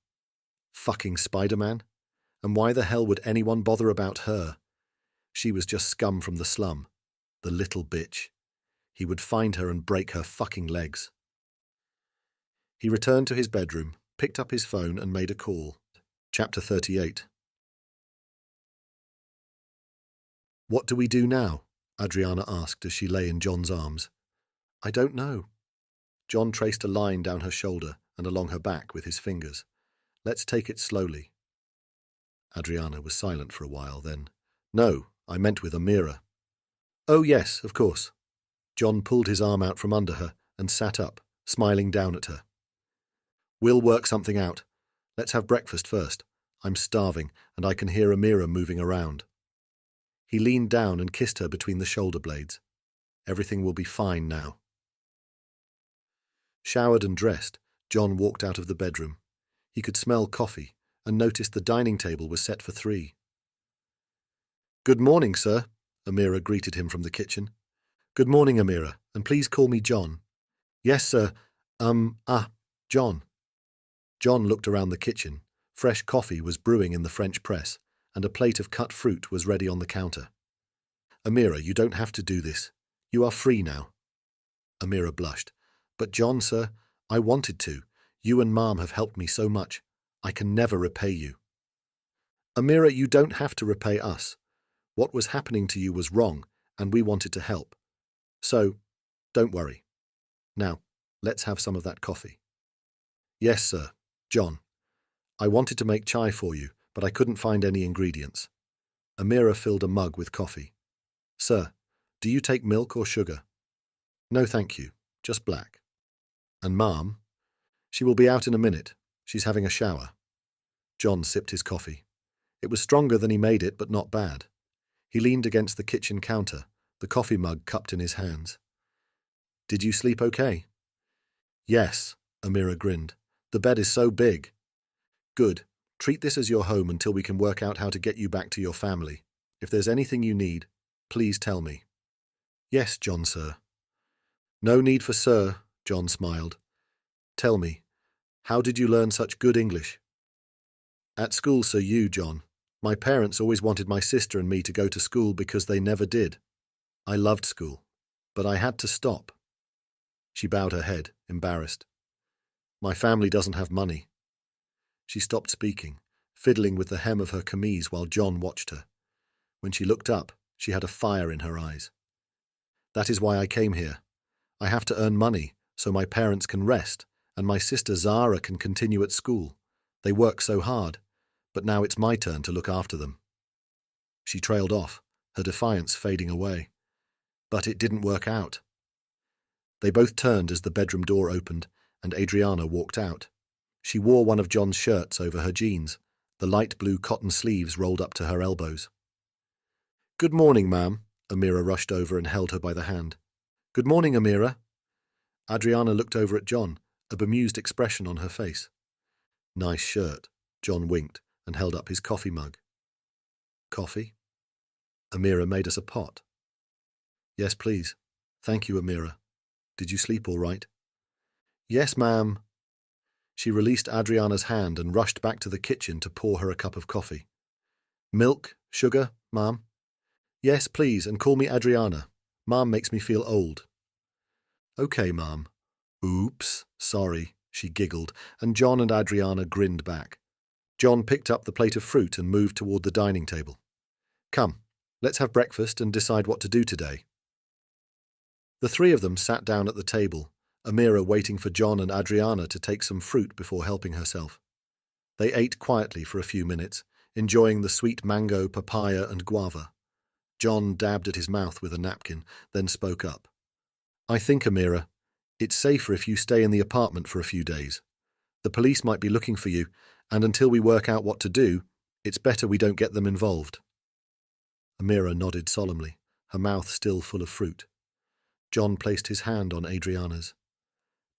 Fucking Spider-Man? And why the hell would anyone bother about her? She was just scum from the slum. The little bitch. He would find her and break her fucking legs. He returned to his bedroom, picked up his phone and made a call. Chapter 38. What do we do now? Adriana asked as she lay in John's arms. I don't know. John traced a line down her shoulder and along her back with his fingers. Let's take it slowly. Adriana was silent for a while, then, No, I meant with Amira. Oh yes, of course. John pulled his arm out from under her and sat up, smiling down at her. We'll work something out. Let's have breakfast first. I'm starving, and I can hear Amira moving around. He leaned down and kissed her between the shoulder blades. Everything will be fine now. Showered and dressed, John walked out of the bedroom. He could smell coffee and noticed the dining table was set for 3. "Good morning, sir," Amira greeted him from the kitchen. "Good morning, Amira, and please call me John." "Yes, sir. John." John looked around the kitchen. Fresh coffee was brewing in the French press, and a plate of cut fruit was ready on the counter. "Amira, you don't have to do this. You are free now." Amira blushed. "But John, sir, I wanted to. You and Mom have helped me so much. I can never repay you." "Amira, you don't have to repay us. What was happening to you was wrong, and we wanted to help. So, don't worry. Now, let's have some of that coffee." "Yes, sir. John. I wanted to make chai for you, but I couldn't find any ingredients." Amira filled a mug with coffee. "Sir, do you take milk or sugar?" "No, thank you. Just black." "And Mom?" "She will be out in a minute. She's having a shower." John sipped his coffee. It was stronger than he made it, but not bad. He leaned against the kitchen counter, the coffee mug cupped in his hands. "Did you sleep okay?" "Yes," Amira grinned. "The bed is so big." "Good. Treat this as your home until we can work out how to get you back to your family. If there's anything you need, please tell me." "Yes, John, sir." "No need for sir," John smiled. "Tell me, how did you learn such good English?" "At school, sir, John. My parents always wanted my sister and me to go to school because they never did. I loved school, but I had to stop." She bowed her head, embarrassed. "My family doesn't have money." She stopped speaking, fiddling with the hem of her camise while John watched her. When she looked up, she had a fire in her eyes. "That is why I came here. I have to earn money so my parents can rest and my sister Zara can continue at school. They work so hard, but now it's my turn to look after them." She trailed off, her defiance fading away. But it didn't work out. They both turned as the bedroom door opened, and Adriana walked out. She wore one of John's shirts over her jeans, the light blue cotton sleeves rolled up to her elbows. "Good morning, ma'am." Amira rushed over and held her by the hand. "Good morning, Amira." Adriana looked over at John, a bemused expression on her face. "Nice shirt." John winked and held up his coffee mug. "Coffee?" "Amira made us a pot." "Yes, please. Thank you, Amira. Did you sleep all right?" "Yes, ma'am." She released Adriana's hand and rushed back to the kitchen to pour her a cup of coffee. "Milk, sugar, ma'am?" "Yes, please, and call me Adriana. Ma'am makes me feel old." "Okay, ma'am." "Oops, sorry," she giggled, and John and Adriana grinned back. John picked up the plate of fruit and moved toward the dining table. "Come, let's have breakfast and decide what to do today." The 3 of them sat down at the table, Amira waiting for John and Adriana to take some fruit before helping herself. They ate quietly for a few minutes, enjoying the sweet mango, papaya, and guava. John dabbed at his mouth with a napkin, then spoke up. "I think, Amira, it's safer if you stay in the apartment for a few days. The police might be looking for you, and until we work out what to do, it's better we don't get them involved." Amira nodded solemnly, her mouth still full of fruit. John placed his hand on Adriana's.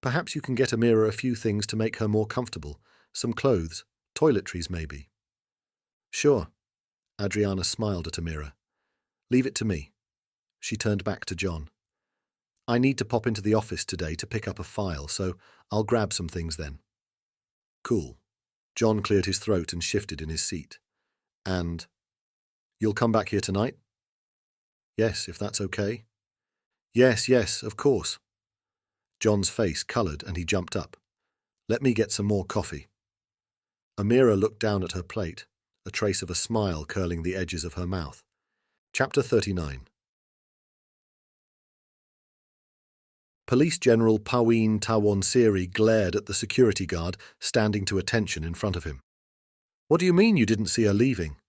"Perhaps you can get Amira a few things to make her more comfortable, some clothes, toiletries maybe." "Sure." Adriana smiled at Amira. "Leave it to me." She turned back to John. "I need to pop into the office today to pick up a file, so I'll grab some things then." "Cool." John cleared his throat and shifted in his seat. "And you'll come back here tonight?" "Yes, if that's okay." Yes, of course." John's face coloured and he jumped up. "Let me get some more coffee." Amira looked down at her plate, a trace of a smile curling the edges of her mouth. Chapter 39. Police General Paween Tawonsiri glared at the security guard standing to attention in front of him. "What do you mean you didn't see her leaving?"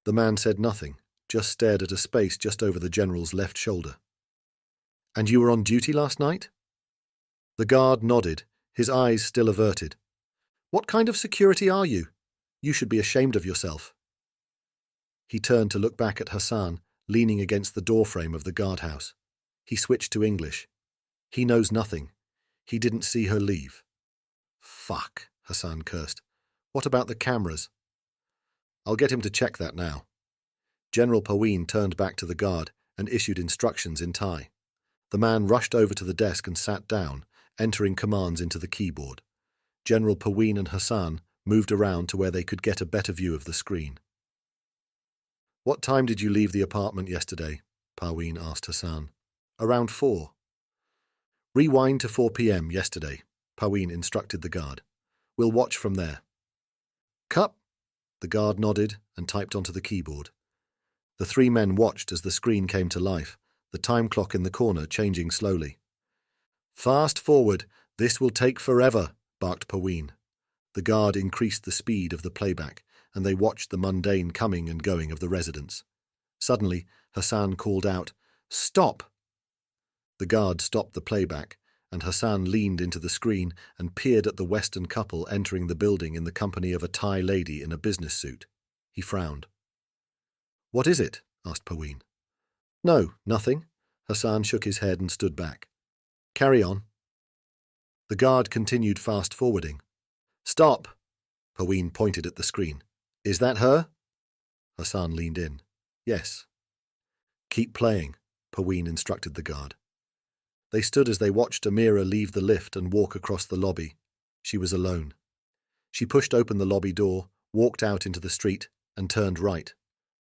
The man said nothing, just stared at a space just over the general's left shoulder. "And you were on duty last night?" The guard nodded, his eyes still averted. "What kind of security are you? You should be ashamed of yourself." He turned to look back at Hassan, leaning against the doorframe of the guardhouse. He switched to English. He knows nothing. He didn't see her leave. Fuck, Hassan cursed. What about the cameras? I'll get him to check that now. General Paween turned back to the guard and issued instructions in Thai. The man rushed over to the desk and sat down, entering commands into the keyboard. General Paween and Hassan moved around to where they could get a better view of the screen. What time did you leave the apartment yesterday? Paween asked Hassan. Around 4. Rewind to 4 p.m. yesterday, Paween instructed the guard. We'll watch from there. Cut. The guard nodded and typed onto the keyboard. The three men watched as the screen came to life, the time clock in the corner changing slowly. Fast forward, this will take forever, barked Paween. The guard increased the speed of the playback, and they watched the mundane coming and going of the residents. Suddenly, Hassan called out, "Stop!" The guard stopped the playback, and Hassan leaned into the screen and peered at the Western couple entering the building in the company of a Thai lady in a business suit. He frowned. "What is it?" asked Paween. "No, nothing." Hassan shook his head and stood back. "Carry on." The guard continued fast-forwarding. "Stop!" Paween pointed at the screen. "Is that her?" Hassan leaned in. "Yes." "Keep playing," Paween instructed the guard. They stood as they watched Amira leave the lift and walk across the lobby. She was alone. She pushed open the lobby door, walked out into the street, and turned right.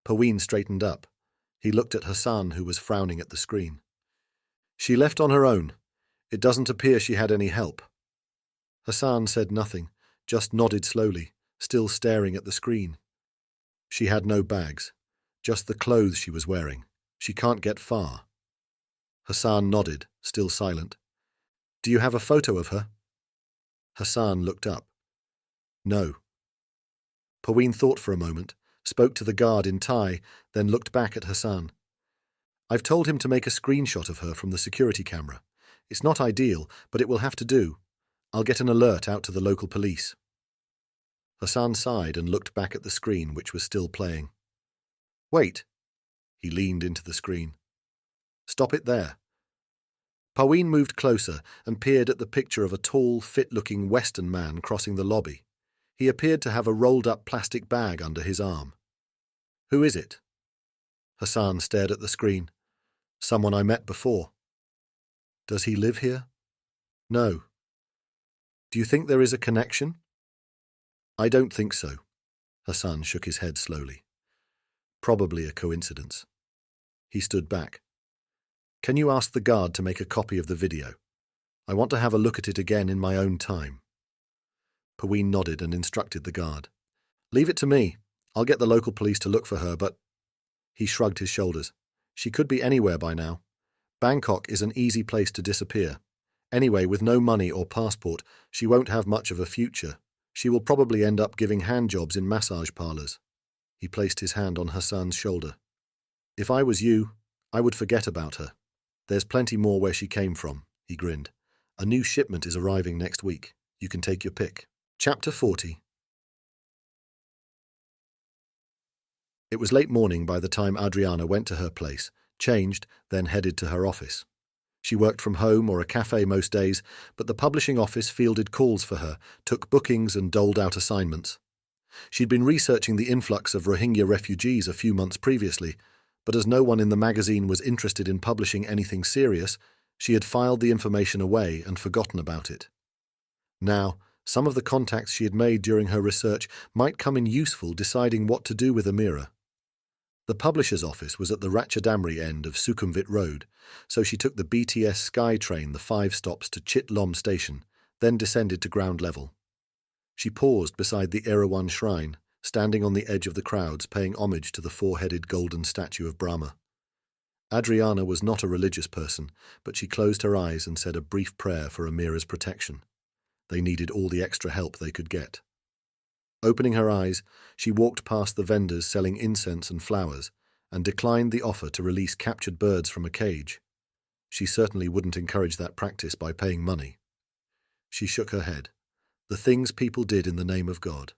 Paween straightened up. He looked at Hassan, who was frowning at the screen. "She left on her own. It doesn't appear she had any help." Hassan said nothing, just nodded slowly, still staring at the screen. "She had no bags, just the clothes she was wearing. She can't get far." Hassan nodded, still silent. "Do you have a photo of her?" Hassan looked up. "No." Paween thought for a moment, spoke to the guard in Thai, then looked back at Hassan. "I've told him to make a screenshot of her from the security camera. It's not ideal, but it will have to do. I'll get an alert out to the local police." Hassan sighed and looked back at the screen, which was still playing. "Wait." He leaned into the screen. "Stop it there." Paween moved closer and peered at the picture of a tall, fit-looking Western man crossing the lobby. He appeared to have a rolled-up plastic bag under his arm. "Who is it?" Hassan stared at the screen. "Someone I met before." "Does he live here?" "No." "Do you think there is a connection?" "I don't think so." Hassan shook his head slowly. "Probably a coincidence." He stood back. "Can you ask the guard to make a copy of the video? I want to have a look at it again in my own time." Paween nodded and instructed the guard. "Leave it to me. I'll get the local police to look for her, but—" He shrugged his shoulders. "She could be anywhere by now. Bangkok is an easy place to disappear. Anyway, with no money or passport, she won't have much of a future. She will probably end up giving handjobs in massage parlors." He placed his hand on Hassan's shoulder. "If I was you, I would forget about her. There's plenty more where she came from," he grinned. "A new shipment is arriving next week. You can take your pick." Chapter 40. It was late morning by the time Adriana went to her place, changed, then headed to her office. She worked from home or a cafe most days, but the publishing office fielded calls for her, took bookings and doled out assignments. She'd been researching the influx of Rohingya refugees a few months previously, but as no one in the magazine was interested in publishing anything serious, she had filed the information away and forgotten about it. Now, some of the contacts she had made during her research might come in useful deciding what to do with Amira. The publisher's office was at the Ratchadamri end of Sukhumvit Road, so she took the BTS Sky train the 5 stops to Chit Lom station, then descended to ground level. She paused beside the Erawan shrine, standing on the edge of the crowds paying homage to the 4-headed golden statue of Brahma. Adriana was not a religious person, but she closed her eyes and said a brief prayer for Amira's protection. They needed all the extra help they could get. Opening her eyes, she walked past the vendors selling incense and flowers and declined the offer to release captured birds from a cage. She certainly wouldn't encourage that practice by paying money. She shook her head. The things people did in the name of God.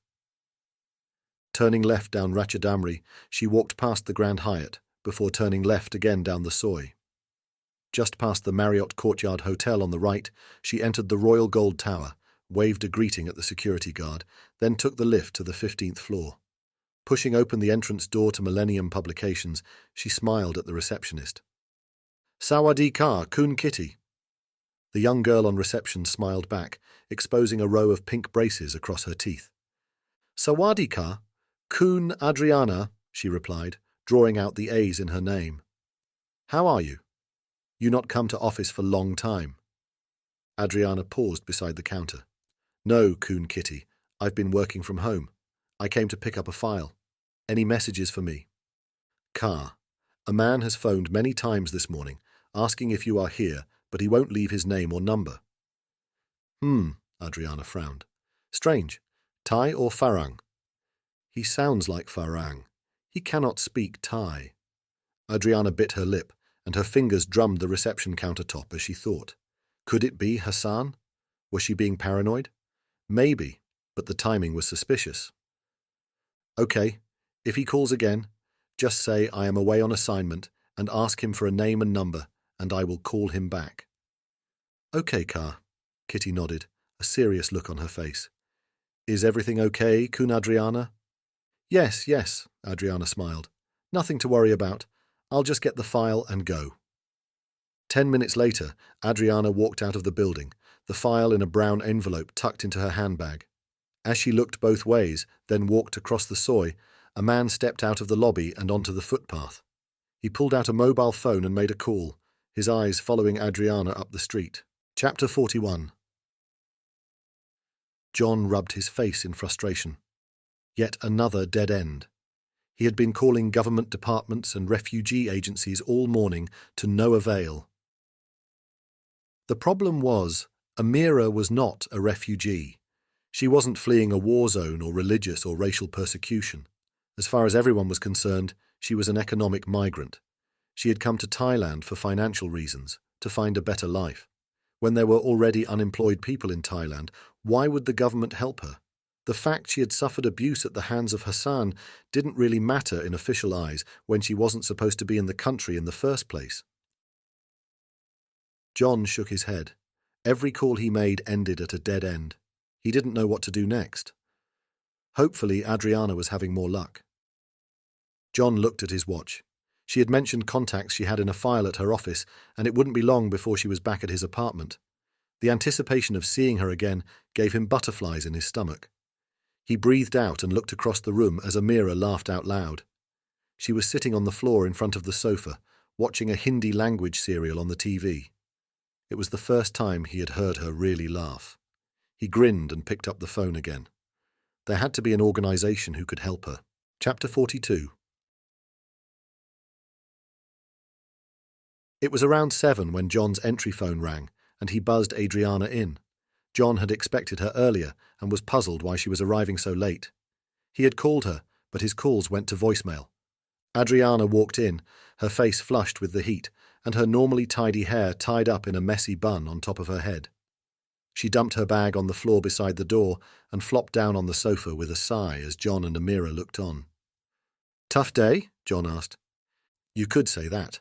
Turning left down Ratchadamri, she walked past the Grand Hyatt before turning left again down the Soy. Just past the Marriott Courtyard Hotel on the right, she entered the Royal Gold Tower, waved a greeting at the security guard, then took the lift to the 15th floor. Pushing open the entrance door to Millennium Publications, she smiled at the receptionist. "Sawadee ka, Kun Kitty." The young girl on reception smiled back, exposing a row of pink braces across her teeth. "Sawadee ka, Kun Adriana," she replied, drawing out the A's in her name. "How are you? You not come to office for long time." Adriana paused beside the counter. "No, Kun Kitty, I've been working from home. I came to pick up a file. Any messages for me?" "Ka, a man has phoned many times this morning, asking if you are here, but he won't leave his name or number." Adriana frowned. "Strange. Thai or Farang?" "He sounds like Farang. He cannot speak Thai." Adriana bit her lip, and her fingers drummed the reception countertop as she thought. Could it be Hassan? Was she being paranoid? Maybe, but the timing was suspicious. "Okay, if he calls again, just say I am away on assignment and ask him for a name and number, and I will call him back." "Okay, Ka," Kitty nodded, a serious look on her face. "Is everything okay, Kun Adriana?" Yes, Adriana smiled. "Nothing to worry about. I'll just get the file and go." 10 minutes later, Adriana walked out of the building, the file in a brown envelope tucked into her handbag. As she looked both ways, then walked across the soy, a man stepped out of the lobby and onto the footpath. He pulled out a mobile phone and made a call, his eyes following Adriana up the street. Chapter 41. John rubbed his face in frustration. Yet another dead end. He had been calling government departments and refugee agencies all morning to no avail. The problem was, Amira was not a refugee. She wasn't fleeing a war zone or religious or racial persecution. As far as everyone was concerned, she was an economic migrant. She had come to Thailand for financial reasons, to find a better life. When there were already unemployed people in Thailand, why would the government help her? The fact she had suffered abuse at the hands of Hassan didn't really matter in official eyes when she wasn't supposed to be in the country in the first place. John shook his head. Every call he made ended at a dead end. He didn't know what to do next. Hopefully, Adriana was having more luck. John looked at his watch. She had mentioned contacts she had in a file at her office, and it wouldn't be long before she was back at his apartment. The anticipation of seeing her again gave him butterflies in his stomach. He breathed out and looked across the room as Amira laughed out loud. She was sitting on the floor in front of the sofa, watching a Hindi language serial on the TV. It was the first time he had heard her really laugh. He grinned and picked up the phone again. There had to be an organization who could help her. Chapter 42. It was around 7 when John's entry phone rang, and he buzzed Adriana in. John had expected her earlier and was puzzled why she was arriving so late. He had called her, but his calls went to voicemail. Adriana walked in, her face flushed with the heat, and her normally tidy hair tied up in a messy bun on top of her head. She dumped her bag on the floor beside the door and flopped down on the sofa with a sigh as John and Amira looked on. "Tough day?" John asked. "You could say that."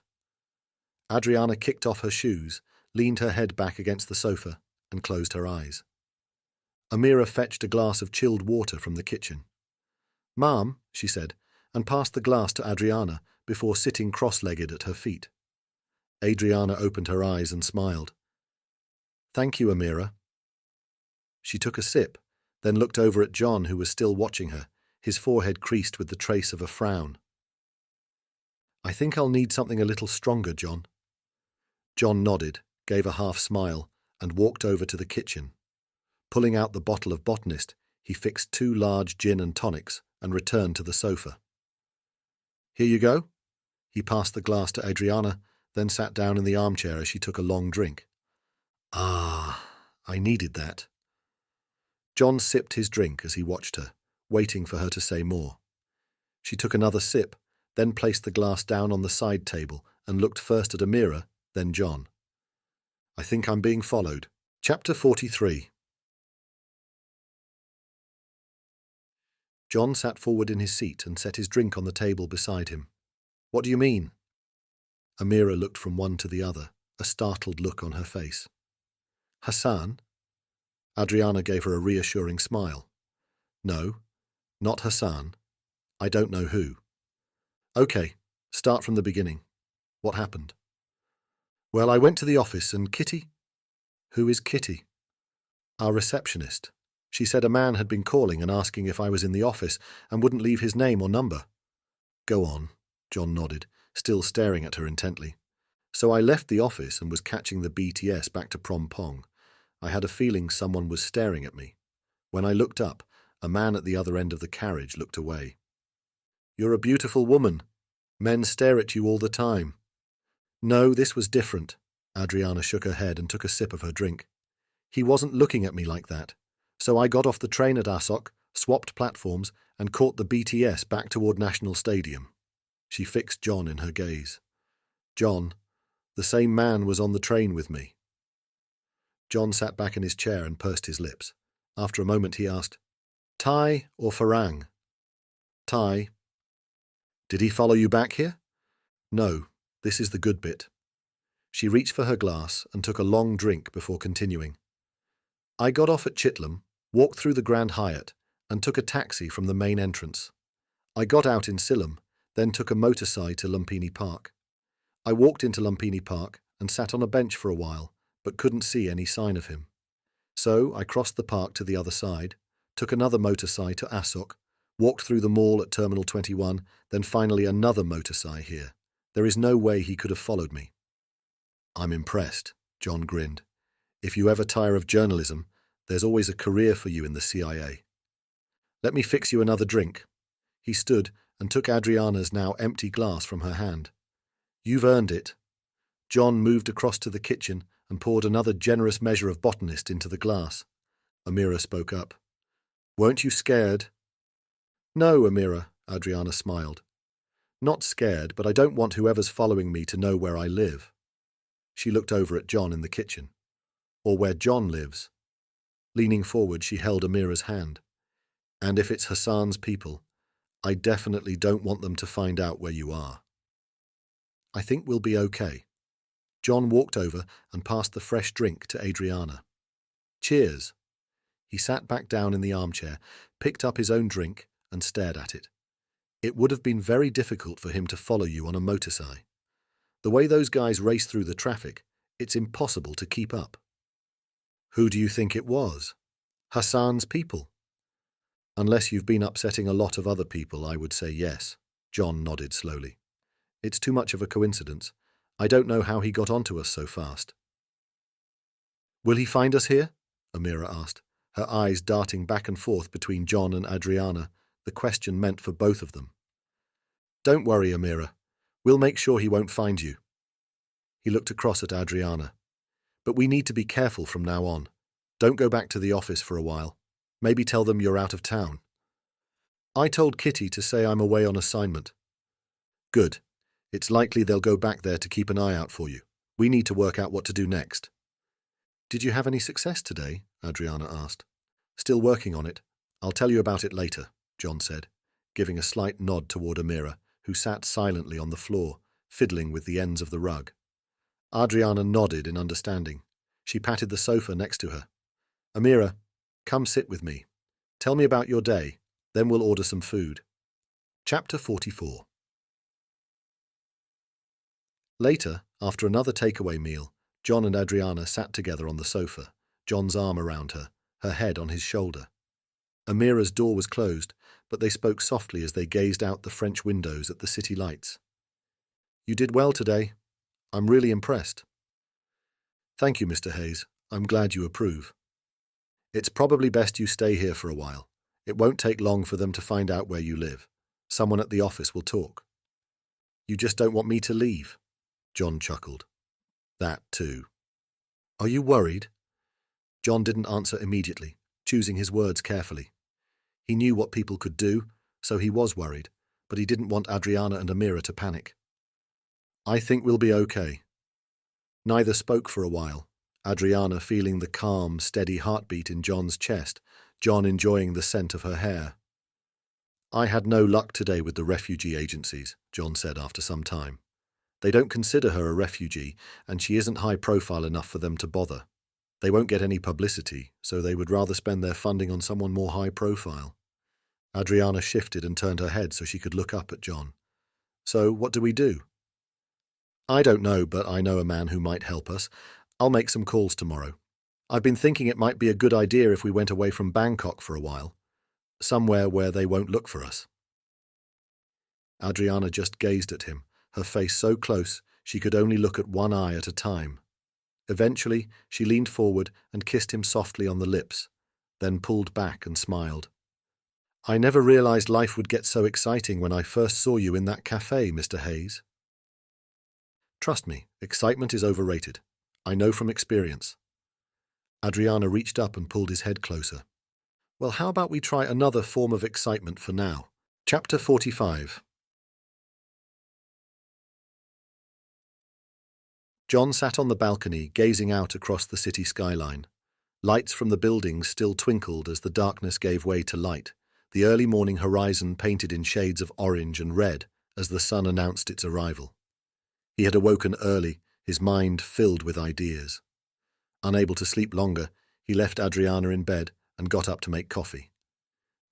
Adriana kicked off her shoes, leaned her head back against the sofa, and closed her eyes. Amira fetched a glass of chilled water from the kitchen. "Ma'am," she said, and passed the glass to Adriana before sitting cross-legged at her feet. Adriana opened her eyes and smiled. "Thank you, Amira." She took a sip, then looked over at John, who was still watching her, his forehead creased with the trace of a frown. "I think I'll need something a little stronger, John." John nodded, gave a half smile, and walked over to the kitchen. Pulling out the bottle of Botanist, he fixed 2 large gin and tonics and returned to the sofa. "Here you go." He passed the glass to Adriana, then sat down in the armchair as she took a long drink. "Ah, I needed that." John sipped his drink as he watched her, waiting for her to say more. She took another sip, then placed the glass down on the side table and looked first at Amira, then John. "I think I'm being followed." Chapter 43. John sat forward in his seat and set his drink on the table beside him. "What do you mean?" Amira looked from one to the other, a startled look on her face. Hassan? Adriana gave her a reassuring smile. No, not Hassan. I don't know who. Okay, start from the beginning. What happened? Well, I went to the office and Kitty? Who is Kitty? Our receptionist. She said a man had been calling and asking if I was in the office and wouldn't leave his name or number. Go on, John nodded, still staring at her intently. So I left the office and was catching the BTS back to Prom Pong. I had a feeling someone was staring at me. When I looked up, a man at the other end of the carriage looked away. You're a beautiful woman. Men stare at you all the time. No, this was different. Adriana shook her head and took a sip of her drink. He wasn't looking at me like that. So I got off the train at Asok, swapped platforms, and caught the BTS back toward National Stadium. She fixed John in her gaze. John, the same man was on the train with me. John sat back in his chair and pursed his lips. After a moment he asked, Thai or Farang? Thai. Did he follow you back here? No, this is the good bit. She reached for her glass and took a long drink before continuing. I got off at Chittlam, walked through the Grand Hyatt, and took a taxi from the main entrance. I got out in Silham, then took a motorcycle to Lumpini Park. I walked into Lumpini Park and sat on a bench for a while, but couldn't see any sign of him. So I crossed the park to the other side, took another motorcycle to Asok, walked through the mall at Terminal 21, then finally another motorcycle here. There is no way he could have followed me. I'm impressed, John grinned. If you ever tire of journalism, there's always a career for you in the CIA. Let me fix you another drink. He stood and took Adriana's now empty glass from her hand. You've earned it. John moved across to the kitchen and poured another generous measure of botanist into the glass. Amira spoke up. Weren't you scared? No, Amira, Adriana smiled. Not scared, but I don't want whoever's following me to know where I live. She looked over at John in the kitchen. Or where John lives. Leaning forward, she held Amira's hand. And if it's Hassan's people, I definitely don't want them to find out where you are. I think we'll be okay. John walked over and passed the fresh drink to Adriana. Cheers. He sat back down in the armchair, picked up his own drink, and stared at it. It would have been very difficult for him to follow you on a motorcycle. The way those guys race through the traffic, it's impossible to keep up. Who do you think it was? Hassan's people? Unless you've been upsetting a lot of other people, I would say yes. John nodded slowly. It's too much of a coincidence. I don't know how he got onto us so fast. Will he find us here? Amira asked, her eyes darting back and forth between John and Adriana, the question meant for both of them. Don't worry, Amira. We'll make sure he won't find you. He looked across at Adriana. But we need to be careful from now on. Don't go back to the office for a while. Maybe tell them you're out of town. I told Kitty to say I'm away on assignment. Good. It's likely they'll go back there to keep an eye out for you. We need to work out what to do next. Did you have any success today? Adriana asked. Still working on it. I'll tell you about it later, John said, giving a slight nod toward Amira, who sat silently on the floor, fiddling with the ends of the rug. Adriana nodded in understanding. She patted the sofa next to her. Amira, come sit with me. Tell me about your day, then we'll order some food. Chapter 44. Later, after another takeaway meal, John and Adriana sat together on the sofa, John's arm around her, her head on his shoulder. Amira's door was closed, but they spoke softly as they gazed out the French windows at the city lights. You did well today. I'm really impressed. Thank you, Mr. Hayes. I'm glad you approve. It's probably best you stay here for a while. It won't take long for them to find out where you live. Someone at the office will talk. You just don't want me to leave? John chuckled. That too. Are you worried? John didn't answer immediately, choosing his words carefully. He knew what people could do, so he was worried, but he didn't want Adriana and Amira to panic. I think we'll be okay. Neither spoke for a while, Adriana feeling the calm, steady heartbeat in John's chest, John enjoying the scent of her hair. I had no luck today with the refugee agencies, John said after some time. They don't consider her a refugee, and she isn't high profile enough for them to bother. They won't get any publicity, so they would rather spend their funding on someone more high profile. Adriana shifted and turned her head so she could look up at John. So, what do we do? I don't know, but I know a man who might help us. I'll make some calls tomorrow. I've been thinking it might be a good idea if we went away from Bangkok for a while. Somewhere where they won't look for us. Adriana just gazed at him, her face so close she could only look at one eye at a time. Eventually, she leaned forward and kissed him softly on the lips, then pulled back and smiled. I never realized life would get so exciting when I first saw you in that cafe, Mr. Hayes. Trust me, excitement is overrated. I know from experience. Adriana reached up and pulled his head closer. Well, how about we try another form of excitement for now? Chapter 45. John sat on the balcony, gazing out across the city skyline. Lights from the buildings still twinkled as the darkness gave way to light, the early morning horizon painted in shades of orange and red as the sun announced its arrival. He had awoken early, his mind filled with ideas. Unable to sleep longer, he left Adriana in bed and got up to make coffee.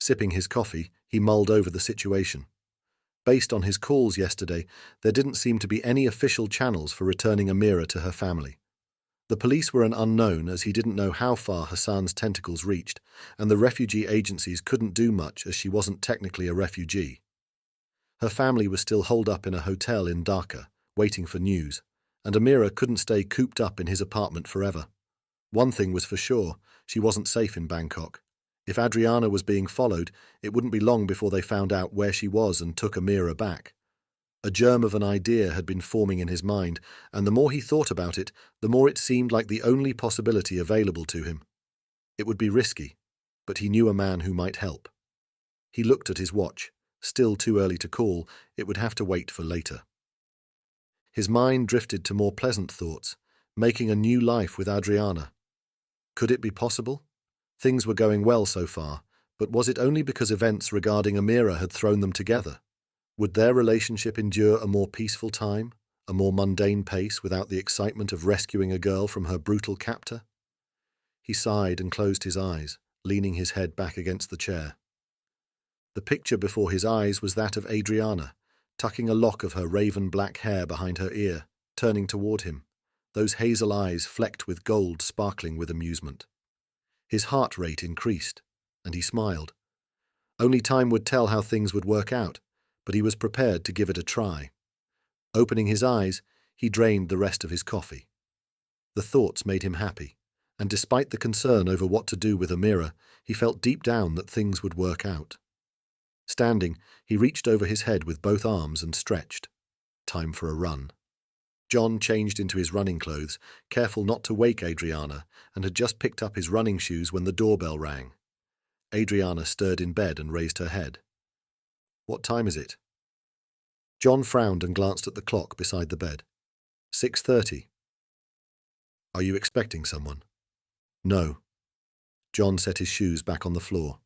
Sipping his coffee, he mulled over the situation. Based on his calls yesterday, there didn't seem to be any official channels for returning Amira to her family. The police were an unknown as he didn't know how far Hassan's tentacles reached, and the refugee agencies couldn't do much as she wasn't technically a refugee. Her family was still holed up in a hotel in Dhaka, waiting for news, and Amira couldn't stay cooped up in his apartment forever. One thing was for sure, she wasn't safe in Bangkok. If Adriana was being followed, it wouldn't be long before they found out where she was and took Amira back. A germ of an idea had been forming in his mind, and the more he thought about it, the more it seemed like the only possibility available to him. It would be risky, but he knew a man who might help. He looked at his watch. Still too early to call, it would have to wait for later. His mind drifted to more pleasant thoughts, making a new life with Adriana. Could it be possible? Things were going well so far, but was it only because events regarding Amira had thrown them together? Would their relationship endure a more peaceful time, a more mundane pace without the excitement of rescuing a girl from her brutal captor? He sighed and closed his eyes, leaning his head back against the chair. The picture before his eyes was that of Adriana, tucking a lock of her raven-black hair behind her ear, turning toward him, those hazel eyes flecked with gold sparkling with amusement. His heart rate increased, and he smiled. Only time would tell how things would work out, but he was prepared to give it a try. Opening his eyes, he drained the rest of his coffee. The thoughts made him happy, and despite the concern over what to do with Amira, he felt deep down that things would work out. Standing, he reached over his head with both arms and stretched. Time for a run. John changed into his running clothes, careful not to wake Adriana, and had just picked up his running shoes when the doorbell rang. Adriana stirred in bed and raised her head. What time is it? John frowned and glanced at the clock beside the bed. 6:30. Are you expecting someone? No. John set his shoes back on the floor.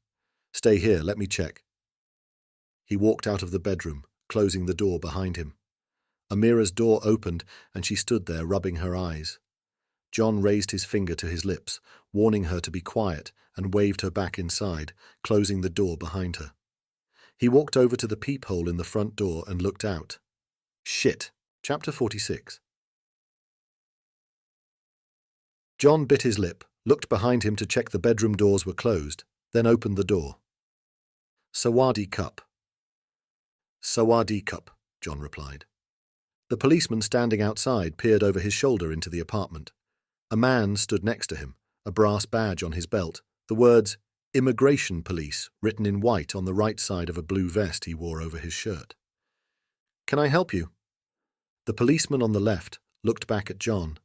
Stay here, let me check. He walked out of the bedroom, closing the door behind him. Amira's door opened, and she stood there rubbing her eyes. John raised his finger to his lips, warning her to be quiet, and waved her back inside, closing the door behind her. He walked over to the peephole in the front door and looked out. Shit. Chapter 46. John bit his lip, looked behind him to check the bedroom doors were closed, then opened the door. Sawadee Cup. Sawadee Cup, John replied. The policeman standing outside peered over his shoulder into the apartment. A man stood next to him, a brass badge on his belt, the words Immigration Police written in white on the right side of a blue vest he wore over his shirt. Can I help you? The policeman on the left looked back at John.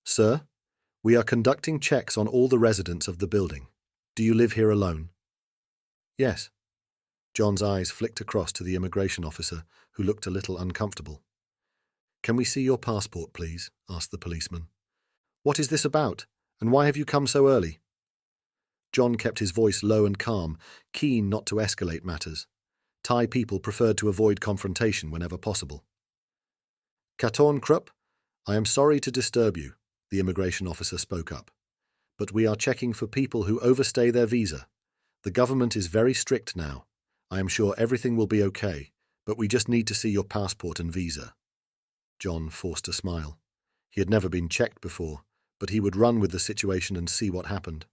Sir, we are conducting checks on all the residents of the building. Do you live here alone? Yes. John's eyes flicked across to the immigration officer, who looked a little uncomfortable. Can we see your passport, please? Asked the policeman. What is this about, and why have you come so early? John kept his voice low and calm, keen not to escalate matters. Thai people preferred to avoid confrontation whenever possible. Katon Krupp, I am sorry to disturb you, the immigration officer spoke up. But we are checking for people who overstay their visa. The government is very strict now. I am sure everything will be okay, but we just need to see your passport and visa. John forced a smile. He had never been checked before, but he would run with the situation and see what happened.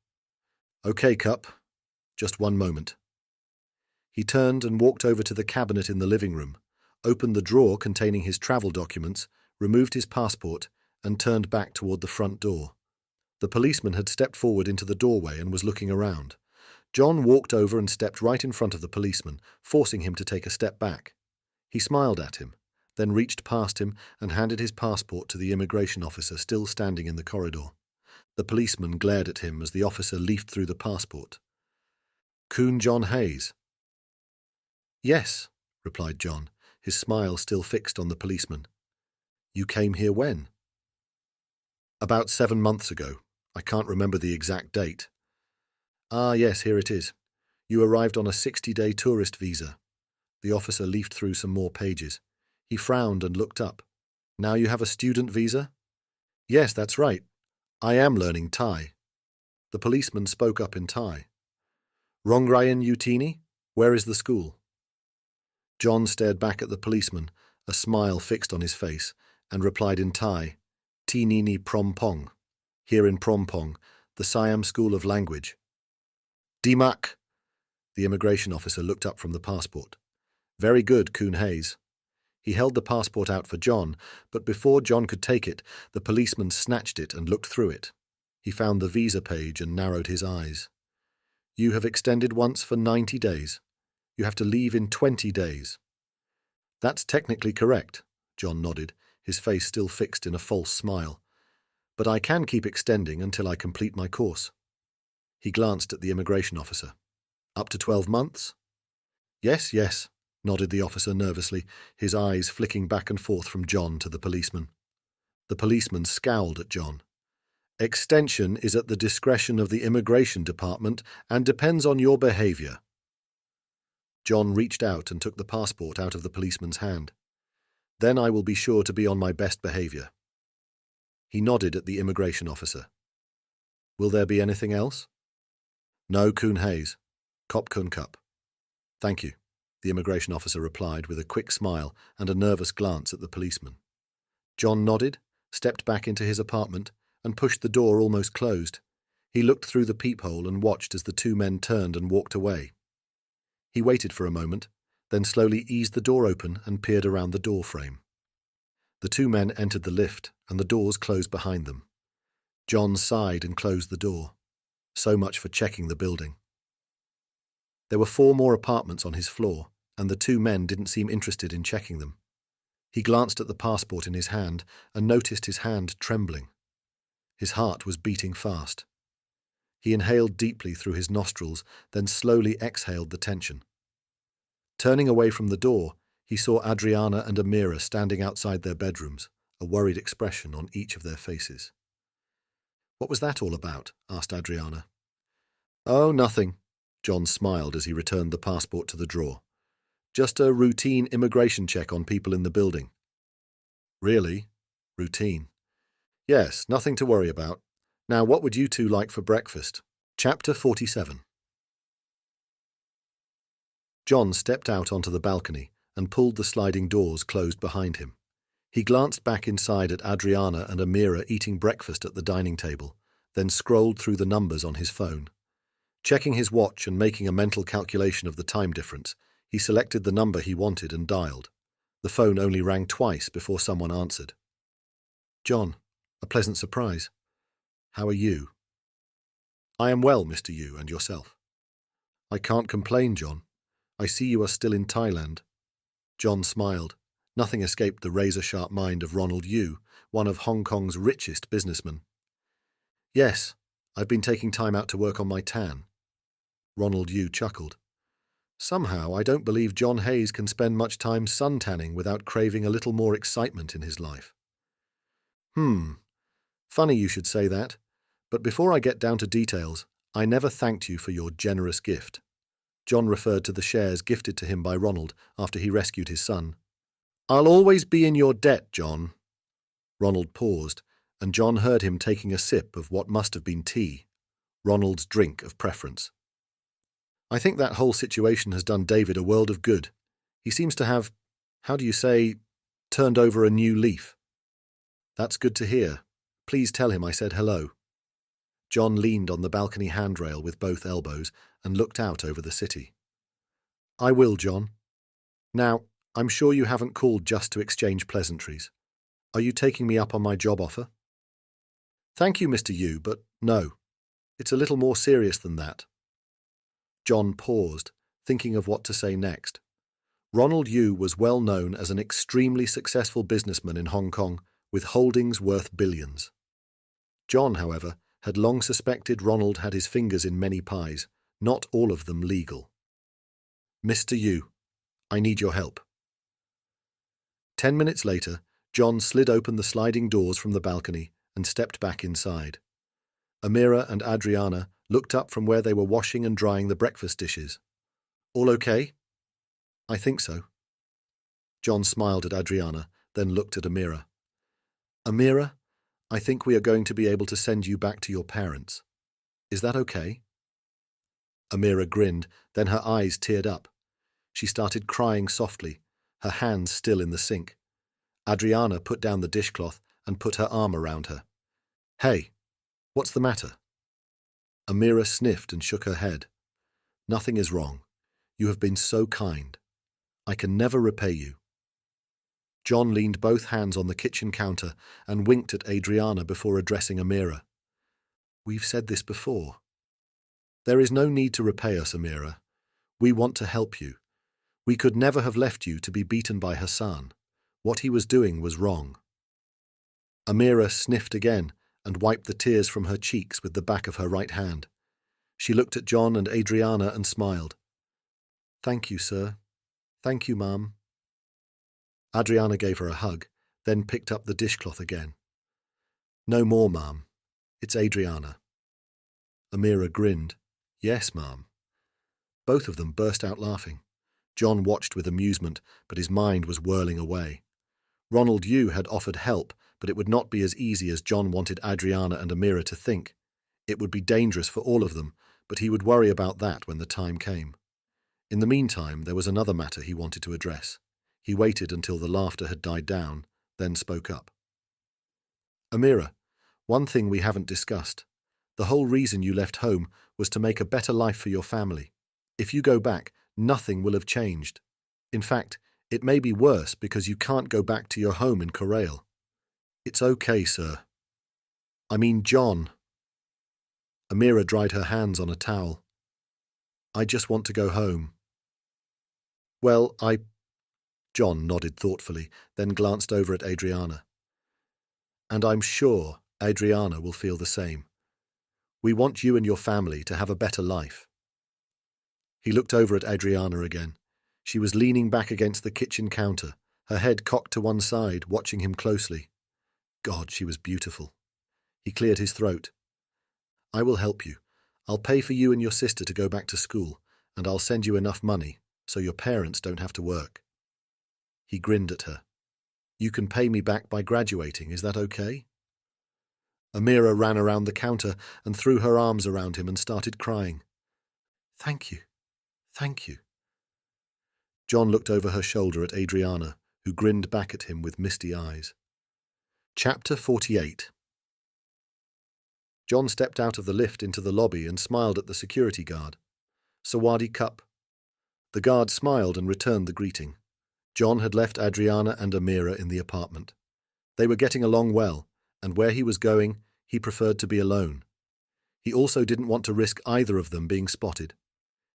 Okay, Cup. Just one moment. He turned and walked over to the cabinet in the living room, opened the drawer containing his travel documents, removed his passport, and turned back toward the front door. The policeman had stepped forward into the doorway and was looking around. John walked over and stepped right in front of the policeman, forcing him to take a step back. He smiled at him, then reached past him and handed his passport to the immigration officer still standing in the corridor. The policeman glared at him as the officer leafed through the passport. Coon John Hayes. Yes, replied John, his smile still fixed on the policeman. You came here when? About 7 months ago. I can't remember the exact date. Ah, yes, here it is. You arrived on a 60-day tourist visa. The officer leafed through some more pages. He frowned and looked up. Now you have a student visa? Yes, that's right. I am learning Thai. The policeman spoke up in Thai. Rongrayan Utini? Where is the school? John stared back at the policeman, a smile fixed on his face, and replied in Thai, Tinini Prompong. Here in Prompong, the Siam School of Language. Dimak! The immigration officer looked up from the passport. Very good, Coon Hayes. He held the passport out for John, but before John could take it, the policeman snatched it and looked through it. He found the visa page and narrowed his eyes. You have extended once for 90 days. You have to leave in 20 days. That's technically correct, John nodded, his face still fixed in a false smile. But I can keep extending until I complete my course. He glanced at the immigration officer. Up to 12 months? Yes, yes, nodded the officer nervously, his eyes flicking back and forth from John to the policeman. The policeman scowled at John. Extension is at the discretion of the immigration department and depends on your behaviour. John reached out and took the passport out of the policeman's hand. Then I will be sure to be on my best behaviour. He nodded at the immigration officer. Will there be anything else? No, Coon Hayes. Cop Kun Cup. Thank you, the immigration officer replied with a quick smile and a nervous glance at the policeman. John nodded, stepped back into his apartment, and pushed the door almost closed. He looked through the peephole and watched as the two men turned and walked away. He waited for a moment, then slowly eased the door open and peered around the door frame. The two men entered the lift, and the doors closed behind them. John sighed and closed the door. So much for checking the building. There were 4 more apartments on his floor, and the two men didn't seem interested in checking them. He glanced at the passport in his hand and noticed his hand trembling. His heart was beating fast. He inhaled deeply through his nostrils, then slowly exhaled the tension. Turning away from the door, he saw Adriana and Amira standing outside their bedrooms, a worried expression on each of their faces. What was that all about? Asked Adriana. Oh, nothing. John smiled as he returned the passport to the drawer. Just a routine immigration check on people in the building. Really? Routine. Yes, nothing to worry about. Now, what would you two like for breakfast? Chapter 47. John stepped out onto the balcony and pulled the sliding doors closed behind him. He glanced back inside at Adriana and Amira eating breakfast at the dining table, then scrolled through the numbers on his phone. Checking his watch and making a mental calculation of the time difference, he selected the number he wanted and dialed. The phone only rang twice before someone answered. John, a pleasant surprise. How are you? I am well, Mr. Yu, and yourself? I can't complain, John. I see you are still in Thailand. John smiled. Nothing escaped the razor-sharp mind of Ronald Yu, one of Hong Kong's richest businessmen. Yes, I've been taking time out to work on my tan. Ronald Yu chuckled. Somehow I don't believe John Hayes can spend much time sun-tanning without craving a little more excitement in his life. Funny you should say that, but before I get down to details, I never thanked you for your generous gift. John referred to the shares gifted to him by Ronald after he rescued his son. I'll always be in your debt, John, Ronald paused, and John heard him taking a sip of what must have been tea, Ronald's drink of preference. I think that whole situation has done David a world of good. He seems to have, how do you say, turned over a new leaf. That's good to hear. Please tell him I said hello. John leaned on the balcony handrail with both elbows and looked out over the city. I will, John. Now, I'm sure you haven't called just to exchange pleasantries. Are you taking me up on my job offer? Thank you, Mr. Yu, but no. It's a little more serious than that. John paused, thinking of what to say next. Ronald Yu was well known as an extremely successful businessman in Hong Kong, with holdings worth billions. John, however, had long suspected Ronald had his fingers in many pies, not all of them legal. Mr. Yu, I need your help. 10 minutes later, John slid open the sliding doors from the balcony and stepped back inside. Amira and Adriana looked up from where they were washing and drying the breakfast dishes. All okay? I think so. John smiled at Adriana, then looked at Amira. Amira, I think we are going to be able to send you back to your parents. Is that okay? Amira grinned, then her eyes teared up. She started crying softly, her hands still in the sink. Adriana put down the dishcloth and put her arm around her. Hey, what's the matter? Amira sniffed and shook her head. Nothing is wrong. You have been so kind. I can never repay you. John leaned both hands on the kitchen counter and winked at Adriana before addressing Amira. We've said this before. There is no need to repay us, Amira. We want to help you. We could never have left you to be beaten by Hassan. What he was doing was wrong. Amira sniffed again and wiped the tears from her cheeks with the back of her right hand. She looked at John and Adriana and smiled. Thank you, sir. Thank you, Mum. Adriana gave her a hug, then picked up the dishcloth again. No more, Mum. It's Adriana. Amira grinned. Yes, Mum. Both of them burst out laughing. John watched with amusement, but his mind was whirling away. Ronald Yu had offered help, but it would not be as easy as John wanted Adriana and Amira to think. It would be dangerous for all of them, but he would worry about that when the time came. In the meantime, there was another matter he wanted to address. He waited until the laughter had died down, then spoke up. Amira, one thing we haven't discussed. The whole reason you left home was to make a better life for your family. If you go back, nothing will have changed. In fact, it may be worse because you can't go back to your home in Korail. It's okay, sir. I mean, John. Amira dried her hands on a towel. I just want to go home. Well, John nodded thoughtfully, then glanced over at Adriana. And I'm sure Adriana will feel the same. We want you and your family to have a better life. He looked over at Adriana again. She was leaning back against the kitchen counter, her head cocked to one side, watching him closely. God, she was beautiful. He cleared his throat. I will help you. I'll pay for you and your sister to go back to school, and I'll send you enough money so your parents don't have to work. He grinned at her. You can pay me back by graduating, is that okay? Amira ran around the counter and threw her arms around him and started crying. Thank you. Thank you. John looked over her shoulder at Adriana, who grinned back at him with misty eyes. Chapter 48. John stepped out of the lift into the lobby and smiled at the security guard. Sawadi Cup. The guard smiled and returned the greeting. John had left Adriana and Amira in the apartment. They were getting along well, and where he was going, he preferred to be alone. He also didn't want to risk either of them being spotted.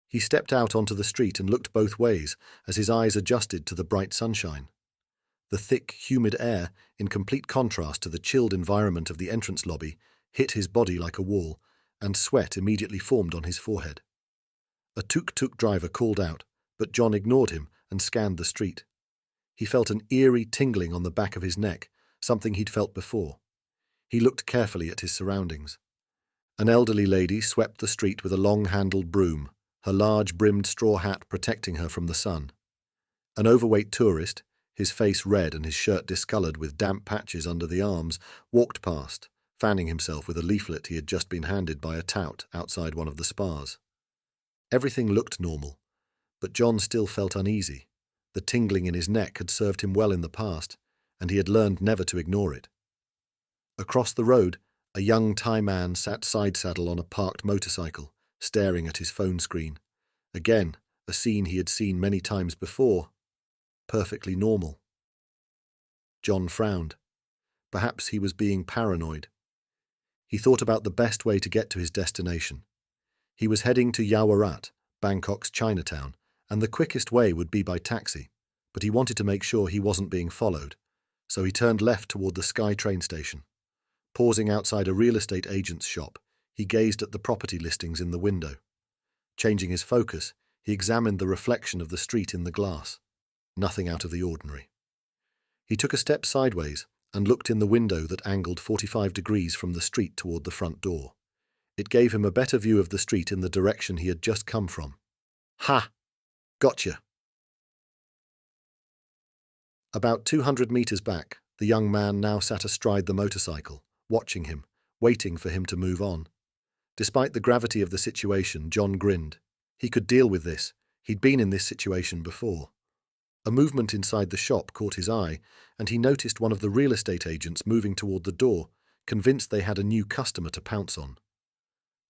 He stepped out onto the street and looked both ways as his eyes adjusted to the bright sunshine. The thick, humid air, in complete contrast to the chilled environment of the entrance lobby, hit his body like a wall, and sweat immediately formed on his forehead. A tuk-tuk driver called out, but John ignored him and scanned the street. He felt an eerie tingling on the back of his neck, something he'd felt before. He looked carefully at his surroundings. An elderly lady swept the street with a long-handled broom, her large brimmed straw hat protecting her from the sun. An overweight tourist, his face red and his shirt discoloured with damp patches under the arms, walked past, fanning himself with a leaflet he had just been handed by a tout outside one of the spas. Everything looked normal, but John still felt uneasy. The tingling in his neck had served him well in the past, and he had learned never to ignore it. Across the road, a young Thai man sat side-saddle on a parked motorcycle, staring at his phone screen. Again, a scene he had seen many times before. Perfectly normal. John frowned. Perhaps he was being paranoid. He thought about the best way to get to his destination. He was heading to Yaowarat, Bangkok's Chinatown, and the quickest way would be by taxi, but he wanted to make sure he wasn't being followed, so he turned left toward the Sky train station. Pausing outside a real estate agent's shop, he gazed at the property listings in the window. Changing his focus, he examined the reflection of the street in the glass. Nothing out of the ordinary. He took a step sideways and looked in the window that angled 45 degrees from the street toward the front door. It gave him a better view of the street in the direction he had just come from. Ha! Gotcha! About 200 meters back, the young man now sat astride the motorcycle, watching him, waiting for him to move on. Despite the gravity of the situation, John grinned. He could deal with this. He'd been in this situation before. A movement inside the shop caught his eye, and he noticed one of the real estate agents moving toward the door, convinced they had a new customer to pounce on.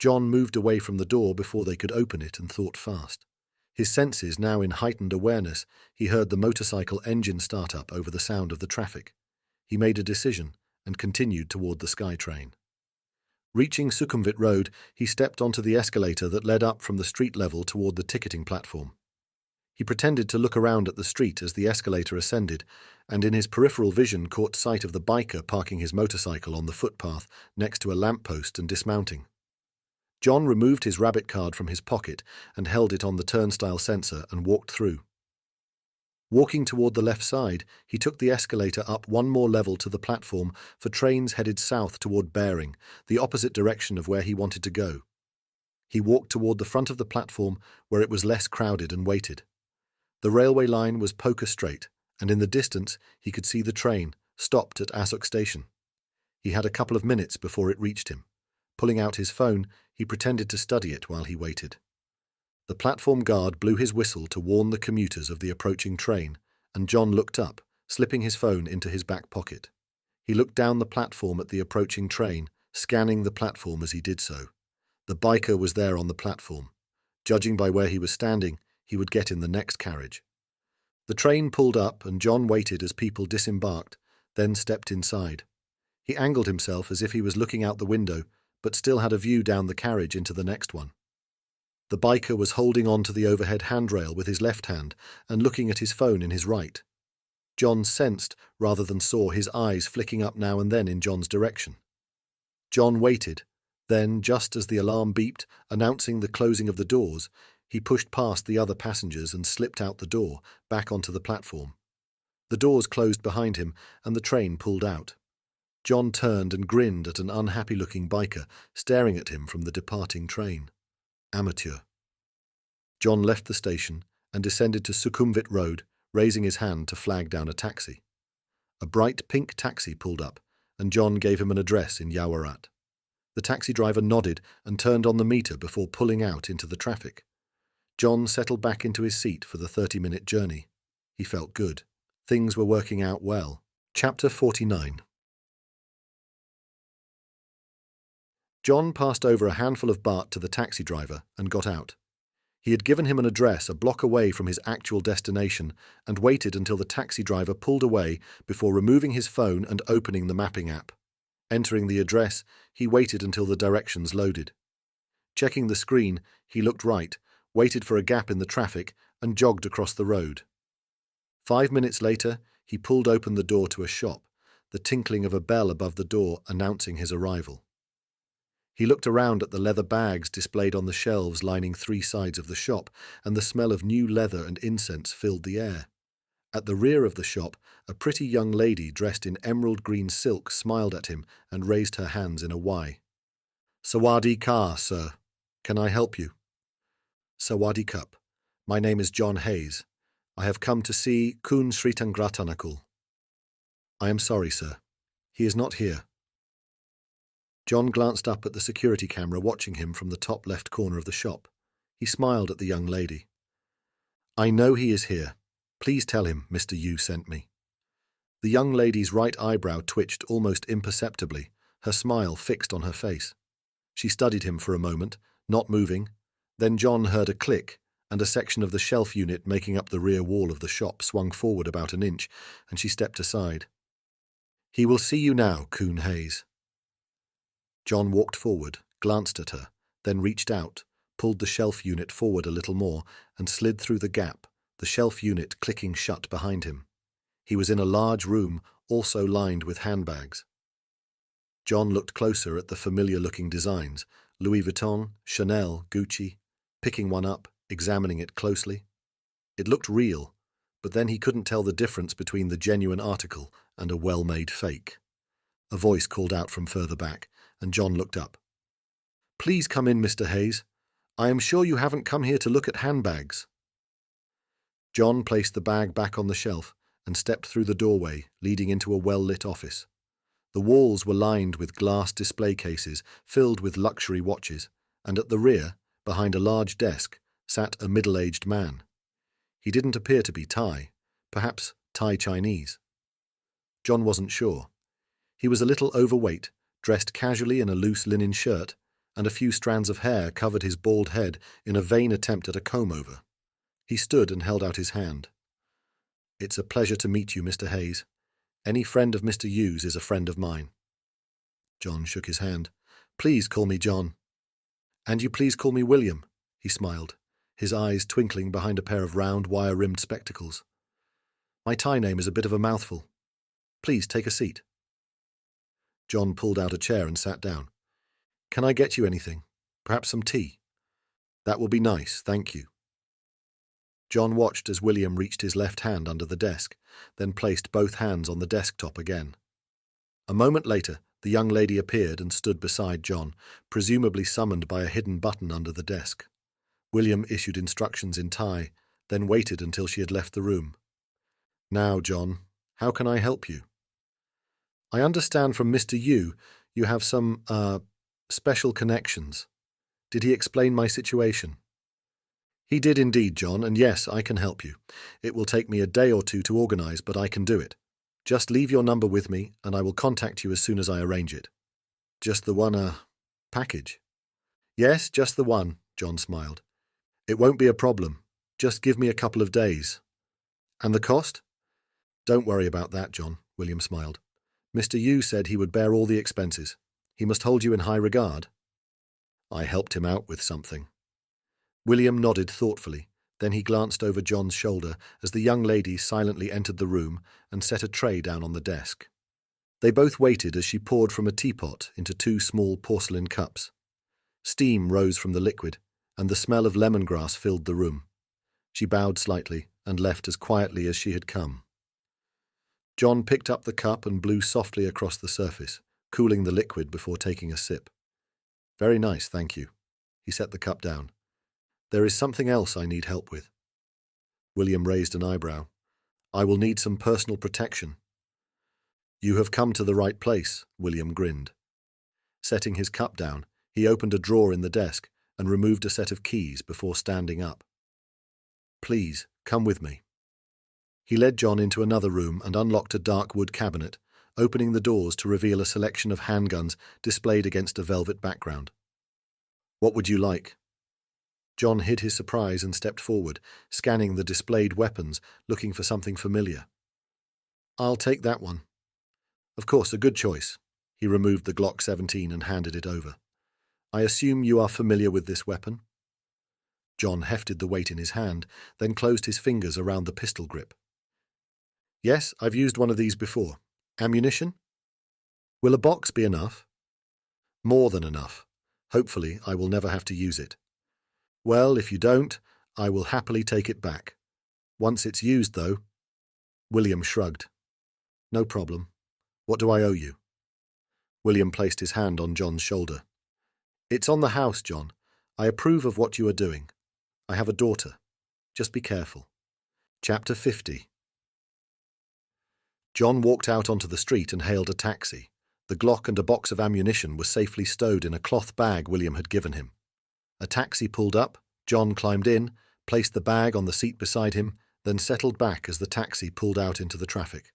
John moved away from the door before they could open it and thought fast. His senses now in heightened awareness, he heard the motorcycle engine start up over the sound of the traffic. He made a decision and continued toward the Sky train. Reaching Sukhumvit Road, he stepped onto the escalator that led up from the street level toward the ticketing platform. He pretended to look around at the street as the escalator ascended, and in his peripheral vision caught sight of the biker parking his motorcycle on the footpath next to a lamppost and dismounting. John removed his rabbit card from his pocket and held it on the turnstile sensor and walked through. Walking toward the left side, he took the escalator up one more level to the platform for trains headed south toward Bering, the opposite direction of where he wanted to go. He walked toward the front of the platform where it was less crowded and waited. The railway line was poker straight, and in the distance he could see the train, stopped at Asok station. He had a couple of minutes before it reached him. Pulling out his phone, he pretended to study it while he waited. The platform guard blew his whistle to warn the commuters of the approaching train, and John looked up, slipping his phone into his back pocket. He looked down the platform at the approaching train, scanning the platform as he did so. The biker was there on the platform. Judging by where he was standing, he would get in the next carriage. The train pulled up and John waited as people disembarked, then stepped inside. He angled himself as if he was looking out the window, but still had a view down the carriage into the next one. The biker was holding on to the overhead handrail with his left hand and looking at his phone in his right. John sensed, rather than saw, his eyes flicking up now and then in John's direction. John waited. Then, just as the alarm beeped, announcing the closing of the doors, he pushed past the other passengers and slipped out the door, back onto the platform. The doors closed behind him, and the train pulled out. John turned and grinned at an unhappy-looking biker staring at him from the departing train. Amateur. John left the station and descended to Sukhumvit Road, raising his hand to flag down a taxi. A bright pink taxi pulled up, and John gave him an address in Yaowarat. The taxi driver nodded and turned on the meter before pulling out into the traffic. John settled back into his seat for the 30-minute journey. He felt good. Things were working out well. Chapter 49. John passed over a handful of baht to the taxi driver and got out. He had given him an address a block away from his actual destination and waited until the taxi driver pulled away before removing his phone and opening the mapping app. Entering the address, he waited until the directions loaded. Checking the screen, he looked right, waited for a gap in the traffic, and jogged across the road. 5 minutes later, he pulled open the door to a shop, the tinkling of a bell above the door announcing his arrival. He looked around at the leather bags displayed on the shelves lining 3 sides of the shop, and the smell of new leather and incense filled the air. At the rear of the shop, a pretty young lady dressed in emerald green silk smiled at him and raised her hands in a Y. "Sawadee ka, sir. Can I help you?" "Sawadee Cup. My name is John Hayes. I have come to see Kun Sritangratanakul. I am sorry, sir. He is not here. John glanced up at the security camera watching him from the top left corner of the shop. He smiled at the young lady. I know he is here. Please tell him Mr. Yu sent me. The young lady's right eyebrow twitched almost imperceptibly, her smile fixed on her face. She studied him for a moment, not moving. Then John heard a click, and a section of the shelf unit making up the rear wall of the shop swung forward about an inch, and she stepped aside. He will see you now, Coon Hayes. John walked forward, glanced at her, then reached out, pulled the shelf unit forward a little more, and slid through the gap, the shelf unit clicking shut behind him. He was in a large room, also lined with handbags. John looked closer at the familiar-looking designs, Louis Vuitton, Chanel, Gucci, picking one up, examining it closely. It looked real, but then he couldn't tell the difference between the genuine article and a well-made fake. A voice called out from further back, and John looked up. Please come in, Mr. Hayes. I am sure you haven't come here to look at handbags. John placed the bag back on the shelf and stepped through the doorway, leading into a well-lit office. The walls were lined with glass display cases filled with luxury watches, and at the rear, behind a large desk, sat a middle-aged man. He didn't appear to be Thai, perhaps Thai Chinese. John wasn't sure. He was a little overweight, dressed casually in a loose linen shirt, and a few strands of hair covered his bald head in a vain attempt at a comb-over. He stood and held out his hand. It's a pleasure to meet you, Mr. Hayes. Any friend of Mr. Yu's is a friend of mine. John shook his hand. Please call me John. And you please call me William, he smiled, his eyes twinkling behind a pair of round, wire-rimmed spectacles. My Thai name is a bit of a mouthful. Please take a seat. John pulled out a chair and sat down. Can I get you anything? Perhaps some tea? That will be nice, thank you. John watched as William reached his left hand under the desk, then placed both hands on the desktop again. A moment later, the young lady appeared and stood beside John, presumably summoned by a hidden button under the desk. William issued instructions in Thai, then waited until she had left the room. Now, John, how can I help you? I understand from Mr. Yu you have some, special connections. Did he explain my situation? He did indeed, John, and yes, I can help you. It will take me a day or two to organize, but I can do it. Just leave your number with me, and I will contact you as soon as I arrange it. Just the one, package? Yes, just the one, John smiled. It won't be a problem. Just give me a couple of days. And the cost? Don't worry about that, John, William smiled. Mr. Yu said he would bear all the expenses. He must hold you in high regard. I helped him out with something. William nodded thoughtfully, then he glanced over John's shoulder as the young lady silently entered the room and set a tray down on the desk. They both waited as she poured from a teapot into 2 small porcelain cups. Steam rose from the liquid, and the smell of lemongrass filled the room. She bowed slightly and left as quietly as she had come. John picked up the cup and blew softly across the surface, cooling the liquid before taking a sip. Very nice, thank you. He set the cup down. There is something else I need help with. William raised an eyebrow. I will need some personal protection. You have come to the right place, William grinned. Setting his cup down, he opened a drawer in the desk and removed a set of keys before standing up. Please, come with me. He led John into another room and unlocked a dark wood cabinet, opening the doors to reveal a selection of handguns displayed against a velvet background. What would you like? John hid his surprise and stepped forward, scanning the displayed weapons, looking for something familiar. I'll take that one. Of course, a good choice. He removed the Glock 17 and handed it over. I assume you are familiar with this weapon? John hefted the weight in his hand, then closed his fingers around the pistol grip. Yes, I've used one of these before. Ammunition? Will a box be enough? More than enough. Hopefully, I will never have to use it. Well, if you don't, I will happily take it back. Once it's used, though. William shrugged. No problem. What do I owe you? William placed his hand on John's shoulder. It's on the house, John. I approve of what you are doing. I have a daughter. Just be careful. Chapter 50. John walked out onto the street and hailed a taxi. The Glock and a box of ammunition were safely stowed in a cloth bag William had given him. A taxi pulled up, John climbed in, placed the bag on the seat beside him, then settled back as the taxi pulled out into the traffic.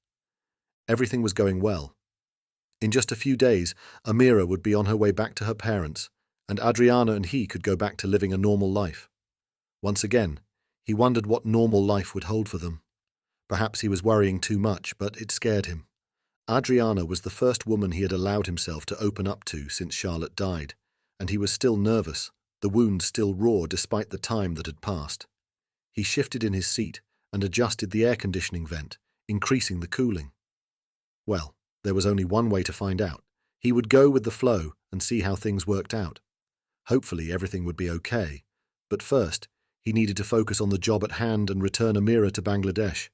Everything was going well. In just a few days, Amira would be on her way back to her parents, and Adriana and he could go back to living a normal life. Once again, he wondered what normal life would hold for them. Perhaps he was worrying too much, but it scared him. Adriana was the first woman he had allowed himself to open up to since Charlotte died, and he was still nervous, the wound still raw despite the time that had passed. He shifted in his seat and adjusted the air conditioning vent, increasing the cooling. Well, there was only one way to find out. He would go with the flow and see how things worked out. Hopefully everything would be okay, but first, he needed to focus on the job at hand and return Amira to Bangladesh.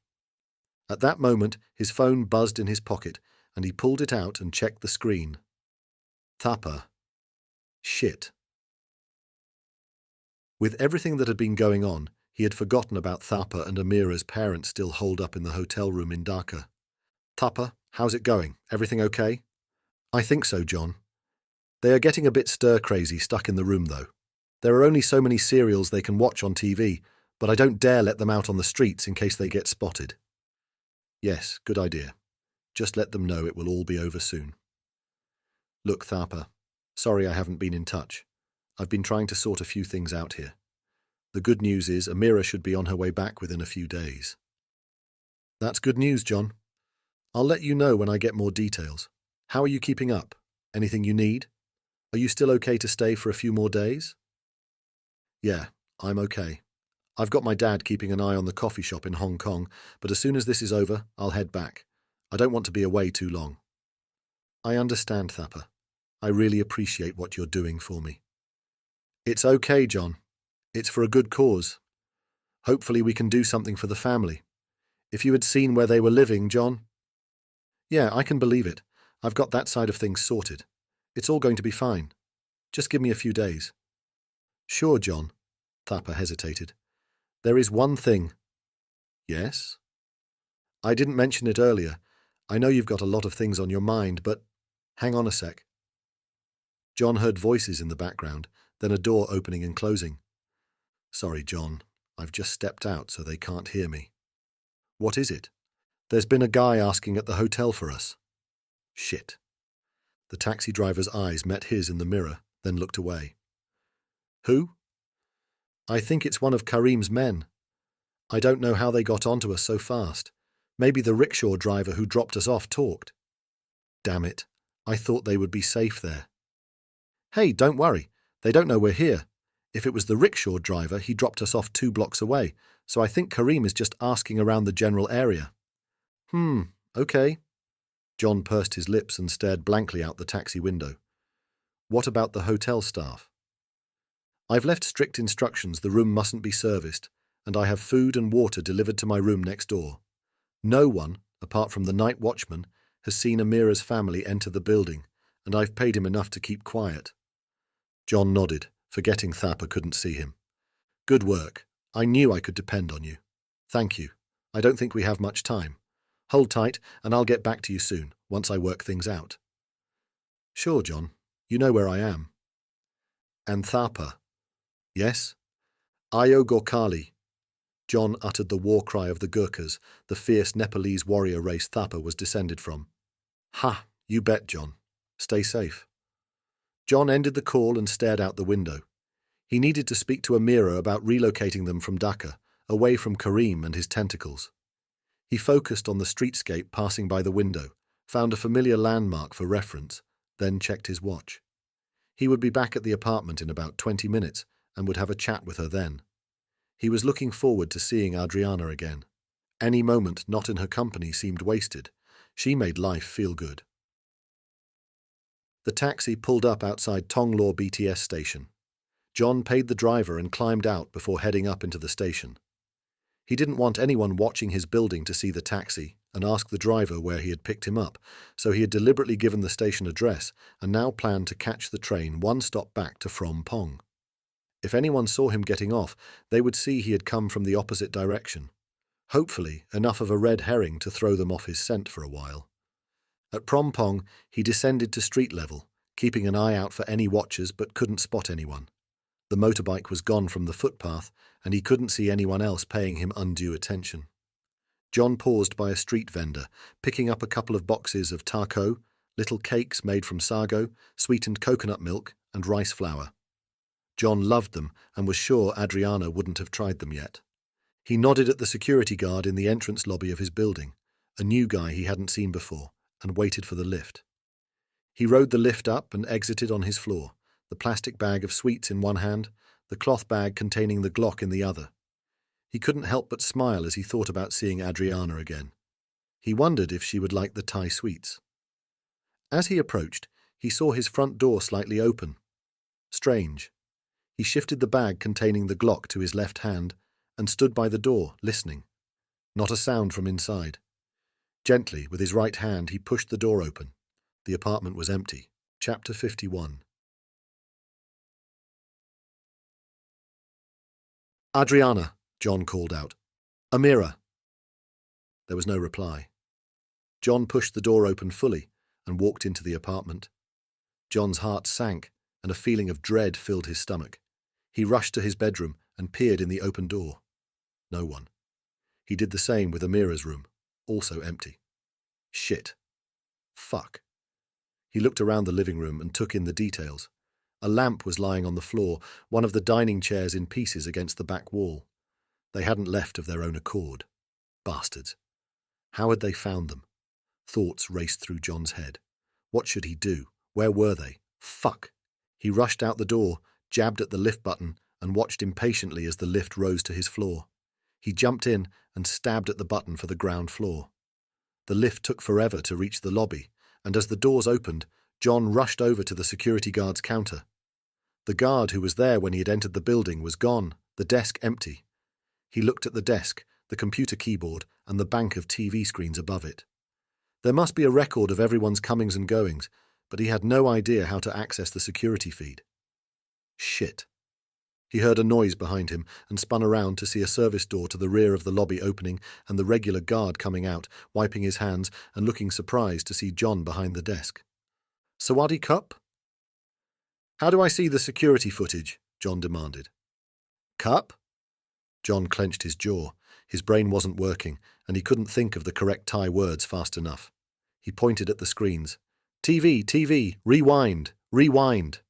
At that moment, his phone buzzed in his pocket, and he pulled it out and checked the screen. Thapa. Shit. With everything that had been going on, he had forgotten about Thapa and Amira's parents still holed up in the hotel room in Dhaka. Thapa, how's it going? Everything okay? I think so, John. They are getting a bit stir-crazy stuck in the room, though. There are only so many serials they can watch on TV, but I don't dare let them out on the streets in case they get spotted. Yes, good idea. Just let them know it will all be over soon. Look, Thapa, sorry I haven't been in touch. I've been trying to sort a few things out here. The good news is Amira should be on her way back within a few days. That's good news, John. I'll let you know when I get more details. How are you keeping up? Anything you need? Are you still okay to stay for a few more days? Yeah, I'm okay. I've got my dad keeping an eye on the coffee shop in Hong Kong, but as soon as this is over, I'll head back. I don't want to be away too long. I understand, Thapa. I really appreciate what you're doing for me. It's okay, John. It's for a good cause. Hopefully we can do something for the family. If you had seen where they were living, John. Yeah, I can believe it. I've got that side of things sorted. It's all going to be fine. Just give me a few days. Sure, John. Thapa hesitated. There is one thing. Yes? I didn't mention it earlier. I know you've got a lot of things on your mind, but hang on a sec. John heard voices in the background, then a door opening and closing. Sorry, John. I've just stepped out so they can't hear me. What is it? There's been a guy asking at the hotel for us. Shit. The taxi driver's eyes met his in the mirror, then looked away. Who? I think it's one of Kareem's men. I don't know how they got onto us so fast. Maybe the rickshaw driver who dropped us off talked. Damn it. I thought they would be safe there. Hey, don't worry. They don't know we're here. If it was the rickshaw driver, he dropped us off 2 blocks away, so I think Kareem is just asking around the general area. Okay. John pursed his lips and stared blankly out the taxi window. What about the hotel staff? I've left strict instructions the room mustn't be serviced, and I have food and water delivered to my room next door. No one, apart from the night watchman, has seen Amira's family enter the building, and I've paid him enough to keep quiet. John nodded, forgetting Thapa couldn't see him. Good work. I knew I could depend on you. Thank you. I don't think we have much time. Hold tight, and I'll get back to you soon, once I work things out. Sure, John. You know where I am. And Thapa. Yes? Ayo Gorkali. John uttered the war cry of the Gurkhas, the fierce Nepalese warrior race Thapa was descended from. Ha! You bet, John. Stay safe. John ended the call and stared out the window. He needed to speak to Amira about relocating them from Dhaka, away from Kareem and his tentacles. He focused on the streetscape passing by the window, found a familiar landmark for reference, then checked his watch. He would be back at the apartment in about 20 minutes and would have a chat with her then. He was looking forward to seeing Adriana again. Any moment not in her company seemed wasted. She made life feel good. The taxi pulled up outside Tonglaw BTS station. John paid the driver and climbed out before heading up into the station. He didn't want anyone watching his building to see the taxi and ask the driver where he had picked him up, so he had deliberately given the station address and now planned to catch the train 1 stop back to Phrom Pong. If anyone saw him getting off, they would see he had come from the opposite direction. Hopefully, enough of a red herring to throw them off his scent for a while. At Prom Pong, he descended to street level, keeping an eye out for any watchers but couldn't spot anyone. The motorbike was gone from the footpath, and he couldn't see anyone else paying him undue attention. John paused by a street vendor, picking up a couple of boxes of taco, little cakes made from sago, sweetened coconut milk, and rice flour. John loved them and was sure Adriana wouldn't have tried them yet. He nodded at the security guard in the entrance lobby of his building, a new guy he hadn't seen before, and waited for the lift. He rode the lift up and exited on his floor, the plastic bag of sweets in one hand, the cloth bag containing the Glock in the other. He couldn't help but smile as he thought about seeing Adriana again. He wondered if she would like the Thai sweets. As he approached, he saw his front door slightly open. Strange. He shifted the bag containing the Glock to his left hand and stood by the door, listening. Not a sound from inside. Gently, with his right hand, he pushed the door open. The apartment was empty. Chapter 51. "Adriana," John called out. "Amira." There was no reply. John pushed the door open fully and walked into the apartment. John's heart sank, and a feeling of dread filled his stomach. He rushed to his bedroom and peered in the open door. No one. He did the same with Amira's room, also empty. Shit. Fuck. He looked around the living room and took in the details. A lamp was lying on the floor, one of the dining chairs in pieces against the back wall. They hadn't left of their own accord. Bastards. How had they found them? Thoughts raced through John's head. What should he do? Where were they? Fuck. He rushed out the door, jabbed at the lift button, and watched impatiently as the lift rose to his floor. He jumped in and stabbed at the button for the ground floor. The lift took forever to reach the lobby, and as the doors opened, John rushed over to the security guard's counter. The guard who was there when he had entered the building was gone, the desk empty. He looked at the desk, the computer keyboard, and the bank of TV screens above it. There must be a record of everyone's comings and goings, but he had no idea how to access the security feed. Shit. He heard a noise behind him and spun around to see a service door to the rear of the lobby opening and the regular guard coming out, wiping his hands and looking surprised to see John behind the desk. "Sawadee Cup?" "How do I see the security footage?" John demanded. "Cup?" John clenched his jaw. His brain wasn't working, and he couldn't think of the correct Thai words fast enough. He pointed at the screens. "TV, TV, rewind, rewind."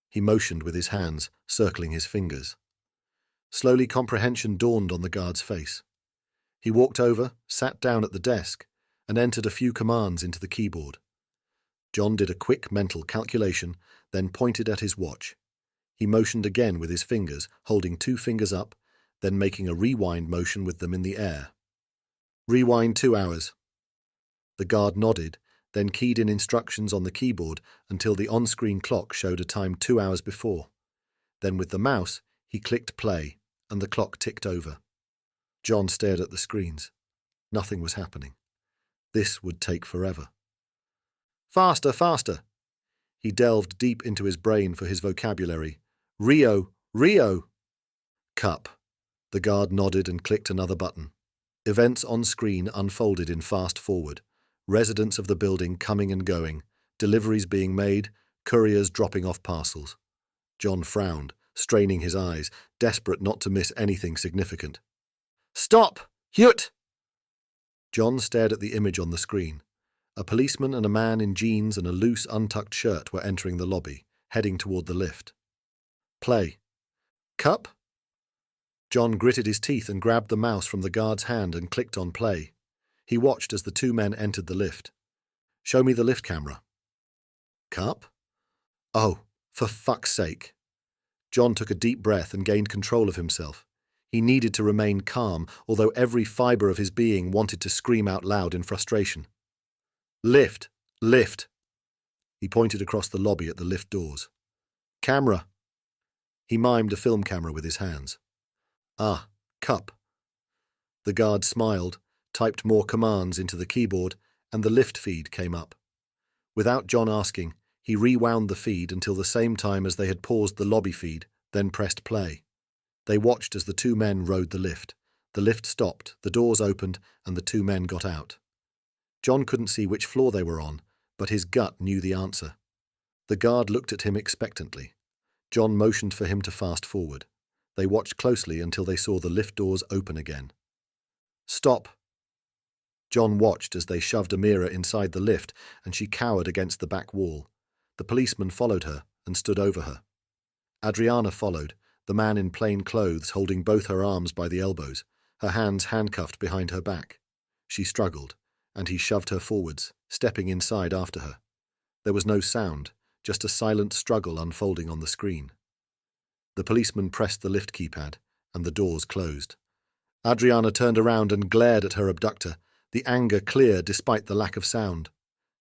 He motioned with his hands, circling his fingers. Slowly comprehension dawned on the guard's face. He walked over, sat down at the desk, and entered a few commands into the keyboard. John did a quick mental calculation, then pointed at his watch. He motioned again with his fingers, holding 2 fingers up, then making a rewind motion with them in the air. "Rewind 2 hours." The guard nodded, then keyed in instructions on the keyboard until the on-screen clock showed a time 2 hours before. Then with the mouse, he clicked play, and the clock ticked over. John stared at the screens. Nothing was happening. This would take forever. "Faster, faster!" He delved deep into his brain for his vocabulary. "Rio, Rio!" "Cup." The guard nodded and clicked another button. Events on screen unfolded in fast forward. Residents of the building coming and going, deliveries being made, couriers dropping off parcels. John frowned, straining his eyes, desperate not to miss anything significant. "Stop! Hut!" John stared at the image on the screen. A policeman and a man in jeans and a loose, untucked shirt were entering the lobby, heading toward the lift. "Play." "Cup?" John gritted his teeth and grabbed the mouse from the guard's hand and clicked on play. He watched as the 2 men entered the lift. "Show me the lift camera." "Cup?" "Oh, for fuck's sake." John took a deep breath and gained control of himself. He needed to remain calm, although every fibre of his being wanted to scream out loud in frustration. "Lift! Lift!" He pointed across the lobby at the lift doors. "Camera!" He mimed a film camera with his hands. "Ah, cup." The guard smiled, typed more commands into the keyboard, and the lift feed came up. Without John asking, he rewound the feed until the same time as they had paused the lobby feed, then pressed play. They watched as the 2 men rode the lift. The lift stopped, the doors opened, and the two men got out. John couldn't see which floor they were on, but his gut knew the answer. The guard looked at him expectantly. John motioned for him to fast forward. They watched closely until they saw the lift doors open again. "Stop!" John watched as they shoved Amira inside the lift, and she cowered against the back wall. The policeman followed her and stood over her. Adriana followed, the man in plain clothes holding both her arms by the elbows, her hands handcuffed behind her back. She struggled, and he shoved her forwards, stepping inside after her. There was no sound, just a silent struggle unfolding on the screen. The policeman pressed the lift keypad, and the doors closed. Adriana turned around and glared at her abductor, the anger clear despite the lack of sound.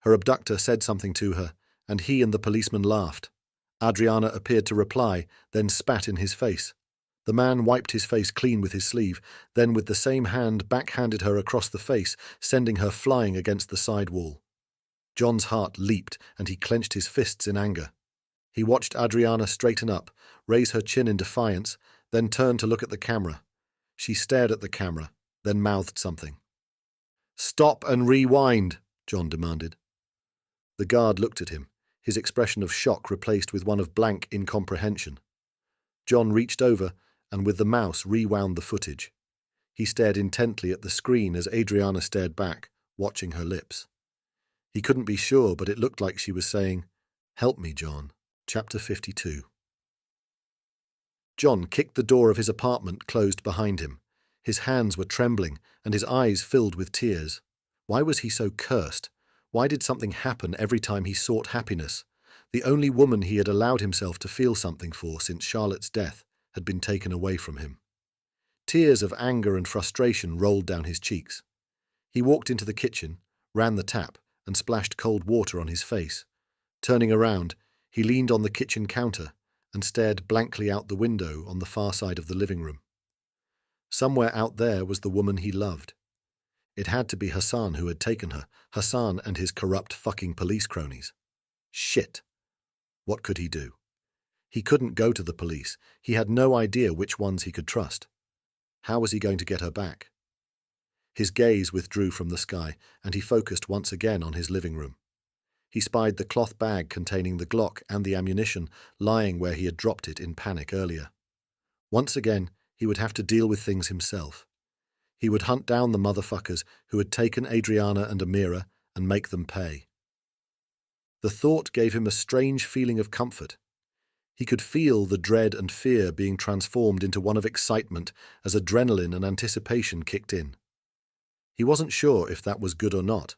Her abductor said something to her, and he and the policeman laughed. Adriana appeared to reply, then spat in his face. The man wiped his face clean with his sleeve, then with the same hand backhanded her across the face, sending her flying against the side wall. John's heart leaped, and he clenched his fists in anger. He watched Adriana straighten up, raise her chin in defiance, then turn to look at the camera. She stared at the camera, then mouthed something. "Stop and rewind," John demanded. The guard looked at him, his expression of shock replaced with one of blank incomprehension. John reached over and with the mouse rewound the footage. He stared intently at the screen as Adriana stared back, watching her lips. He couldn't be sure, but it looked like she was saying, "Help me, John." Chapter 52. John kicked the door of his apartment closed behind him. His hands were trembling and his eyes filled with tears. Why was he so cursed? Why did something happen every time he sought happiness? The only woman he had allowed himself to feel something for since Charlotte's death had been taken away from him. Tears of anger and frustration rolled down his cheeks. He walked into the kitchen, ran the tap, and splashed cold water on his face. Turning around, he leaned on the kitchen counter and stared blankly out the window on the far side of the living room. Somewhere out there was the woman he loved. It had to be Hassan who had taken her, Hassan and his corrupt fucking police cronies. Shit. What could he do? He couldn't go to the police. He had no idea which ones he could trust. How was he going to get her back? His gaze withdrew from the sky, and he focused once again on his living room. He spied the cloth bag containing the Glock and the ammunition lying where he had dropped it in panic earlier. Once again, he would have to deal with things himself. He would hunt down the motherfuckers who had taken Adriana and Amira and make them pay. The thought gave him a strange feeling of comfort. He could feel the dread and fear being transformed into one of excitement as adrenaline and anticipation kicked in. He wasn't sure if that was good or not,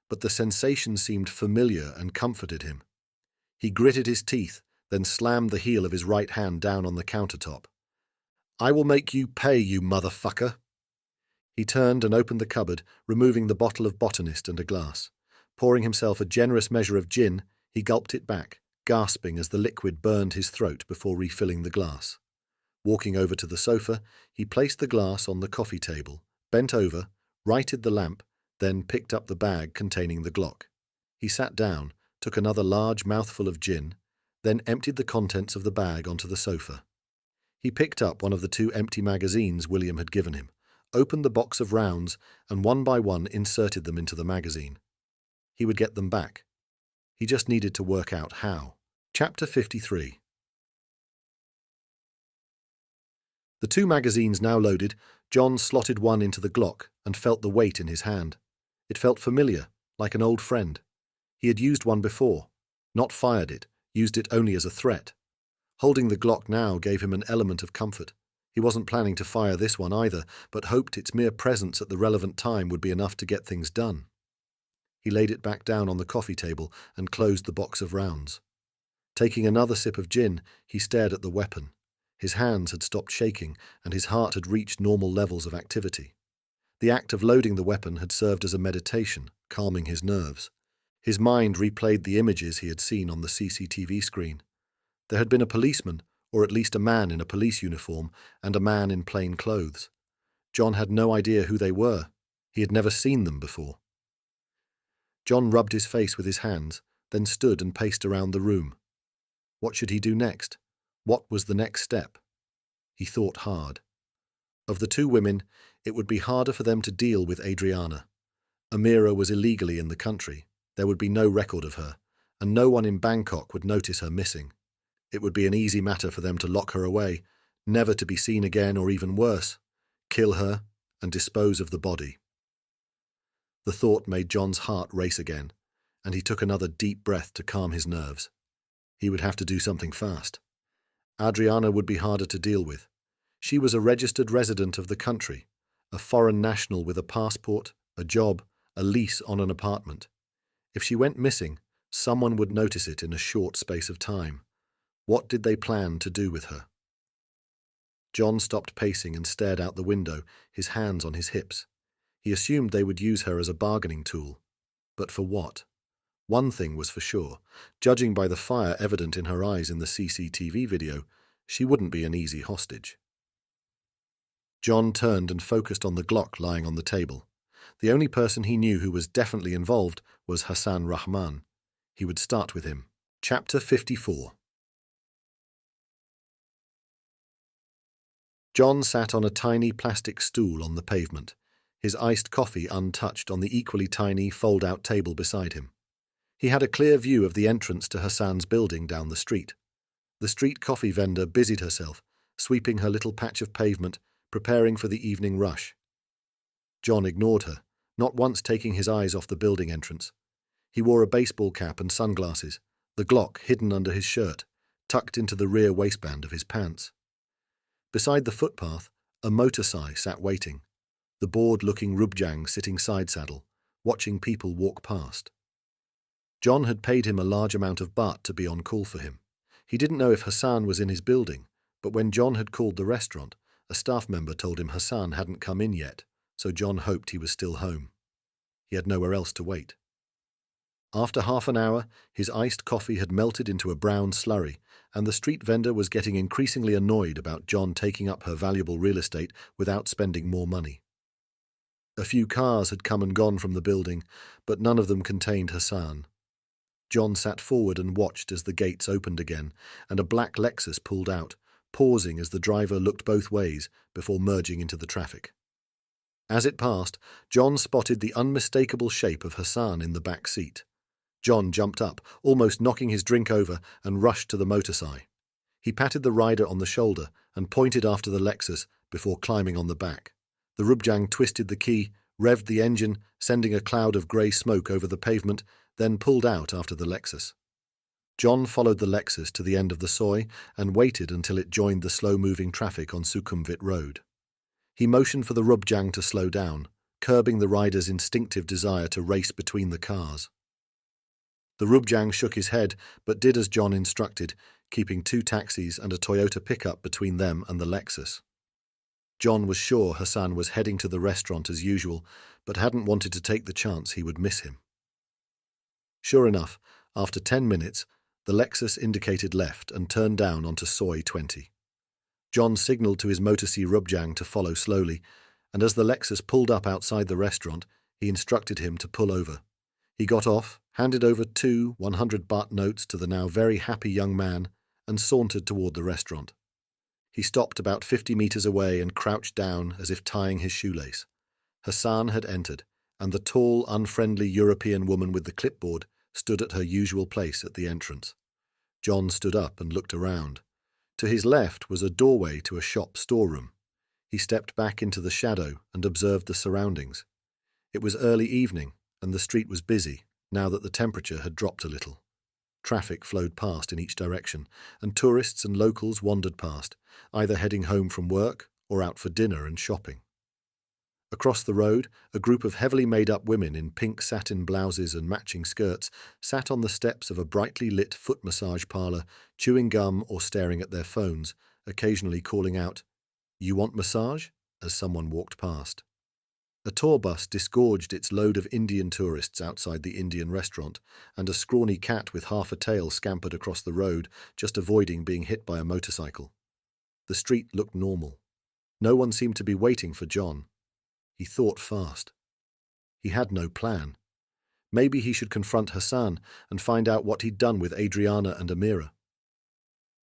but the sensation seemed familiar and comforted him. He gritted his teeth, then slammed the heel of his right hand down on the countertop. "I will make you pay, you motherfucker." He turned and opened the cupboard, removing the bottle of Botanist and a glass. Pouring himself a generous measure of gin, he gulped it back, gasping as the liquid burned his throat before refilling the glass. Walking over to the sofa, he placed the glass on the coffee table, bent over, righted the lamp, then picked up the bag containing the Glock. He sat down, took another large mouthful of gin, then emptied the contents of the bag onto the sofa. He picked up one of the 2 empty magazines William had given him, opened the box of rounds, and one by one inserted them into the magazine. He would get them back. He just needed to work out how. Chapter 53. The 2 magazines now loaded, John slotted one into the Glock and felt the weight in his hand. It felt familiar, like an old friend. He had used one before, not fired it, used it only as a threat. Holding the Glock now gave him an element of comfort. He wasn't planning to fire this one either, but hoped its mere presence at the relevant time would be enough to get things done. He laid it back down on the coffee table and closed the box of rounds. Taking another sip of gin, he stared at the weapon. His hands had stopped shaking, and his heart had reached normal levels of activity. The act of loading the weapon had served as a meditation, calming his nerves. His mind replayed the images he had seen on the CCTV screen. There had been a policeman, or at least a man in a police uniform, and a man in plain clothes. John had no idea who they were. He had never seen them before. John rubbed his face with his hands, then stood and paced around the room. What should he do next? What was the next step? He thought hard. Of the two women, it would be harder for them to deal with Adriana. Amira was illegally in the country. There would be no record of her, and no one in Bangkok would notice her missing. It would be an easy matter for them to lock her away, never to be seen again, or even worse, kill her and dispose of the body. The thought made John's heart race again, and he took another deep breath to calm his nerves. He would have to do something fast. Adriana would be harder to deal with. She was a registered resident of the country, a foreign national with a passport, a job, a lease on an apartment. If she went missing, someone would notice it in a short space of time. What did they plan to do with her? John stopped pacing and stared out the window, his hands on his hips. He assumed they would use her as a bargaining tool. But for what? One thing was for sure. Judging by the fire evident in her eyes in the CCTV video, she wouldn't be an easy hostage. John turned and focused on the Glock lying on the table. The only person he knew who was definitely involved was Hassan Rahman. He would start with him. Chapter 54. John sat on a tiny plastic stool on the pavement, his iced coffee untouched on the equally tiny fold-out table beside him. He had a clear view of the entrance to Hassan's building down the street. The street coffee vendor busied herself, sweeping her little patch of pavement, preparing for the evening rush. John ignored her, not once taking his eyes off the building entrance. He wore a baseball cap and sunglasses, the Glock hidden under his shirt, tucked into the rear waistband of his pants. Beside the footpath, a motorcycle sat waiting, the bored-looking Rubjang sitting side-saddle, watching people walk past. John had paid him a large amount of baht to be on call for him. He didn't know if Hassan was in his building, but when John had called the restaurant, a staff member told him Hassan hadn't come in yet, so John hoped he was still home. He had nowhere else to wait. After half an hour, his iced coffee had melted into a brown slurry, and the street vendor was getting increasingly annoyed about John taking up her valuable real estate without spending more money. A few cars had come and gone from the building, but none of them contained Hassan. John sat forward and watched as the gates opened again, and a black Lexus pulled out, pausing as the driver looked both ways before merging into the traffic. As it passed, John spotted the unmistakable shape of Hassan in the back seat. John jumped up, almost knocking his drink over, and rushed to the motorcycle. He patted the rider on the shoulder and pointed after the Lexus before climbing on the back. The Rubjang twisted the key, revved the engine, sending a cloud of grey smoke over the pavement, then pulled out after the Lexus. John followed the Lexus to the end of the soi and waited until it joined the slow-moving traffic on Sukhumvit Road. He motioned for the Rubjang to slow down, curbing the rider's instinctive desire to race between the cars. The Rubjang shook his head, but did as John instructed, keeping 2 taxis and a Toyota pickup between them and the Lexus. John was sure Hassan was heading to the restaurant as usual, but hadn't wanted to take the chance he would miss him. Sure enough, after 10 minutes, the Lexus indicated left and turned down onto Soi 20. John signalled to his motor-C Rubjang to follow slowly, and as the Lexus pulled up outside the restaurant, he instructed him to pull over. He got off, handed over 2 100 baht notes to the now very happy young man, and sauntered toward the restaurant. He stopped about 50 meters away and crouched down as if tying his shoelace. Hassan had entered, and the tall, unfriendly European woman with the clipboard stood at her usual place at the entrance. John stood up and looked around. To his left was a doorway to a shop storeroom. He stepped back into the shadow and observed the surroundings. It was early evening, and the street was busy, now that the temperature had dropped a little. Traffic flowed past in each direction, and tourists and locals wandered past, either heading home from work or out for dinner and shopping. Across the road, a group of heavily made-up women in pink satin blouses and matching skirts sat on the steps of a brightly lit foot massage parlour, chewing gum or staring at their phones, occasionally calling out, "You want massage?" as someone walked past. A tour bus disgorged its load of Indian tourists outside the Indian restaurant, and a scrawny cat with half a tail scampered across the road, just avoiding being hit by a motorcycle. The street looked normal. No one seemed to be waiting for John. He thought fast. He had no plan. Maybe he should confront Hassan and find out what he'd done with Adriana and Amira.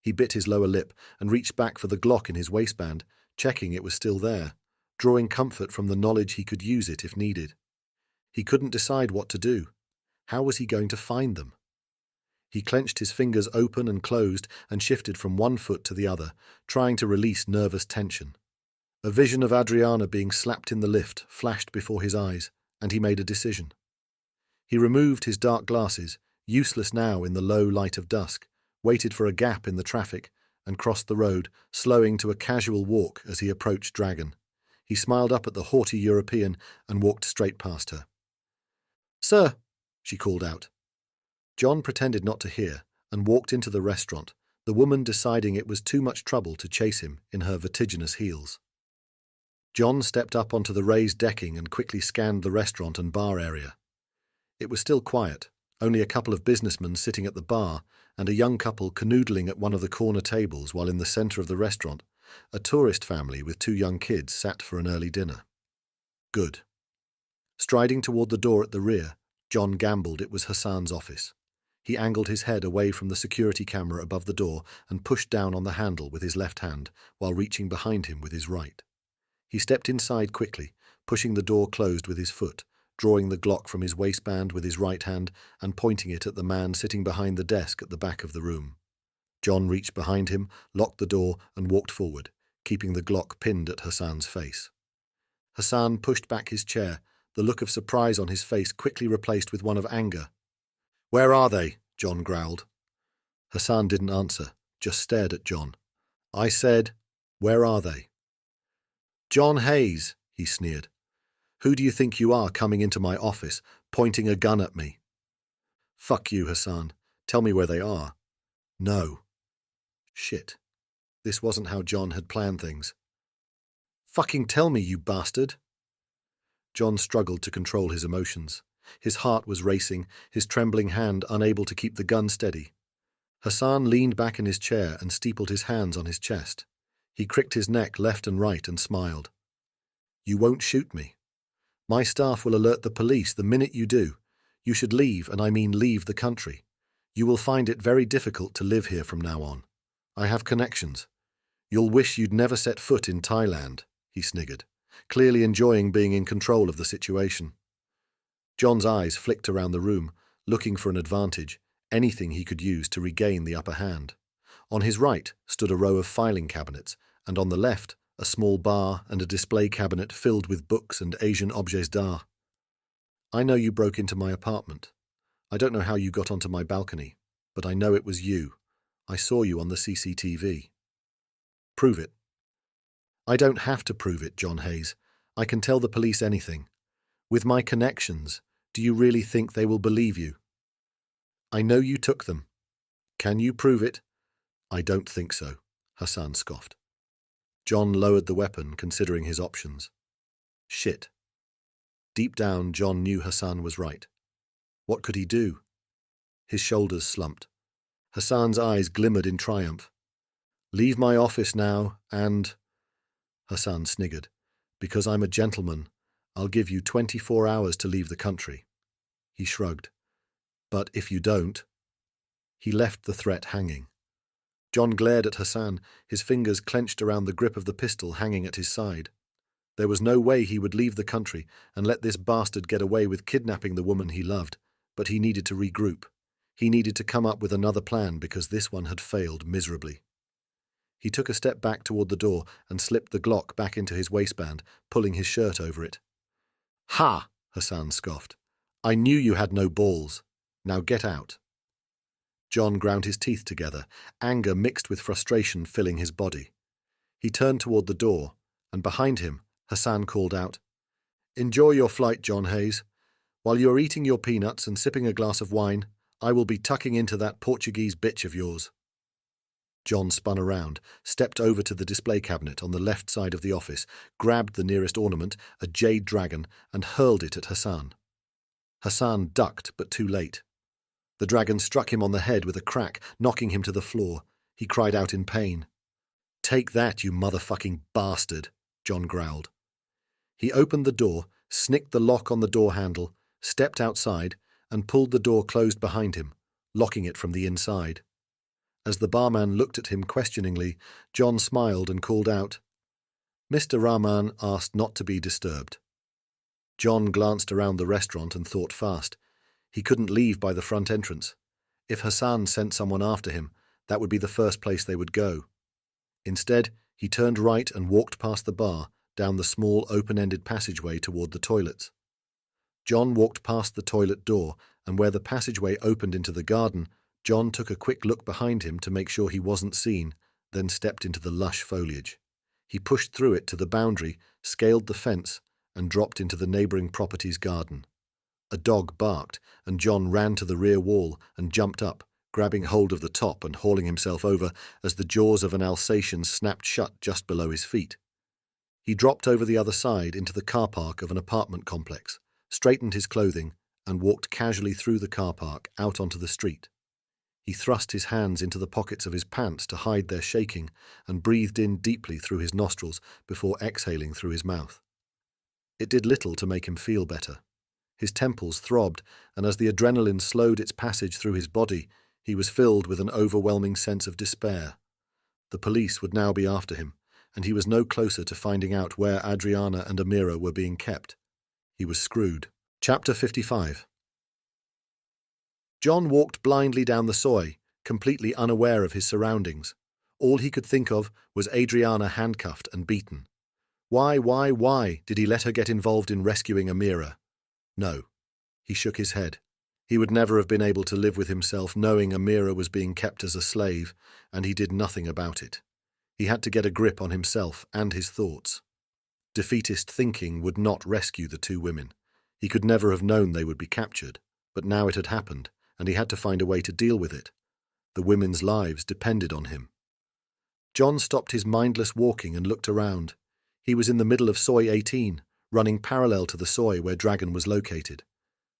He bit his lower lip and reached back for the Glock in his waistband, checking it was still there, drawing comfort from the knowledge he could use it if needed. He couldn't decide what to do. How was he going to find them? He clenched his fingers open and closed and shifted from one foot to the other, trying to release nervous tension. A vision of Adriana being slapped in the lift flashed before his eyes, and he made a decision. He removed his dark glasses, useless now in the low light of dusk, waited for a gap in the traffic, and crossed the road, slowing to a casual walk as he approached Dragon. He smiled up at the haughty European and walked straight past her. "Sir," she called out. John pretended not to hear and walked into the restaurant, the woman deciding it was too much trouble to chase him in her vertiginous heels. John stepped up onto the raised decking and quickly scanned the restaurant and bar area. It was still quiet, only a couple of businessmen sitting at the bar and a young couple canoodling at one of the corner tables, while in the center of the restaurant, a tourist family with 2 young kids sat for an early dinner. Good. Striding toward the door at the rear, John gambled it was Hassan's office. He angled his head away from the security camera above the door and pushed down on the handle with his left hand while reaching behind him with his right. He stepped inside quickly, pushing the door closed with his foot, drawing the Glock from his waistband with his right hand and pointing it at the man sitting behind the desk at the back of the room. John reached behind him, locked the door, and walked forward, keeping the Glock pinned at Hassan's face. Hassan pushed back his chair, the look of surprise on his face quickly replaced with one of anger. "Where are they?" John growled. Hassan didn't answer, just stared at John. "I said, where are they?" "John Hayes," he sneered. "Who do you think you are coming into my office, pointing a gun at me?" "Fuck you, Hassan. Tell me where they are." "No." Shit. This wasn't how John had planned things. "Fucking tell me, you bastard." John struggled to control his emotions. His heart was racing, his trembling hand unable to keep the gun steady. Hassan leaned back in his chair and steepled his hands on his chest. He cricked his neck left and right and smiled. "You won't shoot me. My staff will alert the police the minute you do. You should leave, and I mean leave the country. You will find it very difficult to live here from now on. I have connections. You'll wish you'd never set foot in Thailand," he sniggered, clearly enjoying being in control of the situation. John's eyes flicked around the room, looking for an advantage, anything he could use to regain the upper hand. On his right stood a row of filing cabinets, and on the left a small bar and a display cabinet filled with books and Asian objets d'art. "I know you broke into my apartment. I don't know how you got onto my balcony, but I know it was you. I saw you on the CCTV. Prove it." "I don't have to prove it, John Hayes. I can tell the police anything. With my connections, do you really think they will believe you?" "I know you took them. Can you prove it?" "I don't think so," Hassan scoffed. John lowered the weapon, considering his options. Shit. Deep down, John knew Hassan was right. What could he do? His shoulders slumped. Hassan's eyes glimmered in triumph. "Leave my office now, and—" Hassan sniggered. "Because I'm a gentleman, I'll give you 24 hours to leave the country." He shrugged. "But if you don't—" He left the threat hanging. John glared at Hassan, his fingers clenched around the grip of the pistol hanging at his side. There was no way he would leave the country and let this bastard get away with kidnapping the woman he loved, but he needed to regroup. He needed to come up with another plan because this one had failed miserably. He took a step back toward the door and slipped the Glock back into his waistband, pulling his shirt over it. "Ha!" Hassan scoffed. "I knew you had no balls. Now get out." John ground his teeth together, anger mixed with frustration filling his body. He turned toward the door, and behind him, Hassan called out, "Enjoy your flight, John Hayes. While you are eating your peanuts and sipping a glass of wine, I will be tucking into that Portuguese bitch of yours." John spun around, stepped over to the display cabinet on the left side of the office, grabbed the nearest ornament, a jade dragon, and hurled it at Hassan. Hassan ducked, but too late. The dragon struck him on the head with a crack, knocking him to the floor. He cried out in pain. "Take that, you motherfucking bastard," John growled. He opened the door, snicked the lock on the door handle, stepped outside, and pulled the door closed behind him, locking it from the inside. As the barman looked at him questioningly, John smiled and called out, Mr. Rahman asked not to be disturbed. John glanced around the restaurant and thought fast. He couldn't leave by the front entrance. If Hassan sent someone after him, that would be the first place they would go. Instead, he turned right and walked past the bar, down the small open-ended passageway toward the toilets. John walked past the toilet door, and where the passageway opened into the garden, John took a quick look behind him to make sure he wasn't seen, then stepped into the lush foliage. He pushed through it to the boundary, scaled the fence, and dropped into the neighboring property's garden. A dog barked, and John ran to the rear wall and jumped up, grabbing hold of the top and hauling himself over as the jaws of an Alsatian snapped shut just below his feet. He dropped over the other side into the car park of an apartment complex, straightened his clothing, and walked casually through the car park out onto the street. He thrust his hands into the pockets of his pants to hide their shaking and breathed in deeply through his nostrils before exhaling through his mouth. It did little to make him feel better. His temples throbbed, and as the adrenaline slowed its passage through his body, he was filled with an overwhelming sense of despair. The police would now be after him, and he was no closer to finding out where Adriana and Amira were being kept. He was screwed. Chapter 55. John walked blindly down the soy, completely unaware of his surroundings. All he could think of was Adriana handcuffed and beaten. Why did he let her get involved in rescuing Amira? No. He shook his head. He would never have been able to live with himself knowing Amira was being kept as a slave, and he did nothing about it. He had to get a grip on himself and his thoughts. Defeatist thinking would not rescue the two women. He could never have known they would be captured, but now it had happened, and he had to find a way to deal with it. The women's lives depended on him. John stopped his mindless walking and looked around. He was in the middle of Soy 18, running parallel to the soy where Dragon was located.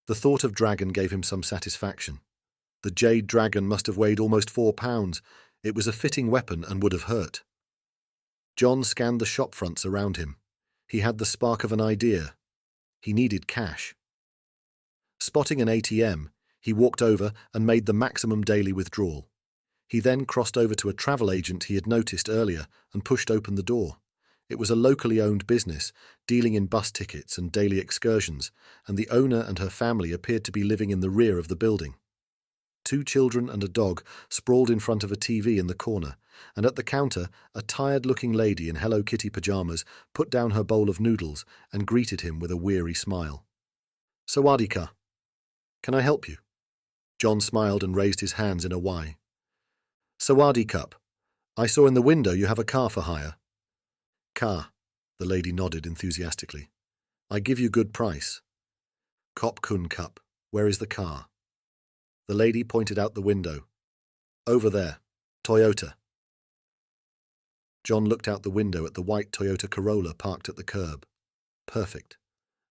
The thought of Dragon gave him some satisfaction. The jade dragon must have weighed almost 4 pounds. It was a fitting weapon and would have hurt. John scanned the shop fronts around him. He had the spark of an idea. He needed cash. Spotting an ATM, he walked over and made the maximum daily withdrawal. He then crossed over to a travel agent he had noticed earlier and pushed open the door. It was a locally owned business, dealing in bus tickets and daily excursions, and the owner and her family appeared to be living in the rear of the building. 2 children and a dog sprawled in front of a TV in the corner, and at the counter, a tired-looking lady in Hello Kitty pajamas put down her bowl of noodles and greeted him with a weary smile. "Sawadee-ka. Can I help you?" John smiled and raised his hands in a Y. "Sawadee-cup. I saw in the window you have a car for hire." "Car," the lady nodded enthusiastically. "I give you good price." "Kop kun cup. Where is the car?" The lady pointed out the window. "Over there. Toyota." John looked out the window at the white Toyota Corolla parked at the curb. Perfect.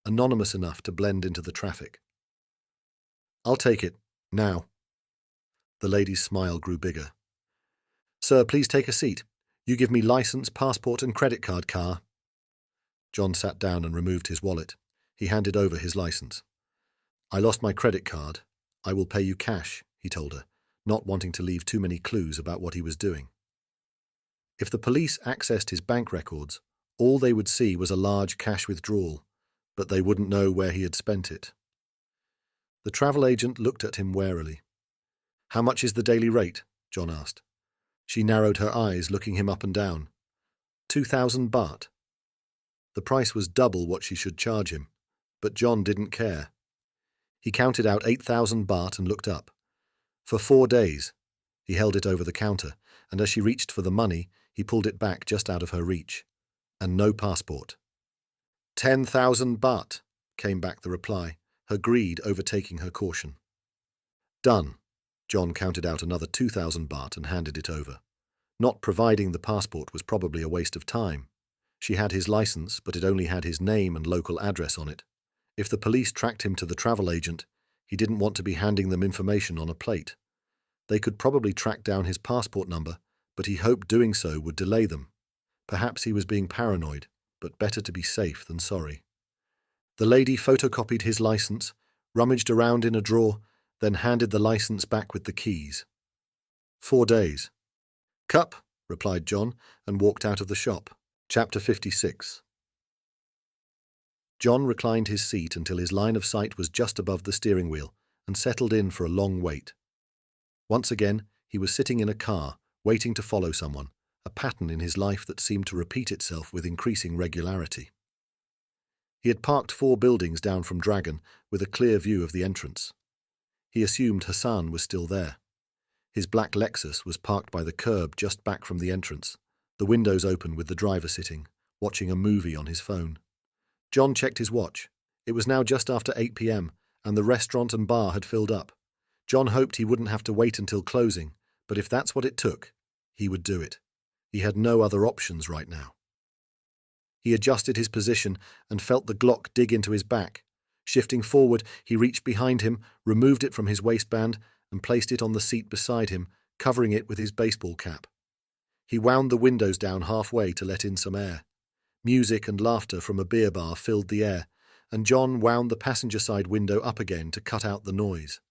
Anonymous enough to blend into the traffic. "I'll take it. Now." The lady's smile grew bigger. "Sir, please take a seat. You give me license, passport and credit card, car." John sat down and removed his wallet. He handed over his license. "I lost my credit card. I will pay you cash," he told her, not wanting to leave too many clues about what he was doing. If the police accessed his bank records, all they would see was a large cash withdrawal, but they wouldn't know where he had spent it. The travel agent looked at him warily. "How much is the daily rate?" John asked. She narrowed her eyes, looking him up and down. 2,000 baht. The price was double what she should charge him, but John didn't care. He counted out 8,000 baht and looked up. For 4 days. He held it over the counter, and as she reached for the money, he pulled it back just out of her reach. And no passport. 10,000 baht, came back the reply, her greed overtaking her caution. Done. John counted out another 2,000 baht and handed it over. Not providing the passport was probably a waste of time. She had his license, but it only had his name and local address on it. If the police tracked him to the travel agent, he didn't want to be handing them information on a plate. They could probably track down his passport number, but he hoped doing so would delay them. Perhaps he was being paranoid, but better to be safe than sorry. The lady photocopied his license, rummaged around in a drawer, then handed the license back with the keys. 4 days. "Cup," replied John, and walked out of the shop. Chapter 56. John reclined his seat until his line of sight was just above the steering wheel and settled in for a long wait. Once again, he was sitting in a car, waiting to follow someone, a pattern in his life that seemed to repeat itself with increasing regularity. He had parked 4 buildings down from Dragon with a clear view of the entrance. He assumed Hassan was still there. His black Lexus was parked by the curb just back from the entrance, the windows open with the driver sitting, watching a movie on his phone. John checked his watch. It was now just after 8 p.m, and the restaurant and bar had filled up. John hoped he wouldn't have to wait until closing, but if that's what it took, he would do it. He had no other options right now. He adjusted his position and felt the Glock dig into his back. Shifting forward, he reached behind him, removed it from his waistband, and placed it on the seat beside him, covering it with his baseball cap. He wound the windows down halfway to let in some air. Music and laughter from a beer bar filled the air, and John wound the passenger side window up again to cut out the noise.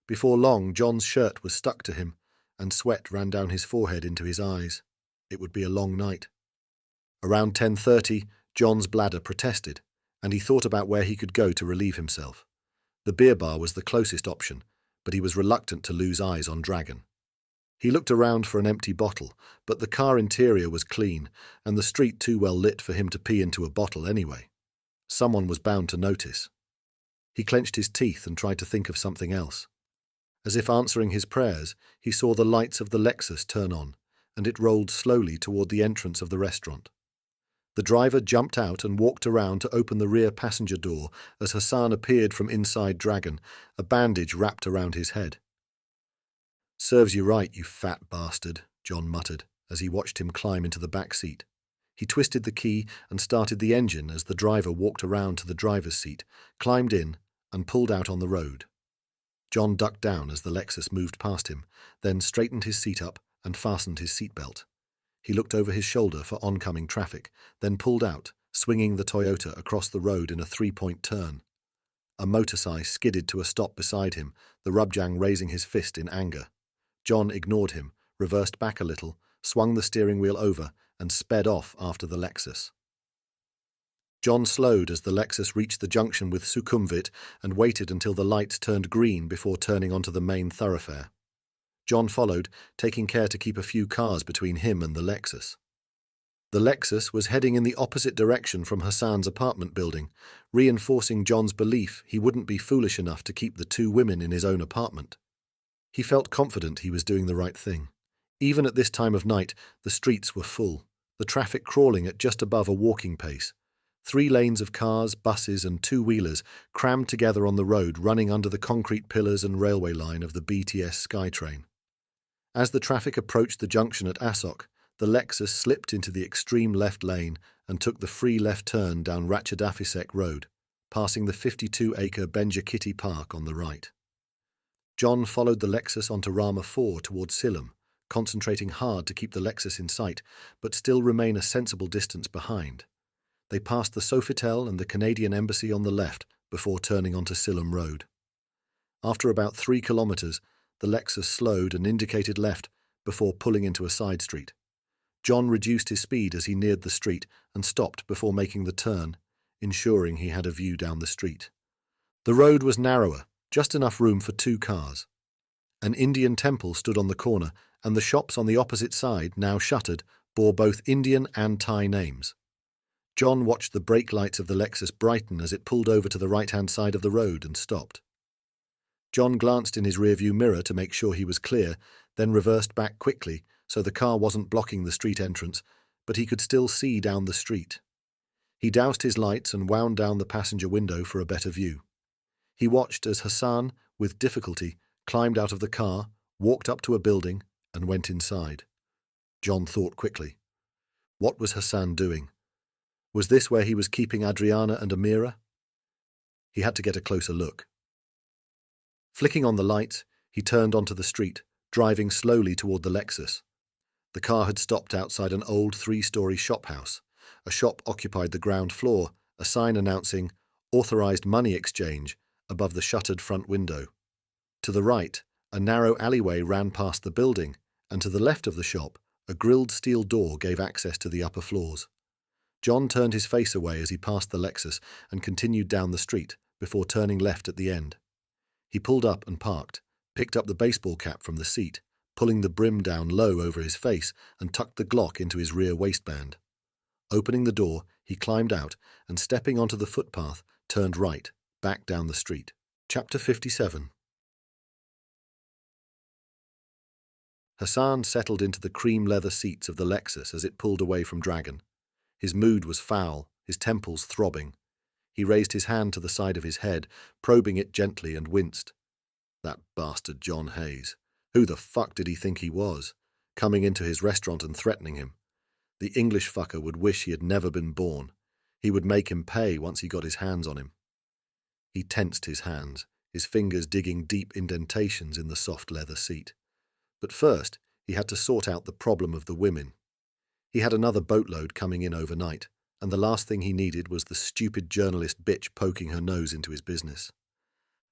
Before long, John's shirt was stuck to him, and sweat ran down his forehead into his eyes. It would be a long night. Around 10:30, John's bladder protested, and he thought about where he could go to relieve himself. The beer bar was the closest option, but he was reluctant to lose eyes on Dragon. He looked around for an empty bottle, but the car interior was clean, and the street too well lit for him to pee into a bottle anyway. Someone was bound to notice. He clenched his teeth and tried to think of something else. As if answering his prayers, he saw the lights of the Lexus turn on, and it rolled slowly toward the entrance of the restaurant. The driver jumped out and walked around to open the rear passenger door as Hassan appeared from inside Dragon, a bandage wrapped around his head. "Serves you right, you fat bastard," John muttered as he watched him climb into the back seat. He twisted the key and started the engine as the driver walked around to the driver's seat, climbed in, and pulled out on the road. John ducked down as the Lexus moved past him, then straightened his seat up and fastened his seatbelt. He looked over his shoulder for oncoming traffic, then pulled out, swinging the Toyota across the road in a 3-point turn. A motorcycle skidded to a stop beside him, the Rubjang raising his fist in anger. John ignored him, reversed back a little, swung the steering wheel over, and sped off after the Lexus. John slowed as the Lexus reached the junction with Sukhumvit and waited until the lights turned green before turning onto the main thoroughfare. John followed, taking care to keep a few cars between him and the Lexus. The Lexus was heading in the opposite direction from Hassan's apartment building, reinforcing John's belief he wouldn't be foolish enough to keep the 2 women in his own apartment. He felt confident he was doing the right thing. Even at this time of night, the streets were full, the traffic crawling at just above a walking pace. 3 lanes of cars, buses and 2-wheelers crammed together on the road running under the concrete pillars and railway line of the BTS SkyTrain. As the traffic approached the junction at Asok, the Lexus slipped into the extreme left lane and took the free left turn down Ratchadafisek Road, passing the 52-acre Benjakitty Park on the right. John followed the Lexus onto Rama 4 towards Silham, concentrating hard to keep the Lexus in sight, but still remain a sensible distance behind. They passed the Sofitel and the Canadian Embassy on the left before turning onto Silham Road. After about 3 kilometres, the Lexus slowed and indicated left before pulling into a side street. John reduced his speed as he neared the street and stopped before making the turn, ensuring he had a view down the street. The road was narrower, just enough room for 2 cars. An Indian temple stood on the corner, and the shops on the opposite side, now shuttered, bore both Indian and Thai names. John watched the brake lights of the Lexus brighten as it pulled over to the right-hand side of the road and stopped. John glanced in his rearview mirror to make sure he was clear, then reversed back quickly so the car wasn't blocking the street entrance, but he could still see down the street. He doused his lights and wound down the passenger window for a better view. He watched as Hassan, with difficulty, climbed out of the car, walked up to a building, and went inside. John thought quickly. What was Hassan doing? Was this where he was keeping Adriana and Amira? He had to get a closer look. Flicking on the lights, he turned onto the street, driving slowly toward the Lexus. The car had stopped outside an old 3-story shophouse. A shop occupied the ground floor, a sign announcing "Authorized Money Exchange" above the shuttered front window. To the right, a narrow alleyway ran past the building, and to the left of the shop, A grilled steel door gave access to the upper floors. John turned his face away as he passed the Lexus and continued down the street before turning left at the end. He pulled up and parked, picked up the baseball cap from the seat, pulling the brim down low over his face, and tucked the Glock into his rear waistband. Opening the door, he climbed out and, stepping onto the footpath, turned right, back down the street. Chapter 57. Hassan settled into the cream leather seats of the Lexus as it pulled away from Dragon. His mood was foul, his temples throbbing. He raised his hand to the side of his head, probing it gently, and winced. That bastard John Hayes. Who the fuck did he think he was? Coming into his restaurant and threatening him. The English fucker would wish he had never been born. He would make him pay once he got his hands on him. He tensed his hands, his fingers digging deep indentations in the soft leather seat. But first, he had to sort out the problem of the women. He had another boatload coming in overnight, and the last thing he needed was the stupid journalist bitch poking her nose into his business.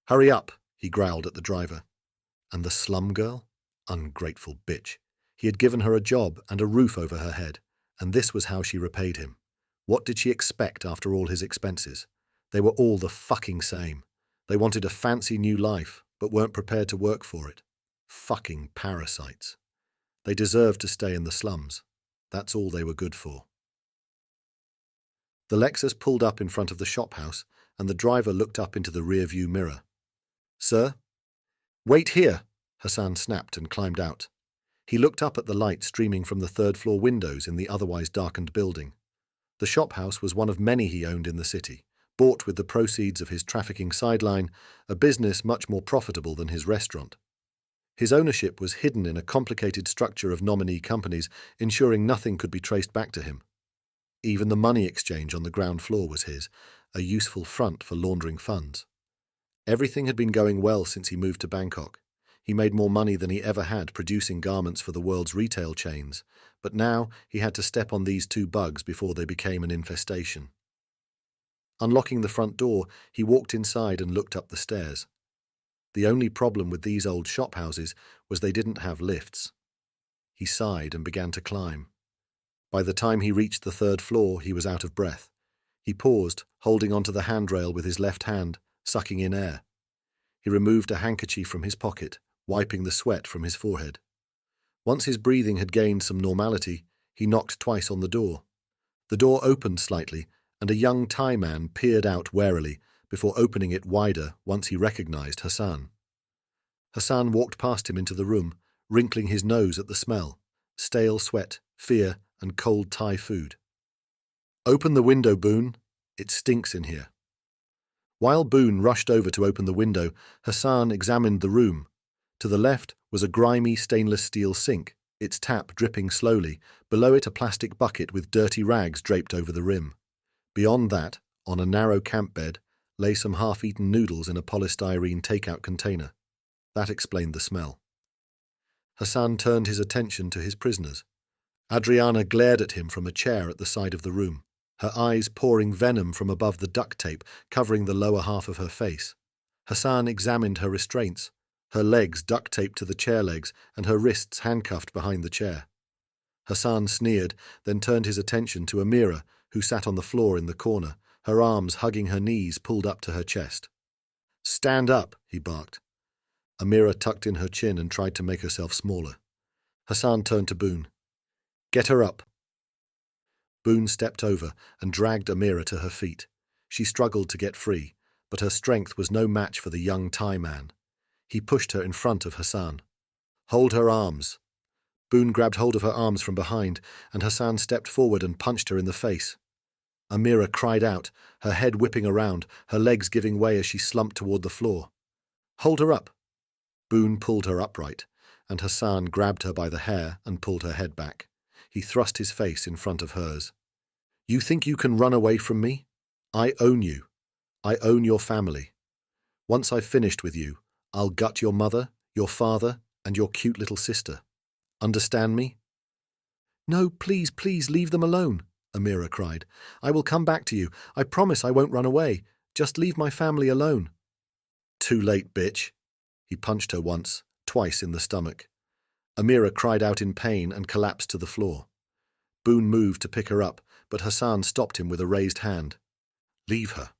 "Hurry up," he growled at the driver. And the slum girl? Ungrateful bitch. He had given her a job and a roof over her head, and this was how she repaid him. What did she expect after all his expenses? They were all the fucking same. They wanted a fancy new life, but weren't prepared to work for it. Fucking parasites. They deserved to stay in the slums. That's all they were good for. The Lexus pulled up in front of the shop house, and the driver looked up into the rear-view mirror. "Sir?" "Wait here," Hassan snapped and climbed out. He looked up at the light streaming from the third-floor windows in the otherwise darkened building. The shop house was one of many he owned in the city, bought with the proceeds of his trafficking sideline, a business much more profitable than his restaurant. His ownership was hidden in a complicated structure of nominee companies, ensuring nothing could be traced back to him. Even the money exchange on the ground floor was his, a useful front for laundering funds. Everything had been going well since he moved to Bangkok. He made more money than he ever had producing garments for the world's retail chains, but now he had to step on these two bugs before they became an infestation. Unlocking the front door, he walked inside and looked up the stairs. The only problem with these old shop houses was they didn't have lifts. He sighed and began to climb. By the time he reached the third floor, he was out of breath. He paused, holding onto the handrail with his left hand, sucking in air. He removed a handkerchief from his pocket, wiping the sweat from his forehead. Once his breathing had gained some normality, he knocked twice on the door. The door opened slightly, and a young Thai man peered out warily before opening it wider once he recognized Hassan. Hassan walked past him into the room, wrinkling his nose at the smell, stale sweat, fear, and cold Thai food. "Open the window, Boone. It stinks in here." While Boone rushed over to open the window, Hassan examined the room. To the left was a grimy stainless steel sink, its tap dripping slowly, below it a plastic bucket with dirty rags draped over the rim. Beyond that, on a narrow camp bed, lay some half-eaten noodles in a polystyrene takeout container. That explained the smell. Hassan turned his attention to his prisoners. Adriana glared at him from a chair at the side of the room, her eyes pouring venom from above the duct tape covering the lower half of her face. Hassan examined her restraints, her legs duct-taped to the chair legs and her wrists handcuffed behind the chair. Hassan sneered, then turned his attention to Amira, who sat on the floor in the corner, her arms hugging her knees pulled up to her chest. "Stand up," he barked. Amira tucked in her chin and tried to make herself smaller. Hassan turned to Boone. "Get her up." Boone stepped over and dragged Amira to her feet. She struggled to get free, but her strength was no match for the young Thai man. He pushed her in front of Hassan. "Hold her arms." Boone grabbed hold of her arms from behind, and Hassan stepped forward and punched her in the face. Amira cried out, her head whipping around, her legs giving way as she slumped toward the floor. "Hold her up." Boone pulled her upright, and Hassan grabbed her by the hair and pulled her head back. He thrust his face in front of hers. "You think you can run away from me? I own you. I own your family. Once I've finished with you, I'll gut your mother, your father, and your cute little sister. Understand me?" "No, please, please, leave them alone," Amira cried. "I will come back to you. I promise I won't run away. Just leave my family alone." "Too late, bitch." He punched her once, twice in the stomach. Amira cried out in pain and collapsed to the floor. Boone moved to pick her up, but Hassan stopped him with a raised hand. "Leave her."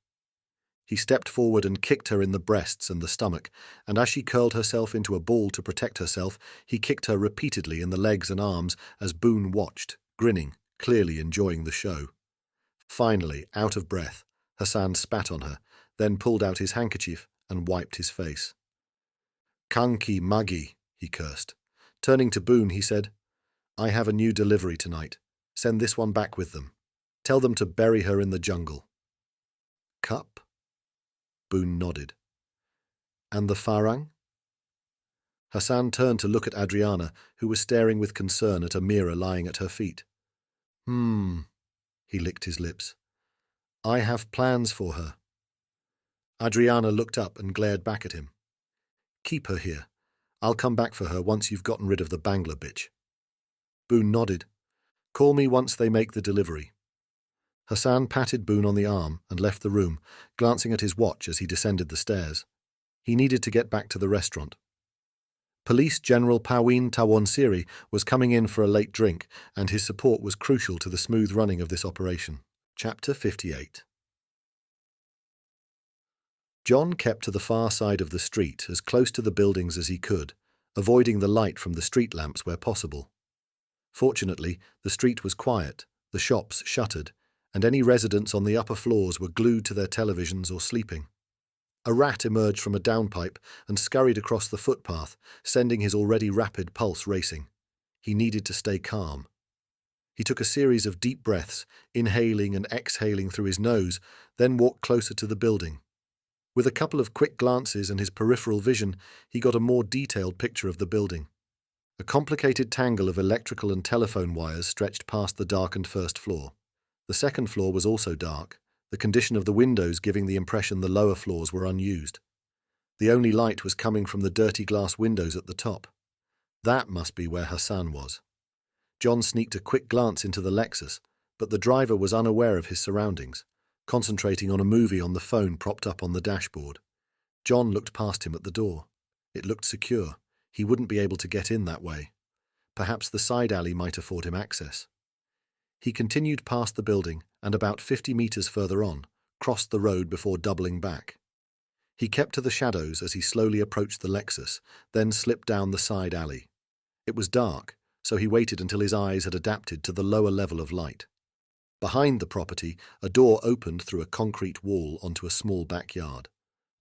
He stepped forward and kicked her in the breasts and the stomach, and as she curled herself into a ball to protect herself, he kicked her repeatedly in the legs and arms as Boone watched, grinning, clearly enjoying the show. Finally, out of breath, Hassan spat on her, then pulled out his handkerchief and wiped his face. "Kanki Muggy," he cursed. Turning to Boone, he said, "I have a new delivery tonight. Send this one back with them. Tell them to bury her in the jungle." "Cup?" Boone nodded. "And the farang?" Hassan turned to look at Adriana, who was staring with concern at a mirror lying at her feet. He licked his lips. "I have plans for her." Adriana looked up and glared back at him. "Keep her here. I'll come back for her once you've gotten rid of the Bangla bitch." Boone nodded. "Call me once they make the delivery." Hassan patted Boone on the arm and left the room, glancing at his watch as he descended the stairs. He needed to get back to the restaurant. Police General Pawin Tawonsiri was coming in for a late drink, and his support was crucial to the smooth running of this operation. Chapter 58. John kept to the far side of the street, as close to the buildings as he could, avoiding the light from the street lamps where possible. Fortunately, the street was quiet, the shops shuttered, and any residents on the upper floors were glued to their televisions or sleeping. A rat emerged from a downpipe and scurried across the footpath, sending his already rapid pulse racing. He needed to stay calm. He took a series of deep breaths, inhaling and exhaling through his nose, then walked closer to the building. With a couple of quick glances and his peripheral vision, he got a more detailed picture of the building. A complicated tangle of electrical and telephone wires stretched past the darkened first floor. The second floor was also dark, the condition of the windows giving the impression the lower floors were unused. The only light was coming from the dirty glass windows at the top. That must be where Hassan was. John sneaked a quick glance into the Lexus, but the driver was unaware of his surroundings, concentrating on a movie on the phone propped up on the dashboard. John looked past him at the door. It looked secure. He wouldn't be able to get in that way. Perhaps the side alley might afford him access. He continued past the building and about 50 meters further on, crossed the road before doubling back. He kept to the shadows as he slowly approached the Lexus, then slipped down the side alley. It was dark, so he waited until his eyes had adapted to the lower level of light. Behind the property, a door opened through a concrete wall onto a small backyard.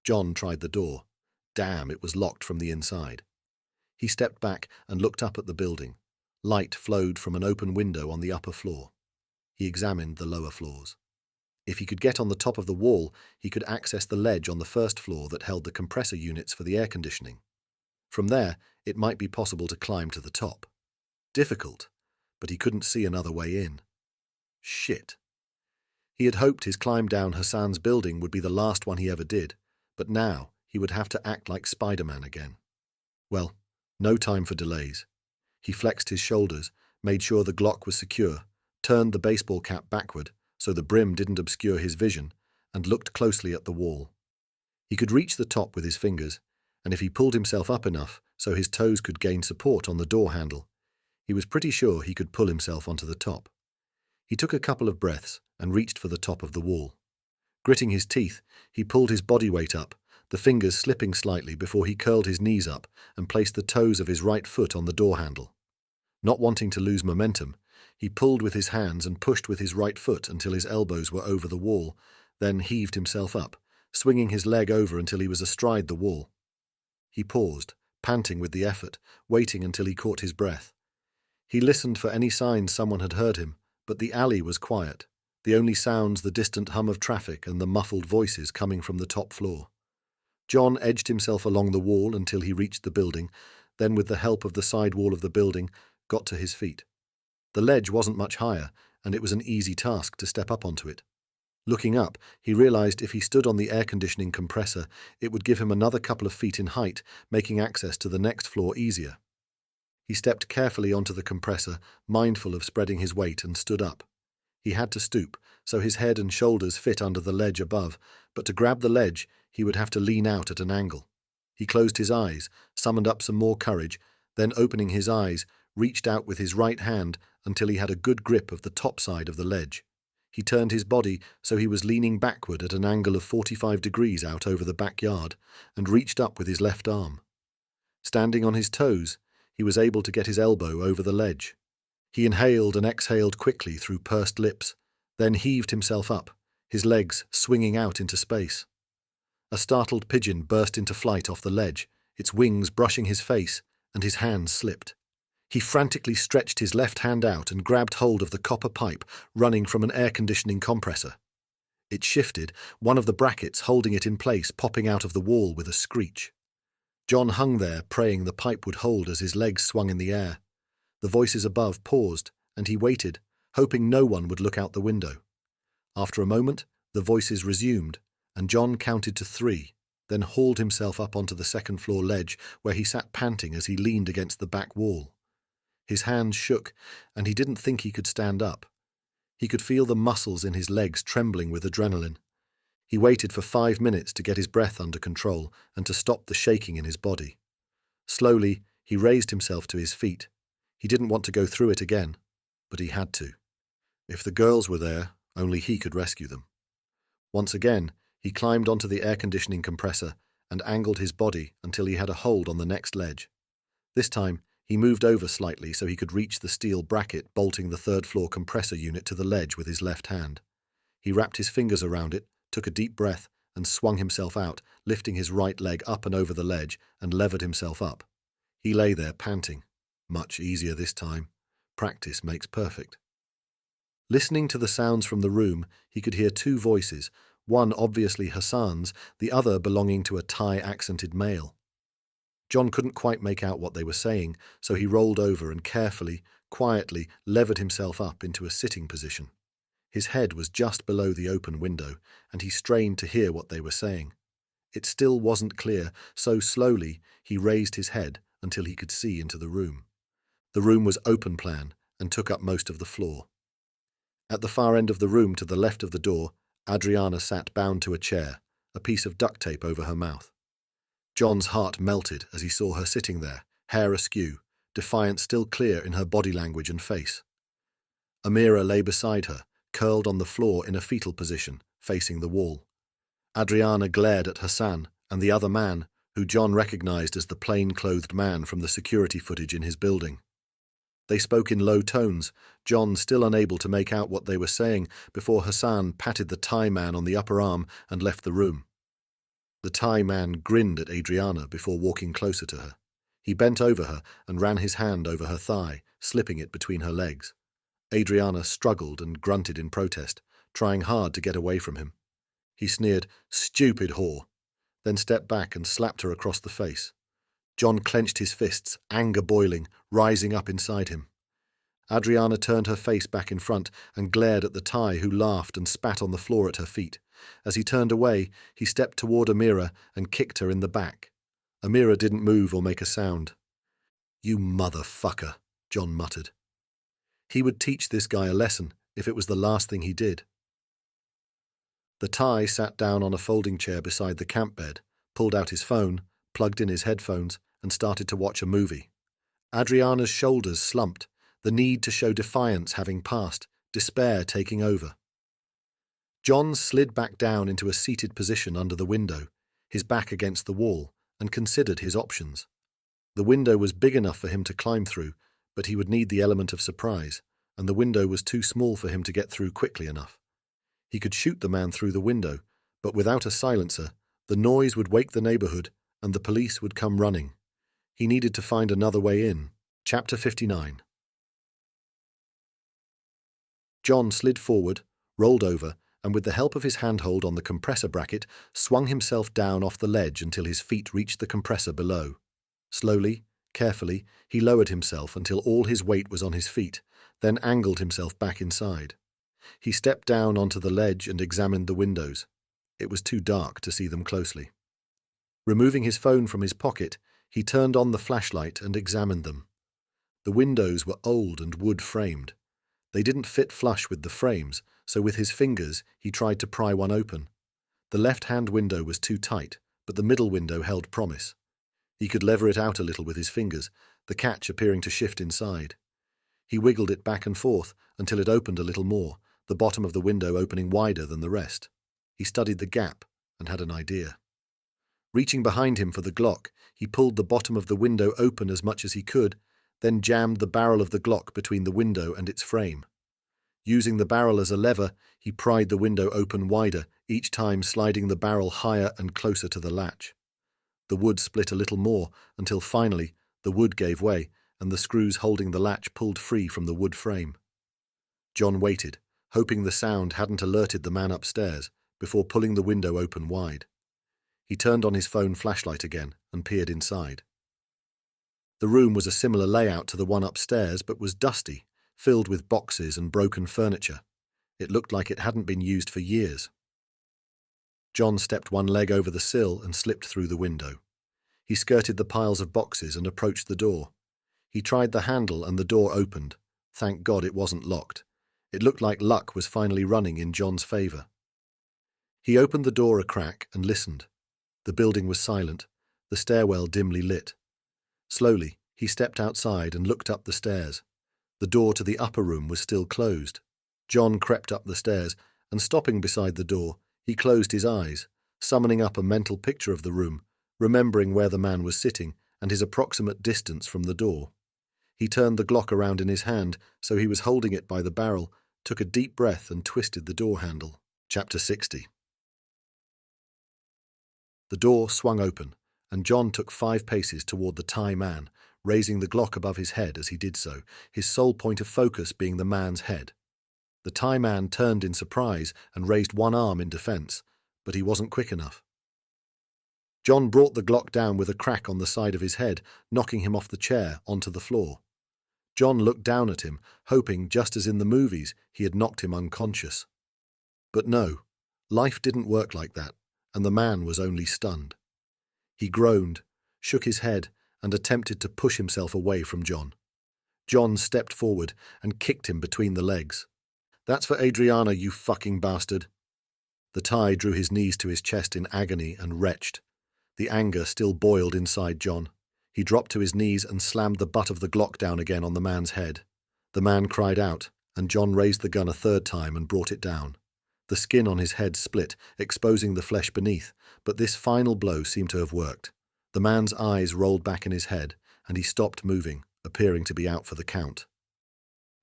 John tried the door. Damn, it was locked from the inside. He stepped back and looked up at the building. Light flowed from an open window on the upper floor. He examined the lower floors. If he could get on the top of the wall, he could access the ledge on the first floor that held the compressor units for the air conditioning. From there, it might be possible to climb to the top. Difficult, but he couldn't see another way in. Shit. He had hoped his climb down Hassan's building would be the last one he ever did, but now he would have to act like Spider-Man again. Well, no time for delays. He flexed his shoulders, made sure the Glock was secure, turned the baseball cap backward so the brim didn't obscure his vision, and looked closely at the wall. He could reach the top with his fingers, and if he pulled himself up enough so his toes could gain support on the door handle, he was pretty sure he could pull himself onto the top. He took a couple of breaths and reached for the top of the wall. Gritting his teeth, he pulled his body weight up, the fingers slipping slightly before he curled his knees up and placed the toes of his right foot on the door handle. Not wanting to lose momentum, he pulled with his hands and pushed with his right foot until his elbows were over the wall, then heaved himself up, swinging his leg over until he was astride the wall. He paused, panting with the effort, waiting until he caught his breath. He listened for any signs someone had heard him, but the alley was quiet, the only sounds the distant hum of traffic and the muffled voices coming from the top floor. John edged himself along the wall until he reached the building, then with the help of the side wall of the building, got to his feet. The ledge wasn't much higher, and it was an easy task to step up onto it. Looking up, he realized if he stood on the air conditioning compressor, it would give him another couple of feet in height, making access to the next floor easier. He stepped carefully onto the compressor, mindful of spreading his weight, and stood up. He had to stoop, so his head and shoulders fit under the ledge above, but to grab the ledge, he would have to lean out at an angle. He closed his eyes, summoned up some more courage, Then, opening his eyes, reached out with his right hand until he had a good grip of the top side of the ledge. He turned his body so he was leaning backward at an angle of 45 degrees out over the backyard and reached up with his left arm. Standing on his toes, he was able to get his elbow over the ledge. He inhaled and exhaled quickly through pursed lips, then heaved himself up, his legs swinging out into space. A startled pigeon burst into flight off the ledge, its wings brushing his face, and his hands slipped. He frantically stretched his left hand out and grabbed hold of the copper pipe running from an air conditioning compressor. It shifted, one of the brackets holding it in place popping out of the wall with a screech. John hung there, praying the pipe would hold as his legs swung in the air. The voices above paused, and he waited, hoping no one would look out the window. After a moment, the voices resumed, and John counted to 3, then hauled himself up onto the second-floor ledge where he sat panting as he leaned against the back wall. His hands shook, and he didn't think he could stand up. He could feel the muscles in his legs trembling with adrenaline. He waited for 5 minutes to get his breath under control and to stop the shaking in his body. Slowly, he raised himself to his feet. He didn't want to go through it again, but he had to. If the girls were there, only he could rescue them. Once again, he climbed onto the air conditioning compressor and angled his body until he had a hold on the next ledge. This time, he moved over slightly so he could reach the steel bracket bolting the third-floor compressor unit to the ledge with his left hand. He wrapped his fingers around it, took a deep breath, and swung himself out, lifting his right leg up and over the ledge and levered himself up. He lay there panting. Much easier this time. Practice makes perfect. Listening to the sounds from the room, he could hear 2 voices, one obviously Hassan's, the other belonging to a Thai-accented male. John couldn't quite make out what they were saying, so he rolled over and carefully, quietly levered himself up into a sitting position. His head was just below the open window, and he strained to hear what they were saying. It still wasn't clear, so slowly he raised his head until he could see into the room. The room was open plan and took up most of the floor. At the far end of the room to the left of the door, Adriana sat bound to a chair, a piece of duct tape over her mouth. John's heart melted as he saw her sitting there, hair askew, defiance still clear in her body language and face. Amira lay beside her, curled on the floor in a fetal position, facing the wall. Adriana glared at Hassan and the other man, who John recognized as the plain-clothed man from the security footage in his building. They spoke in low tones, John still unable to make out what they were saying before Hassan patted the Thai man on the upper arm and left the room. The Thai man grinned at Adriana before walking closer to her. He bent over her and ran his hand over her thigh, slipping it between her legs. Adriana struggled and grunted in protest, trying hard to get away from him. He sneered, "Stupid whore," then stepped back and slapped her across the face. John clenched his fists, anger boiling, rising up inside him. Adriana turned her face back in front and glared at the Thai, who laughed and spat on the floor at her feet. As he turned away, he stepped toward Amira and kicked her in the back. Amira didn't move or make a sound. "You motherfucker," John muttered. He would teach this guy a lesson if it was the last thing he did. The Thai sat down on a folding chair beside the camp bed, pulled out his phone, plugged in his headphones, and started to watch a movie. Adriana's shoulders slumped, the need to show defiance having passed, despair taking over. John slid back down into a seated position under the window, his back against the wall, and considered his options. The window was big enough for him to climb through, but he would need the element of surprise, and the window was too small for him to get through quickly enough. He could shoot the man through the window, but without a silencer, the noise would wake the neighborhood, and the police would come running. He needed to find another way in. Chapter 59. John slid forward, rolled over, and with the help of his handhold on the compressor bracket, swung himself down off the ledge until his feet reached the compressor below. Slowly, carefully, he lowered himself until all his weight was on his feet, then angled himself back inside. He stepped down onto the ledge and examined the windows. It was too dark to see them closely. Removing his phone from his pocket, he turned on the flashlight and examined them. The windows were old and wood-framed. They didn't fit flush with the frames, so with his fingers he tried to pry one open. The left-hand window was too tight, but the middle window held promise. He could lever it out a little with his fingers, the catch appearing to shift inside. He wiggled it back and forth until it opened a little more, the bottom of the window opening wider than the rest. He studied the gap and had an idea. Reaching behind him for the Glock, he pulled the bottom of the window open as much as he could, then jammed the barrel of the Glock between the window and its frame. Using the barrel as a lever, he pried the window open wider, each time sliding the barrel higher and closer to the latch. The wood split a little more until finally the wood gave way and the screws holding the latch pulled free from the wood frame. John waited, hoping the sound hadn't alerted the man upstairs, before pulling the window open wide. He turned on his phone flashlight again and peered inside. The room was a similar layout to the one upstairs, but was dusty, filled with boxes and broken furniture. It looked like it hadn't been used for years. John stepped one leg over the sill and slipped through the window. He skirted the piles of boxes and approached the door. He tried the handle and the door opened. Thank God it wasn't locked. It looked like luck was finally running in John's favor. He opened the door a crack and listened. The building was silent, the stairwell dimly lit. Slowly, he stepped outside and looked up the stairs. The door to the upper room was still closed. John crept up the stairs, and stopping beside the door, he closed his eyes, summoning up a mental picture of the room, remembering where the man was sitting and his approximate distance from the door. He turned the Glock around in his hand, so he was holding it by the barrel, took a deep breath and twisted the door handle. Chapter 60. The door swung open, and John took 5 paces toward the Thai man, raising the Glock above his head as he did so, his sole point of focus being the man's head. The Thai man turned in surprise and raised one arm in defense, but he wasn't quick enough. John brought the Glock down with a crack on the side of his head, knocking him off the chair onto the floor. John looked down at him, hoping, just as in the movies, he had knocked him unconscious. But no, life didn't work like that, and the man was only stunned. He groaned, shook his head, and attempted to push himself away from John. John stepped forward and kicked him between the legs. "That's for Adriana, you fucking bastard." The Thai drew his knees to his chest in agony and retched. The anger still boiled inside John. He dropped to his knees and slammed the butt of the Glock down again on the man's head. The man cried out, and John raised the gun a third time and brought it down. The skin on his head split, exposing the flesh beneath, but this final blow seemed to have worked. The man's eyes rolled back in his head, and he stopped moving, appearing to be out for the count.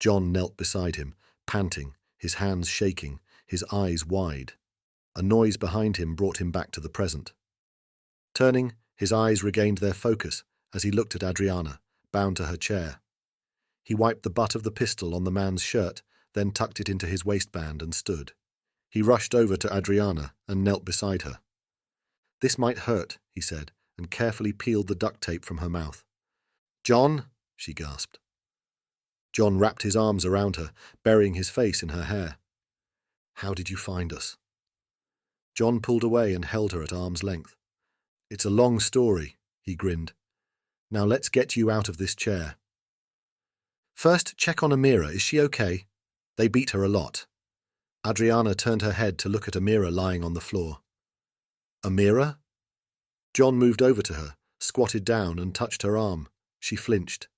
John knelt beside him, panting, his hands shaking, his eyes wide. A noise behind him brought him back to the present. Turning, his eyes regained their focus as he looked at Adriana, bound to her chair. He wiped the butt of the pistol on the man's shirt, then tucked it into his waistband and stood. He rushed over to Adriana and knelt beside her. "This might hurt," he said, and carefully peeled the duct tape from her mouth. "John," she gasped. John wrapped his arms around her, burying his face in her hair. "How did you find us?" John pulled away and held her at arm's length. "It's a long story," he grinned. "Now let's get you out of this chair." "First, check on Amira. Is she okay? They beat her a lot." Adriana turned her head to look at Amira lying on the floor. "Amira?" John moved over to her, squatted down and touched her arm. She flinched.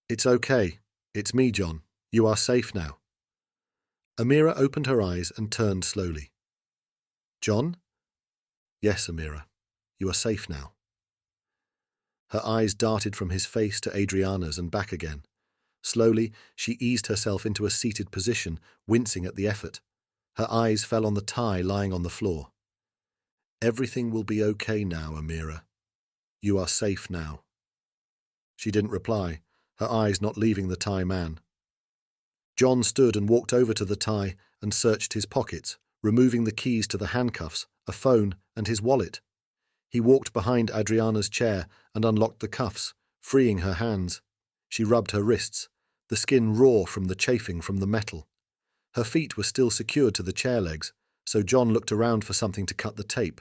"It's okay. It's me, John. You are safe now." Amira opened her eyes and turned slowly. "John?" "Yes, Amira. You are safe now." Her eyes darted from his face to Adriana's and back again. Slowly, she eased herself into a seated position, wincing at the effort. Her eyes fell on the Thai lying on the floor. "Everything will be okay now, Amira. You are safe now." She didn't reply, her eyes not leaving the Thai man. John stood and walked over to the Thai and searched his pockets, removing the keys to the handcuffs, a phone, and his wallet. He walked behind Adriana's chair and unlocked the cuffs, freeing her hands. She rubbed her wrists, the skin raw from the chafing from the metal. Her feet were still secured to the chair legs, so John looked around for something to cut the tape.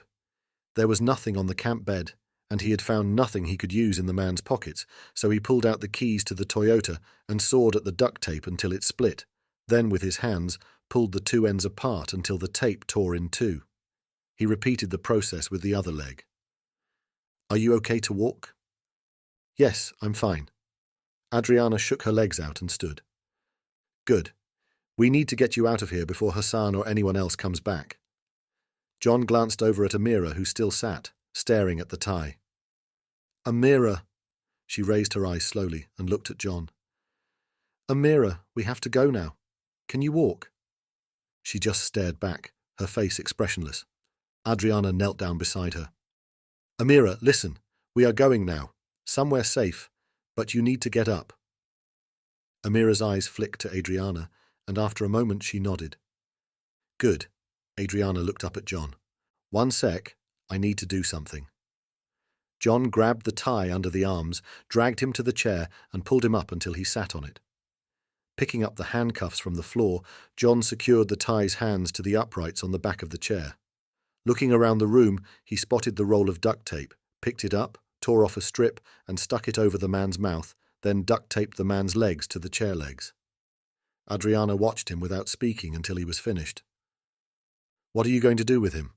There was nothing on the camp bed, and he had found nothing he could use in the man's pockets, so he pulled out the keys to the Toyota and sawed at the duct tape until it split, then with his hands pulled the 2 ends apart until the tape tore in 2. He repeated the process with the other leg. "Are you okay to walk?" "Yes, I'm fine. Adriana shook her legs out and stood. Good. We need to get you out of here before Hassan or anyone else comes back. John glanced over at Amira, who still sat, staring at the tie. Amira. She raised her eyes slowly and looked at John. Amira, we have to go now. Can you walk? She just stared back, her face expressionless. Adriana knelt down beside her. Amira, listen. We are going now. Somewhere safe. But you need to get up. Amira's eyes flicked to Adriana, and after a moment she nodded. Good. Adriana looked up at John. One sec. I need to do something. John grabbed the tie under the arms, dragged him to the chair, and pulled him up until he sat on it. Picking up the handcuffs from the floor, John secured the tie's hands to the uprights on the back of the chair. Looking around the room, he spotted the roll of duct tape, picked it up, tore off a strip, and stuck it over the man's mouth, then duct-taped the man's legs to the chair legs. Adriana watched him without speaking until he was finished. What are you going to do with him?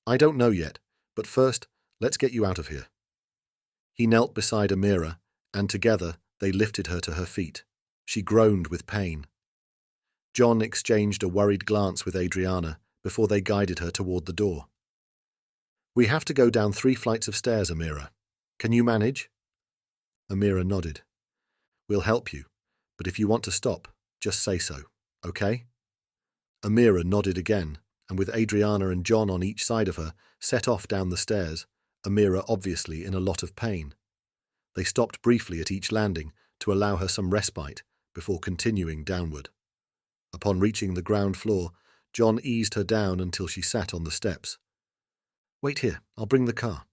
I don't know yet, but first, let's get you out of here. He knelt beside Amira, and together they lifted her to her feet. She groaned with pain. John exchanged a worried glance with Adriana before they guided her toward the door. We have to go down 3 flights of stairs, Amira. Can you manage? Amira nodded. We'll help you, but if you want to stop, just say so, okay? Amira nodded again, and with Adriana and John on each side of her, set off down the stairs, Amira obviously in a lot of pain. They stopped briefly at each landing to allow her some respite before continuing downward. Upon reaching the ground floor, John eased her down until she sat on the steps. Wait here, I'll bring the car.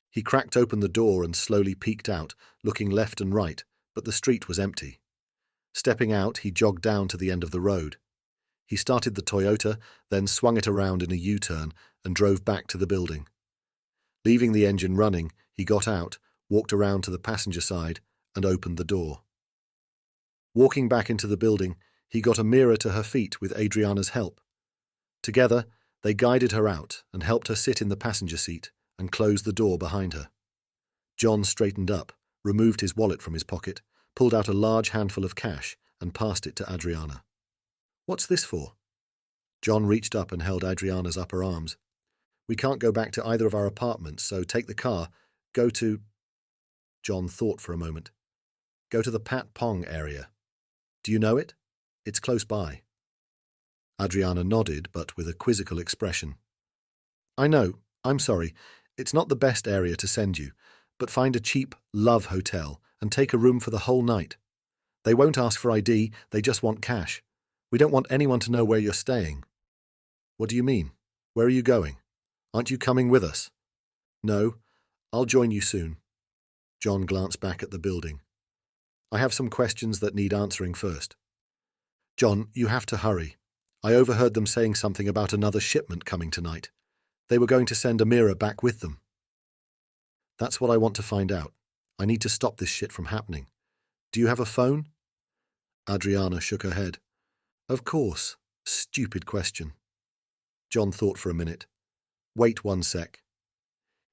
He cracked open the door and slowly peeked out, looking left and right, but the street was empty. Stepping out, he jogged down to the end of the road. He started the Toyota, then swung it around in a U-turn and drove back to the building. Leaving the engine running, he got out, walked around to the passenger side, and opened the door. Walking back into the building, he got Amira to her feet with Adriana's help. Together, they guided her out and helped her sit in the passenger seat and closed the door behind her. John straightened up, removed his wallet from his pocket, pulled out a large handful of cash, and passed it to Adriana. What's this for? John reached up and held Adriana's upper arms. We can't go back to either of our apartments, so take the car. Go to... John thought for a moment. Go to the Pat Pong area. Do you know it? It's close by. Adriana nodded, but with a quizzical expression. I know. I'm sorry. It's not the best area to send you, but find a cheap love hotel and take a room for the whole night. They won't ask for ID, they just want cash. We don't want anyone to know where you're staying. What do you mean? Where are you going? Aren't you coming with us? No, I'll join you soon. John glanced back at the building. I have some questions that need answering first. John, you have to hurry. I overheard them saying something about another shipment coming tonight. They were going to send Amira back with them. That's what I want to find out. I need to stop this shit from happening. Do you have a phone? Adriana shook her head. Of course. Stupid question. John thought for a minute. Wait 1 sec.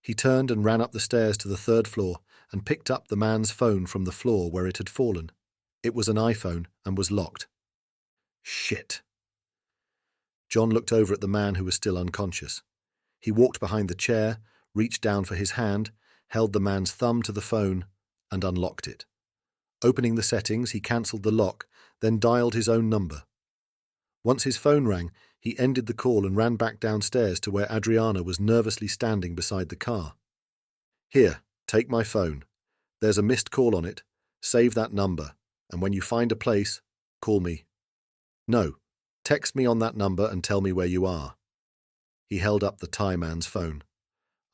He turned and ran up the stairs to the 3rd floor and picked up the man's phone from the floor where it had fallen. It was an iPhone and was locked. Shit. John looked over at the man who was still unconscious. He walked behind the chair, reached down for his hand, held the man's thumb to the phone, and unlocked it. Opening the settings, he cancelled the lock, then dialed his own number. Once his phone rang, he ended the call and ran back downstairs to where Adriana was nervously standing beside the car. Here, take my phone. There's a missed call on it. Save that number, and when you find a place, call me. No, text me on that number and tell me where you are. He held up the Thai man's phone.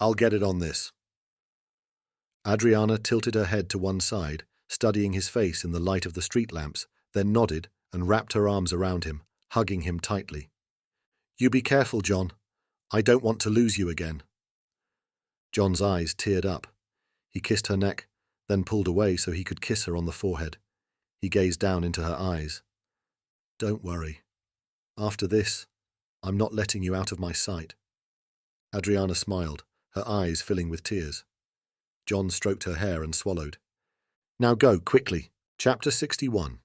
I'll get it on this. Adriana tilted her head to one side, studying his face in the light of the street lamps, then nodded and wrapped her arms around him, hugging him tightly. You be careful, John. I don't want to lose you again. John's eyes teared up. He kissed her neck, then pulled away so he could kiss her on the forehead. He gazed down into her eyes. Don't worry. After this, I'm not letting you out of my sight. Adriana smiled, her eyes filling with tears. John stroked her hair and swallowed. Now go, quickly. Chapter 61.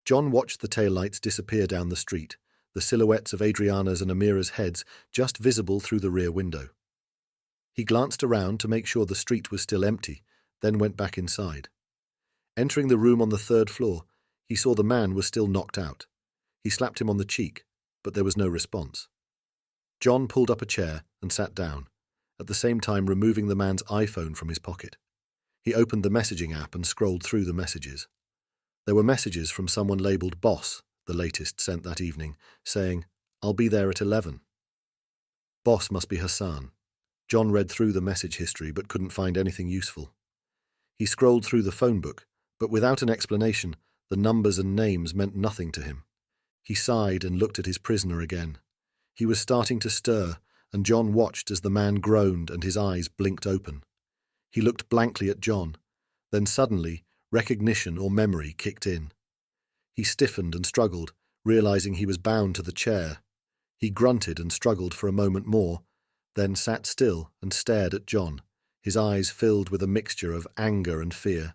John watched the taillights disappear down the street, the silhouettes of Adriana's and Amira's heads just visible through the rear window. He glanced around to make sure the street was still empty, then went back inside. Entering the room on the third floor, he saw the man was still knocked out. He slapped him on the cheek, but there was no response. John pulled up a chair and sat down, at the same time removing the man's iPhone from his pocket. He opened the messaging app and scrolled through the messages. There were messages from someone labelled Boss, the latest sent that evening, saying, "I'll be there at 11. Boss must be Hassan. John read through the message history but couldn't find anything useful. He scrolled through the phone book, but without an explanation, the numbers and names meant nothing to him. He sighed and looked at his prisoner again. He was starting to stir, and John watched as the man groaned and his eyes blinked open. He looked blankly at John. Then suddenly, recognition or memory kicked in. He stiffened and struggled, realizing he was bound to the chair. He grunted and struggled for a moment more, then sat still and stared at John, his eyes filled with a mixture of anger and fear.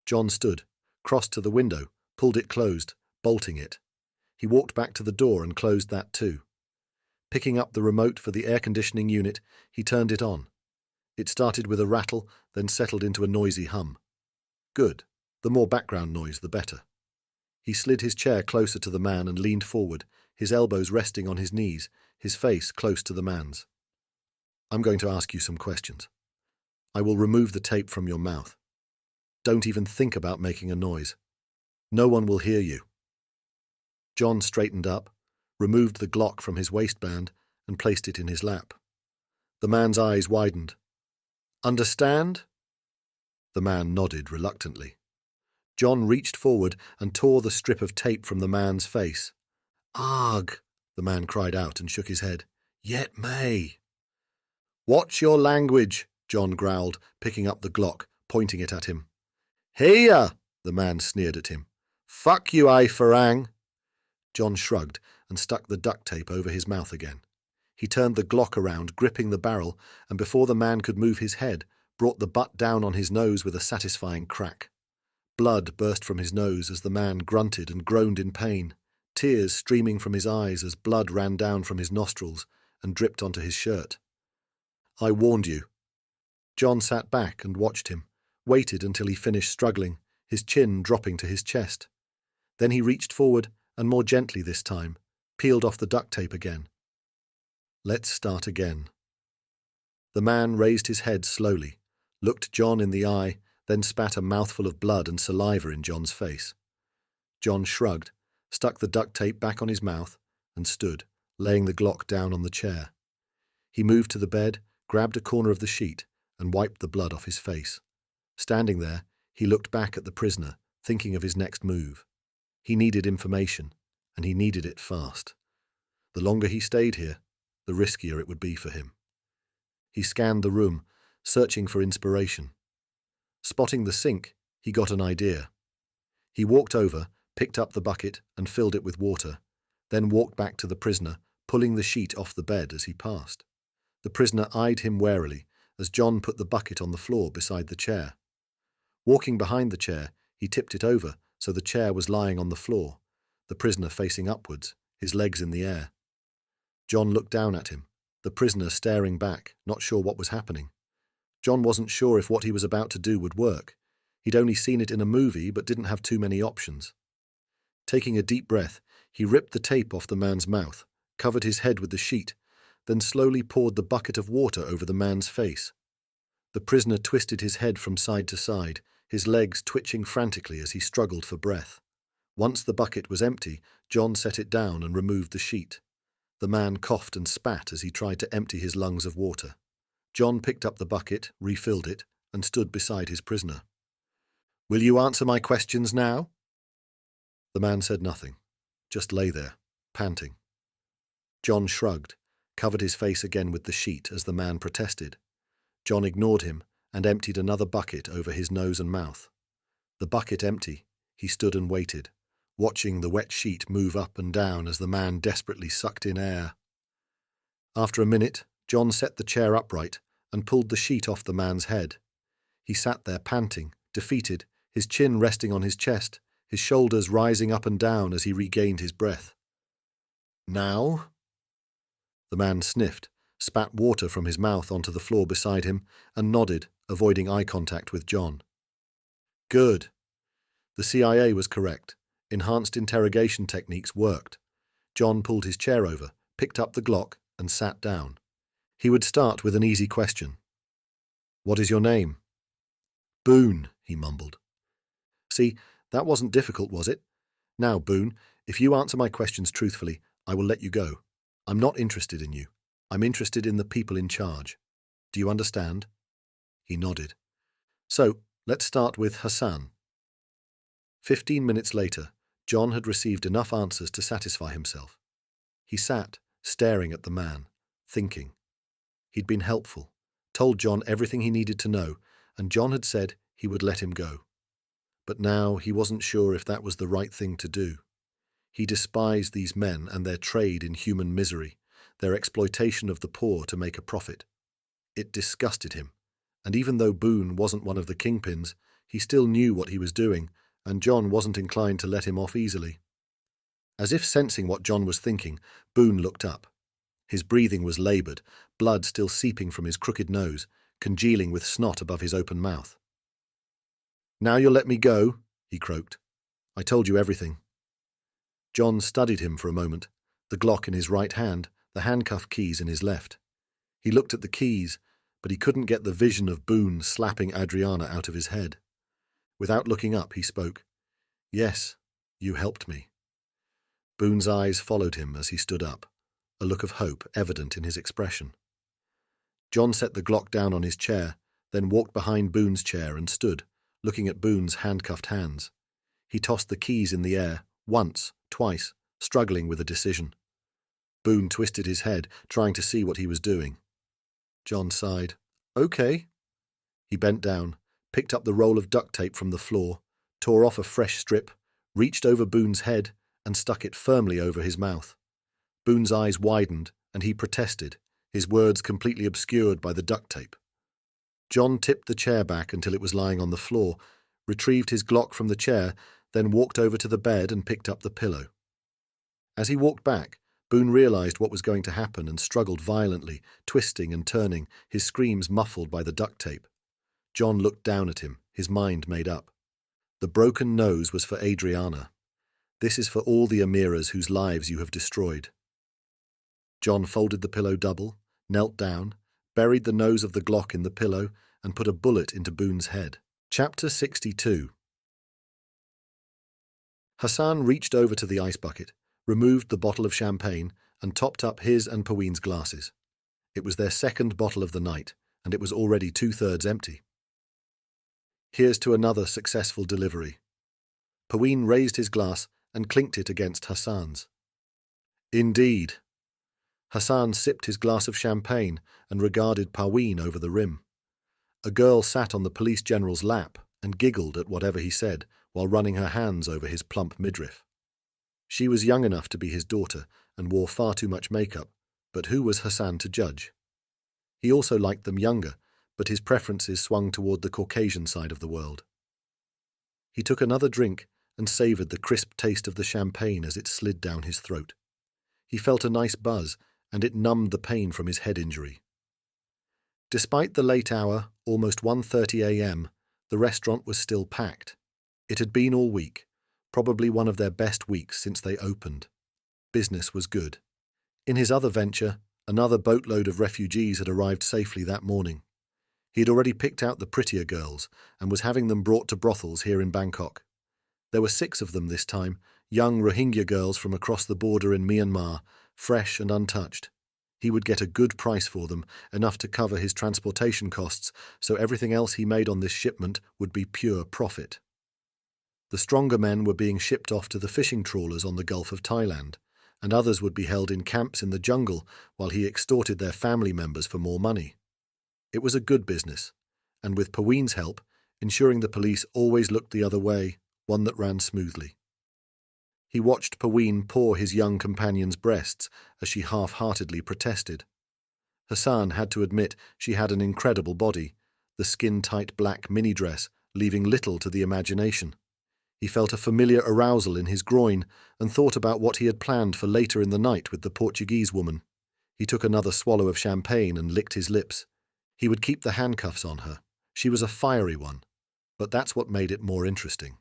John stood, crossed to the window, pulled it closed, bolting it. He walked back to the door and closed that too. Picking up the remote for the air conditioning unit, he turned it on. It started with a rattle, then settled into a noisy hum. Good. The more background noise, the better. He slid his chair closer to the man and leaned forward, his elbows resting on his knees, his face close to the man's. I'm going to ask you some questions. I will remove the tape from your mouth. Don't even think about making a noise. No one will hear you. John straightened up, removed the Glock from his waistband, and placed it in his lap. The man's eyes widened. Understand? The man nodded reluctantly. John reached forward and tore the strip of tape from the man's face. Arg! The man cried out and shook his head. Yet may. Watch your language, John growled, picking up the Glock, pointing it at him. Heya! The man sneered at him. Fuck you, I Farang. John shrugged and stuck the duct tape over his mouth again. He turned the Glock around, gripping the barrel, and before the man could move his head, brought the butt down on his nose with a satisfying crack. Blood burst from his nose as the man grunted and groaned in pain, tears streaming from his eyes as blood ran down from his nostrils and dripped onto his shirt. I warned you. John sat back and watched him, waited until he finished struggling, his chin dropping to his chest. Then he reached forward, and more gently this time, peeled off the duct tape again. Let's start again. The man raised his head slowly, looked John in the eye, then spat a mouthful of blood and saliva in John's face. John shrugged, stuck the duct tape back on his mouth, and stood, laying the Glock down on the chair. He moved to the bed, grabbed a corner of the sheet, and wiped the blood off his face. Standing there, he looked back at the prisoner, thinking of his next move. He needed information, and he needed it fast. The longer he stayed here, the riskier it would be for him. He scanned the room, searching for inspiration. Spotting the sink, he got an idea. He walked over, picked up the bucket, and filled it with water, then walked back to the prisoner, pulling the sheet off the bed as he passed. The prisoner eyed him warily as John put the bucket on the floor beside the chair. Walking behind the chair, he tipped it over so the chair was lying on the floor, the prisoner facing upwards, his legs in the air. John looked down at him, the prisoner staring back, not sure what was happening. John wasn't sure if what he was about to do would work. He'd only seen it in a movie but didn't have too many options. Taking a deep breath, he ripped the tape off the man's mouth, covered his head with the sheet, then slowly poured the bucket of water over the man's face. The prisoner twisted his head from side to side, his legs twitching frantically as he struggled for breath. Once the bucket was empty, John set it down and removed the sheet. The man coughed and spat as he tried to empty his lungs of water. John picked up the bucket, refilled it, and stood beside his prisoner. Will you answer my questions now? The man said nothing, just lay there, panting. John shrugged, covered his face again with the sheet as the man protested. John ignored him and emptied another bucket over his nose and mouth. The bucket empty, he stood and waited, watching the wet sheet move up and down as the man desperately sucked in air. After a minute, John set the chair upright and pulled the sheet off the man's head. He sat there panting, defeated, his chin resting on his chest, his shoulders rising up and down as he regained his breath. "Now?" The man sniffed, spat water from his mouth onto the floor beside him, and nodded, avoiding eye contact with John. Good. The CIA was correct. Enhanced interrogation techniques worked. John pulled his chair over, picked up the Glock, and sat down. He would start with an easy question. "What is your name?" "Boone," he mumbled. "See, that wasn't difficult, was it? Now, Boone, if you answer my questions truthfully, I will let you go. I'm not interested in you. I'm interested in the people in charge. Do you understand?" He nodded. "So, let's start with Hassan." 15 minutes later, John had received enough answers to satisfy himself. He sat, staring at the man, thinking. He'd been helpful, told John everything he needed to know, and John had said he would let him go. But now he wasn't sure if that was the right thing to do. He despised these men and their trade in human misery, their exploitation of the poor to make a profit. It disgusted him, and even though Boone wasn't one of the kingpins, he still knew what he was doing, and John wasn't inclined to let him off easily. As if sensing what John was thinking, Boone looked up. His breathing was laboured, blood still seeping from his crooked nose, congealing with snot above his open mouth. "Now you'll let me go," he croaked. "I told you everything." John studied him for a moment, the Glock in his right hand, the handcuff keys in his left. He looked at the keys, but he couldn't get the vision of Boone slapping Adriana out of his head. Without looking up, he spoke. "Yes, you helped me." Boone's eyes followed him as he stood up, a look of hope evident in his expression. John set the Glock down on his chair, then walked behind Boone's chair and stood, looking at Boone's handcuffed hands. He tossed the keys in the air, once, twice, struggling with a decision. Boone twisted his head, trying to see what he was doing. John sighed. "Okay." He bent down, picked up the roll of duct tape from the floor, tore off a fresh strip, reached over Boone's head, and stuck it firmly over his mouth. Boone's eyes widened, and he protested, his words completely obscured by the duct tape. John tipped the chair back until it was lying on the floor, retrieved his Glock from the chair, then walked over to the bed and picked up the pillow. As he walked back, Boone realized what was going to happen and struggled violently, twisting and turning, his screams muffled by the duct tape. John looked down at him, his mind made up. The broken nose was for Adriana. This is for all the Amiras whose lives you have destroyed. John folded the pillow double, knelt down, buried the nose of the Glock in the pillow, and put a bullet into Boone's head. Chapter 62. Hassan reached over to the ice bucket, removed the bottle of champagne, and topped up his and Paween's glasses. It was their second bottle of the night, and it was already 2/3 empty. "Here's to another successful delivery." Paween raised his glass and clinked it against Hassan's. "Indeed." Hassan sipped his glass of champagne and regarded Paween over the rim. A girl sat on the police general's lap and giggled at whatever he said while running her hands over his plump midriff. She was young enough to be his daughter and wore far too much makeup, but who was Hassan to judge? He also liked them younger, but his preferences swung toward the Caucasian side of the world. He took another drink and savoured the crisp taste of the champagne as it slid down his throat. He felt a nice buzz, and it numbed the pain from his head injury. Despite the late hour, almost 1:30 a.m., the restaurant was still packed. It had been all week, probably one of their best weeks since they opened. Business was good. In his other venture, another boatload of refugees had arrived safely that morning. He had already picked out the prettier girls and was having them brought to brothels here in Bangkok. There were 6 of them this time, young Rohingya girls from across the border in Myanmar, fresh and untouched. He would get a good price for them, enough to cover his transportation costs, so everything else he made on this shipment would be pure profit. The stronger men were being shipped off to the fishing trawlers on the Gulf of Thailand, and others would be held in camps in the jungle while he extorted their family members for more money. It was a good business, and with Paween's help, ensuring the police always looked the other way, one that ran smoothly. He watched Paween paw his young companion's breasts as she half-heartedly protested. Hassan had to admit she had an incredible body, the skin-tight black mini-dress leaving little to the imagination. He felt a familiar arousal in his groin and thought about what he had planned for later in the night with the Portuguese woman. He took another swallow of champagne and licked his lips. He would keep the handcuffs on her. She was a fiery one, but that's what made it more interesting.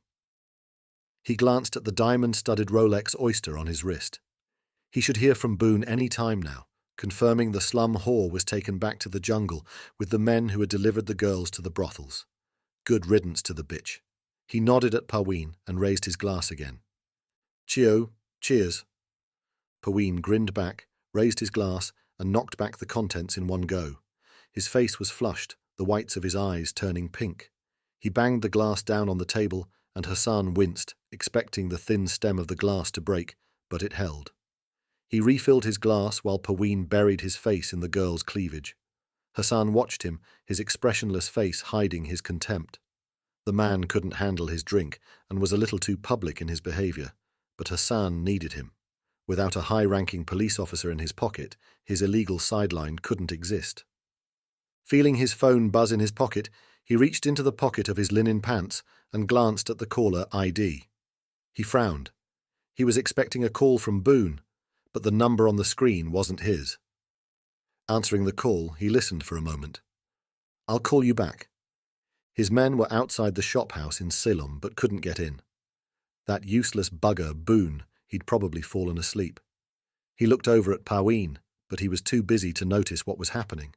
He glanced at the diamond-studded Rolex oyster on his wrist. He should hear from Boone any time now, confirming the slum whore was taken back to the jungle with the men who had delivered the girls to the brothels. Good riddance to the bitch. He nodded at Paween and raised his glass again. Cheers. Paween grinned back, raised his glass, and knocked back the contents in one go. His face was flushed, the whites of his eyes turning pink. He banged the glass down on the table, and Hassan winced, expecting the thin stem of the glass to break, but it held. He refilled his glass while Paween buried his face in the girl's cleavage. Hassan watched him, his expressionless face hiding his contempt. The man couldn't handle his drink and was a little too public in his behavior, but Hassan needed him. Without a high-ranking police officer in his pocket, his illegal sideline couldn't exist. Feeling his phone buzz in his pocket, he reached into the pocket of his linen pants and glanced at the caller ID. He frowned. He was expecting a call from Boone, but the number on the screen wasn't his. Answering the call, he listened for a moment. "I'll call you back." His men were outside the shop house in Ceylon but couldn't get in. That useless bugger, Boone, he'd probably fallen asleep. He looked over at Paween, but he was too busy to notice what was happening.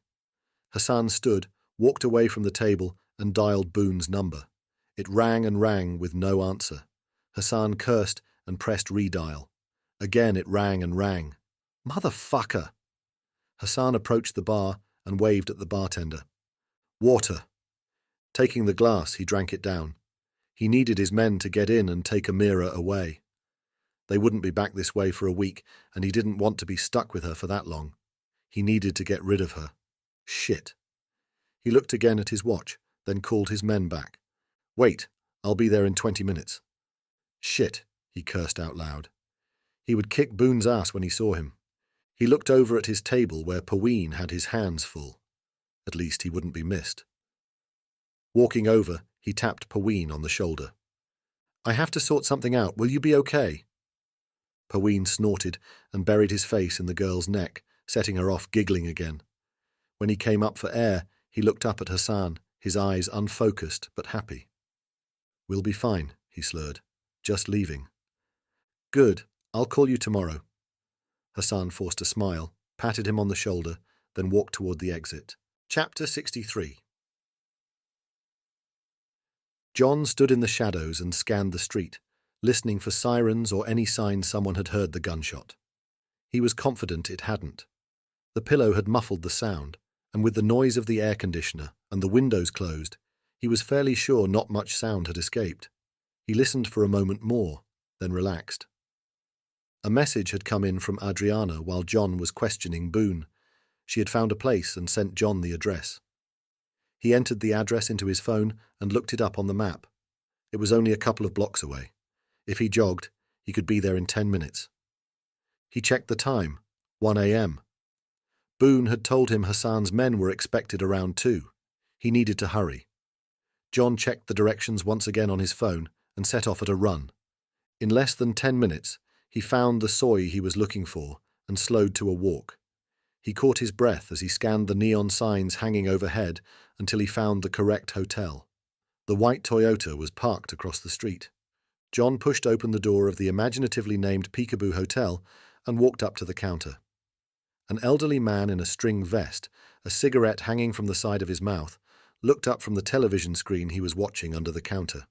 Hassan stood, walked away from the table, and dialed Boone's number. It rang and rang with no answer. Hassan cursed and pressed redial. Again it rang and rang. "Motherfucker!" Hassan approached the bar and waved at the bartender. "Water." Taking the glass, he drank it down. He needed his men to get in and take Amira away. They wouldn't be back this way for a week, and he didn't want to be stuck with her for that long. He needed to get rid of her. Shit. He looked again at his watch, then called his men back. "Wait, I'll be there in 20 minutes. Shit, he cursed out loud. He would kick Boone's ass when he saw him. He looked over at his table where Paween had his hands full. At least he wouldn't be missed. Walking over, he tapped Paween on the shoulder. "I have to sort something out. Will you be okay?" Paween snorted and buried his face in the girl's neck, setting her off giggling again. When he came up for air, he looked up at Hassan, his eyes unfocused but happy. "We'll be fine," he slurred. "Just leaving." "Good. I'll call you tomorrow." Hassan forced a smile, patted him on the shoulder, then walked toward the exit. Chapter 63. John stood in the shadows and scanned the street, listening for sirens or any sign someone had heard the gunshot. He was confident it hadn't. The pillow had muffled the sound, and with the noise of the air conditioner and the windows closed, he was fairly sure not much sound had escaped. He listened for a moment more, then relaxed. A message had come in from Adriana while John was questioning Boone. She had found a place and sent John the address. He entered the address into his phone and looked it up on the map. It was only a couple of blocks away. If he jogged, he could be there in 10 minutes. He checked the time, 1 a.m. Boone had told him Hassan's men were expected around 2. He needed to hurry. John checked the directions once again on his phone and set off at a run. In less than 10 minutes, he found the soy he was looking for and slowed to a walk. He caught his breath as he scanned the neon signs hanging overhead until he found the correct hotel. The white Toyota was parked across the street. John pushed open the door of the imaginatively named Peekaboo Hotel and walked up to the counter. An elderly man in a string vest, a cigarette hanging from the side of his mouth, looked up from the television screen he was watching under the counter.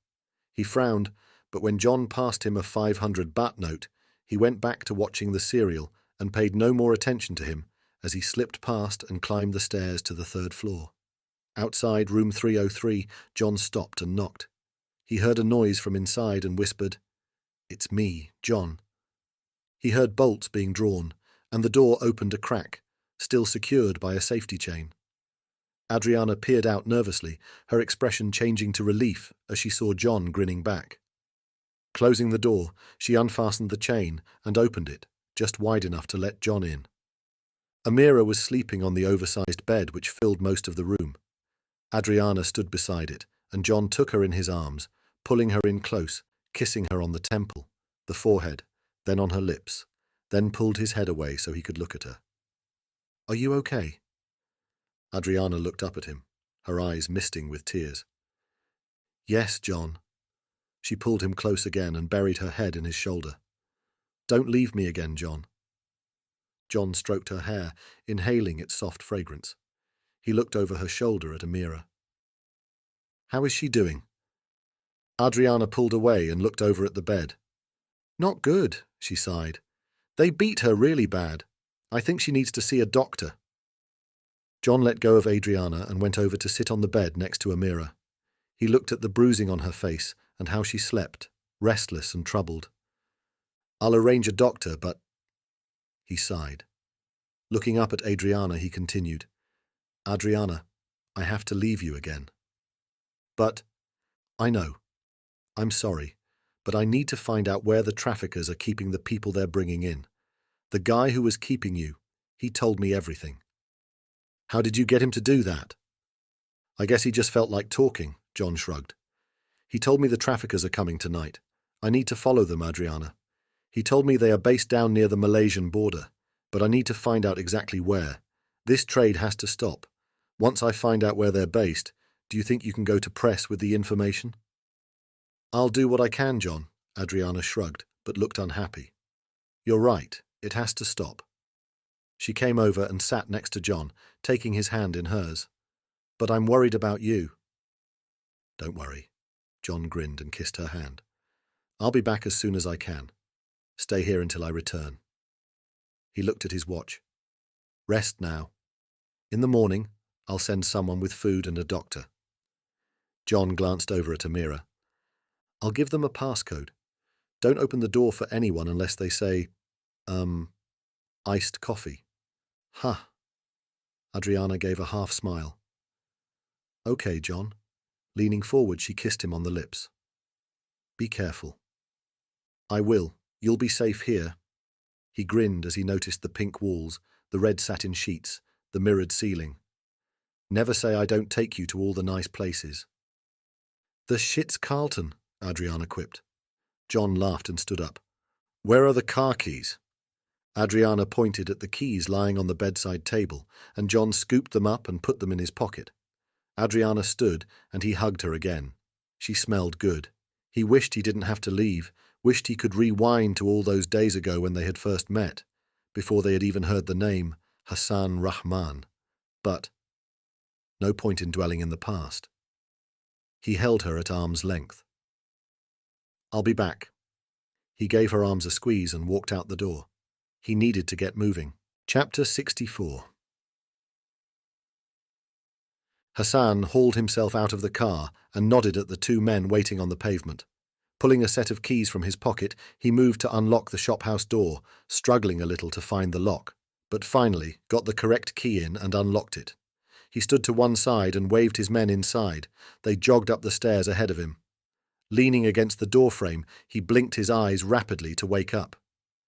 He frowned, but when John passed him a 500 baht note, he went back to watching the serial and paid no more attention to him as he slipped past and climbed the stairs to the 3rd floor. Outside room 303, John stopped and knocked. He heard a noise from inside and whispered, "It's me, John." He heard bolts being drawn, and the door opened a crack, still secured by a safety chain. Adriana peered out nervously, her expression changing to relief as she saw John grinning back. Closing the door, she unfastened the chain and opened it, just wide enough to let John in. Amira was sleeping on the oversized bed which filled most of the room. Adriana stood beside it, and John took her in his arms, pulling her in close, kissing her on the temple, the forehead, then on her lips, then pulled his head away so he could look at her. "Are you okay?" Adriana looked up at him, her eyes misting with tears. "Yes, John." She pulled him close again and buried her head in his shoulder. "Don't leave me again, John." John stroked her hair, inhaling its soft fragrance. He looked over her shoulder at Amira. "How is she doing?" Adriana pulled away and looked over at the bed. "Not good," she sighed. "They beat her really bad. I think she needs to see a doctor." John let go of Adriana and went over to sit on the bed next to Amira. He looked at the bruising on her face and how she slept, restless and troubled. "I'll arrange a doctor, but—" He sighed. Looking up at Adriana, he continued, "Adriana, I have to leave you again." "But—" "I know. I'm sorry, but I need to find out where the traffickers are keeping the people they're bringing in. The guy who was keeping you, he told me everything." "How did you get him to do that?" "I guess he just felt like talking," John shrugged. "He told me the traffickers are coming tonight. I need to follow them, Adriana. He told me they are based down near the Malaysian border, but I need to find out exactly where. This trade has to stop. Once I find out where they're based, do you think you can go to press with the information?" "I'll do what I can, John," Adriana shrugged, but looked unhappy. "You're right, it has to stop." She came over and sat next to John, taking his hand in hers. "But I'm worried about you." "Don't worry." John grinned and kissed her hand. "I'll be back as soon as I can. Stay here until I return." He looked at his watch. "Rest now. In the morning, I'll send someone with food and a doctor." John glanced over at Amira. "I'll give them a passcode. Don't open the door for anyone unless they say, iced coffee." "Huh." Adriana gave a half smile. "Okay, John." Leaning forward, she kissed him on the lips. "Be careful." "I will. You'll be safe here." He grinned as he noticed the pink walls, the red satin sheets, the mirrored ceiling. "Never say I don't take you to all the nice places." "The shit's Carlton," Adriana quipped. John laughed and stood up. "Where are the car keys?" Adriana pointed at the keys lying on the bedside table, and John scooped them up and put them in his pocket. Adriana stood, and he hugged her again. She smelled good. He wished he didn't have to leave, wished he could rewind to all those days ago when they had first met, before they had even heard the name, Hassan Rahman. But no point in dwelling in the past. He held her at arm's length. "I'll be back." He gave her arms a squeeze and walked out the door. He needed to get moving. Chapter 64. Hassan hauled himself out of the car and nodded at the two men waiting on the pavement. Pulling a set of keys from his pocket, he moved to unlock the shophouse door, struggling a little to find the lock, but finally got the correct key in and unlocked it. He stood to one side and waved his men inside. They jogged up the stairs ahead of him. Leaning against the doorframe, he blinked his eyes rapidly to wake up.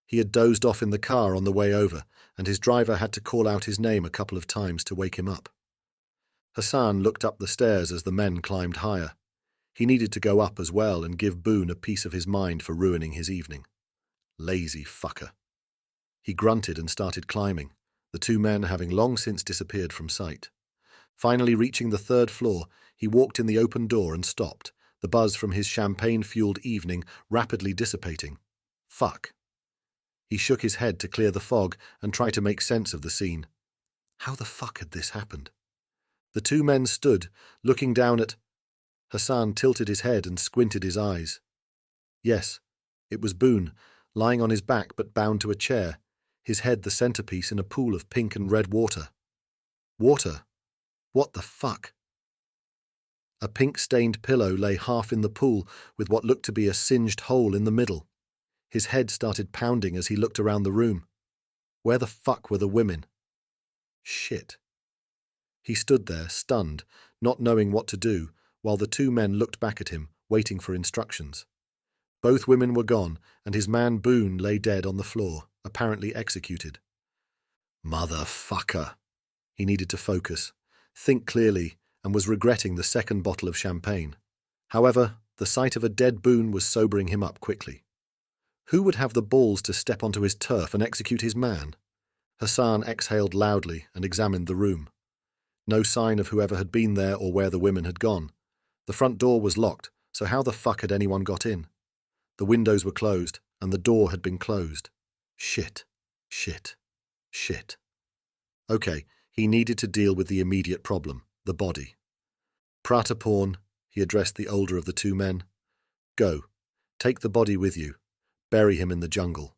He had dozed off in the car on the way over, and his driver had to call out his name a couple of times to wake him up. Hassan looked up the stairs as the men climbed higher. He needed to go up as well and give Boone a piece of his mind for ruining his evening. Lazy fucker. He grunted and started climbing, the two men having long since disappeared from sight. Finally reaching the third floor, he walked in the open door and stopped, the buzz from his champagne-fueled evening rapidly dissipating. Fuck. He shook his head to clear the fog and try to make sense of the scene. How the fuck had this happened? The two men stood, looking down at... Hassan tilted his head and squinted his eyes. Yes, it was Boone, lying on his back but bound to a chair, his head the centerpiece in a pool of pink and red water. Water? What the fuck? A pink-stained pillow lay half in the pool with what looked to be a singed hole in the middle. His head started pounding as he looked around the room. Where the fuck were the women? Shit. He stood there, stunned, not knowing what to do, while the two men looked back at him, waiting for instructions. Both women were gone, and his man Boone lay dead on the floor, apparently executed. Motherfucker. He needed to focus, think clearly, and was regretting the second bottle of champagne. However, the sight of a dead Boone was sobering him up quickly. Who would have the balls to step onto his turf and execute his man? Hassan exhaled loudly and examined the room. No sign of whoever had been there or where the women had gone. The front door was locked, so how the fuck had anyone got in? The windows were closed, and the door had been closed. Shit. Okay, he needed to deal with the immediate problem, the body. Prataporn, he addressed the older of the two men. Go. Take the body with you. Bury him in the jungle.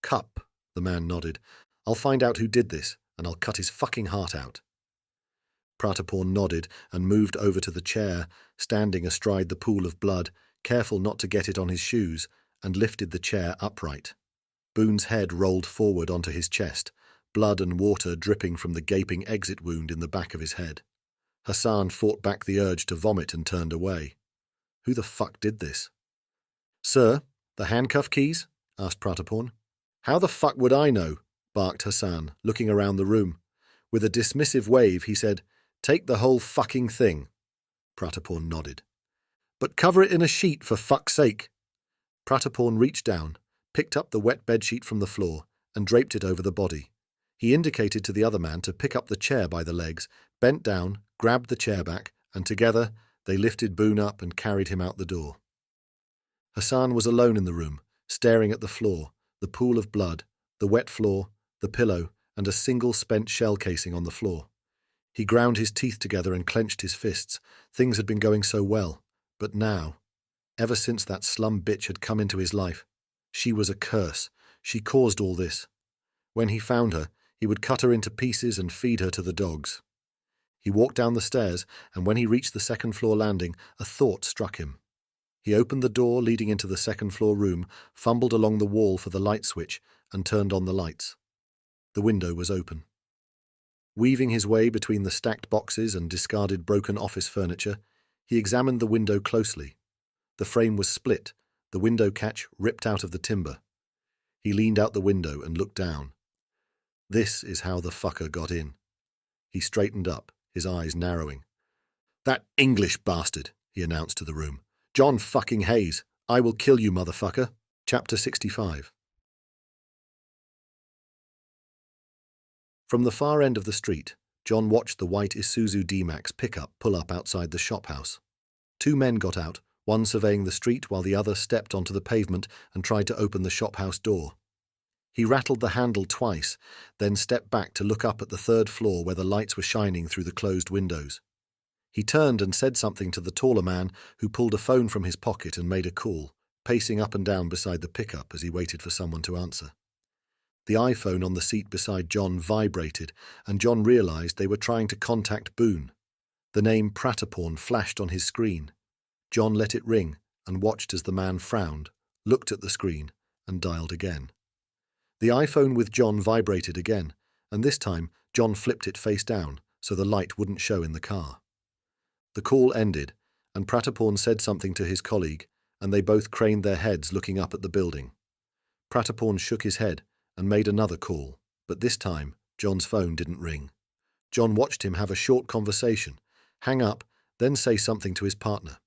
Cup, the man nodded. I'll find out who did this, and I'll cut his fucking heart out. Prataporn nodded and moved over to the chair, standing astride the pool of blood, careful not to get it on his shoes, and lifted the chair upright. Boone's head rolled forward onto his chest, blood and water dripping from the gaping exit wound in the back of his head. Hassan fought back the urge to vomit and turned away. Who the fuck did this? Sir, the handcuff keys? Asked Prataporn. How the fuck would I know? Barked Hassan, looking around the room. With a dismissive wave, he said, Take the whole fucking thing. Prataporn nodded. But cover it in a sheet, for fuck's sake. Prataporn reached down, picked up the wet bedsheet from the floor, and draped it over the body. He indicated to the other man to pick up the chair by the legs, bent down, grabbed the chair back, and together they lifted Boone up and carried him out the door. Hassan was alone in the room, staring at the floor, the pool of blood, the wet floor, the pillow, and a single spent shell casing on the floor. He ground his teeth together and clenched his fists. Things had been going so well, but now, ever since that slum bitch had come into his life, she was a curse. She caused all this. When he found her, he would cut her into pieces and feed her to the dogs. He walked down the stairs, and when he reached the second-floor landing, a thought struck him. He opened the door leading into the second-floor room, fumbled along the wall for the light switch, and turned on the lights. The window was open. Weaving his way between the stacked boxes and discarded broken office furniture, he examined the window closely. The frame was split, the window catch ripped out of the timber. He leaned out the window and looked down. This is how the fucker got in. He straightened up, his eyes narrowing. That English bastard, he announced to the room. John fucking Hayes. I will kill you, motherfucker. Chapter 65. From the far end of the street, John watched the white Isuzu D-Max pickup pull up outside the shop house. Two men got out, one surveying the street while the other stepped onto the pavement and tried to open the shop house door. He rattled the handle twice, then stepped back to look up at the third floor where the lights were shining through the closed windows. He turned and said something to the taller man, who pulled a phone from his pocket and made a call, pacing up and down beside the pickup as he waited for someone to answer. The iPhone on the seat beside John vibrated, and John realized they were trying to contact Boone. The name Prataporn flashed on his screen. John let it ring and watched as the man frowned, looked at the screen, and dialed again. The iPhone with John vibrated again, and this time John flipped it face down so the light wouldn't show in the car. The call ended, and Prataporn said something to his colleague, and they both craned their heads looking up at the building. Prataporn shook his head and made another call, but this time John's phone didn't ring. John watched him have a short conversation, hang up, then say something to his partner.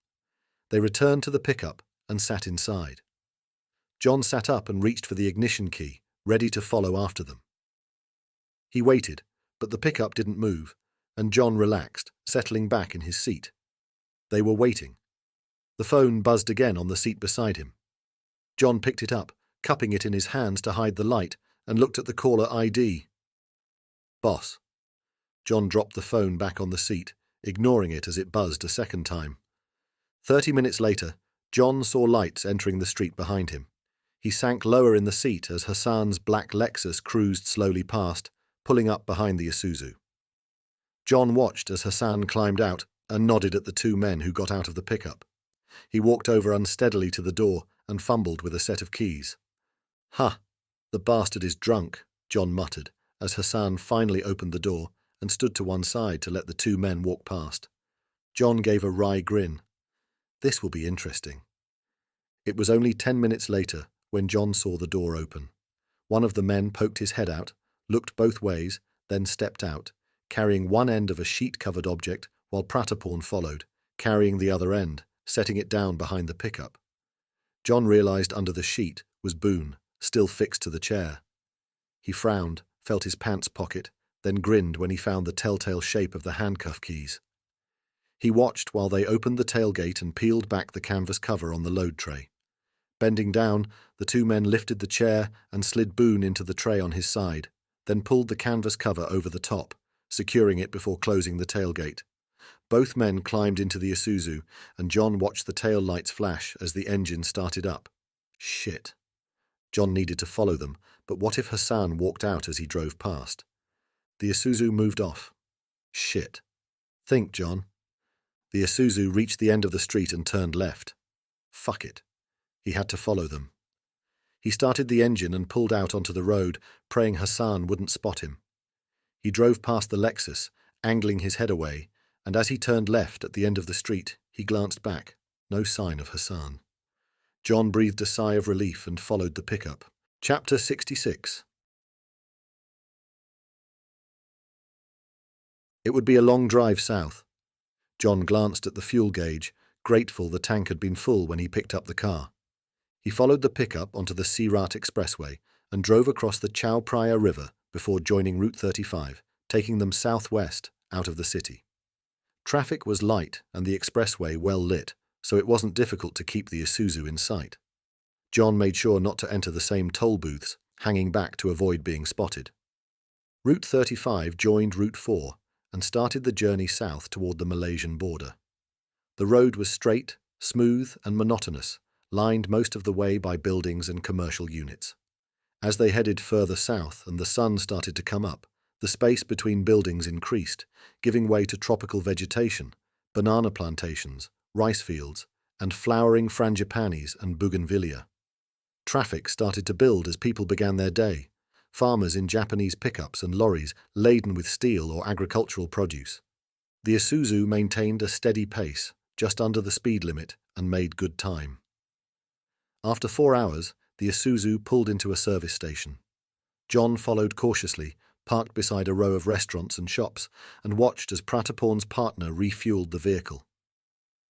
They returned to the pickup and sat inside. John sat up and reached for the ignition key, ready to follow after them. He waited, but the pickup didn't move, and John relaxed, settling back in his seat. They were waiting. The phone buzzed again on the seat beside him. John picked it up, cupping it in his hands to hide the light, and looked at the caller ID. Boss. John dropped the phone back on the seat, ignoring it as it buzzed a second time. 30 minutes later, John saw lights entering the street behind him. He sank lower in the seat as Hassan's black Lexus cruised slowly past, pulling up behind the Isuzu. John watched as Hassan climbed out and nodded at the two men who got out of the pickup. He walked over unsteadily to the door and fumbled with a set of keys. "Ha! The bastard is drunk," John muttered as Hassan finally opened the door and stood to one side to let the two men walk past. John gave a wry grin. This will be interesting. It was only 10 minutes later when John saw the door open. One of the men poked his head out, looked both ways, then stepped out, carrying one end of a sheet-covered object while Pratapon followed, carrying the other end, setting it down behind the pickup. John realized under the sheet was Boone, still fixed to the chair. He frowned, felt his pants pocket, then grinned when he found the telltale shape of the handcuff keys. He watched while they opened the tailgate and peeled back the canvas cover on the load tray. Bending down, the two men lifted the chair and slid Boone into the tray on his side, then pulled the canvas cover over the top, securing it before closing the tailgate. Both men climbed into the Isuzu, and John watched the tail lights flash as the engine started up. Shit. John needed to follow them, but what if Hassan walked out as he drove past? The Isuzu moved off. Shit. Think, John. The Isuzu reached the end of the street and turned left. Fuck it. He had to follow them. He started the engine and pulled out onto the road, praying Hassan wouldn't spot him. He drove past the Lexus, angling his head away, and as he turned left at the end of the street, he glanced back. No sign of Hassan. John breathed a sigh of relief and followed the pickup. Chapter 66. It would be a long drive south. John glanced at the fuel gauge, grateful the tank had been full when he picked up the car. He followed the pickup onto the Sirat Expressway and drove across the Chao Phraya River before joining Route 35, taking them southwest out of the city. Traffic was light and the expressway well lit, so it wasn't difficult to keep the Isuzu in sight. John made sure not to enter the same toll booths, hanging back to avoid being spotted. Route 35 joined Route 4 and started the journey south toward the Malaysian border. The road was straight, smooth, and monotonous, lined most of the way by buildings and commercial units. As they headed further south and the sun started to come up, the space between buildings increased, giving way to tropical vegetation, banana plantations, rice fields, and flowering frangipanis and bougainvillea. Traffic started to build as people began their day, farmers in Japanese pickups and lorries laden with steel or agricultural produce. The Isuzu maintained a steady pace, just under the speed limit, and made good time. After 4 hours, the Isuzu pulled into a service station. John followed cautiously, parked beside a row of restaurants and shops, and watched as Prataporn's partner refueled the vehicle.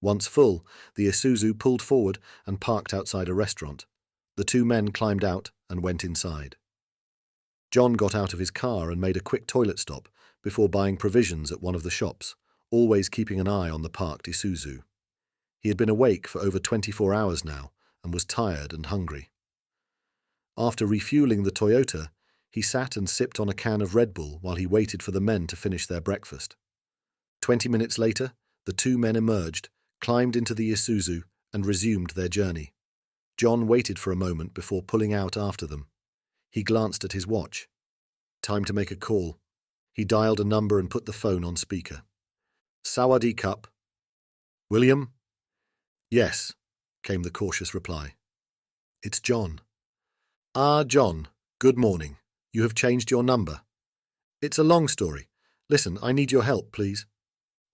Once full, the Isuzu pulled forward and parked outside a restaurant. The two men climbed out and went inside. John got out of his car and made a quick toilet stop before buying provisions at one of the shops, always keeping an eye on the parked Isuzu. He had been awake for over 24 hours now and was tired and hungry. After refueling the Toyota, he sat and sipped on a can of Red Bull while he waited for the men to finish their breakfast. 20 minutes later, the two men emerged, climbed into the Isuzu, and resumed their journey. John waited for a moment before pulling out after them. He glanced at his watch. Time to make a call. He dialed a number and put the phone on speaker. Sawadee Cup. William? Yes, came the cautious reply. It's John. Ah, John, good morning. You have changed your number. It's a long story. Listen, I need your help, please.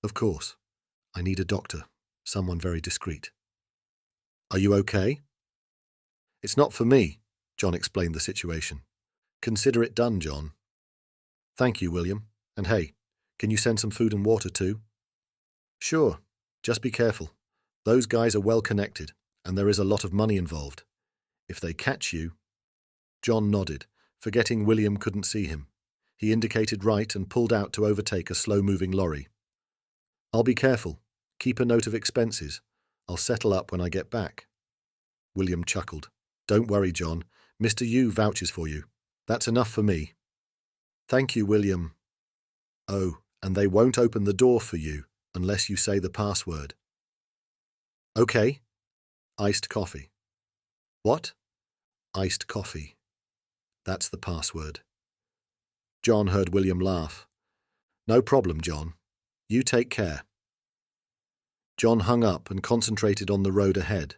Of course. I need a doctor, someone very discreet. Are you okay? It's not for me, John explained the situation. Consider it done, John. Thank you, William. And hey, can you send some food and water too? Sure. Just be careful. Those guys are well connected, and there is a lot of money involved. If they catch you... John nodded, forgetting William couldn't see him. He indicated right and pulled out to overtake a slow-moving lorry. I'll be careful. Keep a note of expenses. I'll settle up when I get back. William chuckled. Don't worry, John. Mr. Yu vouches for you. That's enough for me. Thank you, William. Oh, and they won't open the door for you unless you say the password. Okay. Iced coffee. What? Iced coffee. That's the password. John heard William laugh. No problem, John. You take care. John hung up and concentrated on the road ahead.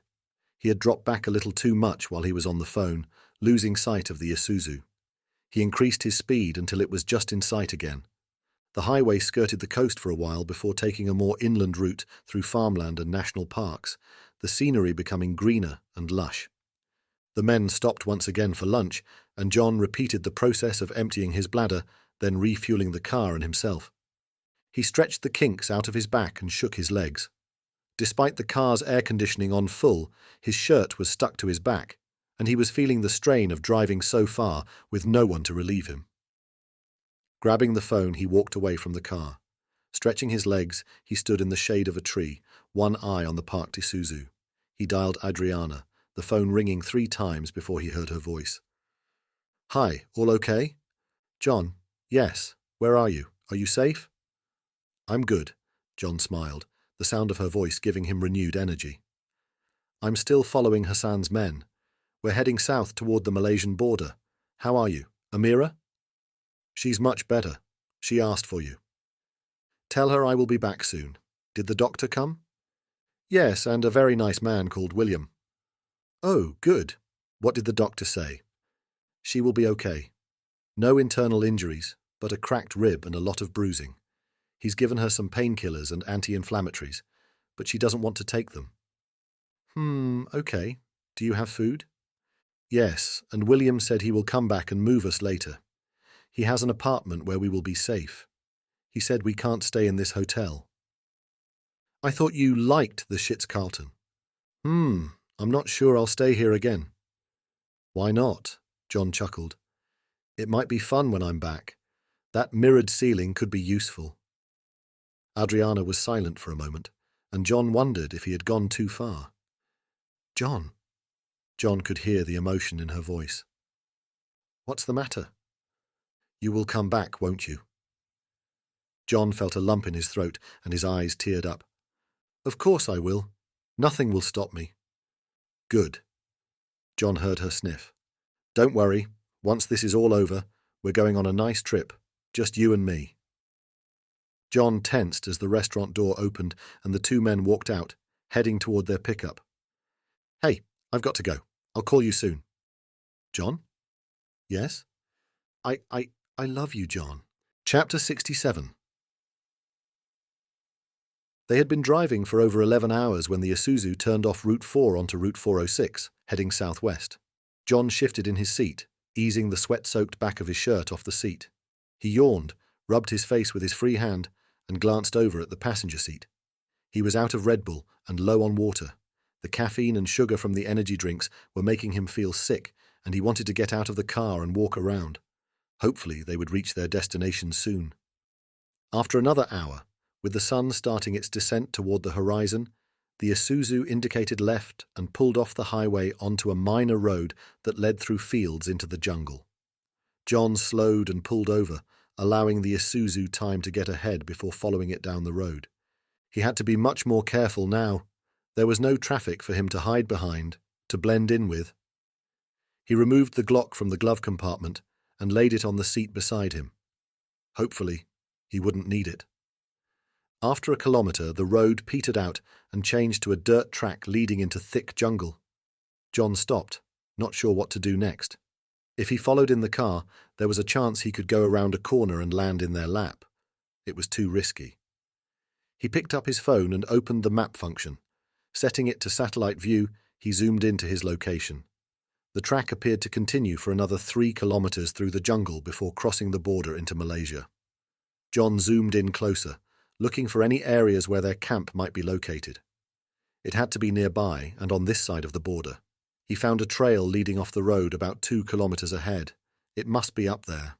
He had dropped back a little too much while he was on the phone, losing sight of the Isuzu. He increased his speed until it was just in sight again. The highway skirted the coast for a while before taking a more inland route through farmland and national parks, the scenery becoming greener and lush. The men stopped once again for lunch, and John repeated the process of emptying his bladder, then refueling the car and himself. He stretched the kinks out of his back and shook his legs. Despite the car's air conditioning on full, his shirt was stuck to his back, and he was feeling the strain of driving so far with no one to relieve him. Grabbing the phone, he walked away from the car. Stretching his legs, he stood in the shade of a tree, one eye on the parked Isuzu. He dialed Adriana, the phone ringing 3 times before he heard her voice. "Hi, all okay?" "John, yes. Where are you? Are you safe?" "I'm good," John smiled, the sound of her voice giving him renewed energy. "I'm still following Hassan's men. We're heading south toward the Malaysian border. How are you, Amira?" "She's much better. She asked for you." "Tell her I will be back soon. Did the doctor come?" "Yes, and a very nice man called William." "Oh, good. What did the doctor say?" "She will be okay. No internal injuries, but a cracked rib and a lot of bruising. He's given her some painkillers and anti-inflammatories, but she doesn't want to take them." Okay. Do you have food?" "Yes, and William said he will come back and move us later. He has an apartment where we will be safe. He said we can't stay in this hotel." "I thought you liked the Ritz-Carlton." I'm not sure I'll stay here again." "Why not?" John chuckled. "It might be fun when I'm back. That mirrored ceiling could be useful." Adriana was silent for a moment, and John wondered if he had gone too far. "John." John could hear the emotion in her voice. "What's the matter?" "You will come back, won't you?" John felt a lump in his throat and his eyes teared up. "Of course I will. Nothing will stop me." "Good." John heard her sniff. "Don't worry. Once this is all over, we're going on a nice trip. Just you and me." John tensed as the restaurant door opened and the 2 men walked out, heading toward their pickup. "Hey, I've got to go. I'll call you soon." "John?" "Yes?" I love you, John." Chapter 67. They had been driving for over 11 hours when the Isuzu turned off Route 4 onto Route 406, heading southwest. John shifted in his seat, easing the sweat-soaked back of his shirt off the seat. He yawned, rubbed his face with his free hand, and glanced over at the passenger seat. He was out of Red Bull and low on water. The caffeine and sugar from the energy drinks were making him feel sick, and he wanted to get out of the car and walk around. Hopefully they would reach their destination soon. After another hour, with the sun starting its descent toward the horizon, the Isuzu indicated left and pulled off the highway onto a minor road that led through fields into the jungle. John slowed and pulled over, allowing the Isuzu time to get ahead before following it down the road. He had to be much more careful now. There was no traffic for him to hide behind, to blend in with. He removed the Glock from the glove compartment and laid it on the seat beside him. Hopefully, he wouldn't need it. After a kilometre, the road petered out and changed to a dirt track leading into thick jungle. John stopped, not sure what to do next. If he followed in the car, there was a chance he could go around a corner and land in their lap. It was too risky. He picked up his phone and opened the map function. Setting it to satellite view, he zoomed into his location. The track appeared to continue for another 3 kilometres through the jungle before crossing the border into Malaysia. John zoomed in closer, looking for any areas where their camp might be located. It had to be nearby and on this side of the border. He found a trail leading off the road about 2 kilometres ahead. It must be up there.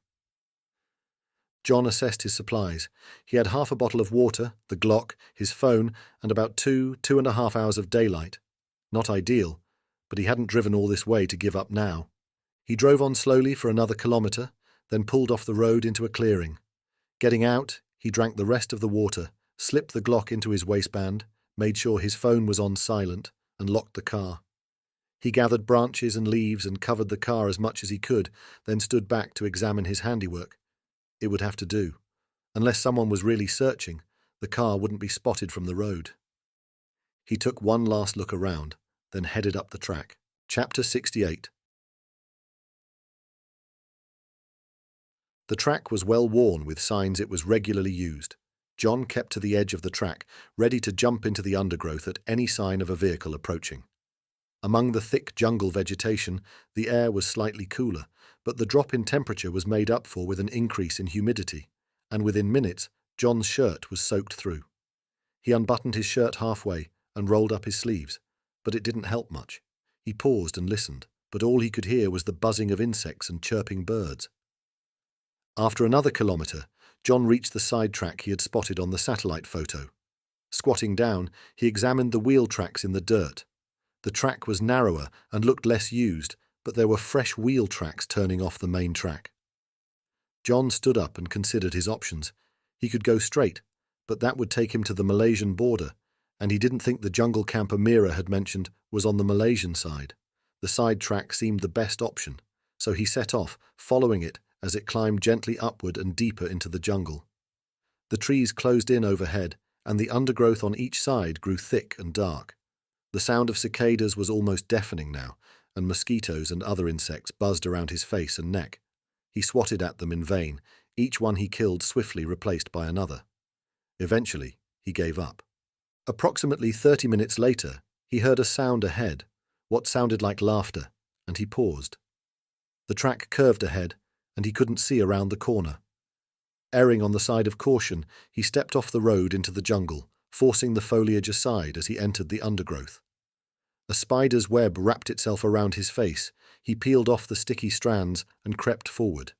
John assessed his supplies. He had half a bottle of water, the Glock, his phone, and about 2.5 hours of daylight. Not ideal, but he hadn't driven all this way to give up now. He drove on slowly for another kilometre, then pulled off the road into a clearing. Getting out, he drank the rest of the water, slipped the Glock into his waistband, made sure his phone was on silent, and locked the car. He gathered branches and leaves and covered the car as much as he could, then stood back to examine his handiwork. It would have to do. Unless someone was really searching, the car wouldn't be spotted from the road. He took one last look around, then headed up the track. Chapter 68. The track was well worn with signs it was regularly used. John kept to the edge of the track, ready to jump into the undergrowth at any sign of a vehicle approaching. Among the thick jungle vegetation, the air was slightly cooler, but the drop in temperature was made up for with an increase in humidity, and within minutes, John's shirt was soaked through. He unbuttoned his shirt halfway and rolled up his sleeves, but it didn't help much. He paused and listened, but all he could hear was the buzzing of insects and chirping birds. After another kilometre, John reached the side track he had spotted on the satellite photo. Squatting down, he examined the wheel tracks in the dirt. The track was narrower and looked less used, but there were fresh wheel tracks turning off the main track. John stood up and considered his options. He could go straight, but that would take him to the Malaysian border, and he didn't think the jungle camp Amira had mentioned was on the Malaysian side. The side track seemed the best option, so he set off, following it as it climbed gently upward and deeper into the jungle. The trees closed in overhead, and the undergrowth on each side grew thick and dark. The sound of cicadas was almost deafening now, and mosquitoes and other insects buzzed around his face and neck. He swatted at them in vain, each one he killed swiftly replaced by another. Eventually, he gave up. Approximately 30 minutes later, he heard a sound ahead, what sounded like laughter, and he paused. The track curved ahead, and he couldn't see around the corner. Erring on the side of caution, he stepped off the road into the jungle, forcing the foliage aside as he entered the undergrowth. A spider's web wrapped itself around his face. He peeled off the sticky strands and crept forward.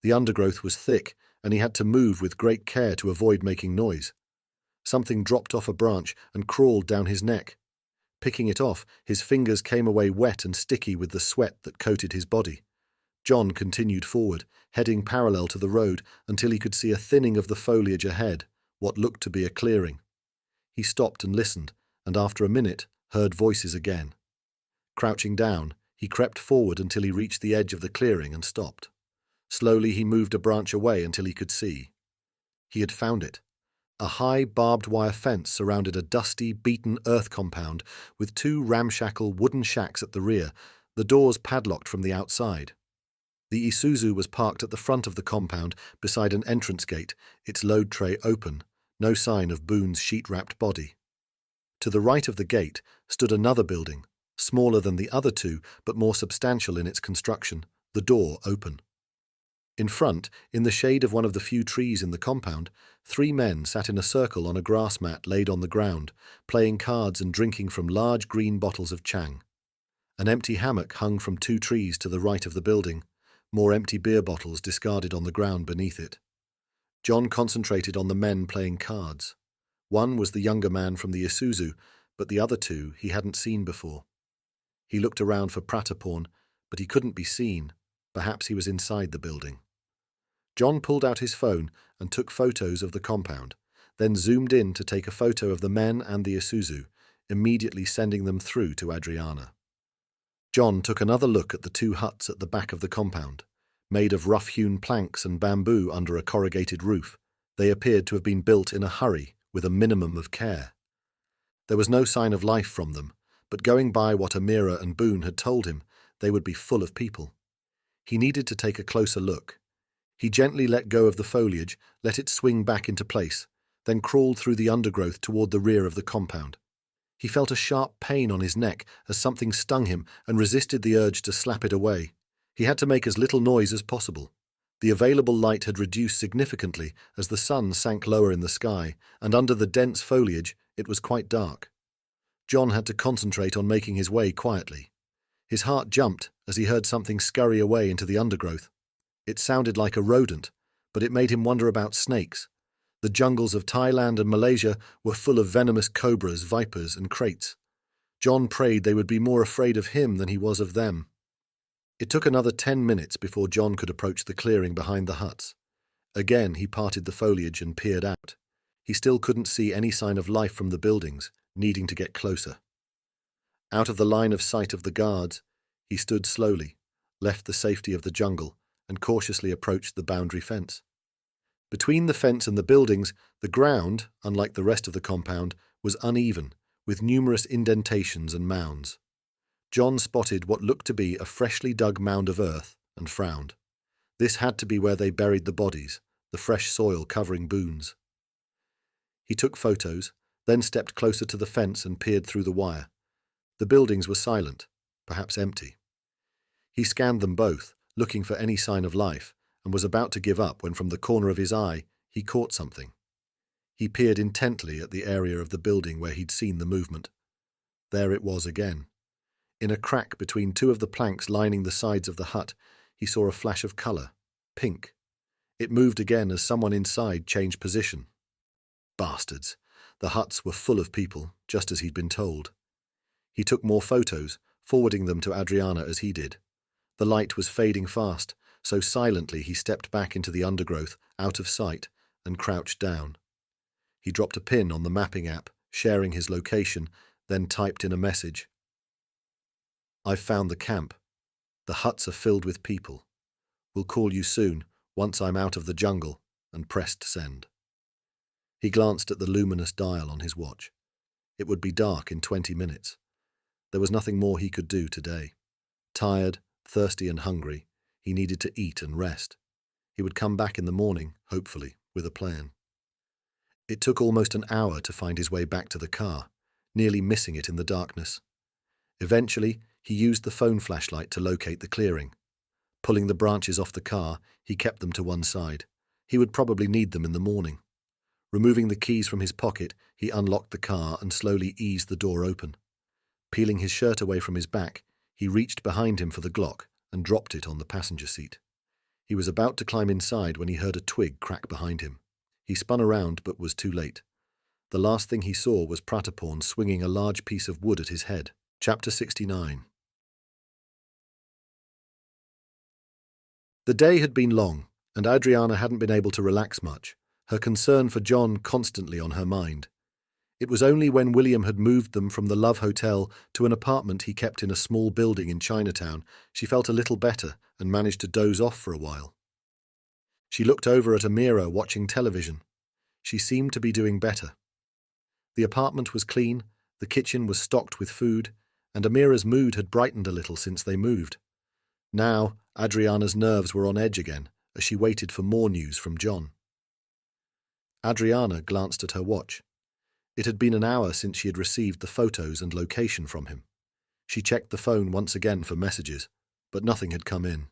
The undergrowth was thick, and he had to move with great care to avoid making noise. Something dropped off a branch and crawled down his neck. Picking it off, his fingers came away wet and sticky with the sweat that coated his body. John continued forward, heading parallel to the road until he could see a thinning of the foliage ahead, what looked to be a clearing. He stopped and listened, and after a minute, heard voices again. Crouching down, he crept forward until he reached the edge of the clearing and stopped. Slowly he moved a branch away until he could see. He had found it. A high barbed wire fence surrounded a dusty, beaten earth compound with two ramshackle wooden shacks at the rear, the doors padlocked from the outside. The Isuzu was parked at the front of the compound beside an entrance gate, its load tray open, no sign of Boone's sheet-wrapped body. To the right of the gate stood another building, smaller than the other two but more substantial in its construction, the door open. In front, in the shade of one of the few trees in the compound, 3 men sat in a circle on a grass mat laid on the ground, playing cards and drinking from large green bottles of Chang. An empty hammock hung from 2 trees to the right of the building, more empty beer bottles discarded on the ground beneath it. John concentrated on the men playing cards. One was the younger man from the Isuzu, but the other 2 he hadn't seen before. He looked around for Prataporn, but he couldn't be seen. Perhaps he was inside the building. John pulled out his phone and took photos of the compound, then zoomed in to take a photo of the men and the Isuzu, immediately sending them through to Adriana. John took another look at the 2 huts at the back of the compound, made of rough-hewn planks and bamboo under a corrugated roof. They appeared to have been built in a hurry, with a minimum of care. There was no sign of life from them, but going by what Amira and Boone had told him, they would be full of people. He needed to take a closer look. He gently let go of the foliage, let it swing back into place, then crawled through the undergrowth toward the rear of the compound. He felt a sharp pain on his neck as something stung him and resisted the urge to slap it away. He had to make as little noise as possible. The available light had reduced significantly as the sun sank lower in the sky, and under the dense foliage it was quite dark. John had to concentrate on making his way quietly. His heart jumped as he heard something scurry away into the undergrowth. It sounded like a rodent, but it made him wonder about snakes. The jungles of Thailand and Malaysia were full of venomous cobras, vipers, and kraits. John prayed they would be more afraid of him than he was of them. It took another 10 minutes before John could approach the clearing behind the huts. Again he parted the foliage and peered out. He still couldn't see any sign of life from the buildings, needing to get closer. Out of the line of sight of the guards, he stood slowly, left the safety of the jungle, and cautiously approached the boundary fence. Between the fence and the buildings, the ground, unlike the rest of the compound, was uneven, with numerous indentations and mounds. John spotted what looked to be a freshly dug mound of earth and frowned. This had to be where they buried the bodies, the fresh soil covering Boone's. He took photos, then stepped closer to the fence and peered through the wire. The buildings were silent, perhaps empty. He scanned them both, looking for any sign of life, and was about to give up when from the corner of his eye he caught something. He peered intently at the area of the building where he'd seen the movement. There it was again. In a crack between two of the planks lining the sides of the hut, he saw a flash of colour, pink. It moved again as someone inside changed position. Bastards! The huts were full of people, just as he'd been told. He took more photos, forwarding them to Adriana as he did. The light was fading fast, so silently he stepped back into the undergrowth, out of sight, and crouched down. He dropped a pin on the mapping app, sharing his location, then typed in a message. "I've found the camp. The huts are filled with people. Will call you soon, once I'm out of the jungle," and pressed send. He glanced at the luminous dial on his watch. It would be dark in 20 minutes. There was nothing more he could do today. Tired, thirsty and hungry, he needed to eat and rest. He would come back in the morning, hopefully, with a plan. It took almost an hour to find his way back to the car, nearly missing it in the darkness. Eventually, he used the phone flashlight to locate the clearing. Pulling the branches off the car, he kept them to one side. He would probably need them in the morning. Removing the keys from his pocket, he unlocked the car and slowly eased the door open. Peeling his shirt away from his back, he reached behind him for the Glock and dropped it on the passenger seat. He was about to climb inside when he heard a twig crack behind him. He spun around but was too late. The last thing he saw was Prataporn swinging a large piece of wood at his head. Chapter 69. The day had been long, and Adriana hadn't been able to relax much, her concern for John constantly on her mind. It was only when William had moved them from the Love Hotel to an apartment he kept in a small building in Chinatown she felt a little better and managed to doze off for a while. She looked over at Amira watching television. She seemed to be doing better. The apartment was clean, the kitchen was stocked with food, and Amira's mood had brightened a little since they moved. Now, Adriana's nerves were on edge again as she waited for more news from John. Adriana glanced at her watch. It had been an hour since she had received the photos and location from him. She checked the phone once again for messages, but nothing had come in.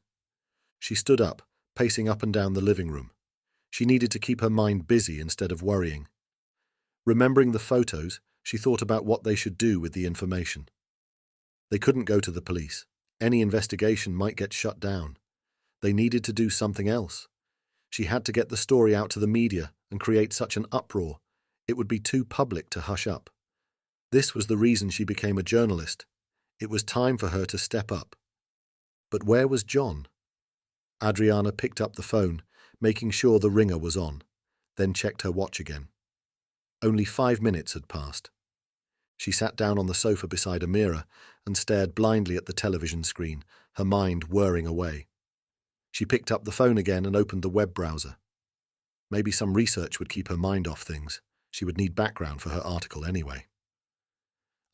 She stood up, pacing up and down the living room. She needed to keep her mind busy instead of worrying. Remembering the photos, she thought about what they should do with the information. They couldn't go to the police. Any investigation might get shut down. They needed to do something else. She had to get the story out to the media and create such an uproar. It would be too public to hush up. This was the reason she became a journalist. It was time for her to step up. But where was John? Adriana picked up the phone, making sure the ringer was on, then checked her watch again. Only 5 minutes had passed. She sat down on the sofa beside Amira and stared blindly at the television screen, her mind whirring away. She picked up the phone again and opened the web browser. Maybe some research would keep her mind off things. She would need background for her article anyway.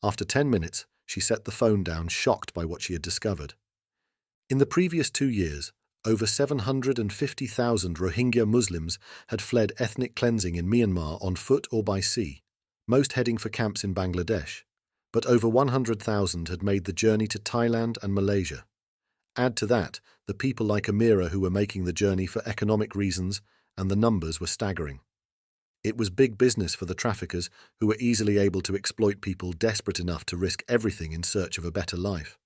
After 10 minutes, she set the phone down, shocked by what she had discovered. In the previous 2 years, over 750,000 Rohingya Muslims had fled ethnic cleansing in Myanmar on foot or by sea, most heading for camps in Bangladesh, but over 100,000 had made the journey to Thailand and Malaysia. Add to that the people like Amira who were making the journey for economic reasons, and the numbers were staggering. It was big business for the traffickers who were easily able to exploit people desperate enough to risk everything in search of a better life.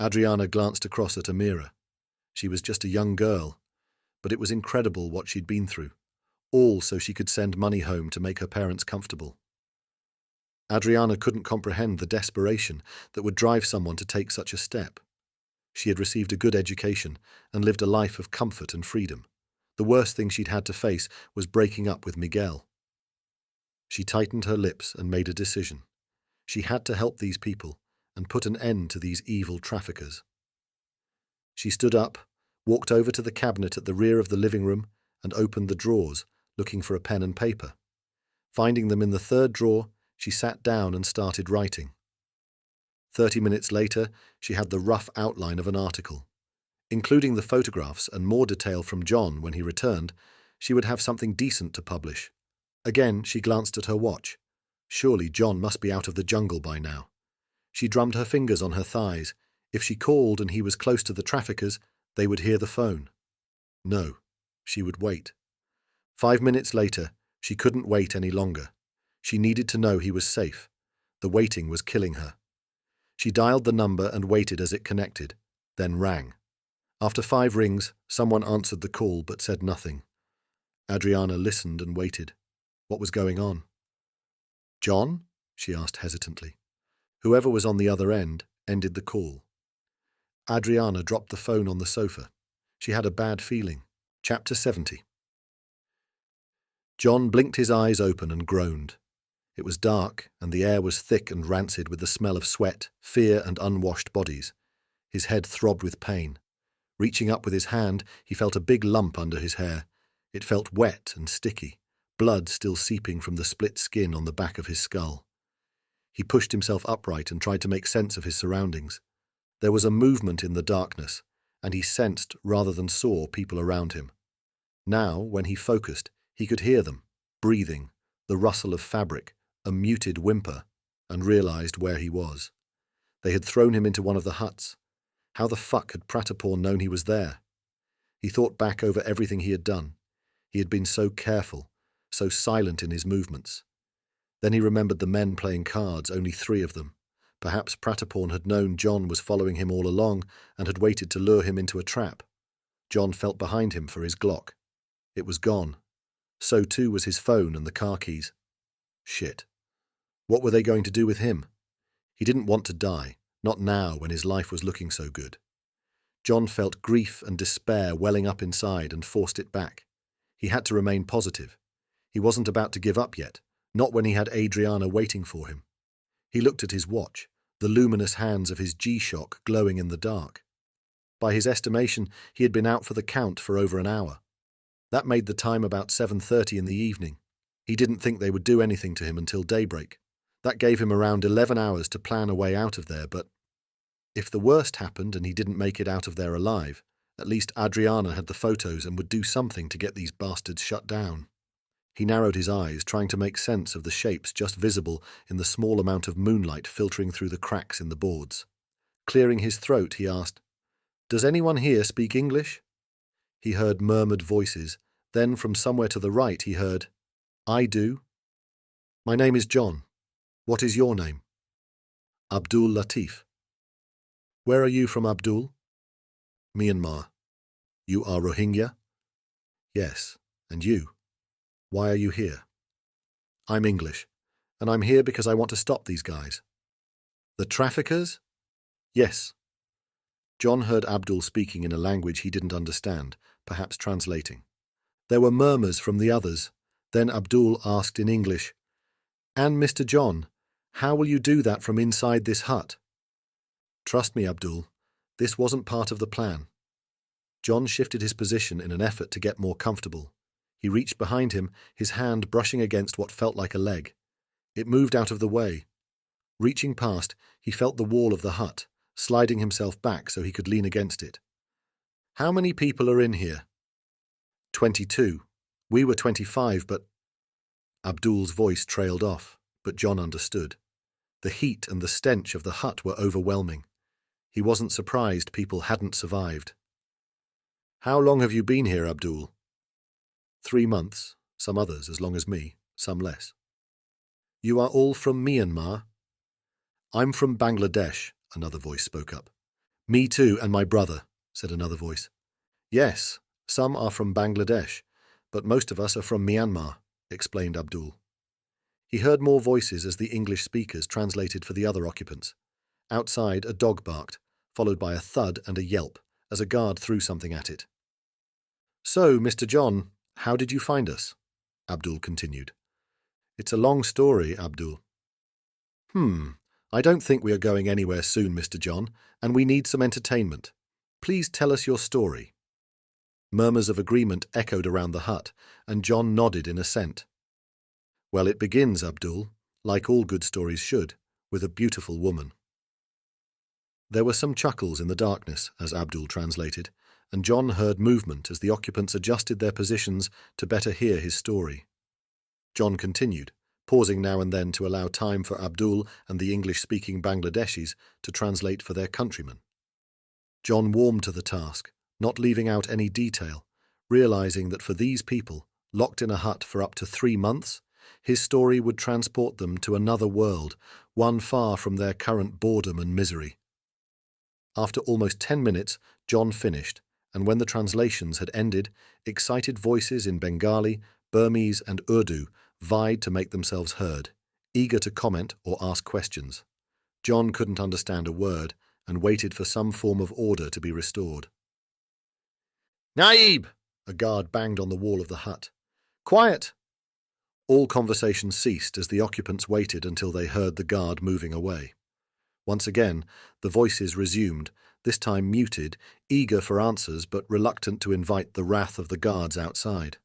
Adriana glanced across at Amira. She was just a young girl, but it was incredible what she'd been through, all so she could send money home to make her parents comfortable. Adriana couldn't comprehend the desperation that would drive someone to take such a step. She had received a good education and lived a life of comfort and freedom. The worst thing she'd had to face was breaking up with Miguel. She tightened her lips and made a decision. She had to help these people and put an end to these evil traffickers. She stood up, walked over to the cabinet at the rear of the living room, and opened the drawers, looking for a pen and paper. Finding them in the third drawer, she sat down and started writing. 30 minutes later, she had the rough outline of an article. Including the photographs and more detail from John when he returned, she would have something decent to publish. Again, she glanced at her watch. Surely John must be out of the jungle by now. She drummed her fingers on her thighs. If she called and he was close to the traffickers, they would hear the phone. No, she would wait. 5 minutes later, She couldn't wait any longer. She needed to know he was safe. The waiting was killing her. She dialed the number and waited as it connected, then rang. After 5 rings, someone answered the call but said nothing. Adriana listened and waited. What was going on? "John?" she asked hesitantly. Whoever was on the other end ended the call. Adriana dropped the phone on the sofa. She had a bad feeling. Chapter 70. John blinked his eyes open and groaned. It was dark, and the air was thick and rancid with the smell of sweat, fear, and unwashed bodies. His head throbbed with pain. Reaching up with his hand, he felt a big lump under his hair. It felt wet and sticky, blood still seeping from the split skin on the back of his skull. He pushed himself upright and tried to make sense of his surroundings. There was a movement in the darkness, and he sensed rather than saw people around him. Now, when he focused, he could hear them, breathing, the rustle of fabric, a muted whimper, and realized where he was. They had thrown him into one of the huts. How the fuck had Pratapor known he was there? He thought back over everything he had done. He had been so careful, so silent in his movements. Then he remembered the men playing cards, only 3 of them. Perhaps Pratapor had known John was following him all along and had waited to lure him into a trap. John felt behind him for his Glock. It was gone. So too was his phone and the car keys. Shit. What were they going to do with him? He didn't want to die, not now when his life was looking so good. John felt grief and despair welling up inside and forced it back. He had to remain positive. He wasn't about to give up yet, not when he had Adriana waiting for him. He looked at his watch, the luminous hands of his G-Shock glowing in the dark. By his estimation, he had been out for the count for over an hour. That made the time about 7:30 in the evening. He didn't think they would do anything to him until daybreak. That gave him around 11 hours to plan a way out of there, but if the worst happened and he didn't make it out of there alive, at least Adriana had the photos and would do something to get these bastards shut down. He narrowed his eyes, trying to make sense of the shapes just visible in the small amount of moonlight filtering through the cracks in the boards. Clearing his throat, he asked, "Does anyone here speak English?" He heard murmured voices. Then from somewhere to the right he heard, "I do." "My name is John. What is your name?" "Abdul Latif." "Where are you from, Abdul?" "Myanmar." "You are Rohingya?" "Yes. And you? Why are you here?" "I'm English, and I'm here because I want to stop these guys." "The traffickers?" "Yes." John heard Abdul speaking in a language he didn't understand, perhaps translating. There were murmurs from the others. Then Abdul asked in English, "And Mr. John, how will you do that from inside this hut?" "Trust me, Abdul, this wasn't part of the plan." John shifted his position in an effort to get more comfortable. He reached behind him, his hand brushing against what felt like a leg. It moved out of the way. Reaching past, he felt the wall of the hut, sliding himself back so he could lean against it. "How many people are in here?" 22. We were 25, but... Abdul's voice trailed off, but John understood. The heat and the stench of the hut were overwhelming. He wasn't surprised people hadn't survived. "How long have you been here, Abdul?" 3 months, some others as long as me, some less. "You are all from Myanmar?" "I'm from Bangladesh," another voice spoke up. "Me too, and my brother," said another voice. "Yes, some are from Bangladesh, but most of us are from Myanmar," explained Abdul. He heard more voices as the English speakers translated for the other occupants. Outside, a dog barked, followed by a thud and a yelp, as a guard threw something at it. "So, Mr. John, how did you find us?" Abdul continued. "It's a long story, Abdul." I don't think we are going anywhere soon, Mr. John, and we need some entertainment. Please tell us your story." Murmurs of agreement echoed around the hut, and John nodded in assent. "Well, it begins, Abdul, like all good stories should, with a beautiful woman." There were some chuckles in the darkness as Abdul translated, and John heard movement as the occupants adjusted their positions to better hear his story. John continued, pausing now and then to allow time for Abdul and the English-speaking Bangladeshis to translate for their countrymen. John warmed to the task, not leaving out any detail, realizing that for these people, locked in a hut for up to 3 months, his story would transport them to another world, one far from their current boredom and misery. After almost 10 minutes, John finished, and when the translations had ended, excited voices in Bengali, Burmese, and Urdu vied to make themselves heard, eager to comment or ask questions. John couldn't understand a word and waited for some form of order to be restored. "Naib!" a guard banged on the wall of the hut. "Quiet!" All conversation ceased as the occupants waited until they heard the guard moving away. Once again, the voices resumed, this time muted, eager for answers but reluctant to invite the wrath of the guards outside.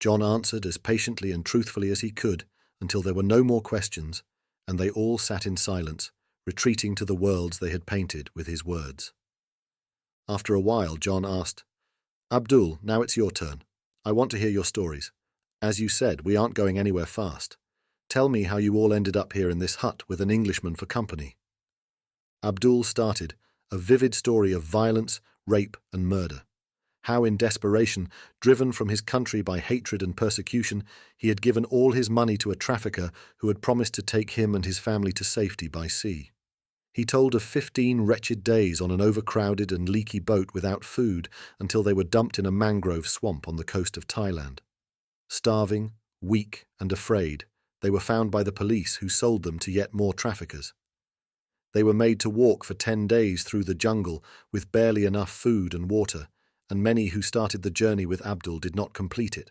John answered as patiently and truthfully as he could until there were no more questions, and they all sat in silence, retreating to the worlds they had painted with his words. After a while, John asked, "Abdul, now it's your turn. I want to hear your stories. As you said, we aren't going anywhere fast. Tell me how you all ended up here in this hut with an Englishman for company." Abdul started, a vivid story of violence, rape, and murder. How in desperation, driven from his country by hatred and persecution, he had given all his money to a trafficker who had promised to take him and his family to safety by sea. He told of 15 wretched days on an overcrowded and leaky boat without food until they were dumped in a mangrove swamp on the coast of Thailand. Starving, weak, and afraid, they were found by the police who sold them to yet more traffickers. They were made to walk for 10 days through the jungle with barely enough food and water, and many who started the journey with Abdul did not complete it.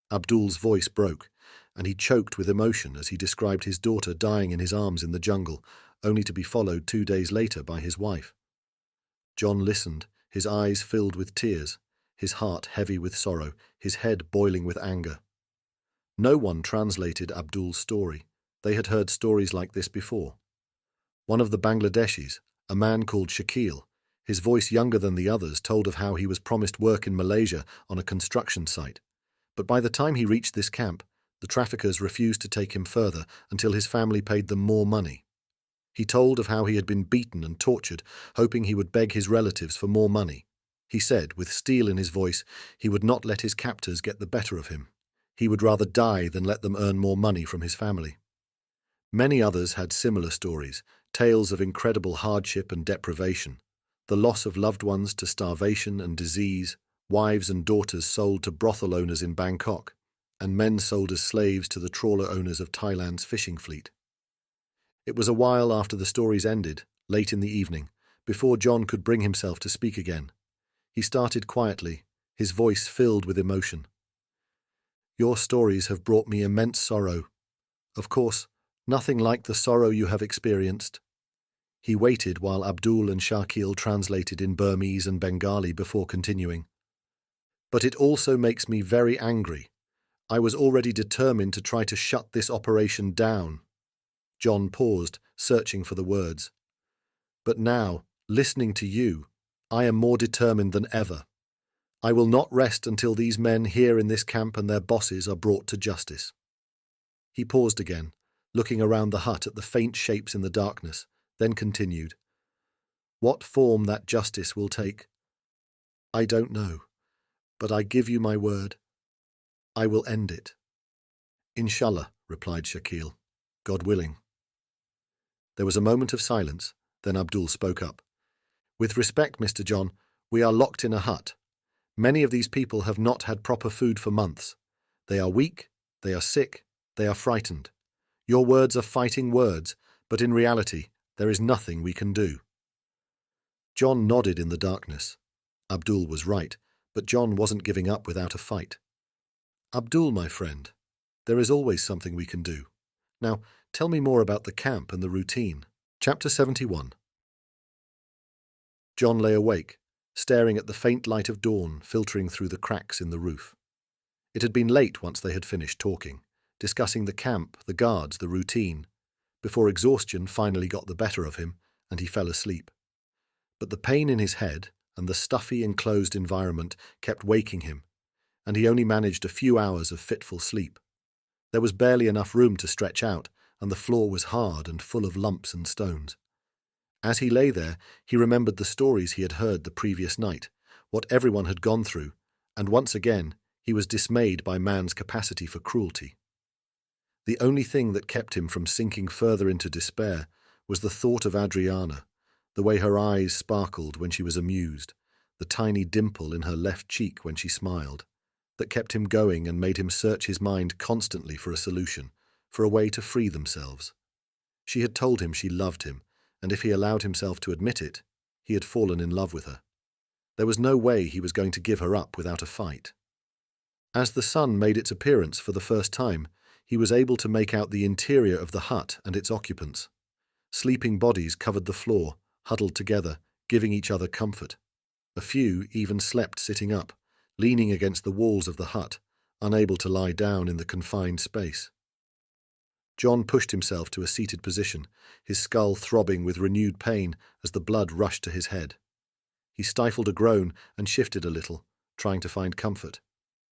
Abdul's voice broke, and he choked with emotion as he described his daughter dying in his arms in the jungle, only to be followed 2 days later by his wife. John listened, his eyes filled with tears, his heart heavy with sorrow, his head boiling with anger. No one translated Abdul's story. They had heard stories like this before. One of the Bangladeshis, a man called Shakil, his voice younger than the others, told of how he was promised work in Malaysia on a construction site. But by the time he reached this camp, the traffickers refused to take him further until his family paid them more money. He told of how he had been beaten and tortured, hoping he would beg his relatives for more money. He said, with steel in his voice, he would not let his captors get the better of him. He would rather die than let them earn more money from his family. Many others had similar stories, tales of incredible hardship and deprivation, the loss of loved ones to starvation and disease, wives and daughters sold to brothel owners in Bangkok, and men sold as slaves to the trawler owners of Thailand's fishing fleet. It was a while after the stories ended, late in the evening, before John could bring himself to speak again. He started quietly, his voice filled with emotion. "Your stories have brought me immense sorrow. Of course, nothing like the sorrow you have experienced." He waited while Abdul and Shakil translated in Burmese and Bengali before continuing. "But it also makes me very angry. I was already determined to try to shut this operation down." John paused, searching for the words. "But now, listening to you, I am more determined than ever. I will not rest until these men here in this camp and their bosses are brought to justice." He paused again, looking around the hut at the faint shapes in the darkness, then continued. "What form that justice will take, I don't know, but I give you my word. I will end it." "Inshallah," replied Shakil. "God willing." There was a moment of silence, then Abdul spoke up. "With respect, Mr. John, we are locked in a hut. Many of these people have not had proper food for months. They are weak, they are sick, they are frightened. Your words are fighting words, but in reality, there is nothing we can do." John nodded in the darkness. Abdul was right, but John wasn't giving up without a fight. "Abdul, my friend, there is always something we can do. Now, tell me more about the camp and the routine." Chapter 71. John lay awake, staring at the faint light of dawn filtering through the cracks in the roof. It had been late once they had finished talking, discussing the camp, the guards, the routine, before exhaustion finally got the better of him and he fell asleep. But the pain in his head and the stuffy, enclosed environment kept waking him, and he only managed a few hours of fitful sleep. There was barely enough room to stretch out, and the floor was hard and full of lumps and stones. As he lay there, he remembered the stories he had heard the previous night, what everyone had gone through, and once again He was dismayed by man's capacity for cruelty. The only thing that kept him from sinking further into despair was the thought of Adriana, the way her eyes sparkled when she was amused, the tiny dimple in her left cheek when she smiled, that kept him going and made him search his mind constantly for a solution, for a way to free themselves. She had told him she loved him, and if he allowed himself to admit it, he had fallen in love with her. There was no way he was going to give her up without a fight. As the sun made its appearance for the first time, he was able to make out the interior of the hut and its occupants. Sleeping bodies covered the floor, huddled together, giving each other comfort. A few even slept sitting up, leaning against the walls of the hut, unable to lie down in the confined space. John pushed himself to a seated position, his skull throbbing with renewed pain as the blood rushed to his head. He stifled a groan and shifted a little, trying to find comfort.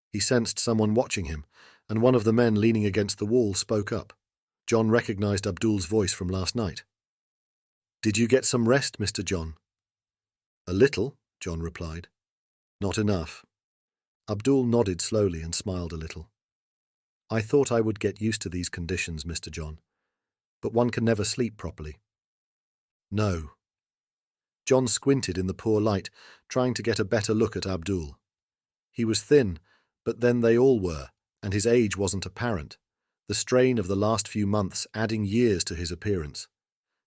He sensed someone watching him, and one of the men leaning against the wall spoke up. John recognized Abdul's voice from last night. "Did you get some rest, Mr. John?" "A little," John replied. "Not enough." Abdul nodded slowly and smiled a little. "I thought I would get used to these conditions, Mr. John, but one can never sleep properly." "No." John squinted in the poor light, trying to get a better look at Abdul. He was thin, but then they all were, and his age wasn't apparent, the strain of the last few months adding years to his appearance.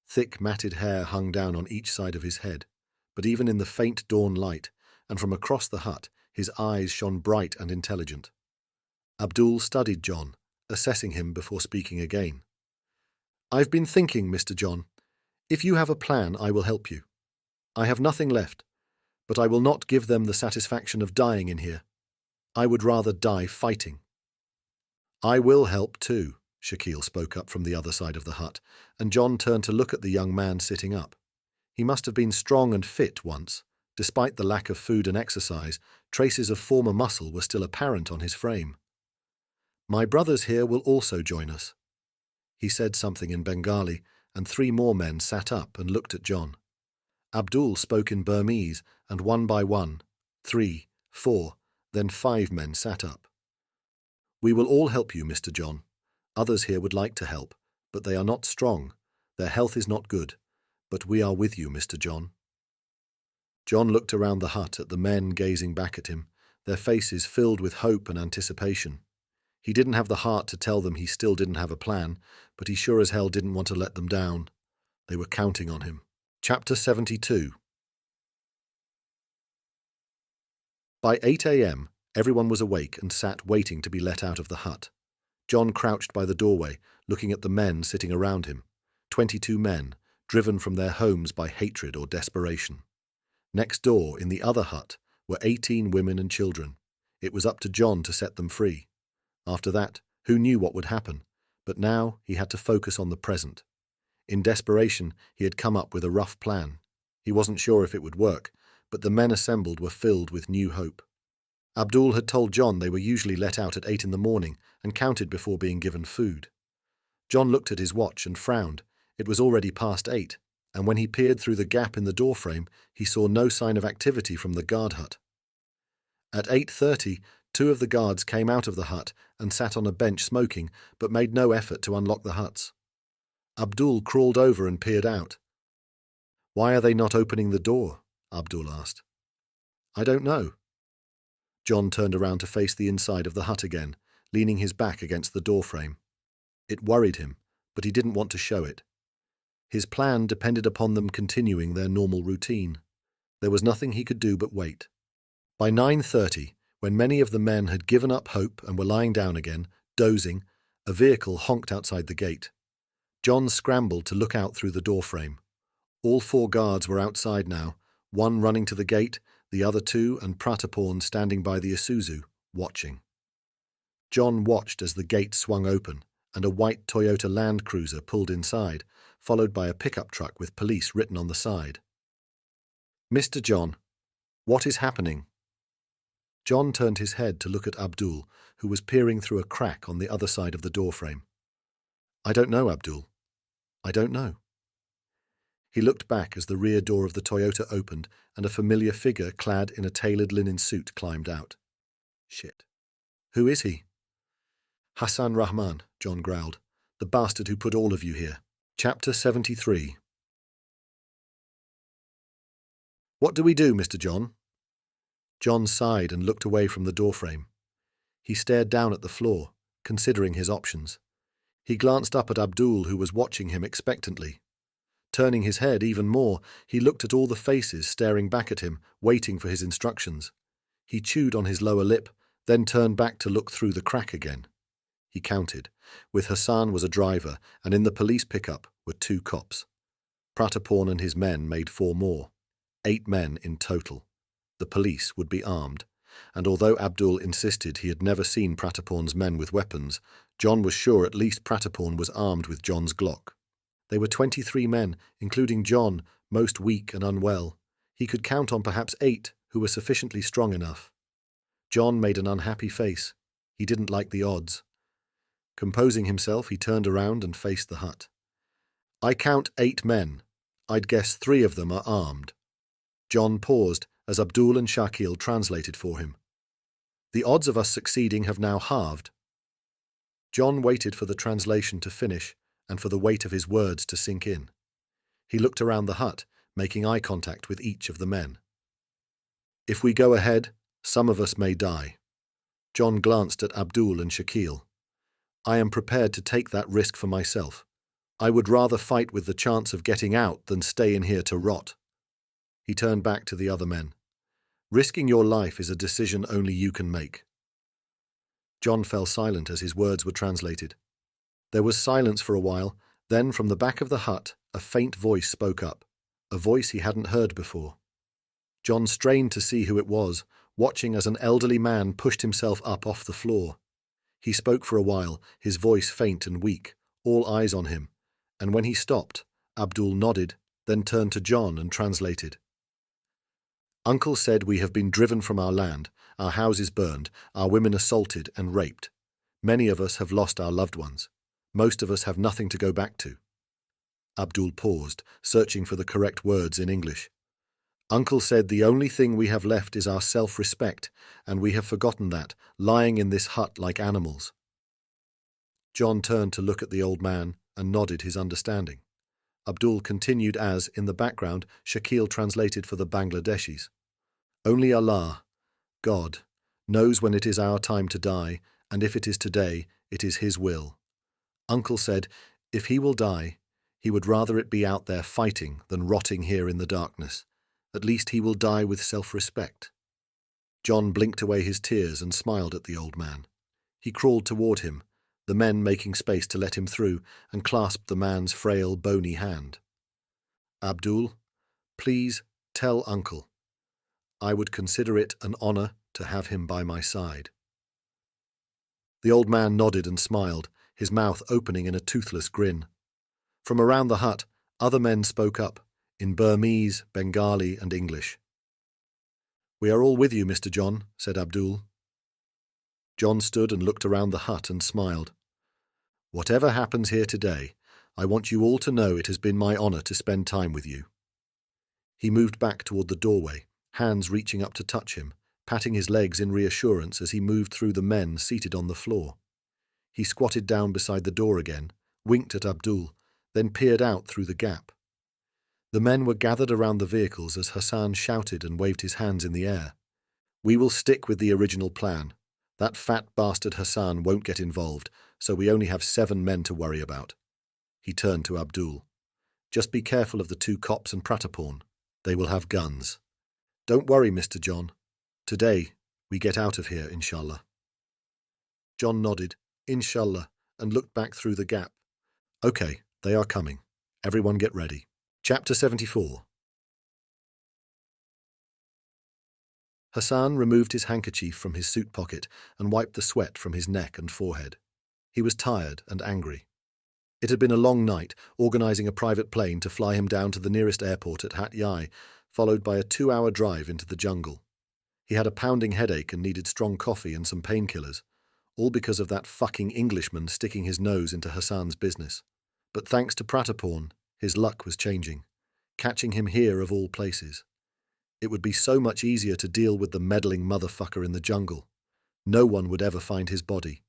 Thick matted hair hung down on each side of his head, but even in the faint dawn light, and from across the hut, his eyes shone bright and intelligent. Abdul studied John, assessing him before speaking again. "I've been thinking, Mr. John. If you have a plan, I will help you. I have nothing left, but I will not give them the satisfaction of dying in here. I would rather die fighting." "I will help too," Shakil spoke up from the other side of the hut, and John turned to look at the young man sitting up. He must have been strong and fit once. Despite the lack of food and exercise, traces of former muscle were still apparent on his frame. "My brothers here will also join us." He said something in Bengali, and 3 more men sat up and looked at John. Abdul spoke in Burmese, and one by one, 3, 4, then 5 men sat up. "We will all help you, Mr. John. Others here would like to help, but they are not strong. Their health is not good. But we are with you, Mr. John." John looked around the hut at the men gazing back at him, their faces filled with hope and anticipation. He didn't have the heart to tell them he still didn't have a plan, but he sure as hell didn't want to let them down. They were counting on him. Chapter 72. By 8 a.m., everyone was awake and sat waiting to be let out of the hut. John crouched by the doorway, looking at the men sitting around him. 22 men, driven from their homes by hatred or desperation. Next door, in the other hut, were 18 women and children. It was up to John to set them free. After that, who knew what would happen? But now he had to focus on the present. In desperation, he had come up with a rough plan. He wasn't sure if it would work, but the men assembled were filled with new hope. Abdul had told John they were usually let out at 8 in the morning and counted before being given food. John looked at his watch and frowned. It was already past 8, and when he peered through the gap in the doorframe, he saw no sign of activity from the guard hut. At 8:30, 2 of the guards came out of the hut and sat on a bench smoking, but made no effort to unlock the huts. Abdul crawled over and peered out. "Why are they not opening the door?" Abdul asked. "I don't know." John turned around to face the inside of the hut again, leaning his back against the doorframe. It worried him, but he didn't want to show it. His plan depended upon them continuing their normal routine. There was nothing he could do but wait. By 9:30, when many of the men had given up hope and were lying down again, dozing, a vehicle honked outside the gate. John scrambled to look out through the doorframe. All 4 guards were outside now, one running to the gate, the other 2 and Prataporn standing by the Isuzu, watching. John watched as the gate swung open and a white Toyota Land Cruiser pulled inside, followed by a pickup truck with police written on the side. "Mr. John, what is happening?" John turned his head to look at Abdul, who was peering through a crack on the other side of the doorframe. "I don't know, Abdul. I don't know." He looked back as the rear door of the Toyota opened and a familiar figure clad in a tailored linen suit climbed out. Shit. Who is he? Hassan Rahman, John growled. The bastard who put all of you here. Chapter 73. What do we do, Mr. John? John sighed and looked away from the doorframe. He stared down at the floor, considering his options. He glanced up at Abdul, who was watching him expectantly. Turning his head even more, he looked at all the faces staring back at him, waiting for his instructions. He chewed on his lower lip, then turned back to look through the crack again. He counted. With Hassan was a driver, and in the police pickup were 2 cops. Pratapon and his men made 4 more. 8 men in total. The police would be armed, and although Abdul insisted he had never seen Pratapon's men with weapons, John was sure at least Pratapon was armed with John's Glock. They were 23 men, including John, most weak and unwell. He could count on perhaps 8 who were sufficiently strong enough. John made an unhappy face. He didn't like the odds. Composing himself, he turned around and faced the hut. I count 8 men. I'd guess 3 of them are armed. John paused as Abdul and Shakil translated for him. The odds of us succeeding have now halved. John waited for the translation to finish and for the weight of his words to sink in. He looked around the hut, making eye contact with each of the men. If we go ahead, some of us may die. John glanced at Abdul and Shakil. I am prepared to take that risk for myself. I would rather fight with the chance of getting out than stay in here to rot. He turned back to the other men. Risking your life is a decision only you can make. John fell silent as his words were translated. There was silence for a while, then from the back of the hut, a faint voice spoke up, a voice he hadn't heard before. John strained to see who it was, watching as an elderly man pushed himself up off the floor. He spoke for a while, his voice faint and weak, all eyes on him, and when he stopped, Abdul nodded, then turned to John and translated. Uncle said we have been driven from our land, our houses burned, our women assaulted and raped. Many of us have lost our loved ones. Most of us have nothing to go back to. Abdul paused, searching for the correct words in English. Uncle said the only thing we have left is our self-respect, and we have forgotten that, lying in this hut like animals. John turned to look at the old man and nodded his understanding. Abdul continued as, in the background, Shakil translated for the Bangladeshis. Only Allah, God, knows when it is our time to die, and if it is today, it is His will. Uncle said, if he will die, he would rather it be out there fighting than rotting here in the darkness. At least he will die with self-respect. John blinked away his tears and smiled at the old man. He crawled toward him, the men making space to let him through, and clasped the man's frail, bony hand. Abdul, please tell Uncle. I would consider it an honor to have him by my side. The old man nodded and smiled, his mouth opening in a toothless grin. From around the hut, other men spoke up, in Burmese, Bengali, and English. We are all with you, Mr. John, said Abdul. John stood and looked around the hut and smiled. Whatever happens here today, I want you all to know it has been my honor to spend time with you. He moved back toward the doorway, hands reaching up to touch him, patting his legs in reassurance as he moved through the men seated on the floor. He squatted down beside the door again, winked at Abdul, then peered out through the gap. The men were gathered around the vehicles as Hassan shouted and waved his hands in the air. We will stick with the original plan. That fat bastard Hassan won't get involved, so we only have 7 men to worry about. He turned to Abdul. Just be careful of the 2 cops and Pratapon. They will have guns. Don't worry, Mr. John. Today, we get out of here, inshallah. John nodded, inshallah, and looked back through the gap. Okay, they are coming. Everyone get ready. Chapter 74. Hassan removed his handkerchief from his suit pocket and wiped the sweat from his neck and forehead. He was tired and angry. It had been a long night, organising a private plane to fly him down to the nearest airport at Hat Yai, followed by a 2-hour drive into the jungle. He had a pounding headache and needed strong coffee and some painkillers, all because of that fucking Englishman sticking his nose into Hassan's business. But thanks to Pratapon, his luck was changing, catching him here of all places. It would be so much easier to deal with the meddling motherfucker in the jungle. No one would ever find his body.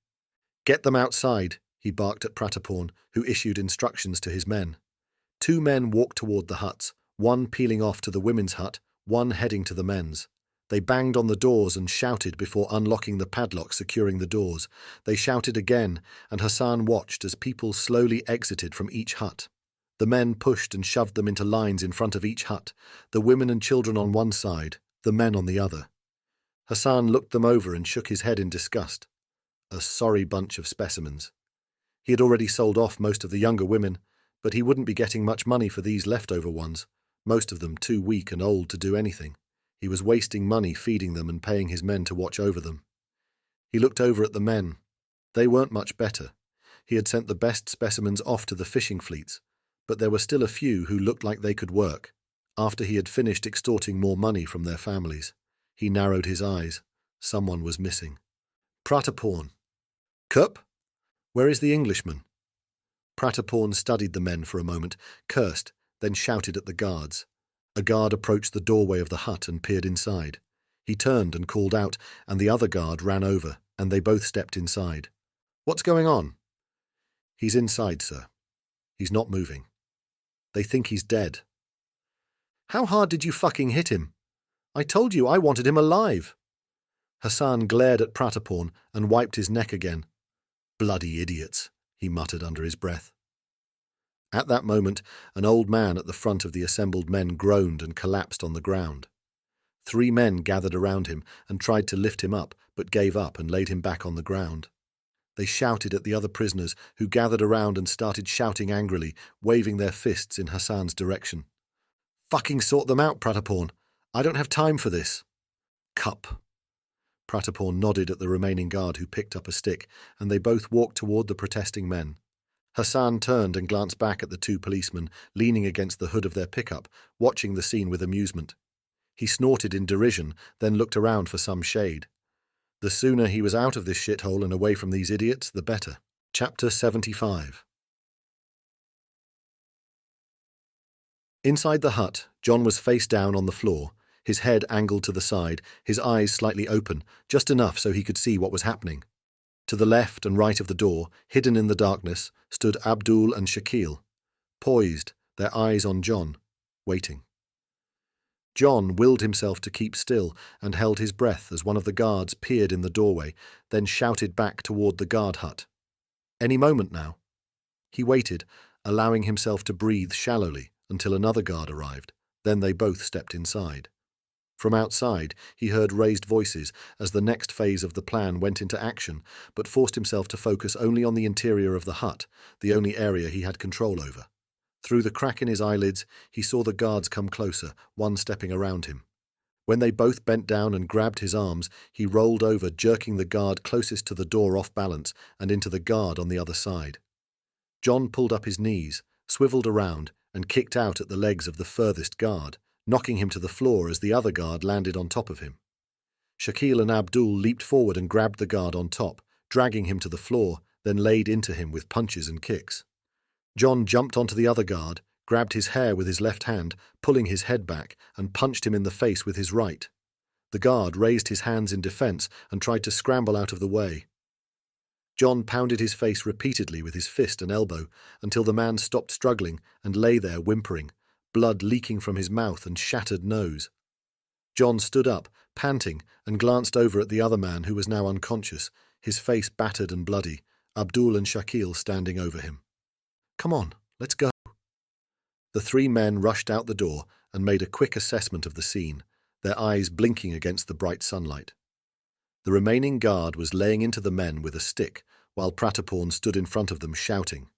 "Get them outside," he barked at Prataporn, who issued instructions to his men. 2 men walked toward the huts, one peeling off to the women's hut, one heading to the men's. They banged on the doors and shouted before unlocking the padlock securing the doors. They shouted again, and Hassan watched as people slowly exited from each hut. The men pushed and shoved them into lines in front of each hut, the women and children on one side, the men on the other. Hassan looked them over and shook his head in disgust. A sorry bunch of specimens. He had already sold off most of the younger women, but he wouldn't be getting much money for these leftover ones, most of them too weak and old to do anything. He was wasting money feeding them and paying his men to watch over them. He looked over at the men. They weren't much better. He had sent the best specimens off to the fishing fleets, but there were still a few who looked like they could work. After he had finished extorting more money from their families, he narrowed his eyes. Someone was missing. Prataporn. "Cup? Where is the Englishman?" Prataporn studied the men for a moment, cursed, then shouted at the guards. A guard approached the doorway of the hut and peered inside. He turned and called out, and the other guard ran over, and they both stepped inside. "What's going on?" "He's inside, sir. He's not moving. They think he's dead." "How hard did you fucking hit him? I told you I wanted him alive." Hassan glared at Prataporn and wiped his neck again. "Bloody idiots," he muttered under his breath. At that moment, an old man at the front of the assembled men groaned and collapsed on the ground. 3 men gathered around him and tried to lift him up, but gave up and laid him back on the ground. They shouted at the other prisoners, who gathered around and started shouting angrily, waving their fists in Hassan's direction. "Fucking sort them out, Prataporn. I don't have time for this." "Cup." Prataporn nodded at the remaining guard, who picked up a stick, and they both walked toward the protesting men. Hassan turned and glanced back at the 2 policemen, leaning against the hood of their pickup, watching the scene with amusement. He snorted in derision, then looked around for some shade. The sooner he was out of this shithole and away from these idiots, the better. Chapter 75. Inside the hut, John was face down on the floor, his head angled to the side, his eyes slightly open, just enough so he could see what was happening. To the left and right of the door, hidden in the darkness, stood Abdul and Shakil, poised, their eyes on John, waiting. John willed himself to keep still and held his breath as one of the guards peered in the doorway, then shouted back toward the guard hut. Any moment now. He waited, allowing himself to breathe shallowly until another guard arrived. Then they both stepped inside. From outside, he heard raised voices as the next phase of the plan went into action, but forced himself to focus only on the interior of the hut, the only area he had control over. Through the crack in his eyelids, he saw the guards come closer, one stepping around him. When they both bent down and grabbed his arms, he rolled over, jerking the guard closest to the door off balance and into the guard on the other side. John pulled up his knees, swiveled around, and kicked out at the legs of the furthest guard, knocking him to the floor as the other guard landed on top of him. Shakil and Abdul leaped forward and grabbed the guard on top, dragging him to the floor, then laid into him with punches and kicks. John jumped onto the other guard, grabbed his hair with his left hand, pulling his head back, and punched him in the face with his right. The guard raised his hands in defense and tried to scramble out of the way. John pounded his face repeatedly with his fist and elbow until the man stopped struggling and lay there whimpering, blood leaking from his mouth and shattered nose. John stood up, panting, and glanced over at the other man who was now unconscious, his face battered and bloody, Abdul and Shakil standing over him. "Come on, let's go." The 3 men rushed out the door and made a quick assessment of the scene, their eyes blinking against the bright sunlight. The remaining guard was laying into the men with a stick, while Prataporn stood in front of them shouting.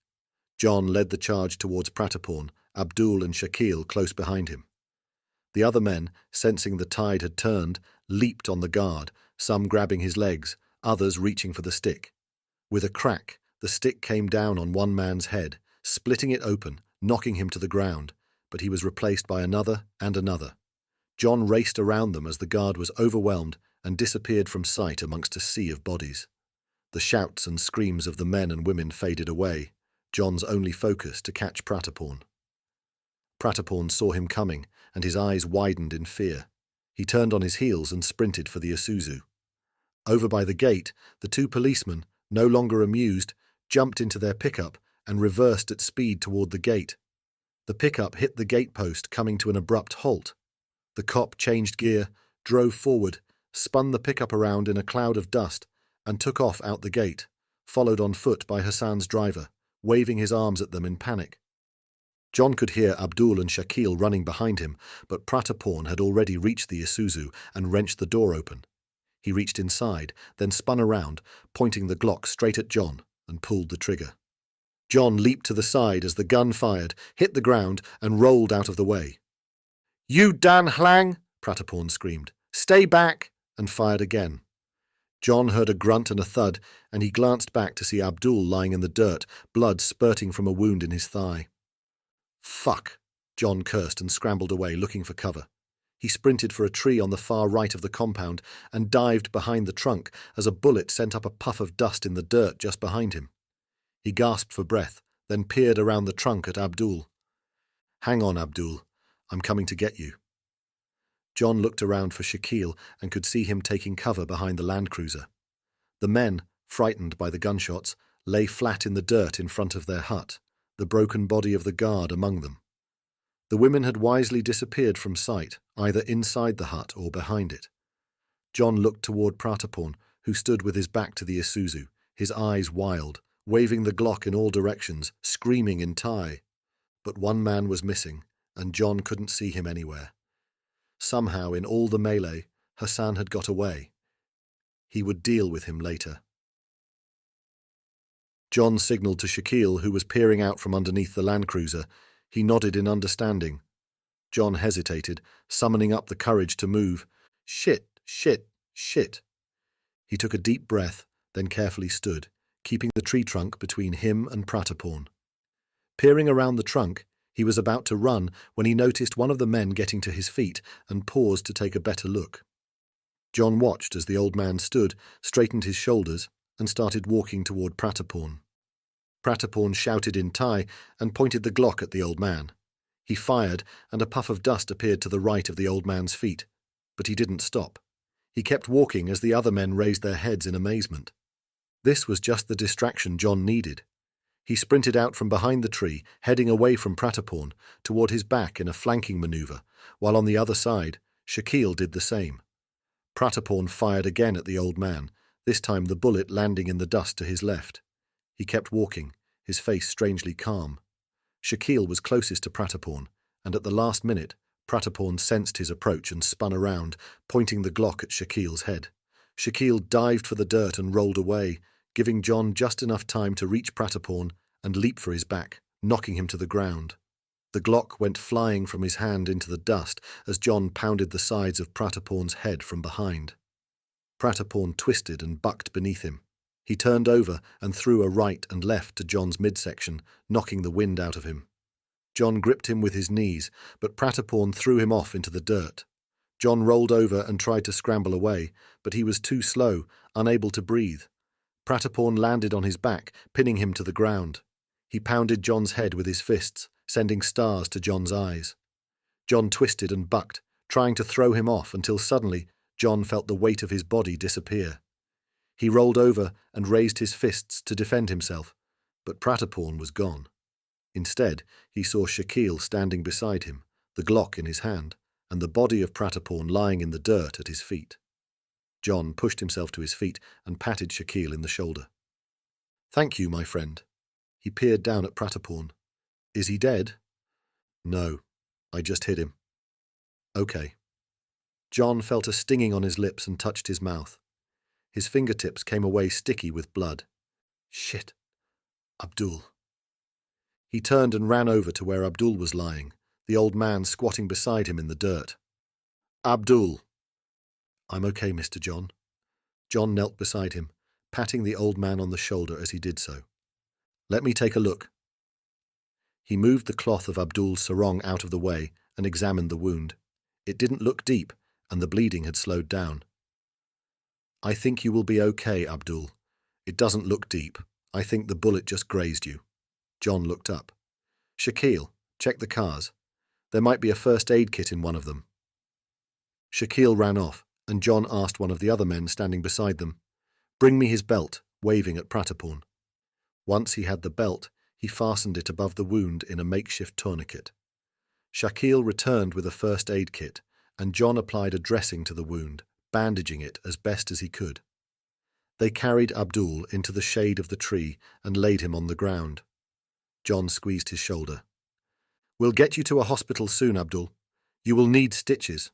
John led the charge towards Prataporn, Abdul and Shakil close behind him. The other men, sensing the tide had turned, leaped on the guard, some grabbing his legs, others reaching for the stick. With a crack, the stick came down on one man's head, splitting it open, knocking him to the ground, but he was replaced by another and another. John raced around them as the guard was overwhelmed and disappeared from sight amongst a sea of bodies. The shouts and screams of the men and women faded away, John's only focus to catch Prataporn. Prataporn saw him coming, and his eyes widened in fear. He turned on his heels and sprinted for the Isuzu. Over by the gate, the two policemen, no longer amused, jumped into their pickup and reversed at speed toward the gate. The pickup hit the gatepost, coming to an abrupt halt. The cop changed gear, drove forward, spun the pickup around in a cloud of dust, and took off out the gate, followed on foot by Hassan's driver, waving his arms at them in panic. John could hear Abdul and Shakil running behind him, but Prataporn had already reached the Isuzu and wrenched the door open. He reached inside, then spun around, pointing the Glock straight at John, and pulled the trigger. John leaped to the side as the gun fired, hit the ground, and rolled out of the way. "You Dan Hlang!" Prataporn screamed. "Stay back!" and fired again. John heard a grunt and a thud, and he glanced back to see Abdul lying in the dirt, blood spurting from a wound in his thigh. "Fuck!" John cursed and scrambled away, looking for cover. He sprinted for a tree on the far right of the compound and dived behind the trunk as a bullet sent up a puff of dust in the dirt just behind him. He gasped for breath, then peered around the trunk at Abdul. "Hang on, Abdul. I'm coming to get you." John looked around for Shakil and could see him taking cover behind the Land Cruiser. The men, frightened by the gunshots, lay flat in the dirt in front of their hut, the broken body of the guard among them. The women had wisely disappeared from sight, either inside the hut or behind it. John looked toward Prataporn, who stood with his back to the Isuzu, his eyes wild, waving the Glock in all directions, screaming in Thai. But one man was missing, and John couldn't see him anywhere. Somehow, in all the melee, Hassan had got away. He would deal with him later. John signaled to Shakil, who was peering out from underneath the Land Cruiser. He nodded in understanding. John hesitated, summoning up the courage to move. Shit, shit, shit. He took a deep breath, then carefully stood, keeping the tree trunk between him and Prataporn. Peering around the trunk, he was about to run when he noticed one of the men getting to his feet and paused to take a better look. John watched as the old man stood, straightened his shoulders, and started walking toward Prataporn. Prataporn shouted in Thai and pointed the Glock at the old man. He fired, and a puff of dust appeared to the right of the old man's feet, but he didn't stop. He kept walking as the other men raised their heads in amazement. This was just the distraction John needed. He sprinted out from behind the tree, heading away from Prataporn, toward his back in a flanking maneuver, while on the other side, Shakil did the same. Prataporn fired again at the old man, this time the bullet landing in the dust to his left. He kept walking, his face strangely calm. Shakil was closest to Prataporn, and at the last minute, Prataporn sensed his approach and spun around, pointing the Glock at Shakil's head. Shakil dived for the dirt and rolled away, giving John just enough time to reach Prataporn and leap for his back, knocking him to the ground. The Glock went flying from his hand into the dust as John pounded the sides of Prataporn's head from behind. Prataporn twisted and bucked beneath him. He turned over and threw a right and left to John's midsection, knocking the wind out of him. John gripped him with his knees, but Prataporn threw him off into the dirt. John rolled over and tried to scramble away, but he was too slow, unable to breathe. Prataporn landed on his back, pinning him to the ground. He pounded John's head with his fists, sending stars to John's eyes. John twisted and bucked, trying to throw him off until suddenly John felt the weight of his body disappear. He rolled over and raised his fists to defend himself, but Prataporn was gone. Instead, he saw Shakil standing beside him, the Glock in his hand, and the body of Prataporn lying in the dirt at his feet. John pushed himself to his feet and patted Shakil in the shoulder. "Thank you, my friend." He peered down at Prataporn. "Is he dead?" "No, I just hit him." "Okay." John felt a stinging on his lips and touched his mouth. His fingertips came away sticky with blood. "Shit. Abdul." He turned and ran over to where Abdul was lying, the old man squatting beside him in the dirt. "Abdul." "I'm okay, Mr. John." John knelt beside him, patting the old man on the shoulder as he did so. "Let me take a look." He moved the cloth of Abdul's sarong out of the way and examined the wound. It didn't look deep, and the bleeding had slowed down. "I think you will be okay, Abdul. It doesn't look deep. I think the bullet just grazed you." John looked up. "Shakil, check the cars. There might be a first aid kit in one of them." Shakil ran off, and John asked one of the other men standing beside them, "Bring me his belt," waving at Pratapon. Once he had the belt, he fastened it above the wound in a makeshift tourniquet. Shakil returned with a first aid kit, and John applied a dressing to the wound, bandaging it as best as he could. They carried Abdul into the shade of the tree and laid him on the ground. John squeezed his shoulder. "We'll get you to a hospital soon, Abdul. You will need stitches."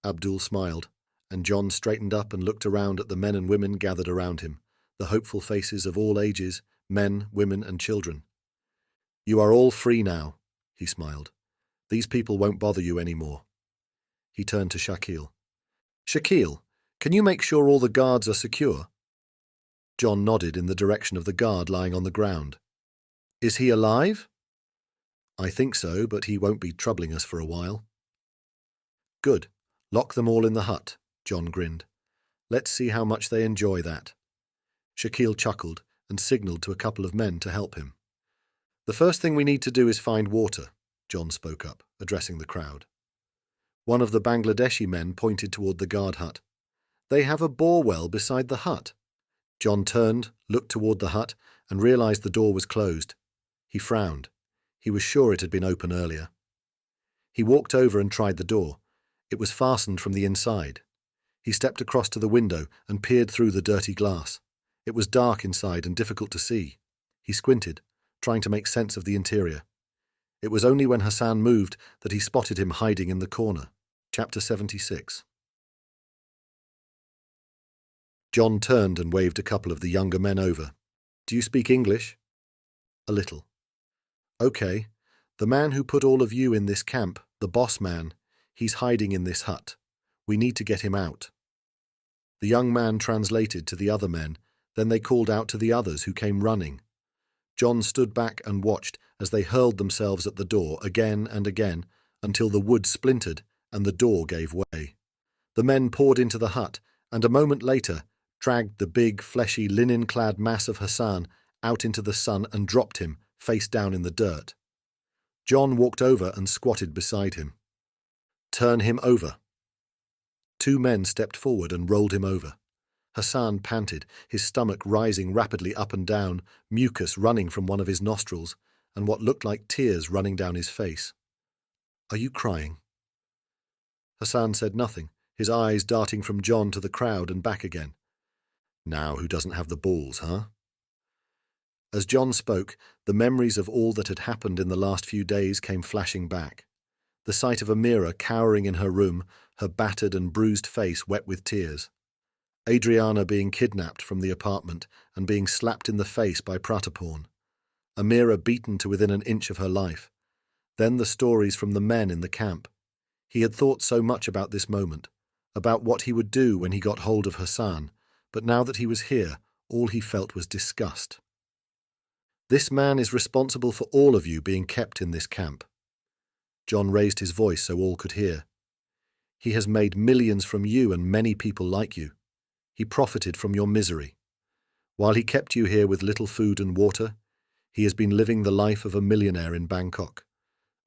Abdul smiled, and John straightened up and looked around at the men and women gathered around him, the hopeful faces of all ages, men, women, and children. "You are all free now," he smiled. "These people won't bother you anymore." He turned to Shakil. "Shakil, can you make sure all the guards are secure?" John nodded in the direction of the guard lying on the ground. "Is he alive?" "I think so, but he won't be troubling us for a while." "Good. Lock them all in the hut," John grinned. "Let's see how much they enjoy that." Shakil chuckled and signaled to a couple of men to help him. "The first thing we need to do is find water," John spoke up, addressing the crowd. One of the Bangladeshi men pointed toward the guard hut. "They have a bore well beside the hut." John turned, looked toward the hut, and realized the door was closed. He frowned. He was sure it had been open earlier. He walked over and tried the door. It was fastened from the inside. He stepped across to the window and peered through the dirty glass. It was dark inside and difficult to see. He squinted, trying to make sense of the interior. It was only when Hassan moved that he spotted him hiding in the corner. Chapter 76. John turned and waved a couple of the younger men over. "Do you speak English?" "A little." "Okay. The man who put all of you in this camp, the boss man, he's hiding in this hut. We need to get him out." The young man translated to the other men, then they called out to the others who came running. John stood back and watched as they hurled themselves at the door again and again until the wood splintered and the door gave way. The men poured into the hut and a moment later dragged the big, fleshy, linen-clad mass of Hassan out into the sun and dropped him, face down in the dirt. John walked over and squatted beside him. "Turn him over." Two men stepped forward and rolled him over. Hassan panted, his stomach rising rapidly up and down, mucus running from one of his nostrils, and what looked like tears running down his face. "Are you crying?" Hassan said nothing, his eyes darting from John to the crowd and back again. "Now who doesn't have the balls, huh?" As John spoke, the memories of all that had happened in the last few days came flashing back. The sight of Amira cowering in her room, her battered and bruised face wet with tears. Adriana being kidnapped from the apartment and being slapped in the face by Pratapon. Amira beaten to within an inch of her life. Then the stories from the men in the camp. He had thought so much about this moment, about what he would do when he got hold of Hassan, but now that he was here, all he felt was disgust. "This man is responsible for all of you being kept in this camp." John raised his voice so all could hear. "He has made millions from you and many people like you. He profited from your misery. While he kept you here with little food and water, he has been living the life of a millionaire in Bangkok.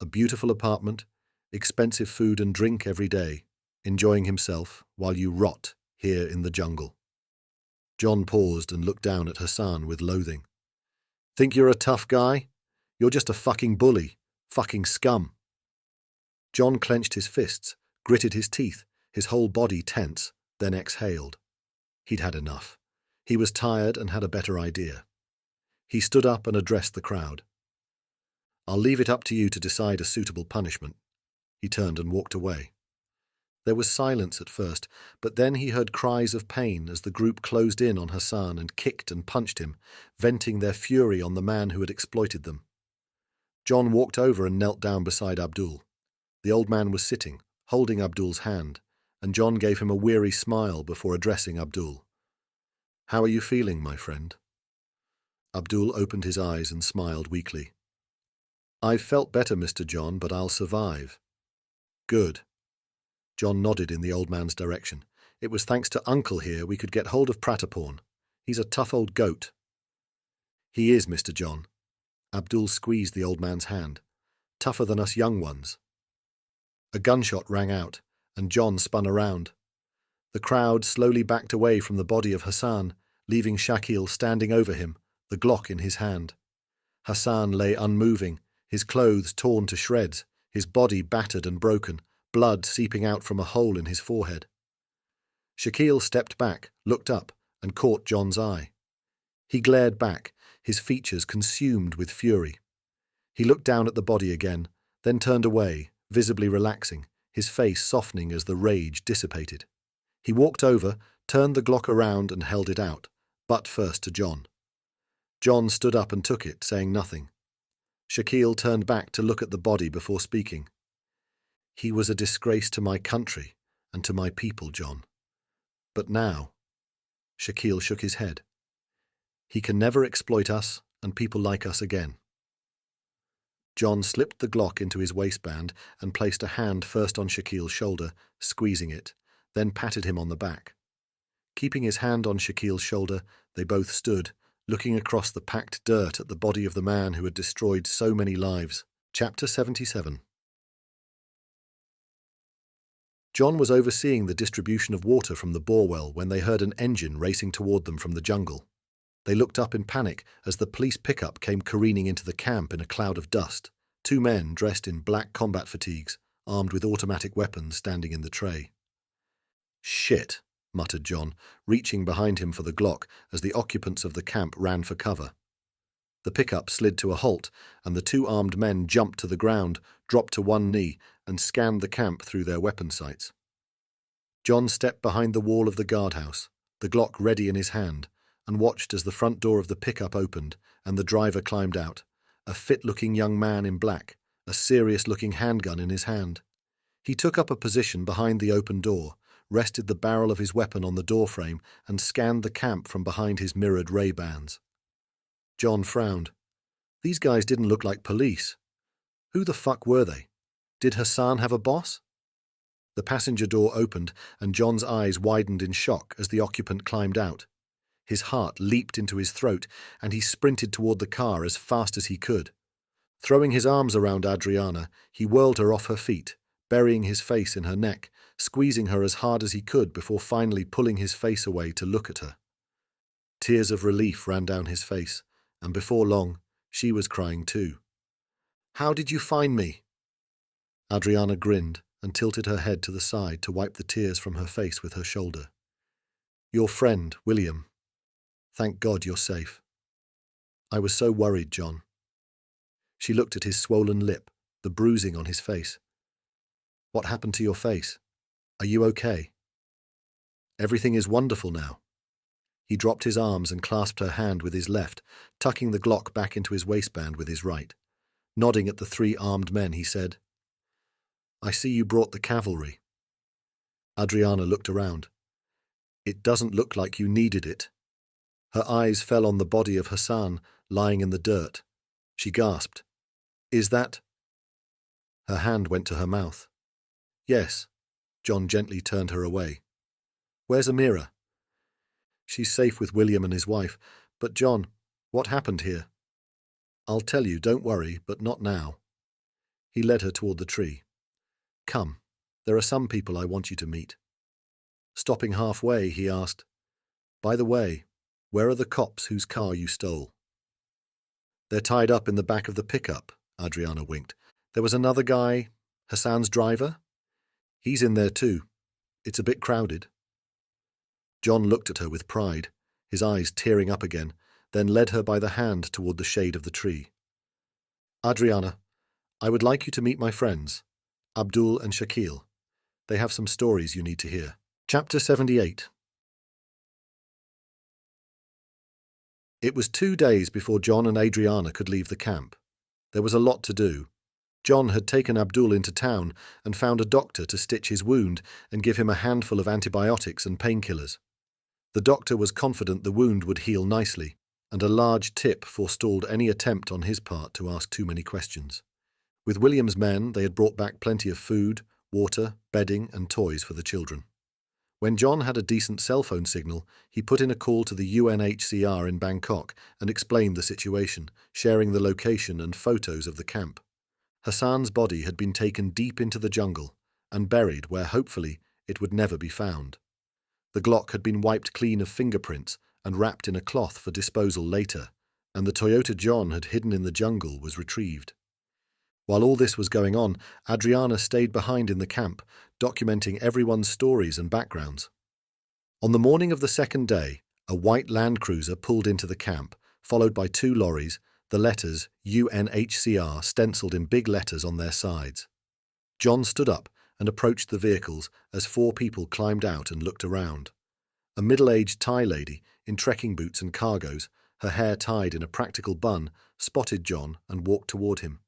A beautiful apartment, expensive food and drink every day, enjoying himself while you rot here in the jungle." John paused and looked down at Hassan with loathing. "Think you're a tough guy? You're just a fucking bully. Fucking scum." John clenched his fists, gritted his teeth, his whole body tense, then exhaled. He'd had enough. He was tired and had a better idea. He stood up and addressed the crowd. "I'll leave it up to you to decide a suitable punishment." He turned and walked away. There was silence at first, but then he heard cries of pain as the group closed in on Hassan and kicked and punched him, venting their fury on the man who had exploited them. John walked over and knelt down beside Abdul. The old man was sitting, holding Abdul's hand, and John gave him a weary smile before addressing Abdul. "How are you feeling, my friend?" Abdul opened his eyes and smiled weakly. "I've felt better, Mr. John, but I'll survive." "Good." John nodded in the old man's direction. "It was thanks to Uncle here we could get hold of Pratapon. He's a tough old goat." "He is, Mr. John." Abdul squeezed the old man's hand. "Tougher than us young ones." A gunshot rang out, and John spun around. The crowd slowly backed away from the body of Hassan, leaving Shakil standing over him, the Glock in his hand. Hassan lay unmoving, his clothes torn to shreds, his body battered and broken, blood seeping out from a hole in his forehead. Shakil stepped back, looked up, and caught John's eye. He glared back, his features consumed with fury. He looked down at the body again, then turned away, visibly relaxing, his face softening as the rage dissipated. He walked over, turned the Glock around and held it out, butt first to John. John stood up and took it, saying nothing. Shakil turned back to look at the body before speaking. "He was a disgrace to my country and to my people, John. But now—" Shakil shook his head. "He can never exploit us and people like us again." John slipped the Glock into his waistband and placed a hand first on Shakil's shoulder, squeezing it, then patted him on the back. Keeping his hand on Shakil's shoulder, they both stood, looking across the packed dirt at the body of the man who had destroyed so many lives. Chapter 77. John was overseeing the distribution of water from the borewell when they heard an engine racing toward them from the jungle. They looked up in panic as the police pickup came careening into the camp in a cloud of dust, 2 men dressed in black combat fatigues, armed with automatic weapons standing in the tray. "Shit," muttered John, reaching behind him for the Glock as the occupants of the camp ran for cover. The pickup slid to a halt, and the 2 armed men jumped to the ground, dropped to one knee, and scanned the camp through their weapon sights. John stepped behind the wall of the guardhouse, the Glock ready in his hand, and watched as the front door of the pickup opened and the driver climbed out, a fit-looking young man in black, a serious-looking handgun in his hand. He took up a position behind the open door, rested the barrel of his weapon on the doorframe, and scanned the camp from behind his mirrored Ray-Bans. John frowned. These guys didn't look like police. Who the fuck were they? Did Hassan have a boss? The passenger door opened, and John's eyes widened in shock as the occupant climbed out. His heart leaped into his throat, and he sprinted toward the car as fast as he could. Throwing his arms around Adriana, he whirled her off her feet, burying his face in her neck, squeezing her as hard as he could before finally pulling his face away to look at her. Tears of relief ran down his face, and before long, she was crying too. "How did you find me?" Adriana grinned and tilted her head to the side to wipe the tears from her face with her shoulder. "Your friend, William. Thank God you're safe." "I was so worried, John." She looked at his swollen lip, the bruising on his face. "What happened to your face? Are you okay?" "Everything is wonderful now." He dropped his arms and clasped her hand with his left, tucking the Glock back into his waistband with his right. Nodding at the 3 armed men, he said, "I see you brought the cavalry." Adriana looked around. "It doesn't look like you needed it." Her eyes fell on the body of Hassan lying in the dirt. She gasped, "Is that—" Her hand went to her mouth. "Yes." John gently turned her away. "Where's Amira?" "She's safe with William and his wife. But John, what happened here?" "I'll tell you, don't worry, but not now." He led her toward the tree. "Come, there are some people I want you to meet." Stopping halfway, he asked, "By the way, where are the cops whose car you stole?" "They're tied up in the back of the pickup," Adriana winked. "There was another guy, Hassan's driver. He's in there too. It's a bit crowded." John looked at her with pride, his eyes tearing up again, then led her by the hand toward the shade of the tree. "Adriana, I would like you to meet my friends, Abdul and Shakil. They have some stories you need to hear." Chapter 78. It was 2 days before John and Adriana could leave the camp. There was a lot to do. John had taken Abdul into town and found a doctor to stitch his wound and give him a handful of antibiotics and painkillers. The doctor was confident the wound would heal nicely, and a large tip forestalled any attempt on his part to ask too many questions. With William's men, they had brought back plenty of food, water, bedding, and toys for the children. When John had a decent cell phone signal, he put in a call to the UNHCR in Bangkok and explained the situation, sharing the location and photos of the camp. Hassan's body had been taken deep into the jungle and buried where hopefully it would never be found. The Glock had been wiped clean of fingerprints and wrapped in a cloth for disposal later, and the Toyota John had hidden in the jungle was retrieved. While all this was going on, Adriana stayed behind in the camp, documenting everyone's stories and backgrounds. On the morning of the second day, a white Land Cruiser pulled into the camp, followed by 2 lorries, the letters UNHCR stenciled in big letters on their sides. John stood up and approached the vehicles as 4 people climbed out and looked around. A middle-aged Thai lady, in trekking boots and cargos, her hair tied in a practical bun, spotted John and walked toward him.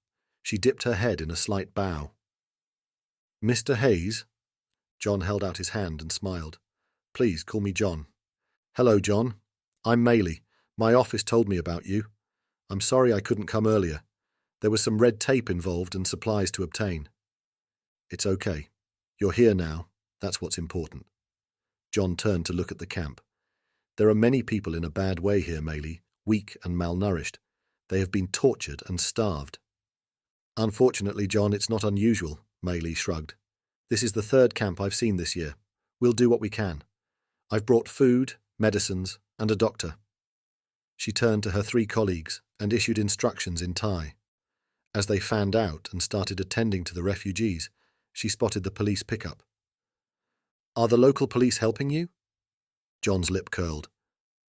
She dipped her head in a slight bow. "Mr. Hayes?" John held out his hand and smiled. "Please call me John." "Hello, John. I'm Maylie. My office told me about you. I'm sorry I couldn't come earlier. There was some red tape involved and supplies to obtain." "It's okay. You're here now. That's what's important." John turned to look at the camp. "There are many people in a bad way here, Maylie, weak and malnourished. They have been tortured and starved." "Unfortunately, John, it's not unusual," Maylie shrugged. "This is the 3rd camp I've seen this year. We'll do what we can. I've brought food, medicines, and a doctor." She turned to her 3 colleagues and issued instructions in Thai. As they fanned out and started attending to the refugees, she spotted the police pickup. "Are the local police helping you?" John's lip curled.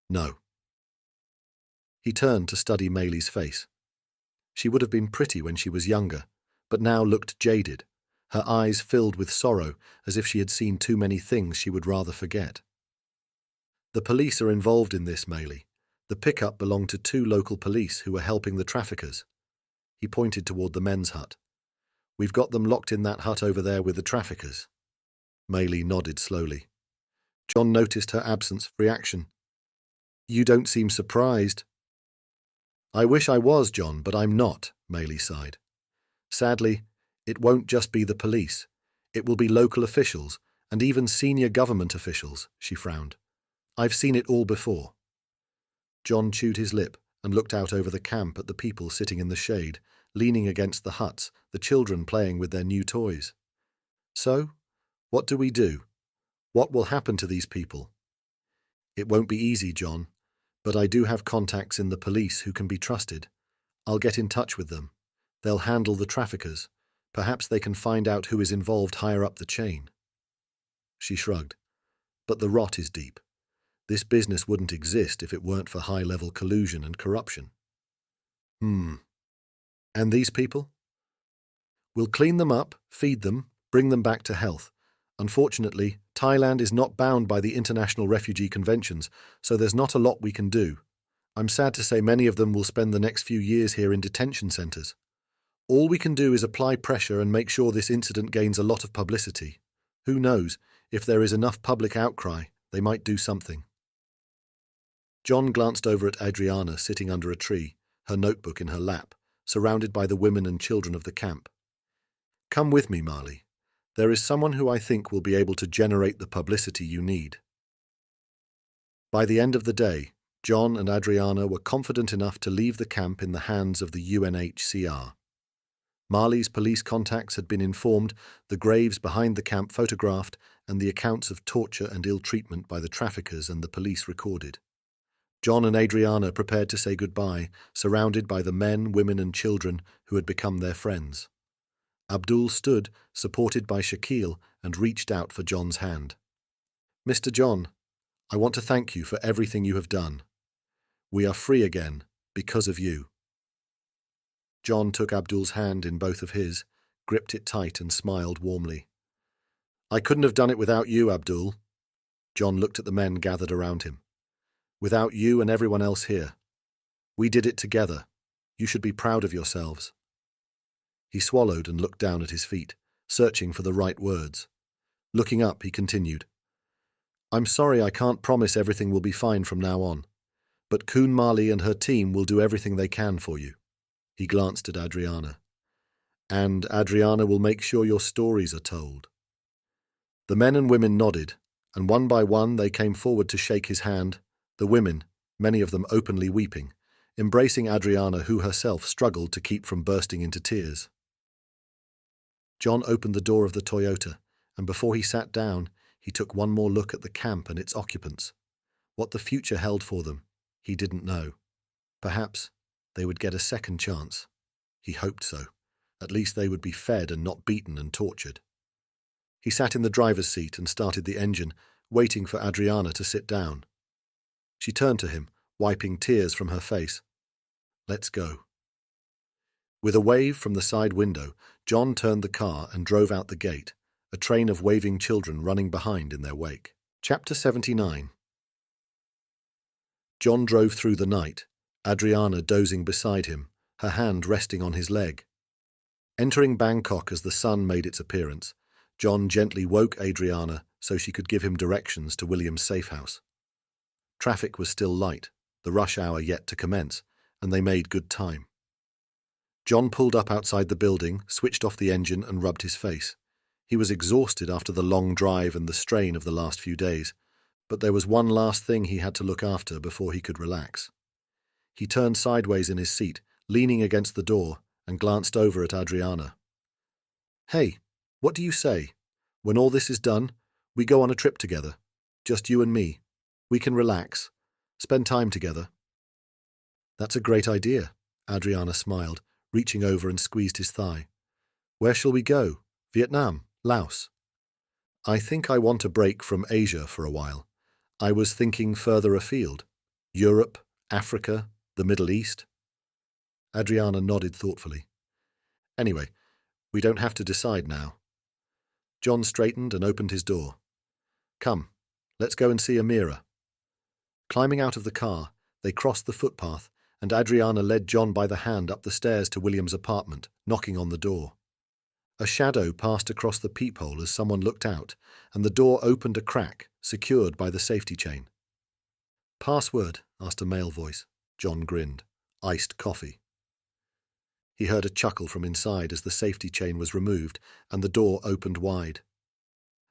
"No." He turned to study Maylie's face. She would have been pretty when she was younger, but now looked jaded, her eyes filled with sorrow as if she had seen too many things she would rather forget. "The police are involved in this, Maylie. The pickup belonged to 2 local police who were helping the traffickers." He pointed toward the men's hut. "We've got them locked in that hut over there with the traffickers." Maylie nodded slowly. John noticed her absence of reaction. "You don't seem surprised." "I wish I was, John, but I'm not," Maylie sighed. "Sadly, it won't just be the police. It will be local officials, and even senior government officials," she frowned. "I've seen it all before." John chewed his lip and looked out over the camp at the people sitting in the shade, leaning against the huts, the children playing with their new toys. "So, what do we do? What will happen to these people?" "It won't be easy, John, but I do have contacts in the police who can be trusted. I'll get in touch with them. They'll handle the traffickers. Perhaps they can find out who is involved higher up the chain." She shrugged. "But the rot is deep. This business wouldn't exist if it weren't for high-level collusion and corruption." "And these people?" "We'll clean them up, feed them, bring them back to health. Unfortunately, Thailand is not bound by the International Refugee Conventions, so there's not a lot we can do. I'm sad to say many of them will spend the next few years here in detention centres. All we can do is apply pressure and make sure this incident gains a lot of publicity. Who knows, if there is enough public outcry, they might do something." John glanced over at Adriana sitting under a tree, her notebook in her lap, surrounded by the women and children of the camp. "Come with me, Marley. There is someone who I think will be able to generate the publicity you need." By the end of the day, John and Adriana were confident enough to leave the camp in the hands of the UNHCR. Marley's police contacts had been informed, the graves behind the camp photographed, and the accounts of torture and ill treatment by the traffickers and the police recorded. John and Adriana prepared to say goodbye, surrounded by the men, women and children who had become their friends. Abdul stood, supported by Shakil, and reached out for John's hand. "Mr. John, I want to thank you for everything you have done. We are free again because of you." John took Abdul's hand in both of his, gripped it tight and smiled warmly. "I couldn't have done it without you, Abdul." John looked at the men gathered around him. "Without you and everyone else here. We did it together. You should be proud of yourselves." He swallowed and looked down at his feet, searching for the right words. Looking up, he continued, "I'm sorry I can't promise everything will be fine from now on, but Kun Marley and her team will do everything they can for you." He glanced at Adriana. "And Adriana will make sure your stories are told." The men and women nodded, and one by one they came forward to shake his hand, the women, many of them openly weeping, embracing Adriana, who herself struggled to keep from bursting into tears. John opened the door of the Toyota, and before he sat down, He took one more look at the camp and its occupants. What the future held for them, he didn't know. Perhaps they would get a second chance. He hoped so. At least they would be fed and not beaten and tortured. He sat in the driver's seat and started the engine, waiting for Adriana to sit down. She turned to him, wiping tears from her face. "Let's go." With a wave from the side window, John turned the car and drove out the gate, a train of waving children running behind in their wake. Chapter 79. John drove through the night, Adriana dozing beside him, her hand resting on his leg. Entering Bangkok as the sun made its appearance, John gently woke Adriana so she could give him directions to William's safe house. Traffic was still light, the rush hour yet to commence, and they made good time. John pulled up outside the building, switched off the engine and rubbed his face. He was exhausted after the long drive and the strain of the last few days, but there was one last thing he had to look after before he could relax. He turned sideways in his seat, leaning against the door, and glanced over at Adriana. "Hey, what do you say? When all this is done, we go on a trip together. Just you and me. We can relax, spend time together." "That's a great idea," Adriana smiled, reaching over and squeezed his thigh. "Where shall we go? Vietnam? Laos?" "I think I want a break from Asia for a while. I was thinking further afield. Europe, Africa, the Middle East." Adriana nodded thoughtfully. "Anyway, we don't have to decide now." John straightened and opened his door. "Come, let's go and see Amira." Climbing out of the car, they crossed the footpath, and Adriana led John by the hand up the stairs to William's apartment, knocking on the door. A shadow passed across the peephole as someone looked out, and the door opened a crack, secured by the safety chain. "Password?" asked a male voice. John grinned. "Iced coffee." He heard a chuckle from inside as the safety chain was removed and the door opened wide.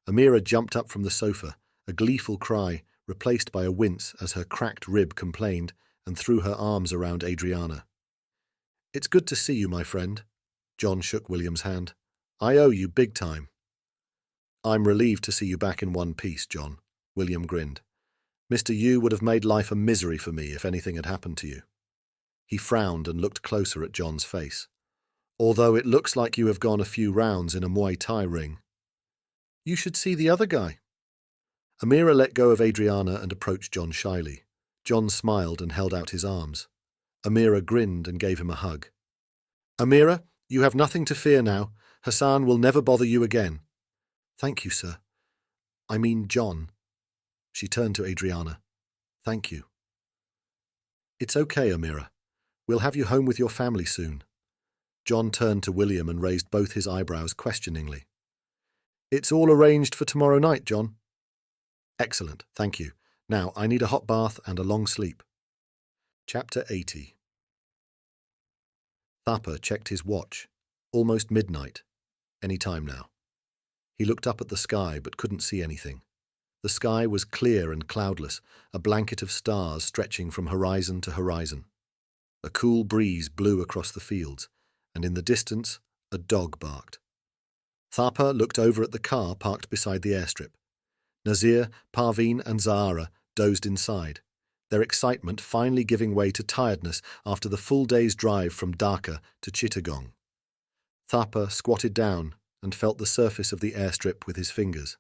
Amira jumped up from the sofa, a gleeful cry, replaced by a wince as her cracked rib complained, and threw her arms around Adriana. "It's good to see you, my friend." John shook William's hand. "I owe you big time." "I'm relieved to see you back in one piece, John," William grinned. "Mr. Yu would have made life a misery for me if anything had happened to you." He frowned and looked closer at John's face. "Although it looks like you have gone a few rounds in a Muay Thai ring." "You should see the other guy." Amira let go of Adriana and approached John shyly. John smiled and held out his arms. Amira grinned and gave him a hug. "Amira, you have nothing to fear now. Hassan will never bother you again." "Thank you, sir. I mean John." She turned to Adriana. "Thank you." "It's okay, Amira. We'll have you home with your family soon." John turned to William and raised both his eyebrows questioningly. "It's all arranged for tomorrow night, John." "Excellent, thank you. Now, I need a hot bath and a long sleep." Chapter 80. Thapa checked his watch. Almost midnight. Any time now. He looked up at the sky but couldn't see anything. The sky was clear and cloudless, a blanket of stars stretching from horizon to horizon. A cool breeze blew across the fields, and in the distance, a dog barked. Thapa looked over at the car parked beside the airstrip. Nazir, Parveen and Zahara dozed inside, their excitement finally giving way to tiredness after the full day's drive from Dhaka to Chittagong. Thapa squatted down and felt the surface of the airstrip with his fingers.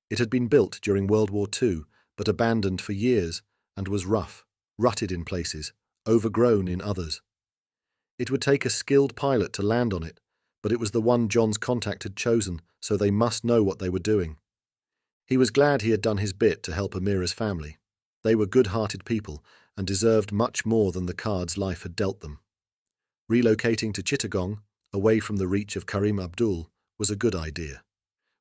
It had been built during World War II, but abandoned for years, and was rough, rutted in places, overgrown in others. It would take a skilled pilot to land on it, but it was the one John's contact had chosen, so they must know what they were doing. He was glad he had done his bit to help Amira's family. They were good-hearted people and deserved much more than the cards life had dealt them. Relocating to Chittagong, away from the reach of Karim Abdul, was a good idea.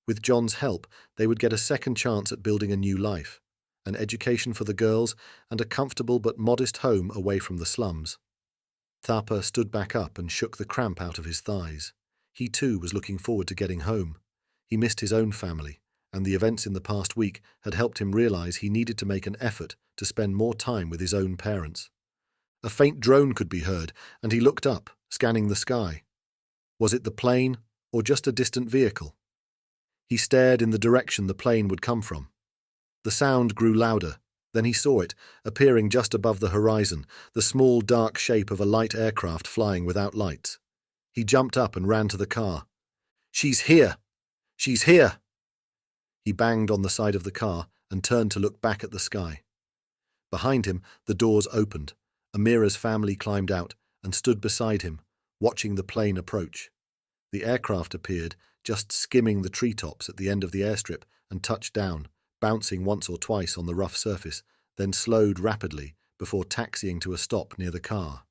With John's help, they would get a second chance at building a new life, an education for the girls, and a comfortable but modest home away from the slums. Thapa stood back up and shook the cramp out of his thighs. He too was looking forward to getting home. He missed his own family, and the events in the past week had helped him realize he needed to make an effort to spend more time with his own parents. A faint drone could be heard, and he looked up, scanning the sky. Was it the plane, or just a distant vehicle? He stared in the direction the plane would come from. The sound grew louder. Then he saw it, appearing just above the horizon, the small dark shape of a light aircraft flying without lights. He jumped up and ran to the car. "She's here! She's here!" He banged on the side of the car and turned to look back at the sky. Behind him, the doors opened. Amira's family climbed out and stood beside him, watching the plane approach. The aircraft appeared, just skimming the treetops at the end of the airstrip, and touched down, bouncing once or twice on the rough surface, then slowed rapidly before taxiing to a stop near the car.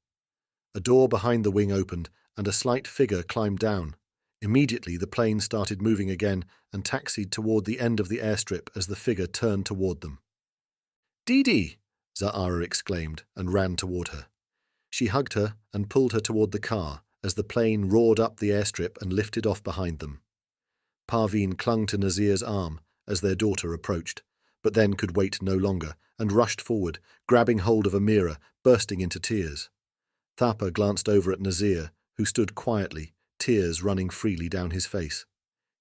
A door behind the wing opened, and a slight figure climbed down. Immediately the plane started moving again and taxied toward the end of the airstrip as the figure turned toward them. "Dee!" Zahara exclaimed and ran toward her. She hugged her and pulled her toward the car as the plane roared up the airstrip and lifted off behind them. Parveen clung to Nazir's arm as their daughter approached, but then could wait no longer and rushed forward, grabbing hold of Amira, bursting into tears. Thapa glanced over at Nazir, who stood quietly, tears running freely down his face.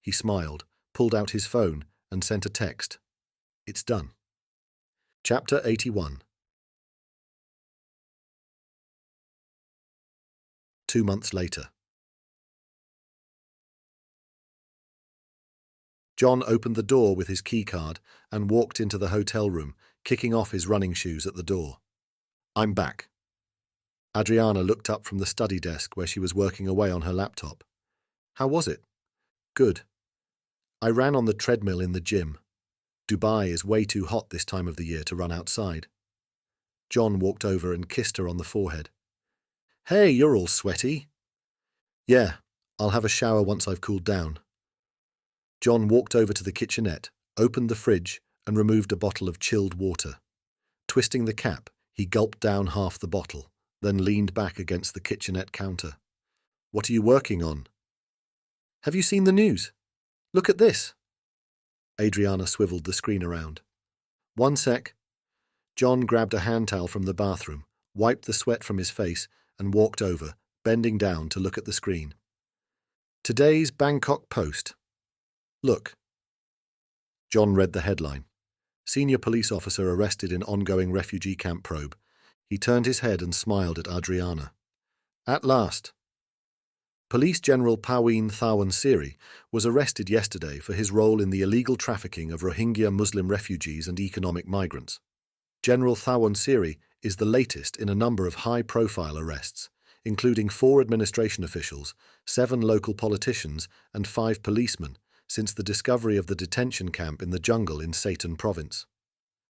He smiled, pulled out his phone, and sent a text. "It's done." Chapter 81. 2 months later. John opened the door with his keycard and walked into the hotel room, kicking off his running shoes at the door. "I'm back." Adriana looked up from the study desk where she was working away on her laptop. "How was it?" "Good. I ran on the treadmill in the gym. Dubai is way too hot this time of the year to run outside." John walked over and kissed her on the forehead. "Hey, you're all sweaty." "Yeah, I'll have a shower once I've cooled down." John walked over to the kitchenette, opened the fridge, and removed a bottle of chilled water. Twisting the cap, he gulped down half the bottle, then leaned back against the kitchenette counter. "What are you working on?" "Have you seen the news? Look at this." Adriana swiveled the screen around. "One sec." John grabbed a hand towel from the bathroom, wiped the sweat from his face, and walked over, bending down to look at the screen. "Today's Bangkok Post. Look." John read the headline. "Senior police officer arrested in ongoing refugee camp probe." He turned his head and smiled at Adriana. "At last." Police General Paween Thawan was arrested yesterday for his role in the illegal trafficking of Rohingya Muslim refugees and economic migrants. General Thawan is the latest in a number of high-profile arrests, including 4 administration officials, 7 local politicians, and 5 policemen, since the discovery of the detention camp in the jungle in Satan province.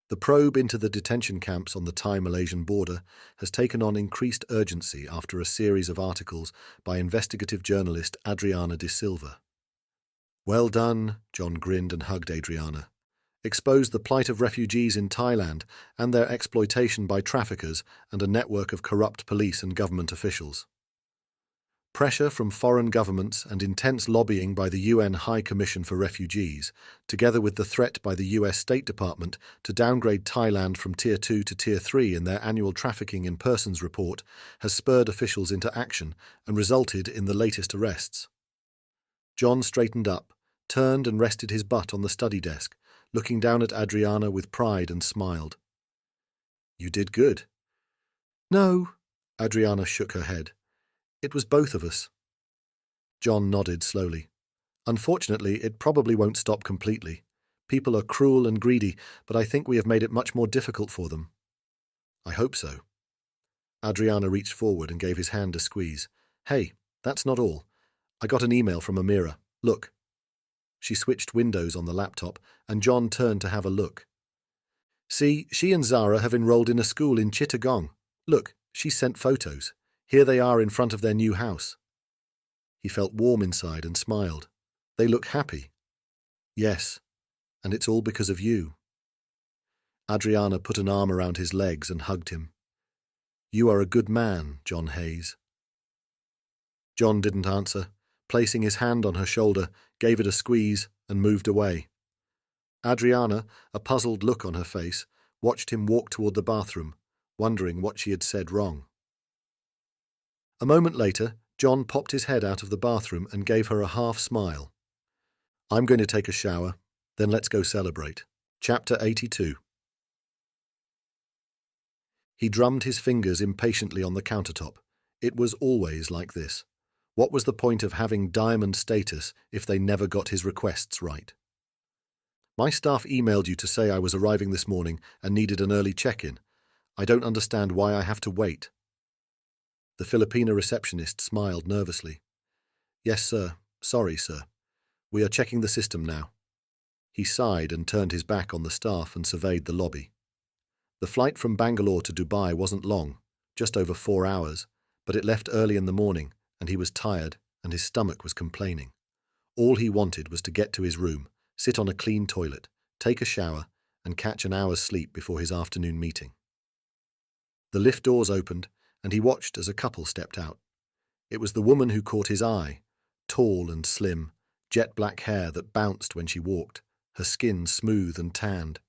The probe into the detention camps on the Thai-Malaysian border has taken on increased urgency after a series of articles by investigative journalist Adriana de Silva. "Well done," John grinned and hugged Adriana. "Exposed the plight of refugees in Thailand and their exploitation by traffickers and a network of corrupt police and government officials. Pressure from foreign governments and intense lobbying by the UN High Commission for Refugees, together with the threat by the US State Department to downgrade Thailand from Tier 2 to Tier 3 in their annual Trafficking in Persons report, has spurred officials into action and resulted in the latest arrests." John straightened up, turned and rested his butt on the study desk, looking down at Adriana with pride and smiled. "You did good." "No," Adriana shook her head. "It was both of us." John nodded slowly. "Unfortunately, it probably won't stop completely. People are cruel and greedy, but I think we have made it much more difficult for them." "I hope so." Adriana reached forward and gave his hand a squeeze. "Hey, that's not all. I got an email from Amira. Look." She switched windows on the laptop, and John turned to have a look. "See, she and Zara have enrolled in a school in Chittagong. Look, she sent photos. Here they are in front of their new house." He felt warm inside and smiled. "They look happy." "Yes, and it's all because of you." Adriana put an arm around his legs and hugged him. "You are a good man, John Hayes." John didn't answer, placing his hand on her shoulder, gave it a squeeze, and moved away. Adriana, a puzzled look on her face, watched him walk toward the bathroom, wondering what she had said wrong. A moment later, John popped his head out of the bathroom and gave her a half smile. I'm going to take a shower, then let's go celebrate. Chapter 82. He drummed his fingers impatiently on the countertop. It was always like this. What was the point of having diamond status if they never got his requests right? My staff emailed you to say I was arriving this morning and needed an early check-in. I don't understand why I have to wait. The Filipina receptionist smiled nervously. Yes, sir. Sorry, sir. We are checking the system now. He sighed and turned his back on the staff and surveyed the lobby. The flight from Bangalore to Dubai wasn't long, just over 4 hours, but it left early in the morning, and he was tired and his stomach was complaining. All he wanted was to get to his room, sit on a clean toilet, take a shower, and catch an hour's sleep before his afternoon meeting. The lift doors opened, and he watched as a couple stepped out. It was the woman who caught his eye, tall and slim, jet black hair that bounced when she walked, her skin smooth and tanned.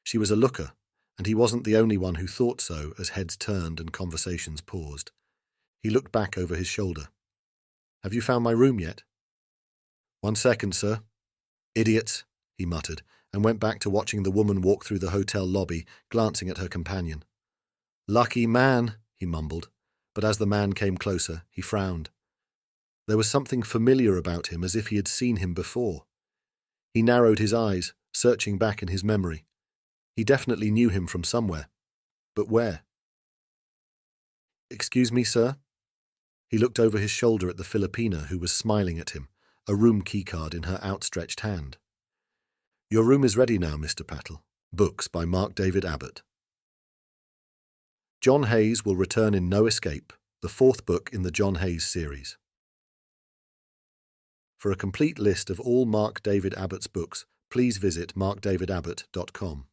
She was a looker, and he wasn't the only one who thought so as heads turned and conversations paused. He looked back over his shoulder. Have you found my room yet? 1 second, sir. Idiots, he muttered, and went back to watching the woman walk through the hotel lobby, glancing at her companion. Lucky man, he mumbled, but as the man came closer, he frowned. There was something familiar about him, as if he had seen him before. He narrowed his eyes, searching back in his memory. He definitely knew him from somewhere. But where? Excuse me, sir? He looked over his shoulder at the Filipina who was smiling at him, a room keycard in her outstretched hand. Your room is ready now, Mr. Patel. Books by Mark David Abbott. John Hayes will return in No Escape, the 4th book in the John Hayes series. For a complete list of all Mark David Abbott's books, please visit markdavidabbott.com.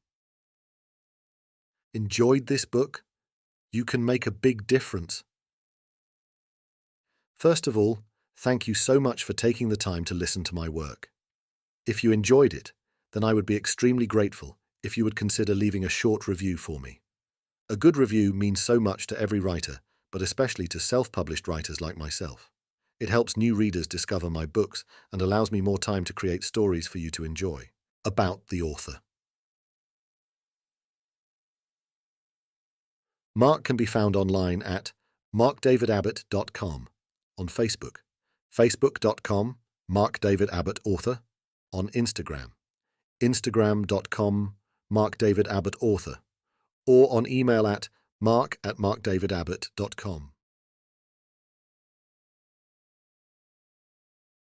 Enjoyed this book? You can make a big difference. First of all, thank you so much for taking the time to listen to my work. If you enjoyed it, then I would be extremely grateful if you would consider leaving a short review for me. A good review means so much to every writer, but especially to self-published writers like myself. It helps new readers discover my books and allows me more time to create stories for you to enjoy. About the author. Mark can be found online at markdavidabbott.com, on Facebook, facebook.com, Mark David Abbott Author, on Instagram, instagram.com, Mark David Abbott Author, or on email at mark@markdavidabbott.com.